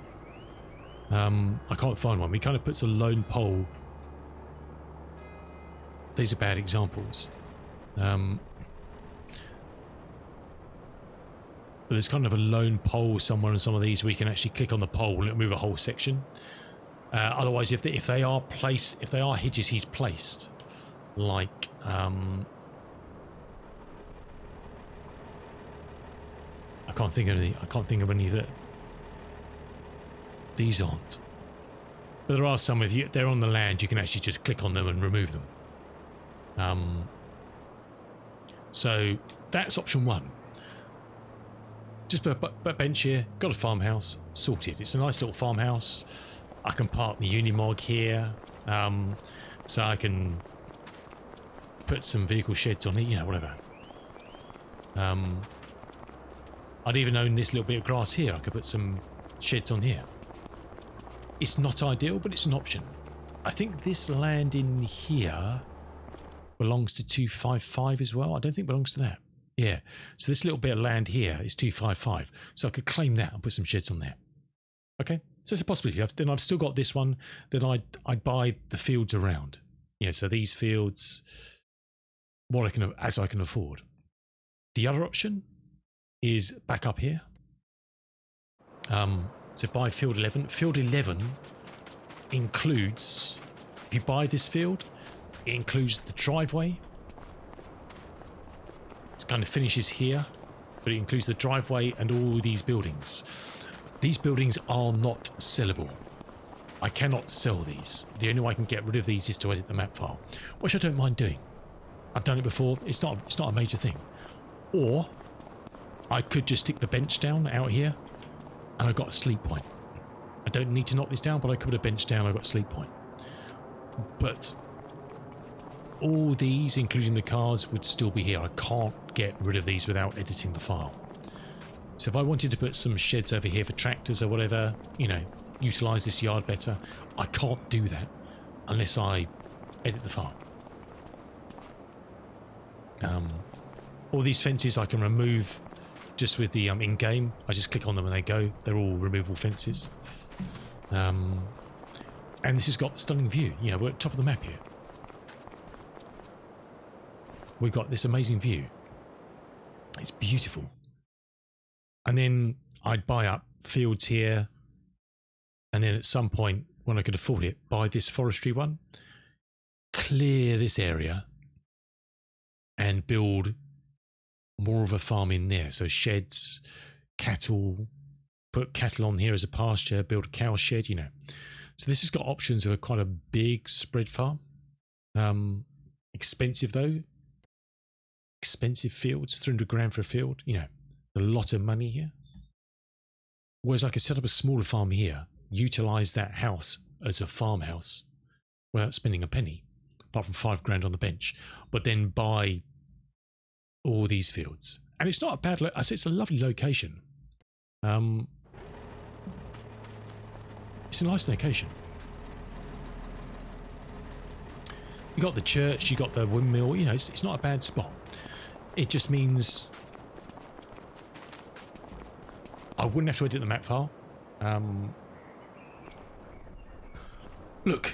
I can't find one. He kind of puts a lone pole. These are bad examples. But there's kind of a lone pole somewhere in some of these where you can actually click on the pole and it'll move a whole section. Otherwise, if they are hedges he's placed, like I can't think of any that these aren't. But there are some, if they're on the land, you can actually just click on them and remove them. So that's option one. Just put a bench here, got a farmhouse, sorted. It's a nice little farmhouse. I can park the Unimog here, so I can put some vehicle sheds on it, you know, whatever. I'd even own this little bit of grass here. I could put some sheds on here. It's not ideal, but it's an option. I think this land in here belongs to 255 as well. I don't think it belongs to that. Yeah. So this little bit of land here is 255. So I could claim that and put some sheds on there. Okay. So it's a possibility. Then I've still got this one. Then I'd buy the fields around. Yeah. So these fields, as I can afford. The other option is back up here. So buy field 11. Field 11 includes, if you buy this field, it includes the driveway. It kind of finishes here, but it includes the driveway and all these buildings. These buildings are not sellable. I cannot sell these. The only way I can get rid of these is to edit the map file, which I don't mind doing. I've done it before. It's not a major thing. Or I could just stick the bench down out here and I've got a sleep point. I don't need to knock this down, but I could put a bench down, I've got a sleep point. But all these, including the cars, would still be here. I can't get rid of these without editing the file. So if I wanted to put some sheds over here for tractors or whatever, you know, utilise this yard better, I can't do that unless I edit the file. All these fences I can remove just with the in-game. I just click on them and they go. They're all removable fences. And this has got the stunning view. You know, we're at the top of the map here. we've got this amazing view. It's beautiful. And then I'd buy up fields here, and then at some point, when I could afford it, buy this forestry one, clear this area, and build more of a farm in there. So sheds, cattle, put cattle on here as a pasture, build a cow shed, you know. So this has got options of a quite a big spread farm. Expensive though. Expensive fields, 300 grand for a field, you know, a lot of money here. Whereas I could set up a smaller farm here, utilize that house as a farmhouse without spending a penny, apart from 5 grand on the bench, but then buy all these fields. And it's not a bad, I say it's a lovely location. It's a nice location. You got the church, you got the windmill, you know, it's not a bad spot. It just means I wouldn't have to edit the map file. Look,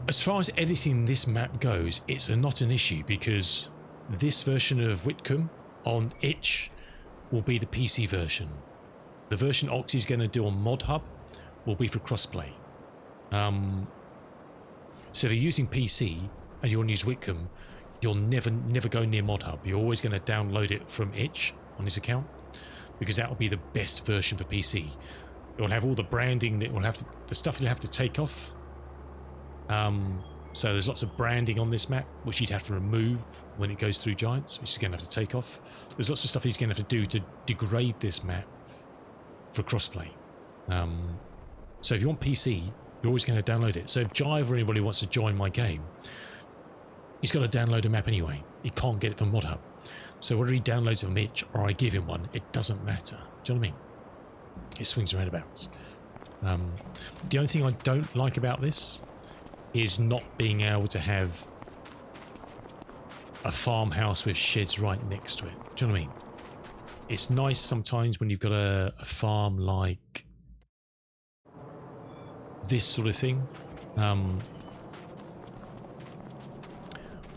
as far as editing this map goes, it's not an issue because this version of Witcombe on itch will be the PC version. The version Oxy's going to do on Mod Hub will be for crossplay. So if you're using PC and you want to use Witcombe, you'll never go near Mod Hub. You're always going to download it from itch on this account because that will be the best version for PC. It will have all the branding, it will have the stuff you'll have to take off. So there's lots of branding on this map which you'd have to remove when it goes through giants, which is going to have to take off. There's lots of stuff he's going to have to do to degrade this map for crossplay. So if you want PC, you're always going to download it. So if Jive or anybody wants to join my game, he's got to download a map anyway. He can't get it from Mod Hub. So whether he downloads it from itch or I give him one, it doesn't matter. Do you know what I mean? It swings around abouts. The only thing I don't like about this is not being able to have a farmhouse with sheds right next to it. Do you know what I mean? It's nice sometimes when you've got a farm like this sort of thing,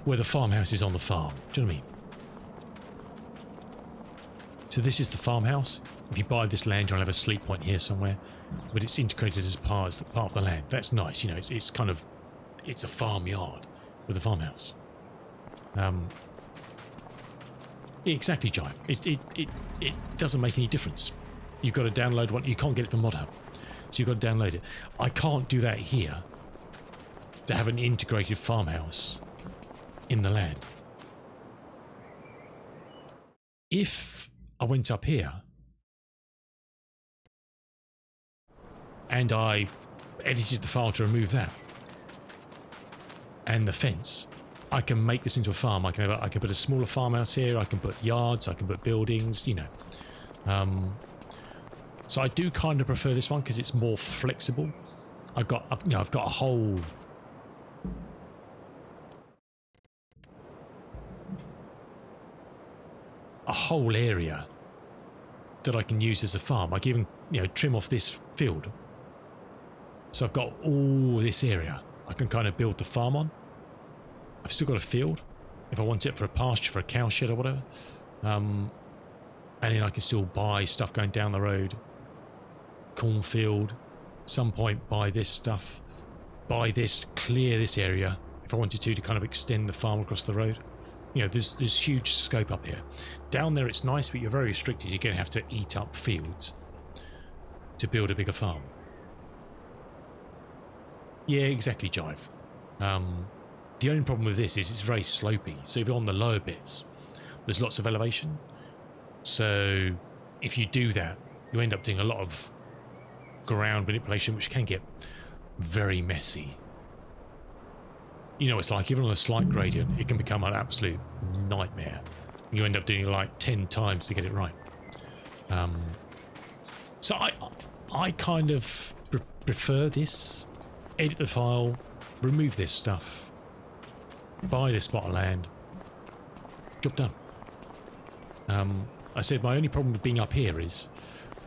where the farmhouse is on the farm. Do you know what I mean? So this is the farmhouse. If you buy this land, you'll have a sleep point here somewhere, but it's integrated as part of the land. That's nice, you know. It's kind of, it's a farmyard with a farmhouse. Exactly, Jive. It doesn't make any difference. You've got to download one. You can't get it from Mod Hub, so you've got to download it. I can't do that here. To have an integrated farmhouse in the land. If I went up here and I edited the file to remove that and the fence, I can make this into a farm. I can put a smaller farmhouse here. I can put yards. I can put buildings. You know. So I do kind of prefer this one because it's more flexible. I've got a whole area that I can use as a farm. I can even, you know, trim off this field. So I've got all this area I can kind of build the farm on. I've still got a field if I want it for a pasture, for a cow shed or whatever. And then I can still buy stuff going down the road. Cornfield. Some point buy this stuff. Buy this, clear this area if I wanted to kind of extend the farm across the road. You know, there's huge scope up here. Down there it's nice, but you're very restricted. You're going to have to eat up fields to build a bigger farm. Yeah, exactly, Jive. The only problem with this is it's very slopey. So if you're on the lower bits, there's lots of elevation. So if you do that, you end up doing a lot of ground manipulation, which can get very messy. You know, it's like even on a slight gradient, it can become an absolute nightmare. You end up doing like 10 times to get it right. So I kind of prefer this. Edit the file, remove this stuff, buy this plot of land, job done. I said my only problem with being up here is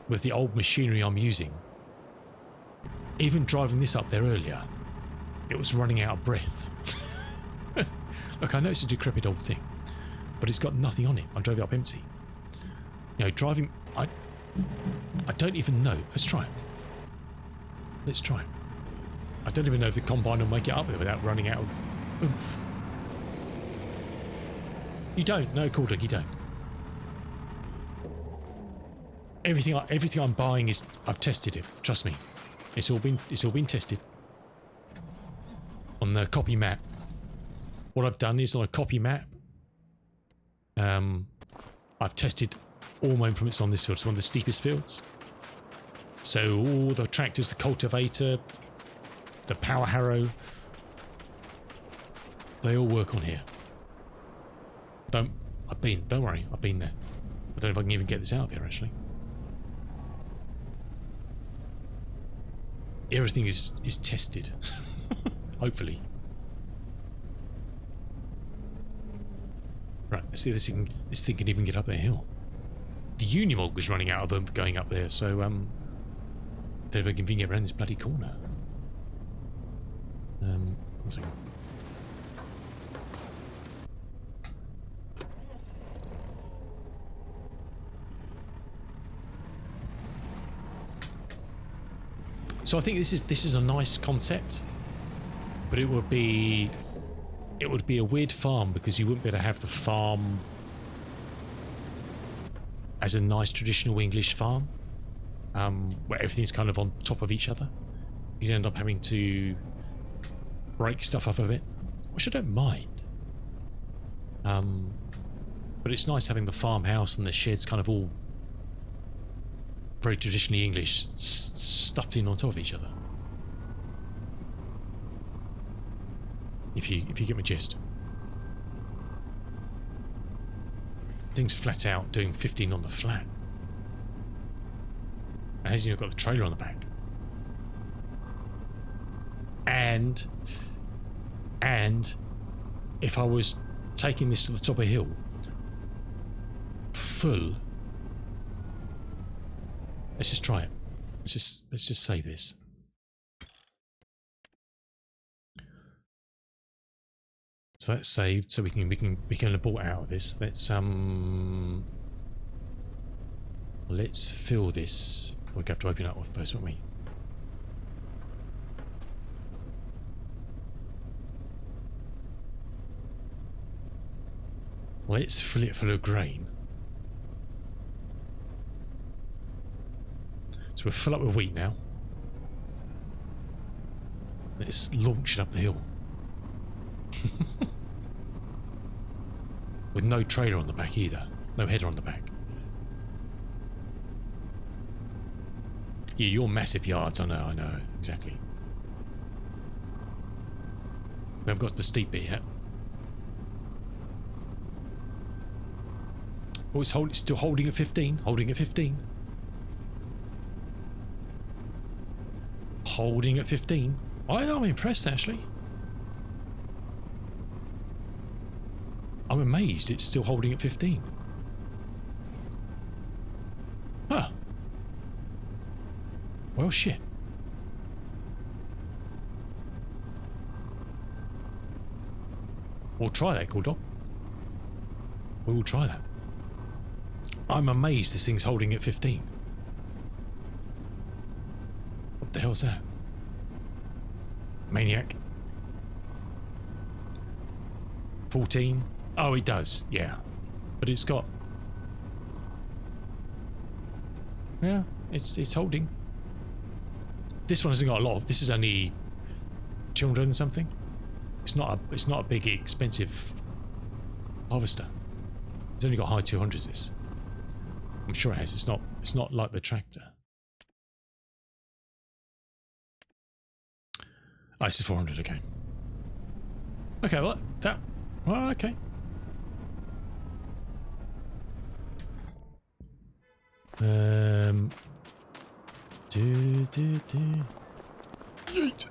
with the old machinery I'm using. Even driving this up there earlier, it was running out of breath. Like Look, I know it's a decrepit old thing, but it's got nothing on it. I drove it up empty. You know, driving... I don't even know. Let's try it. Let's try it. I don't even know if the combine will make it up there without running out of oomph. You don't? No, cool dog, you don't. Everything I'm buying is... I've tested it. Trust me. It's all been tested. On the copy map. What I've done is on a copy map, I've tested all my implements on this field. It's one of the steepest fields. So all the tractors, the cultivator, the power harrow, they all work on here. Don't worry, I've been there. I don't know if I can even get this out of here actually. Everything is tested. Hopefully. Right, let's see if this thing can even get up that hill. The Unimog was running out of them going up there, so don't know if I can even get around this bloody corner. One second. So I think this is a nice concept, but it would be a weird farm because you wouldn't be able to have the farm as a nice traditional English farm, where everything's kind of on top of each other. You'd end up having to break stuff up a bit, which I don't mind. But it's nice having the farmhouse and the sheds kind of all very traditionally English, stuffed in on top of each other. If you get my gist. Thing's flat out doing 15 on the flat. It hasn't even got the trailer on the back. And if I was taking this to the top of a hill full, let's just try it. Let's just save this. So that's saved, so we can abort out of this. Let's fill this. We're going to have to open it up first, won't we? Let's fill it full of grain. So we'll fill up with wheat now. Let's launch it up the hill. With no trailer on the back either. No header on the back. Yeah, you're massive yards, I know, exactly. We haven't got the steep bit yet. Oh, it's still holding at 15. Holding at 15. Holding at 15. I'm impressed, actually. I'm amazed it's still holding at 15. Huh. Well, shit. We'll try that, Bulldog. We will try that. I'm amazed this thing's holding at 15. What the hell's that? Maniac. 14. Oh, it does, yeah. But it's got... Yeah, it's holding. This one hasn't got a lot. This is only 200 and something. It's not a big expensive harvester. It's only got high 200s. This. I'm sure it has. It's not like the tractor. Oh, it's 400. Okay. Okay. Well, that. Well, okay. Yeet.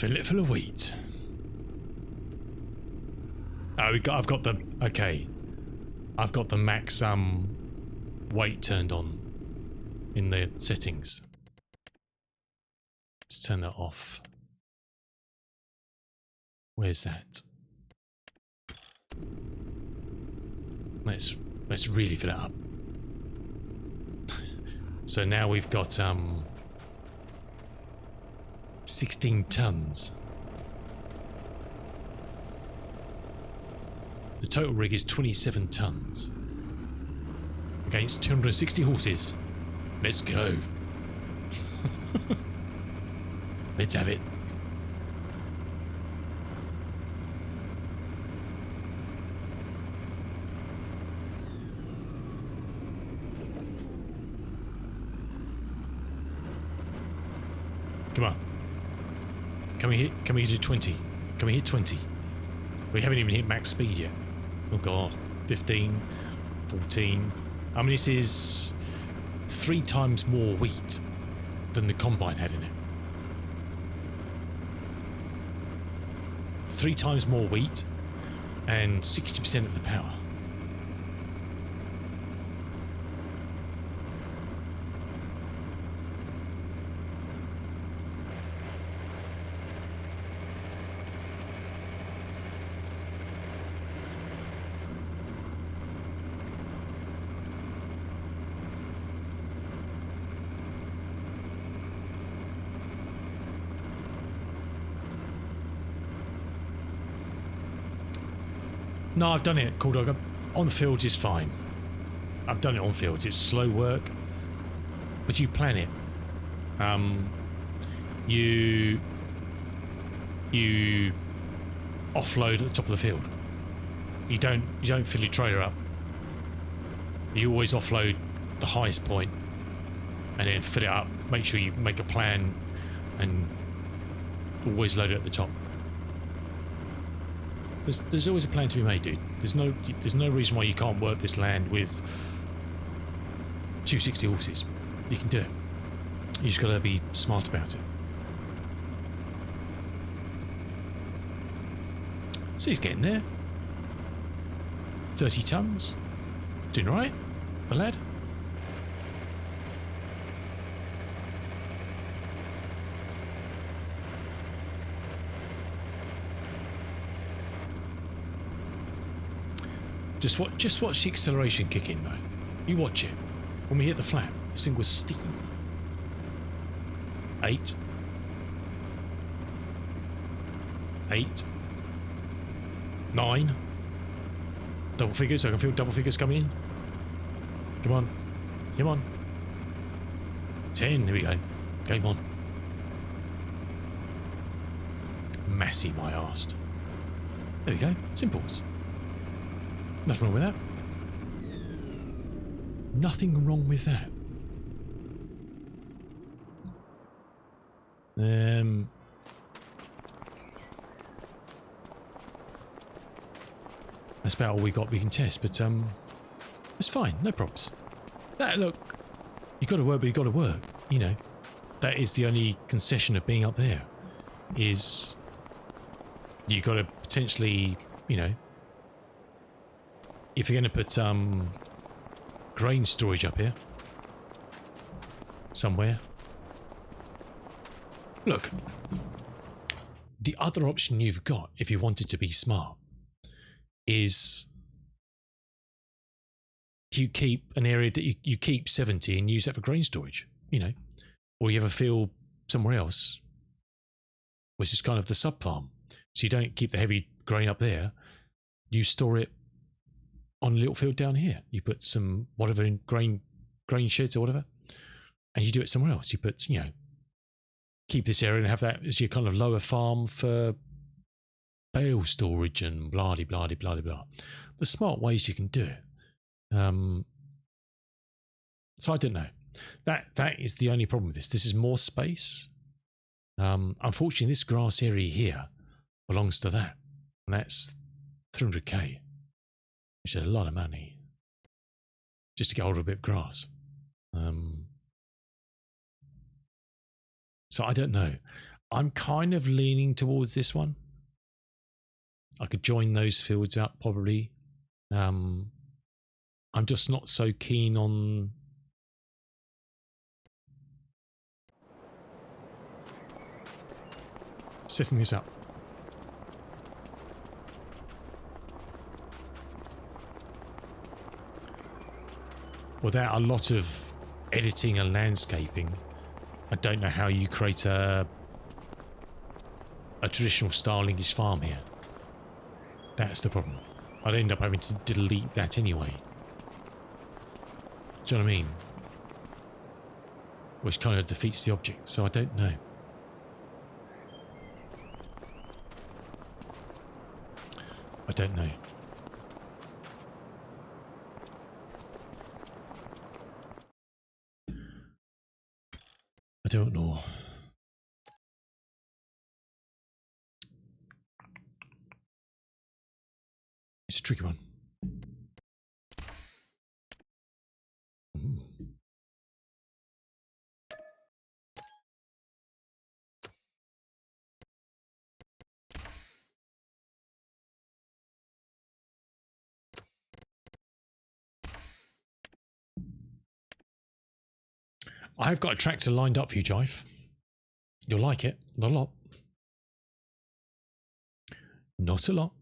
Fill it full of wheat. Oh, I've got the, okay. I've got the max weight turned on in the settings. Let's turn that off. Where's that? Let's really fill it up. So now we've got 16 tons. The total rig is 27 tons against 260 horses. Let's go. Let's have it. Come on. Can we do 20? Can we hit 20? We haven't even hit max speed yet. Oh god. 15, 14. I mean, this is 3 times more wheat than the combine had in it. 3 times more wheat and 60% of the power. No, I've done it, Cool Dog. On fields is fine. I've done it on fields. It's slow work, but you plan it. You offload at the top of the field. You don't fill your trailer up. You always offload the highest point and then fill it up. Make sure you make a plan and always load it at the top. There's always a plan to be made, dude. There's no reason why you can't work this land with 260 horses. You can do it. You just gotta be smart about it. So he's getting there. 30 tons. Doing all right, the lad. Just watch the acceleration kick in, though. You watch it. When we hit the flat, this thing was steam. 8. 8. 9. Double figures. I can feel double figures coming in. Come on. Come on. 10. Here we go. Game on. Massive, I asked. There we go. Simples. Nothing wrong with that. Nothing wrong with that. That's about all we got we can test, but it's fine, no problems. Look, you got to work, but you got to work. You know, that is the only concession of being up there. Is you got to potentially, you know, if you're going to put grain storage up here somewhere. Look, the other option you've got, if you wanted to be smart, is you keep an area that you keep 70 and use that for grain storage, you know, or you have a field somewhere else, which is kind of the sub farm. So you don't keep the heavy grain up there. You store it on a little field down here. You put some whatever in grain sheds or whatever, and you do it somewhere else. You put, you know, keep this area and have that as your kind of lower farm for bale storage and blah de blah de blah de blah. The smart ways you can do it. So I don't know. That is the only problem with this. This is more space. Unfortunately, this grass area here belongs to that, and that's 300k, which is a lot of money just to get hold of a bit of grass. So I don't know. I'm kind of leaning towards this one. I could join those fields up probably. I'm just not so keen on setting this up. Without a lot of editing and landscaping, I don't know how you create a traditional style English farm here. That's the problem. I'd end up having to delete that anyway. Do you know what I mean? Which kind of defeats the object, so I don't know. I don't know. I don't know. It's a tricky one. Ooh. I've got a tractor lined up for you, Jive. You'll like it. Not a lot. Not a lot.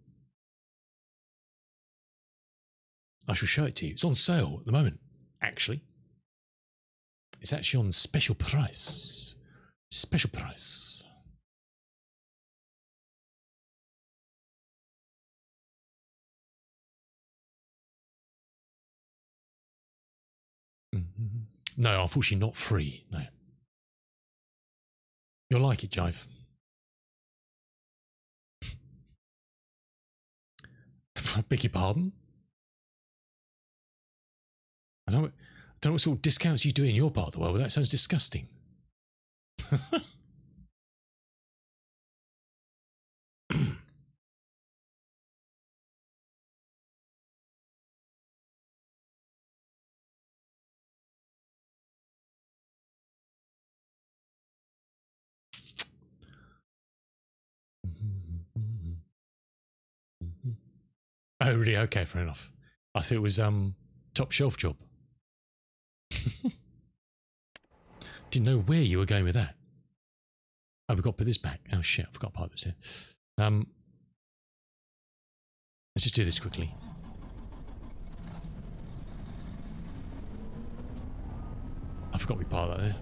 I shall show it to you. It's on sale at the moment, actually. It's actually on special price. Special price. Mm-hmm. No, unfortunately not free. No. You'll like it, Jive. I beg your pardon? I don't know what sort of discounts you do in your part of the world, but that sounds disgusting. Oh, really? Okay, fair enough. I thought it was top shelf job. Didn't know where you were going with that. Oh, we've got to put this back. Oh shit, I forgot part of this here. Let's just do this quickly. I forgot we part of that there.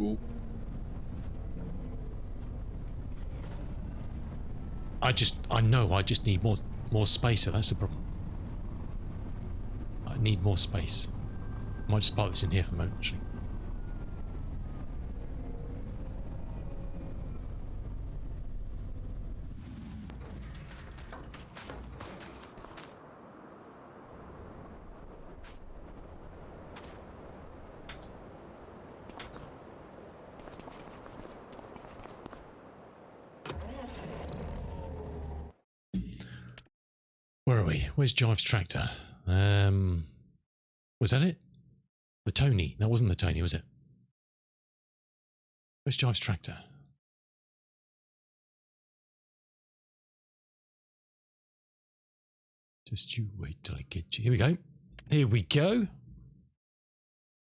Ooh. I know I just need more space, so that's the problem. I need more space. I might just park this in here for the moment, actually. Where are we? Where's Jive's tractor? Was that it? The Tony? That wasn't the Tony, was it? Where's Jive's tractor? Just you wait till I get you. Here we go. Here we go.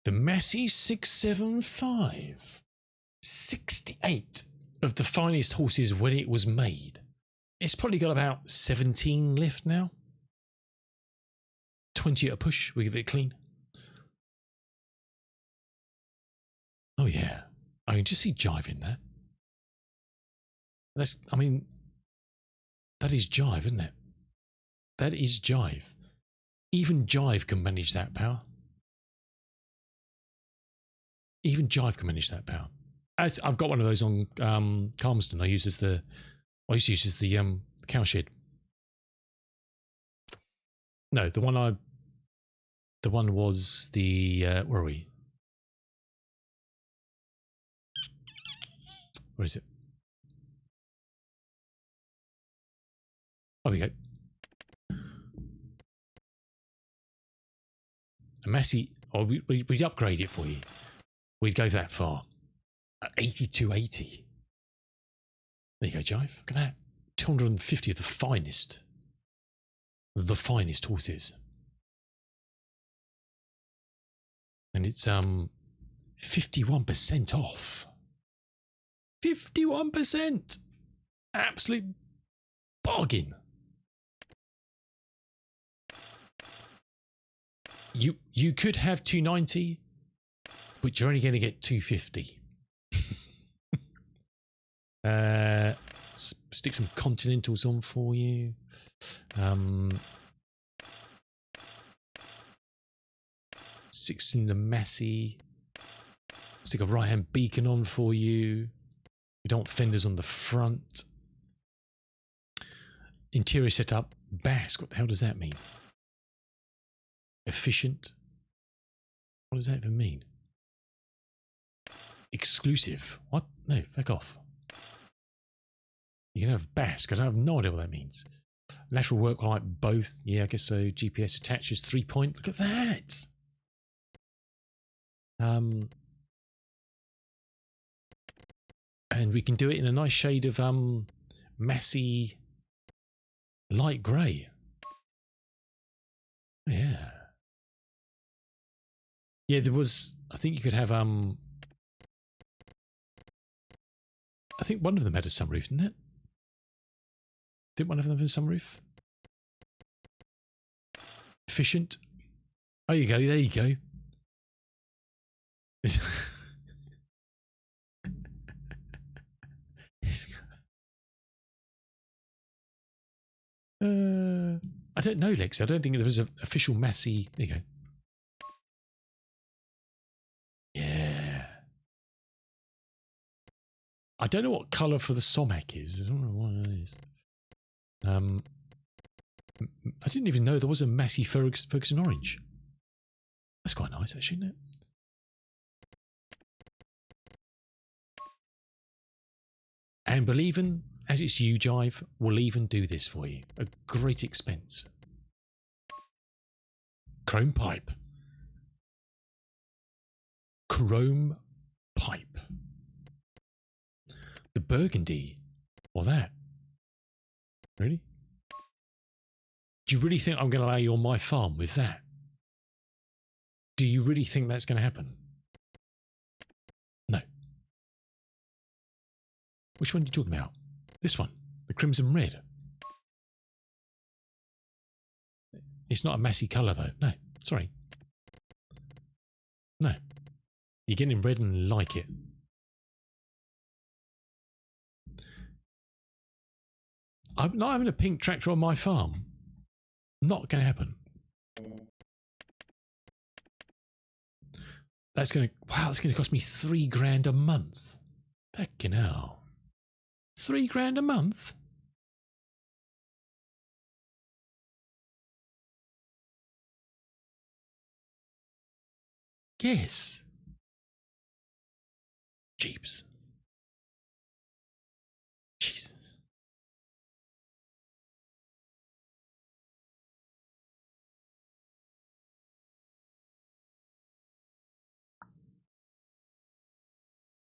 The Massey 675. 68 of the finest horses when it was made. It's probably got about 17 lift now. 20 at a push. We give it clean. Oh yeah. I can just see Jive in there. I mean, that is Jive, isn't it? That is Jive. Even Jive can manage that power. Even Jive can manage that power. I've got one of those on Calmston. I used to use as the cowshed. No, the one was the where are we? Where is it? Oh, we go. A Massey. Oh, we upgrade it for you. We'd go that far. 8280. There you go, Jive. Look at that. 250 of the finest. The finest horses. And it's 51% off. 51%. Absolute bargain. You could have 290, but you're only going to get 250. Stick some Continentals on for you. Six in the Massey. Stick a right-hand beacon on for you. We don't want fenders on the front. Interior setup. Basque. What the hell does that mean? Efficient. What does that even mean? Exclusive. What? No, back off. You can have Basque. I have no idea what that means. Lateral work like both. Yeah, I guess so. GPS attaches 3-point. Look at that. And we can do it in a nice shade of Massey light grey. Yeah. Yeah, there was, I think you could have I think one of them had a sunroof, didn't it? Didn't one of them have a sunroof? Efficient. Oh, you go. There you go. I don't know, Lex. I don't think there was an official Massey. There you go. Yeah. I don't know what colour for the Somac is. I don't know what it is. I didn't even know there was a Massey Ferguson orange. That's quite nice, actually, isn't it? And believing, as it's you, Jive, we'll even do this for you. A great expense. Chrome pipe. Chrome pipe. The burgundy. Or that. Really? Do you really think I'm going to allow you on my farm with that? Do you really think that's going to happen? No. Which one are you talking about? This one. The crimson red. It's not a Massey colour though. No. Sorry. No. You're getting red and like it. I'm not having a pink tractor on my farm. Not going to happen. That's going to... Wow, that's going to cost me $3,000 a month. Fucking hell. $3,000 a month? Yes. Jeeps. Jesus.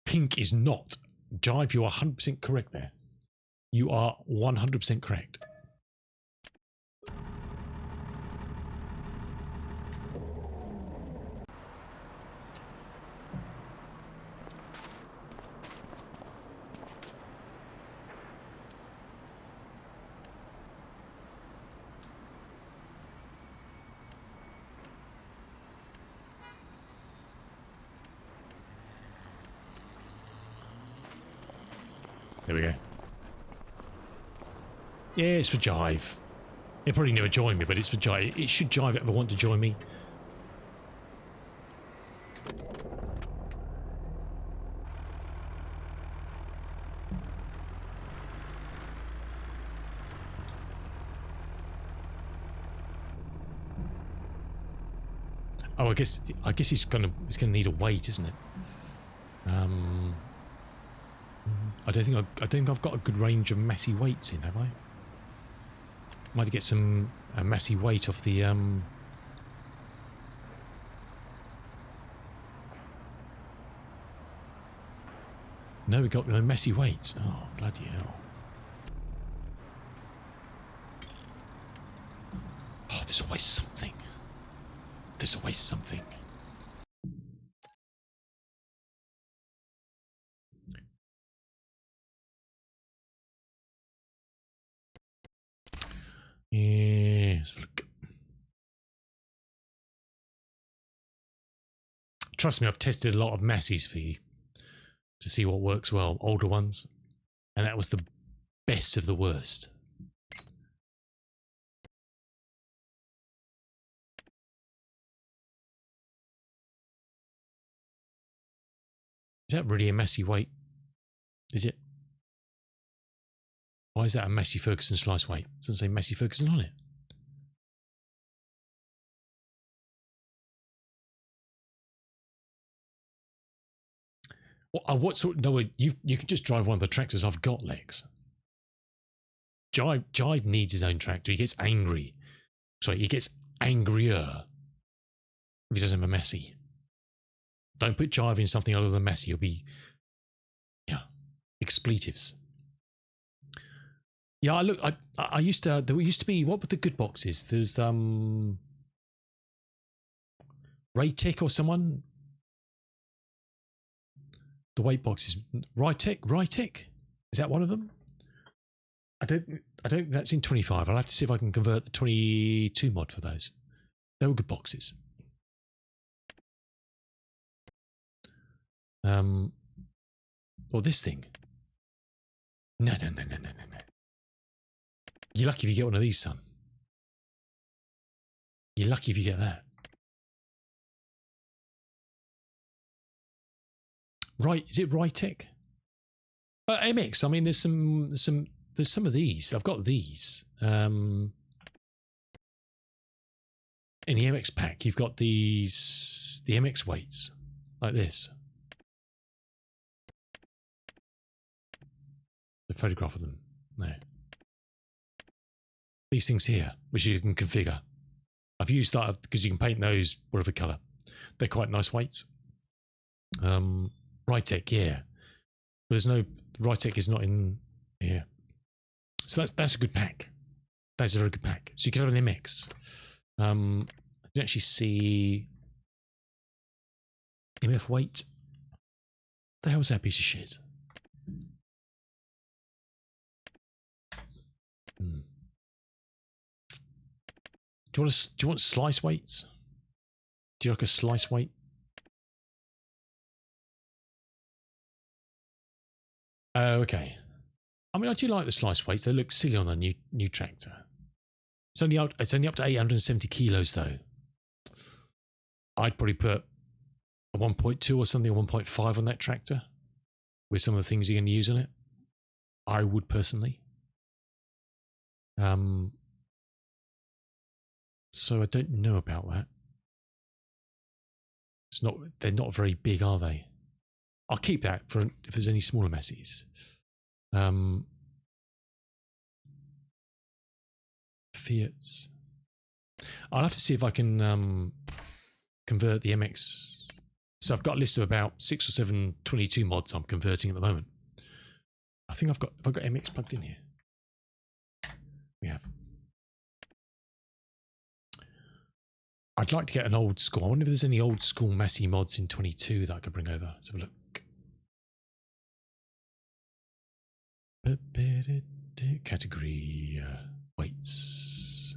Pink is not. Jive, you are 100% correct there. You are 100% correct. There we go. Yeah, it's for Jive. He'll probably never join me, but it's for Jive. It should Jive ever want to join me. Oh, I guess he's gonna need a weight, isn't it? I don't think I've got a good range of Massey weights in, have I? Might get some Massey weight off the No, we got no messy weights. Oh, bloody hell. Oh, there's always something. There's always something. Yeah, let's have a look. Trust me, I've tested a lot of messies for you to see what works well, older ones, and that was the best of the worst. Is that really a messy weight? Is it? Why is that a Messy Ferguson slice weight? It doesn't say Messy Ferguson on it. What sort? No, you can just drive one of the tractors I've got, Lex. Jive needs his own tractor. He gets angry. Sorry, he gets angrier if he doesn't have a Messy. Don't put Jive in something other than Messy. He'll be, yeah, expletives. Yeah, I used to. There used to be, what were the good boxes? There's Raytech or someone. The weight boxes. Rytech. Is that one of them? I don't think that's in 25. I'll have to see if I can convert the 22 mod for those. They were good boxes. Or this thing. No. You're lucky if you get one of these, son. You're lucky if you get that. Right, is it Rytech? MX. I mean, there's some of these. I've got these. In the MX pack, you've got the MX weights like this. The photograph of them. No. These things here, which you can configure. I've used that because you can paint those whatever colour. They're quite nice weights. Rytech, yeah. But there's no Rytech is not in here. So that's a good pack. That's a very good pack. So you can have an MX. I didn't actually see MF weight. What the hell is that piece of shit? Do you want slice weights? Do you like a slice weight? Oh, okay. I mean, I do like the slice weights. They look silly on a new tractor. It's only up to 870 kilos though. I'd probably put a 1.2 or something, or 1.5 on that tractor with some of the things you're going to use on it. I would personally. So I don't know about that. They're not very big, are they? I'll keep that for if there's any smaller messies. Fiats. I'll have to see if I can convert the MX. So I've got a list of about 6 or 7 22 mods I'm converting at the moment. I think have I got MX plugged in here? We have. I'd like to get an old school. I wonder if there's any old school messy mods in 22 that I could bring over. Let's have a look. Category weights.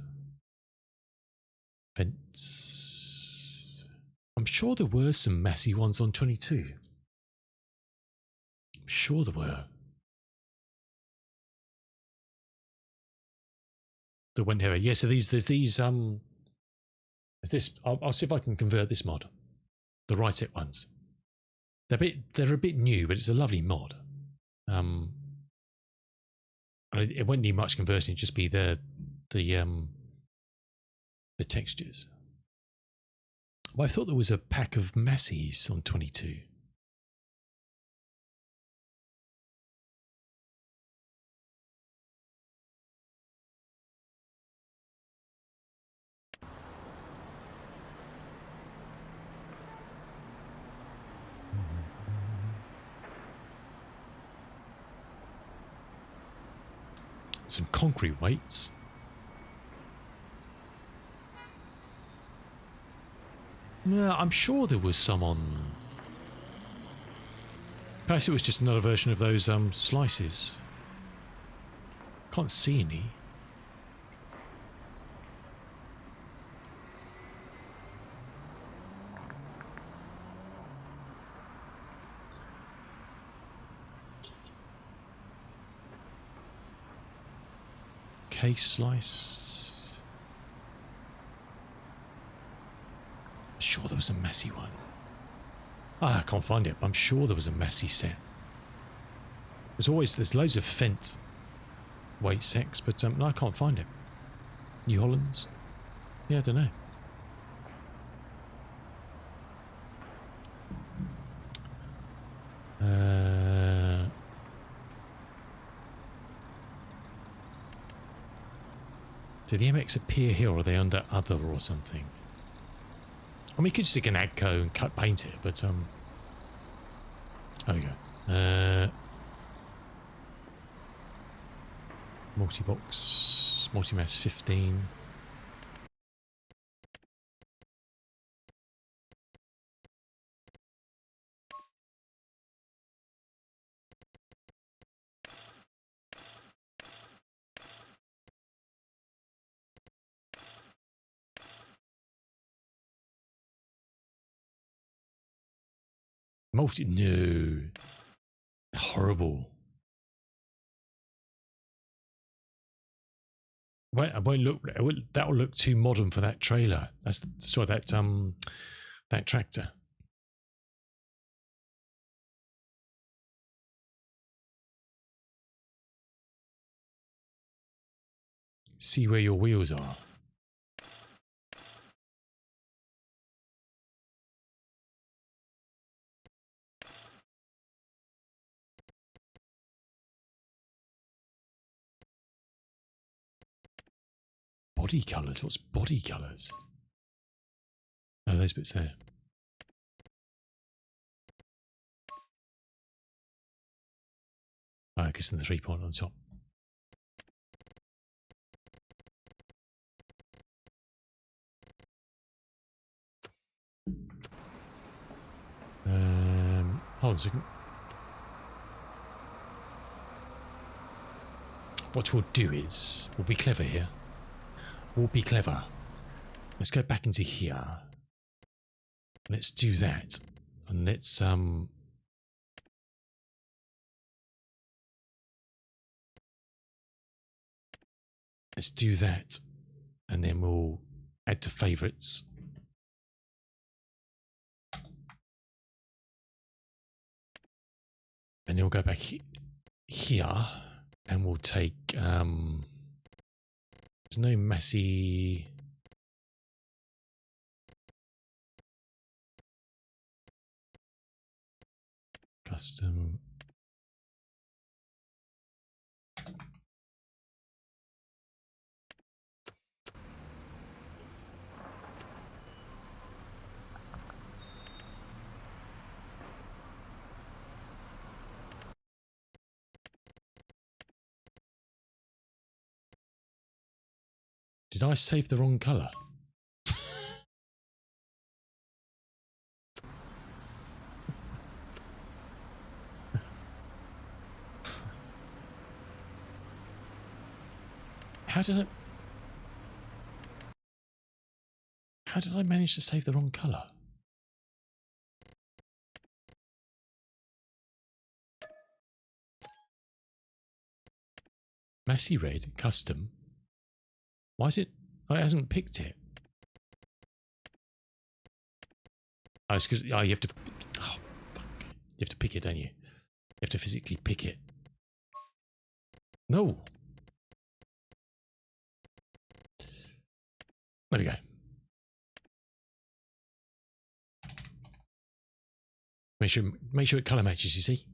Fence. I'm sure there were some messy ones on 22. I'm sure there were. That went here. Yeah, so there's these there's this. I'll see if I can convert this mod. The Rytech ones. They're a bit new, but it's a lovely mod. It won't need much conversion. It'd just be the textures. Well, I thought there was a pack of messies on 22. some concrete weights. No, I'm sure there was some on... Perhaps it was just another version of those slices. Can't see any. Case slice. Sure there was a messy one. Ah, I can't find it, but I'm sure there was a messy set. There's loads of Fent weight sets, but no, I can't find it. New Hollands? Yeah, I don't know. Did the MX appear here, or are they under other or something? I mean, you could just stick an AGCO and paint it, but there we go. Multi-box, multi-mass 15. No. Horrible. Wait, it won't look. That will look too modern for that trailer. That tractor. See where your wheels are. Body colours? What's body colours? Oh, those bits there. Oh, because of the 3-point on top. Hold on a second. What we'll do is, we'll be clever here. We'll be clever. Let's go back into here. Let's do that. And let's do that. And then we'll add to favorites. And then we'll go back here and we'll take there's no messy custom. Did I save the wrong colour? How did I manage to save the wrong colour? Messy red, custom. Why is it? Oh, it hasn't picked it. Oh, it's because you have to. Oh, fuck! You have to pick it, don't you? You have to physically pick it. No. There we go. Make sure it colour matches. You see.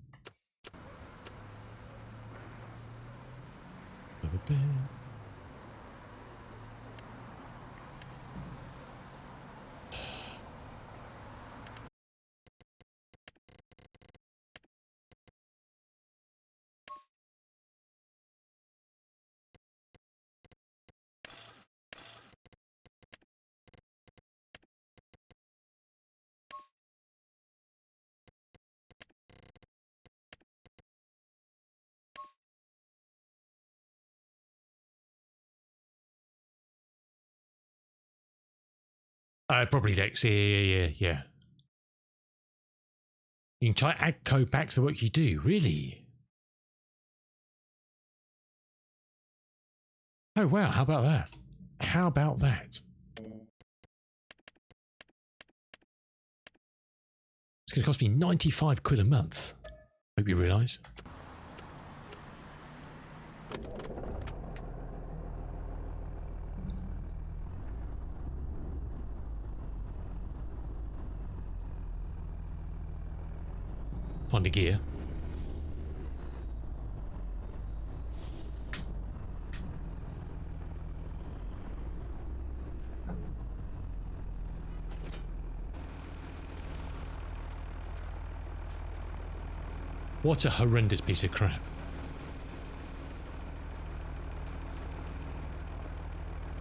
Probably Dex. Yeah. You can try add code back to the work you do. Really? Oh wow! How about that? How about that? It's going to cost me 95 quid a month. Hope you realise. Find the gear. What a horrendous piece of crap.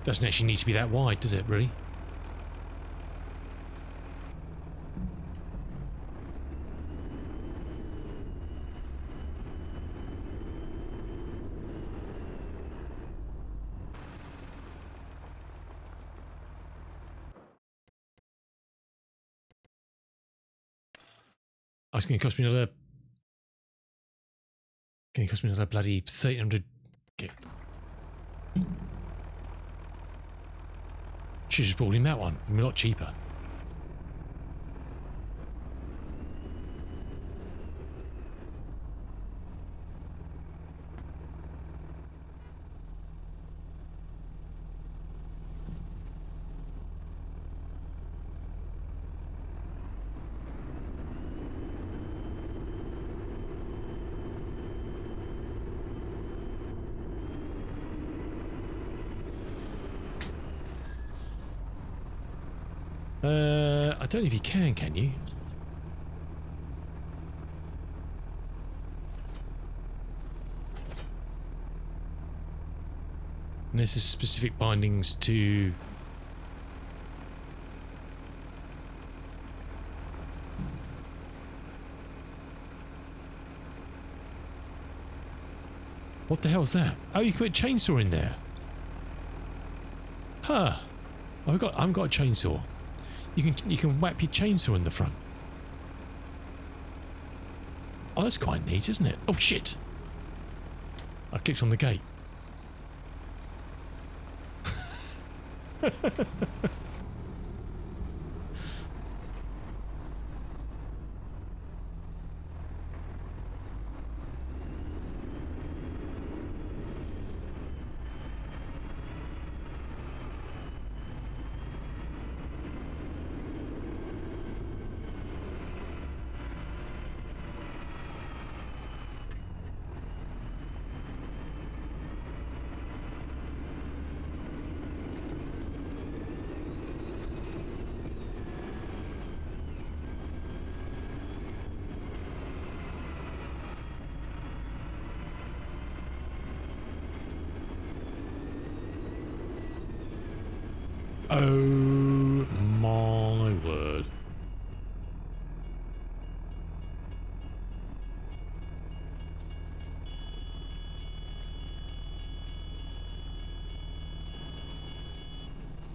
Doesn't actually need to be that wide, does it, really? Oh, it's going to cost me another... Going to cost me another bloody 1,300... Okay. Should have just bought him that one. A lot cheaper. I don't know if you can you? And there's specific bindings to... What the hell's that? Oh, you can put a chainsaw in there. Huh. I haven't got a chainsaw. You can whap your chainsaw in the front. Oh, that's quite neat, isn't it? Oh shit! I clicked on the gate. Oh my word.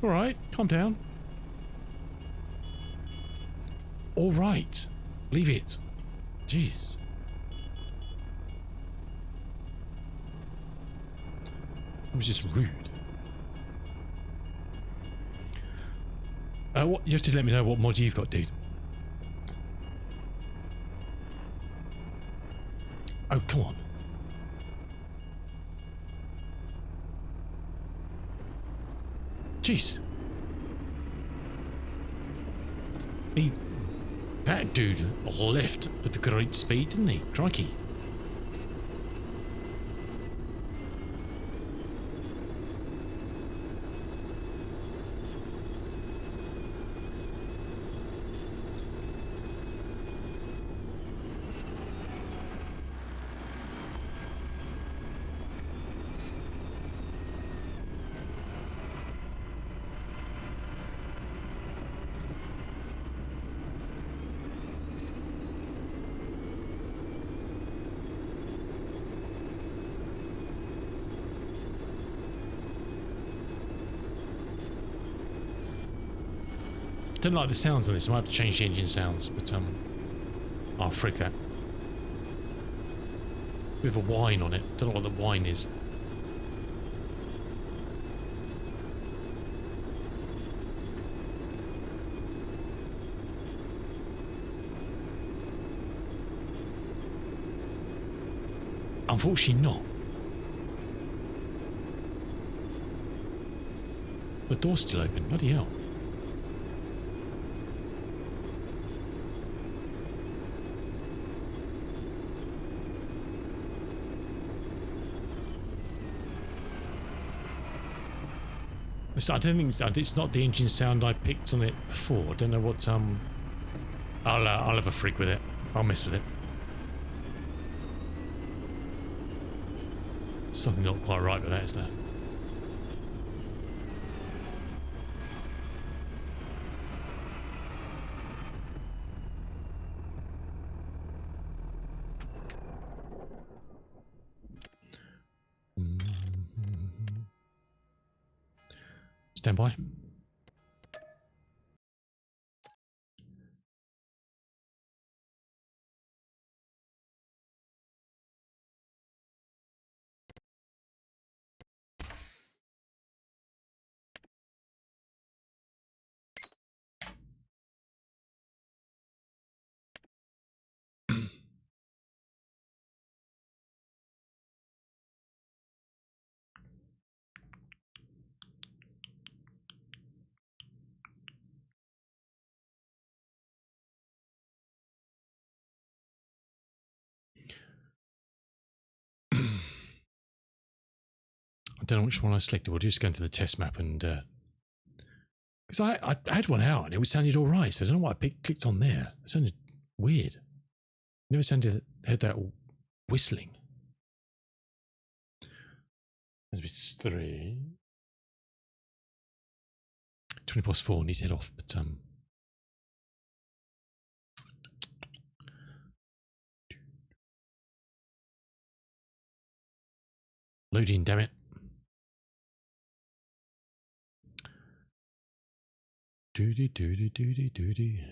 All right, calm down. All right, leave it. Jeez. It was just rude. What, you have to let me know what mod you've got, dude. Oh, come on. Jeez. That dude left at a great speed, didn't he? Crikey. don't like the sounds on this. I might have to change the engine sounds, but oh, frig that. With a whine on it. Don't know what the whine is. Unfortunately not. The door's still open. Bloody hell. I don't think it's not the engine sound I picked on it before. I don't know what I'll have a freak with it. I'll mess with it. Something not quite right with that, is there? Stand by. I don't know which one I selected. We'll just go into the test map and because I had one out and it sounded all right. So I don't know what I clicked on there. It sounded weird. Never heard that whistling. It's 3. 20 past 4 needs to head off, but loading, damn it. Doody doody doody doody.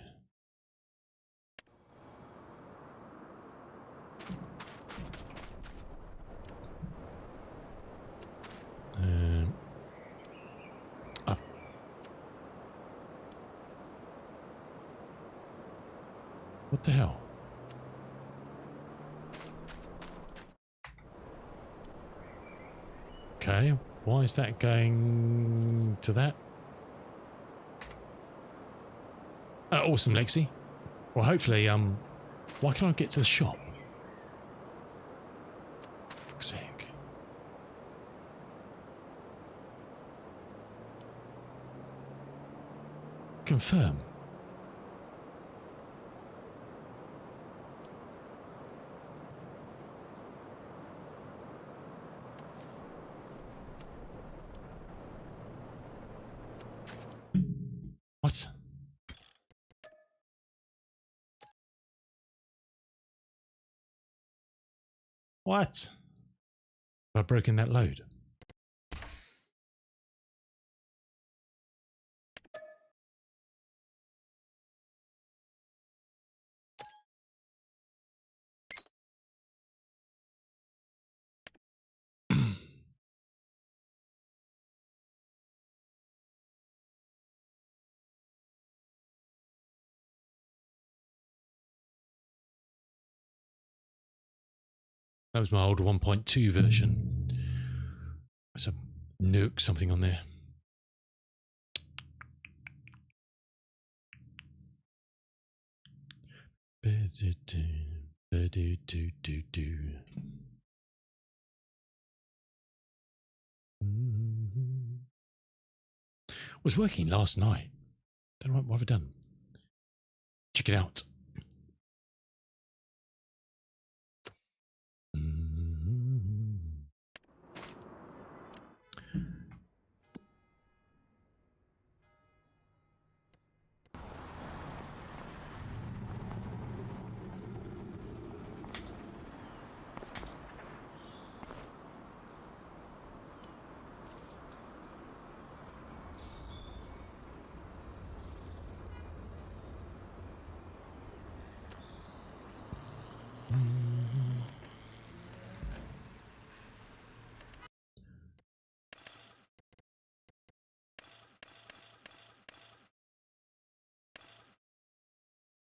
Up. What the hell? Okay, why is that going to that? Awesome, Lexi. Well, hopefully, why can't I get to the shop? For fuck's sake. Confirm. What? What? Have I broken that load? That was my old 1.2 version. There's a nuke something on there. Was working last night. Don't know what have I done. Check it out.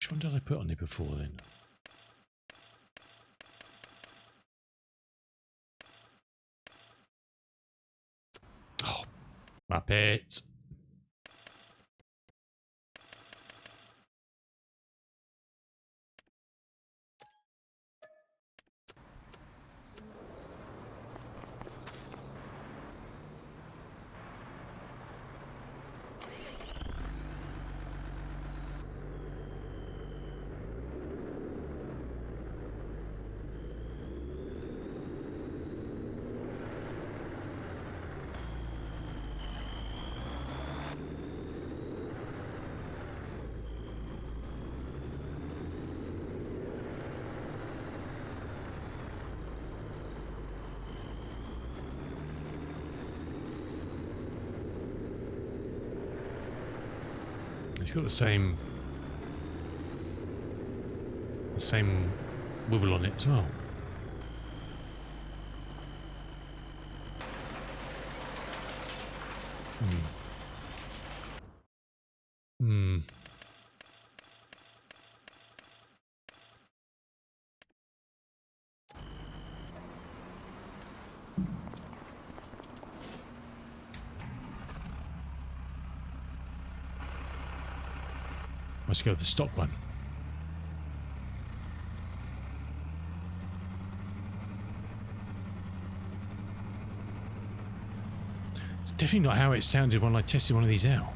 Which one did I put on it before then? Oh, Muppet. It's got the same wibble on it as well. Let's go with the stock one. It's definitely not how it sounded when I tested one of these out.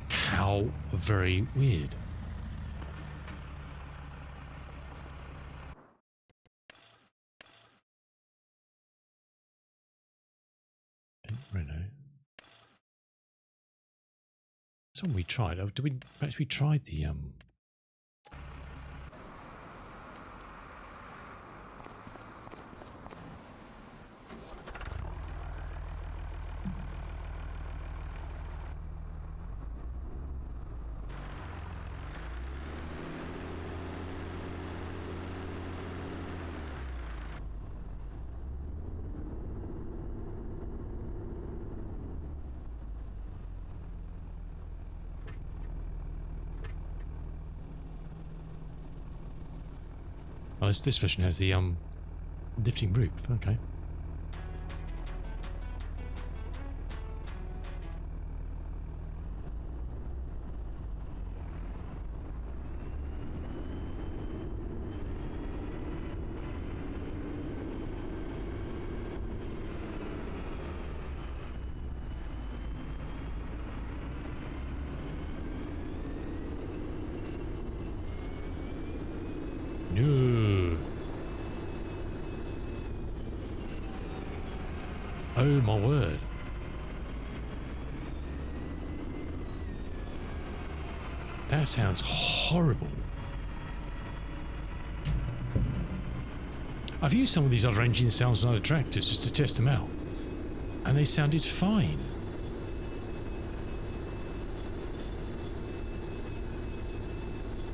How very weird. That's one we tried. Oh, did we actually tried the oh, this version has the lifting roof. Okay. No. Oh my word. That sounds horrible. I've used some of these other engine sounds on other tractors just to test them out, and they sounded fine.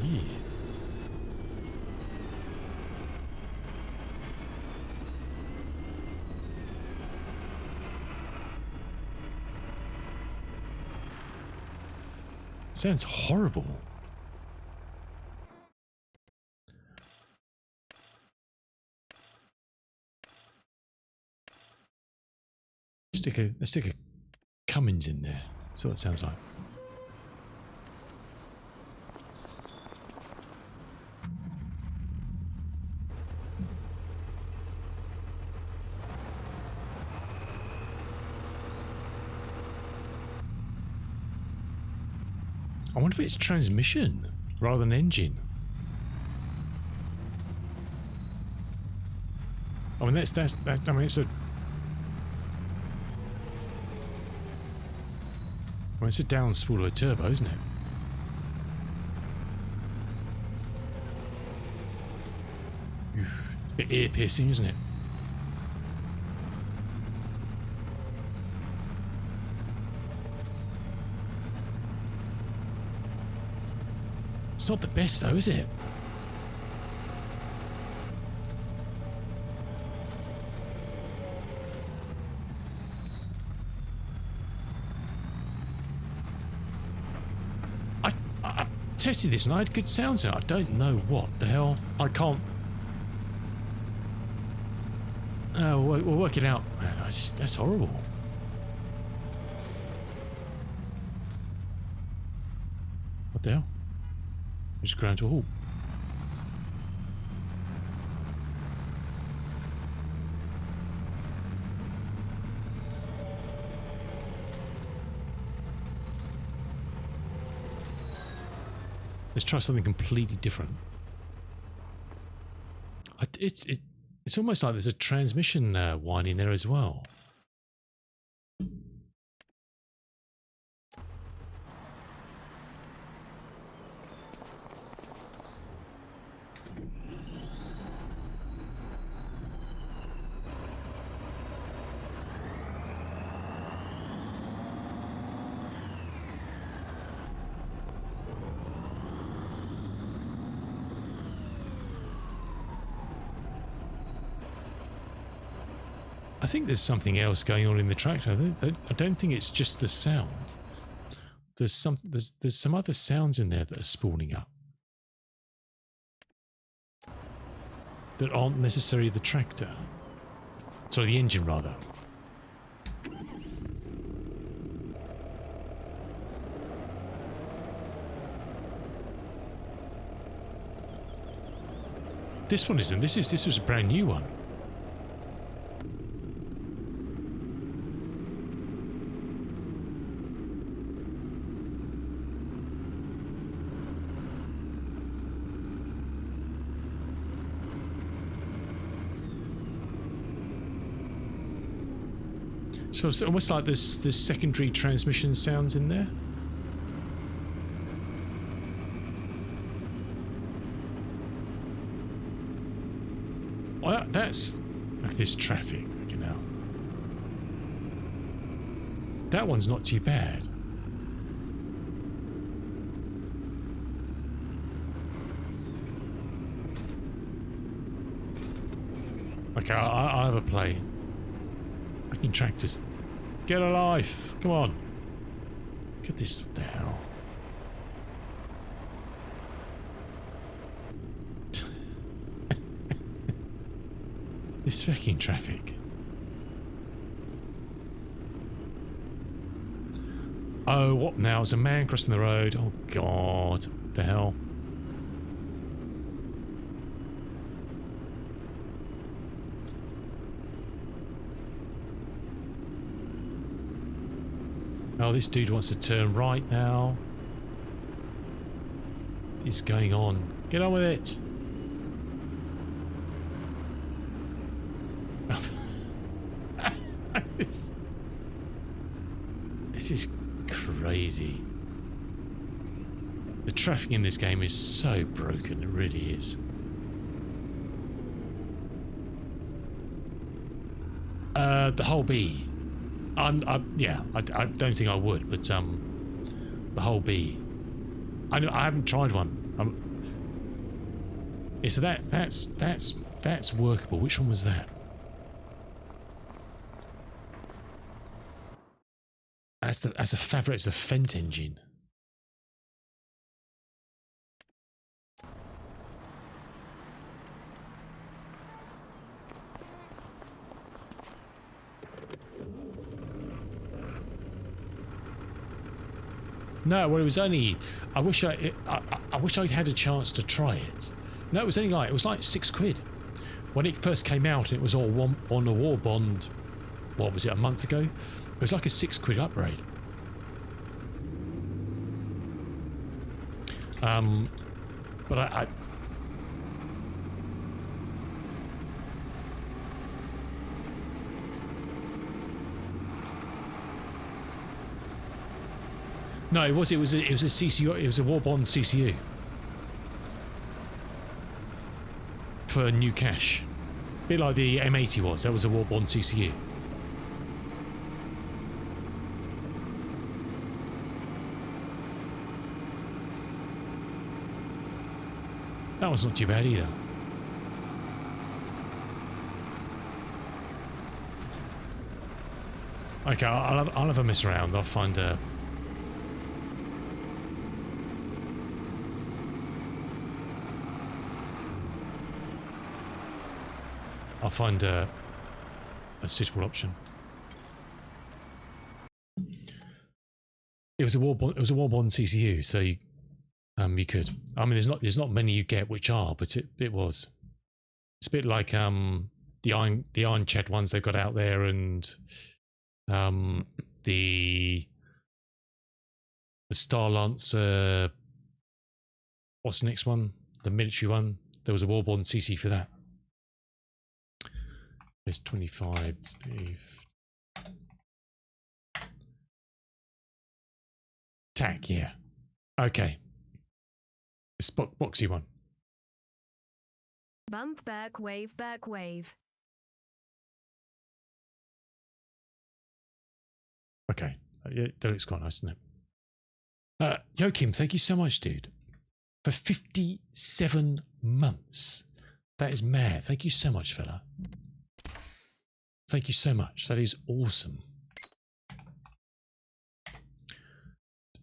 Yeah. Sounds horrible. Let's stick a Cummins in there. That's what it sounds like. I wonder if it's transmission rather than engine. I mean, that's I mean, it's a down spool of a turbo, isn't it? Oof. A bit ear piercing, isn't it? It's not the best though, is it? tested this and I had good sounds in it. I don't know what the hell. I can't. We'll work it out. Man, that's horrible. What the hell? We just ground to a halt. Let's try something completely different. It's almost like there's a transmission whine in there as well. I think there's something else going on in the tractor. I don't think it's just the sound. There's some other sounds in there that are spawning up that aren't necessarily the tractor. Sorry, the engine rather. This one isn't. This was a brand new one. So it's almost like there's secondary transmission sounds in there. Well, that's like this traffic, you know. That one's not too bad. Okay, I'll have a play. Fucking tractors. Get a life! Come on! Look at this, what the hell? This fucking traffic. Oh, what now? There's a man crossing the road. Oh god. What the hell? Oh, this dude wants to turn right now. What is going on? Get on with it! This is crazy. The traffic in this game is so broken, it really is. The whole B. Yeah, I don't think I would, but the whole B. I haven't tried one. Yeah, so that's workable. Which one was that? As a fabric, it's a Fent engine. No, well, it was only. I wish I'd had a chance to try it. No, it was only like £6 when it first came out. It was all on a war bond. What was it? A month ago. It was like a £6 upgrade. But I no, it was a CCU. It was a war bond CCU for new cash, a bit like the M80 was. That was a war bond CCU. That was not too bad either. Okay, I'll have a mess around. I'll find a. I'll find a suitable option. It was a Warbond CCU, so you could. I mean, there's not many you get which are, but it was. It's a bit like the Iron Ched ones they've got out there, and the Star Lancer. What's the next one? The military one. There was a Warborn CC for that. There's 25. Tag, yeah. Okay. This boxy one. Bump back wave, back wave. Okay. Yeah, that looks quite nice, doesn't it? Joachim, thank you so much, dude. For 57 months. That is mad. Thank you so much, fella. Thank you so much. That is awesome.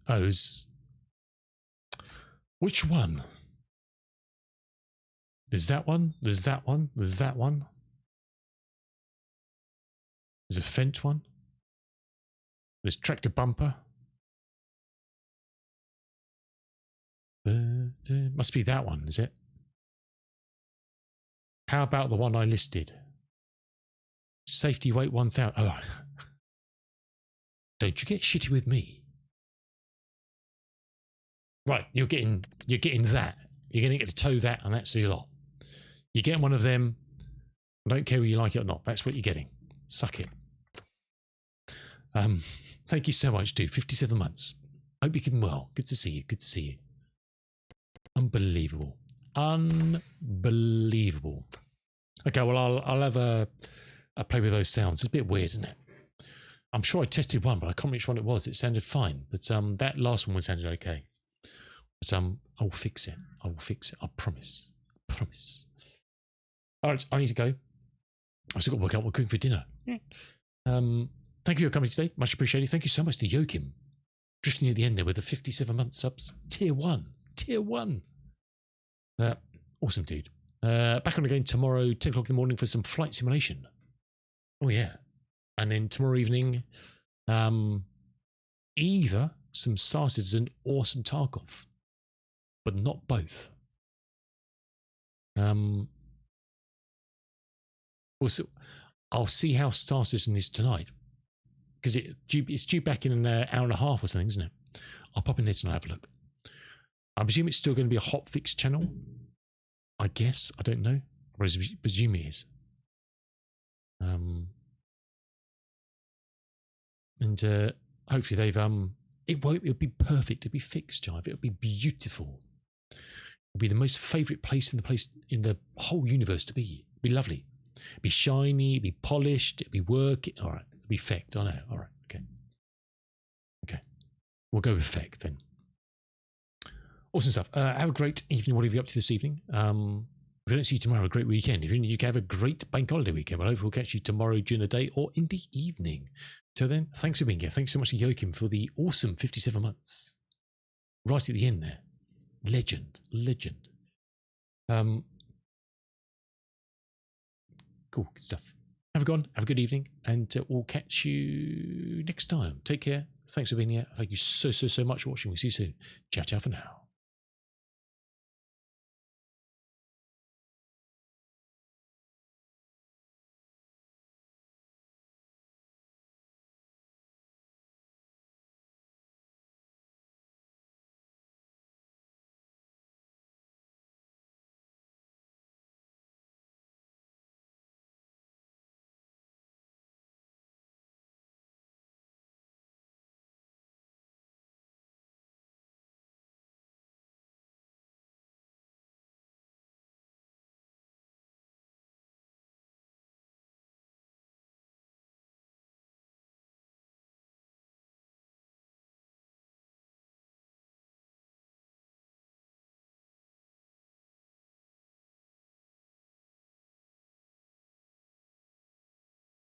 Oh, which one? There's that one. There's that one. There's that one. There's a Fent one. There's tractor bumper. Must be that one, is it? How about the one I listed? Safety weight 1000. Oh, don't you get shitty with me? Right, you're getting that. You're going to get to tow that, and that's the lot. You're getting one of them. I don't care whether you like it or not. That's what you're getting. Suck it. Thank you so much, dude. 57 months. Hope you're keeping well. Good to see you. Good to see you. Unbelievable. Unbelievable. Okay, well, I'll have a play with those sounds. It's a bit weird, isn't it? I'm sure I tested one, but I can't remember which one it was. It sounded fine, but that last one sounded okay. But I will fix it. I will fix it. I promise. I promise. All right, I need to go. I've still got to work out what we're cooking for dinner. Thank you for coming today. Much appreciated. Thank you so much to Joachim. Drifting at the end there with the 57-month subs. Tier 1. Tier 1. Awesome, dude. Back on again tomorrow, 10 o'clock in the morning for some flight simulation. Oh, yeah. And then tomorrow evening, either some Star Citizen or some Tarkov. But not both. Also, I'll see how Star Citizen is tonight. Because it's due back in an hour and a half or something, isn't it? I'll pop in there tonight and have a look. I presume it's still going to be a hotfix channel. I guess. I don't know. I presume it is. And hopefully they've it'll be perfect. It'll be fixed, Jive. It'll be beautiful. It'll be the most favourite place in the whole universe to be. It'll be lovely. It'll be shiny, it'll be polished, it'll be working. All right. It'll be fecked. I know. All right. Okay. Okay. We'll go with feck then. Awesome stuff. Have a great evening, whatever you're up to this evening. If I don't see you tomorrow, a great weekend. If you can have a great bank holiday weekend. Well, hopefully we'll catch you tomorrow during the day or in the evening. Till then, thanks for being here. Thanks so much to Joachim for the awesome 57 months. Right at the end there. Legend. Legend. Cool. Good stuff. Have a good one. Have a good evening. And we'll catch you next time. Take care. Thanks for being here. Thank you so much for watching. We'll see you soon. Ciao, ciao for now.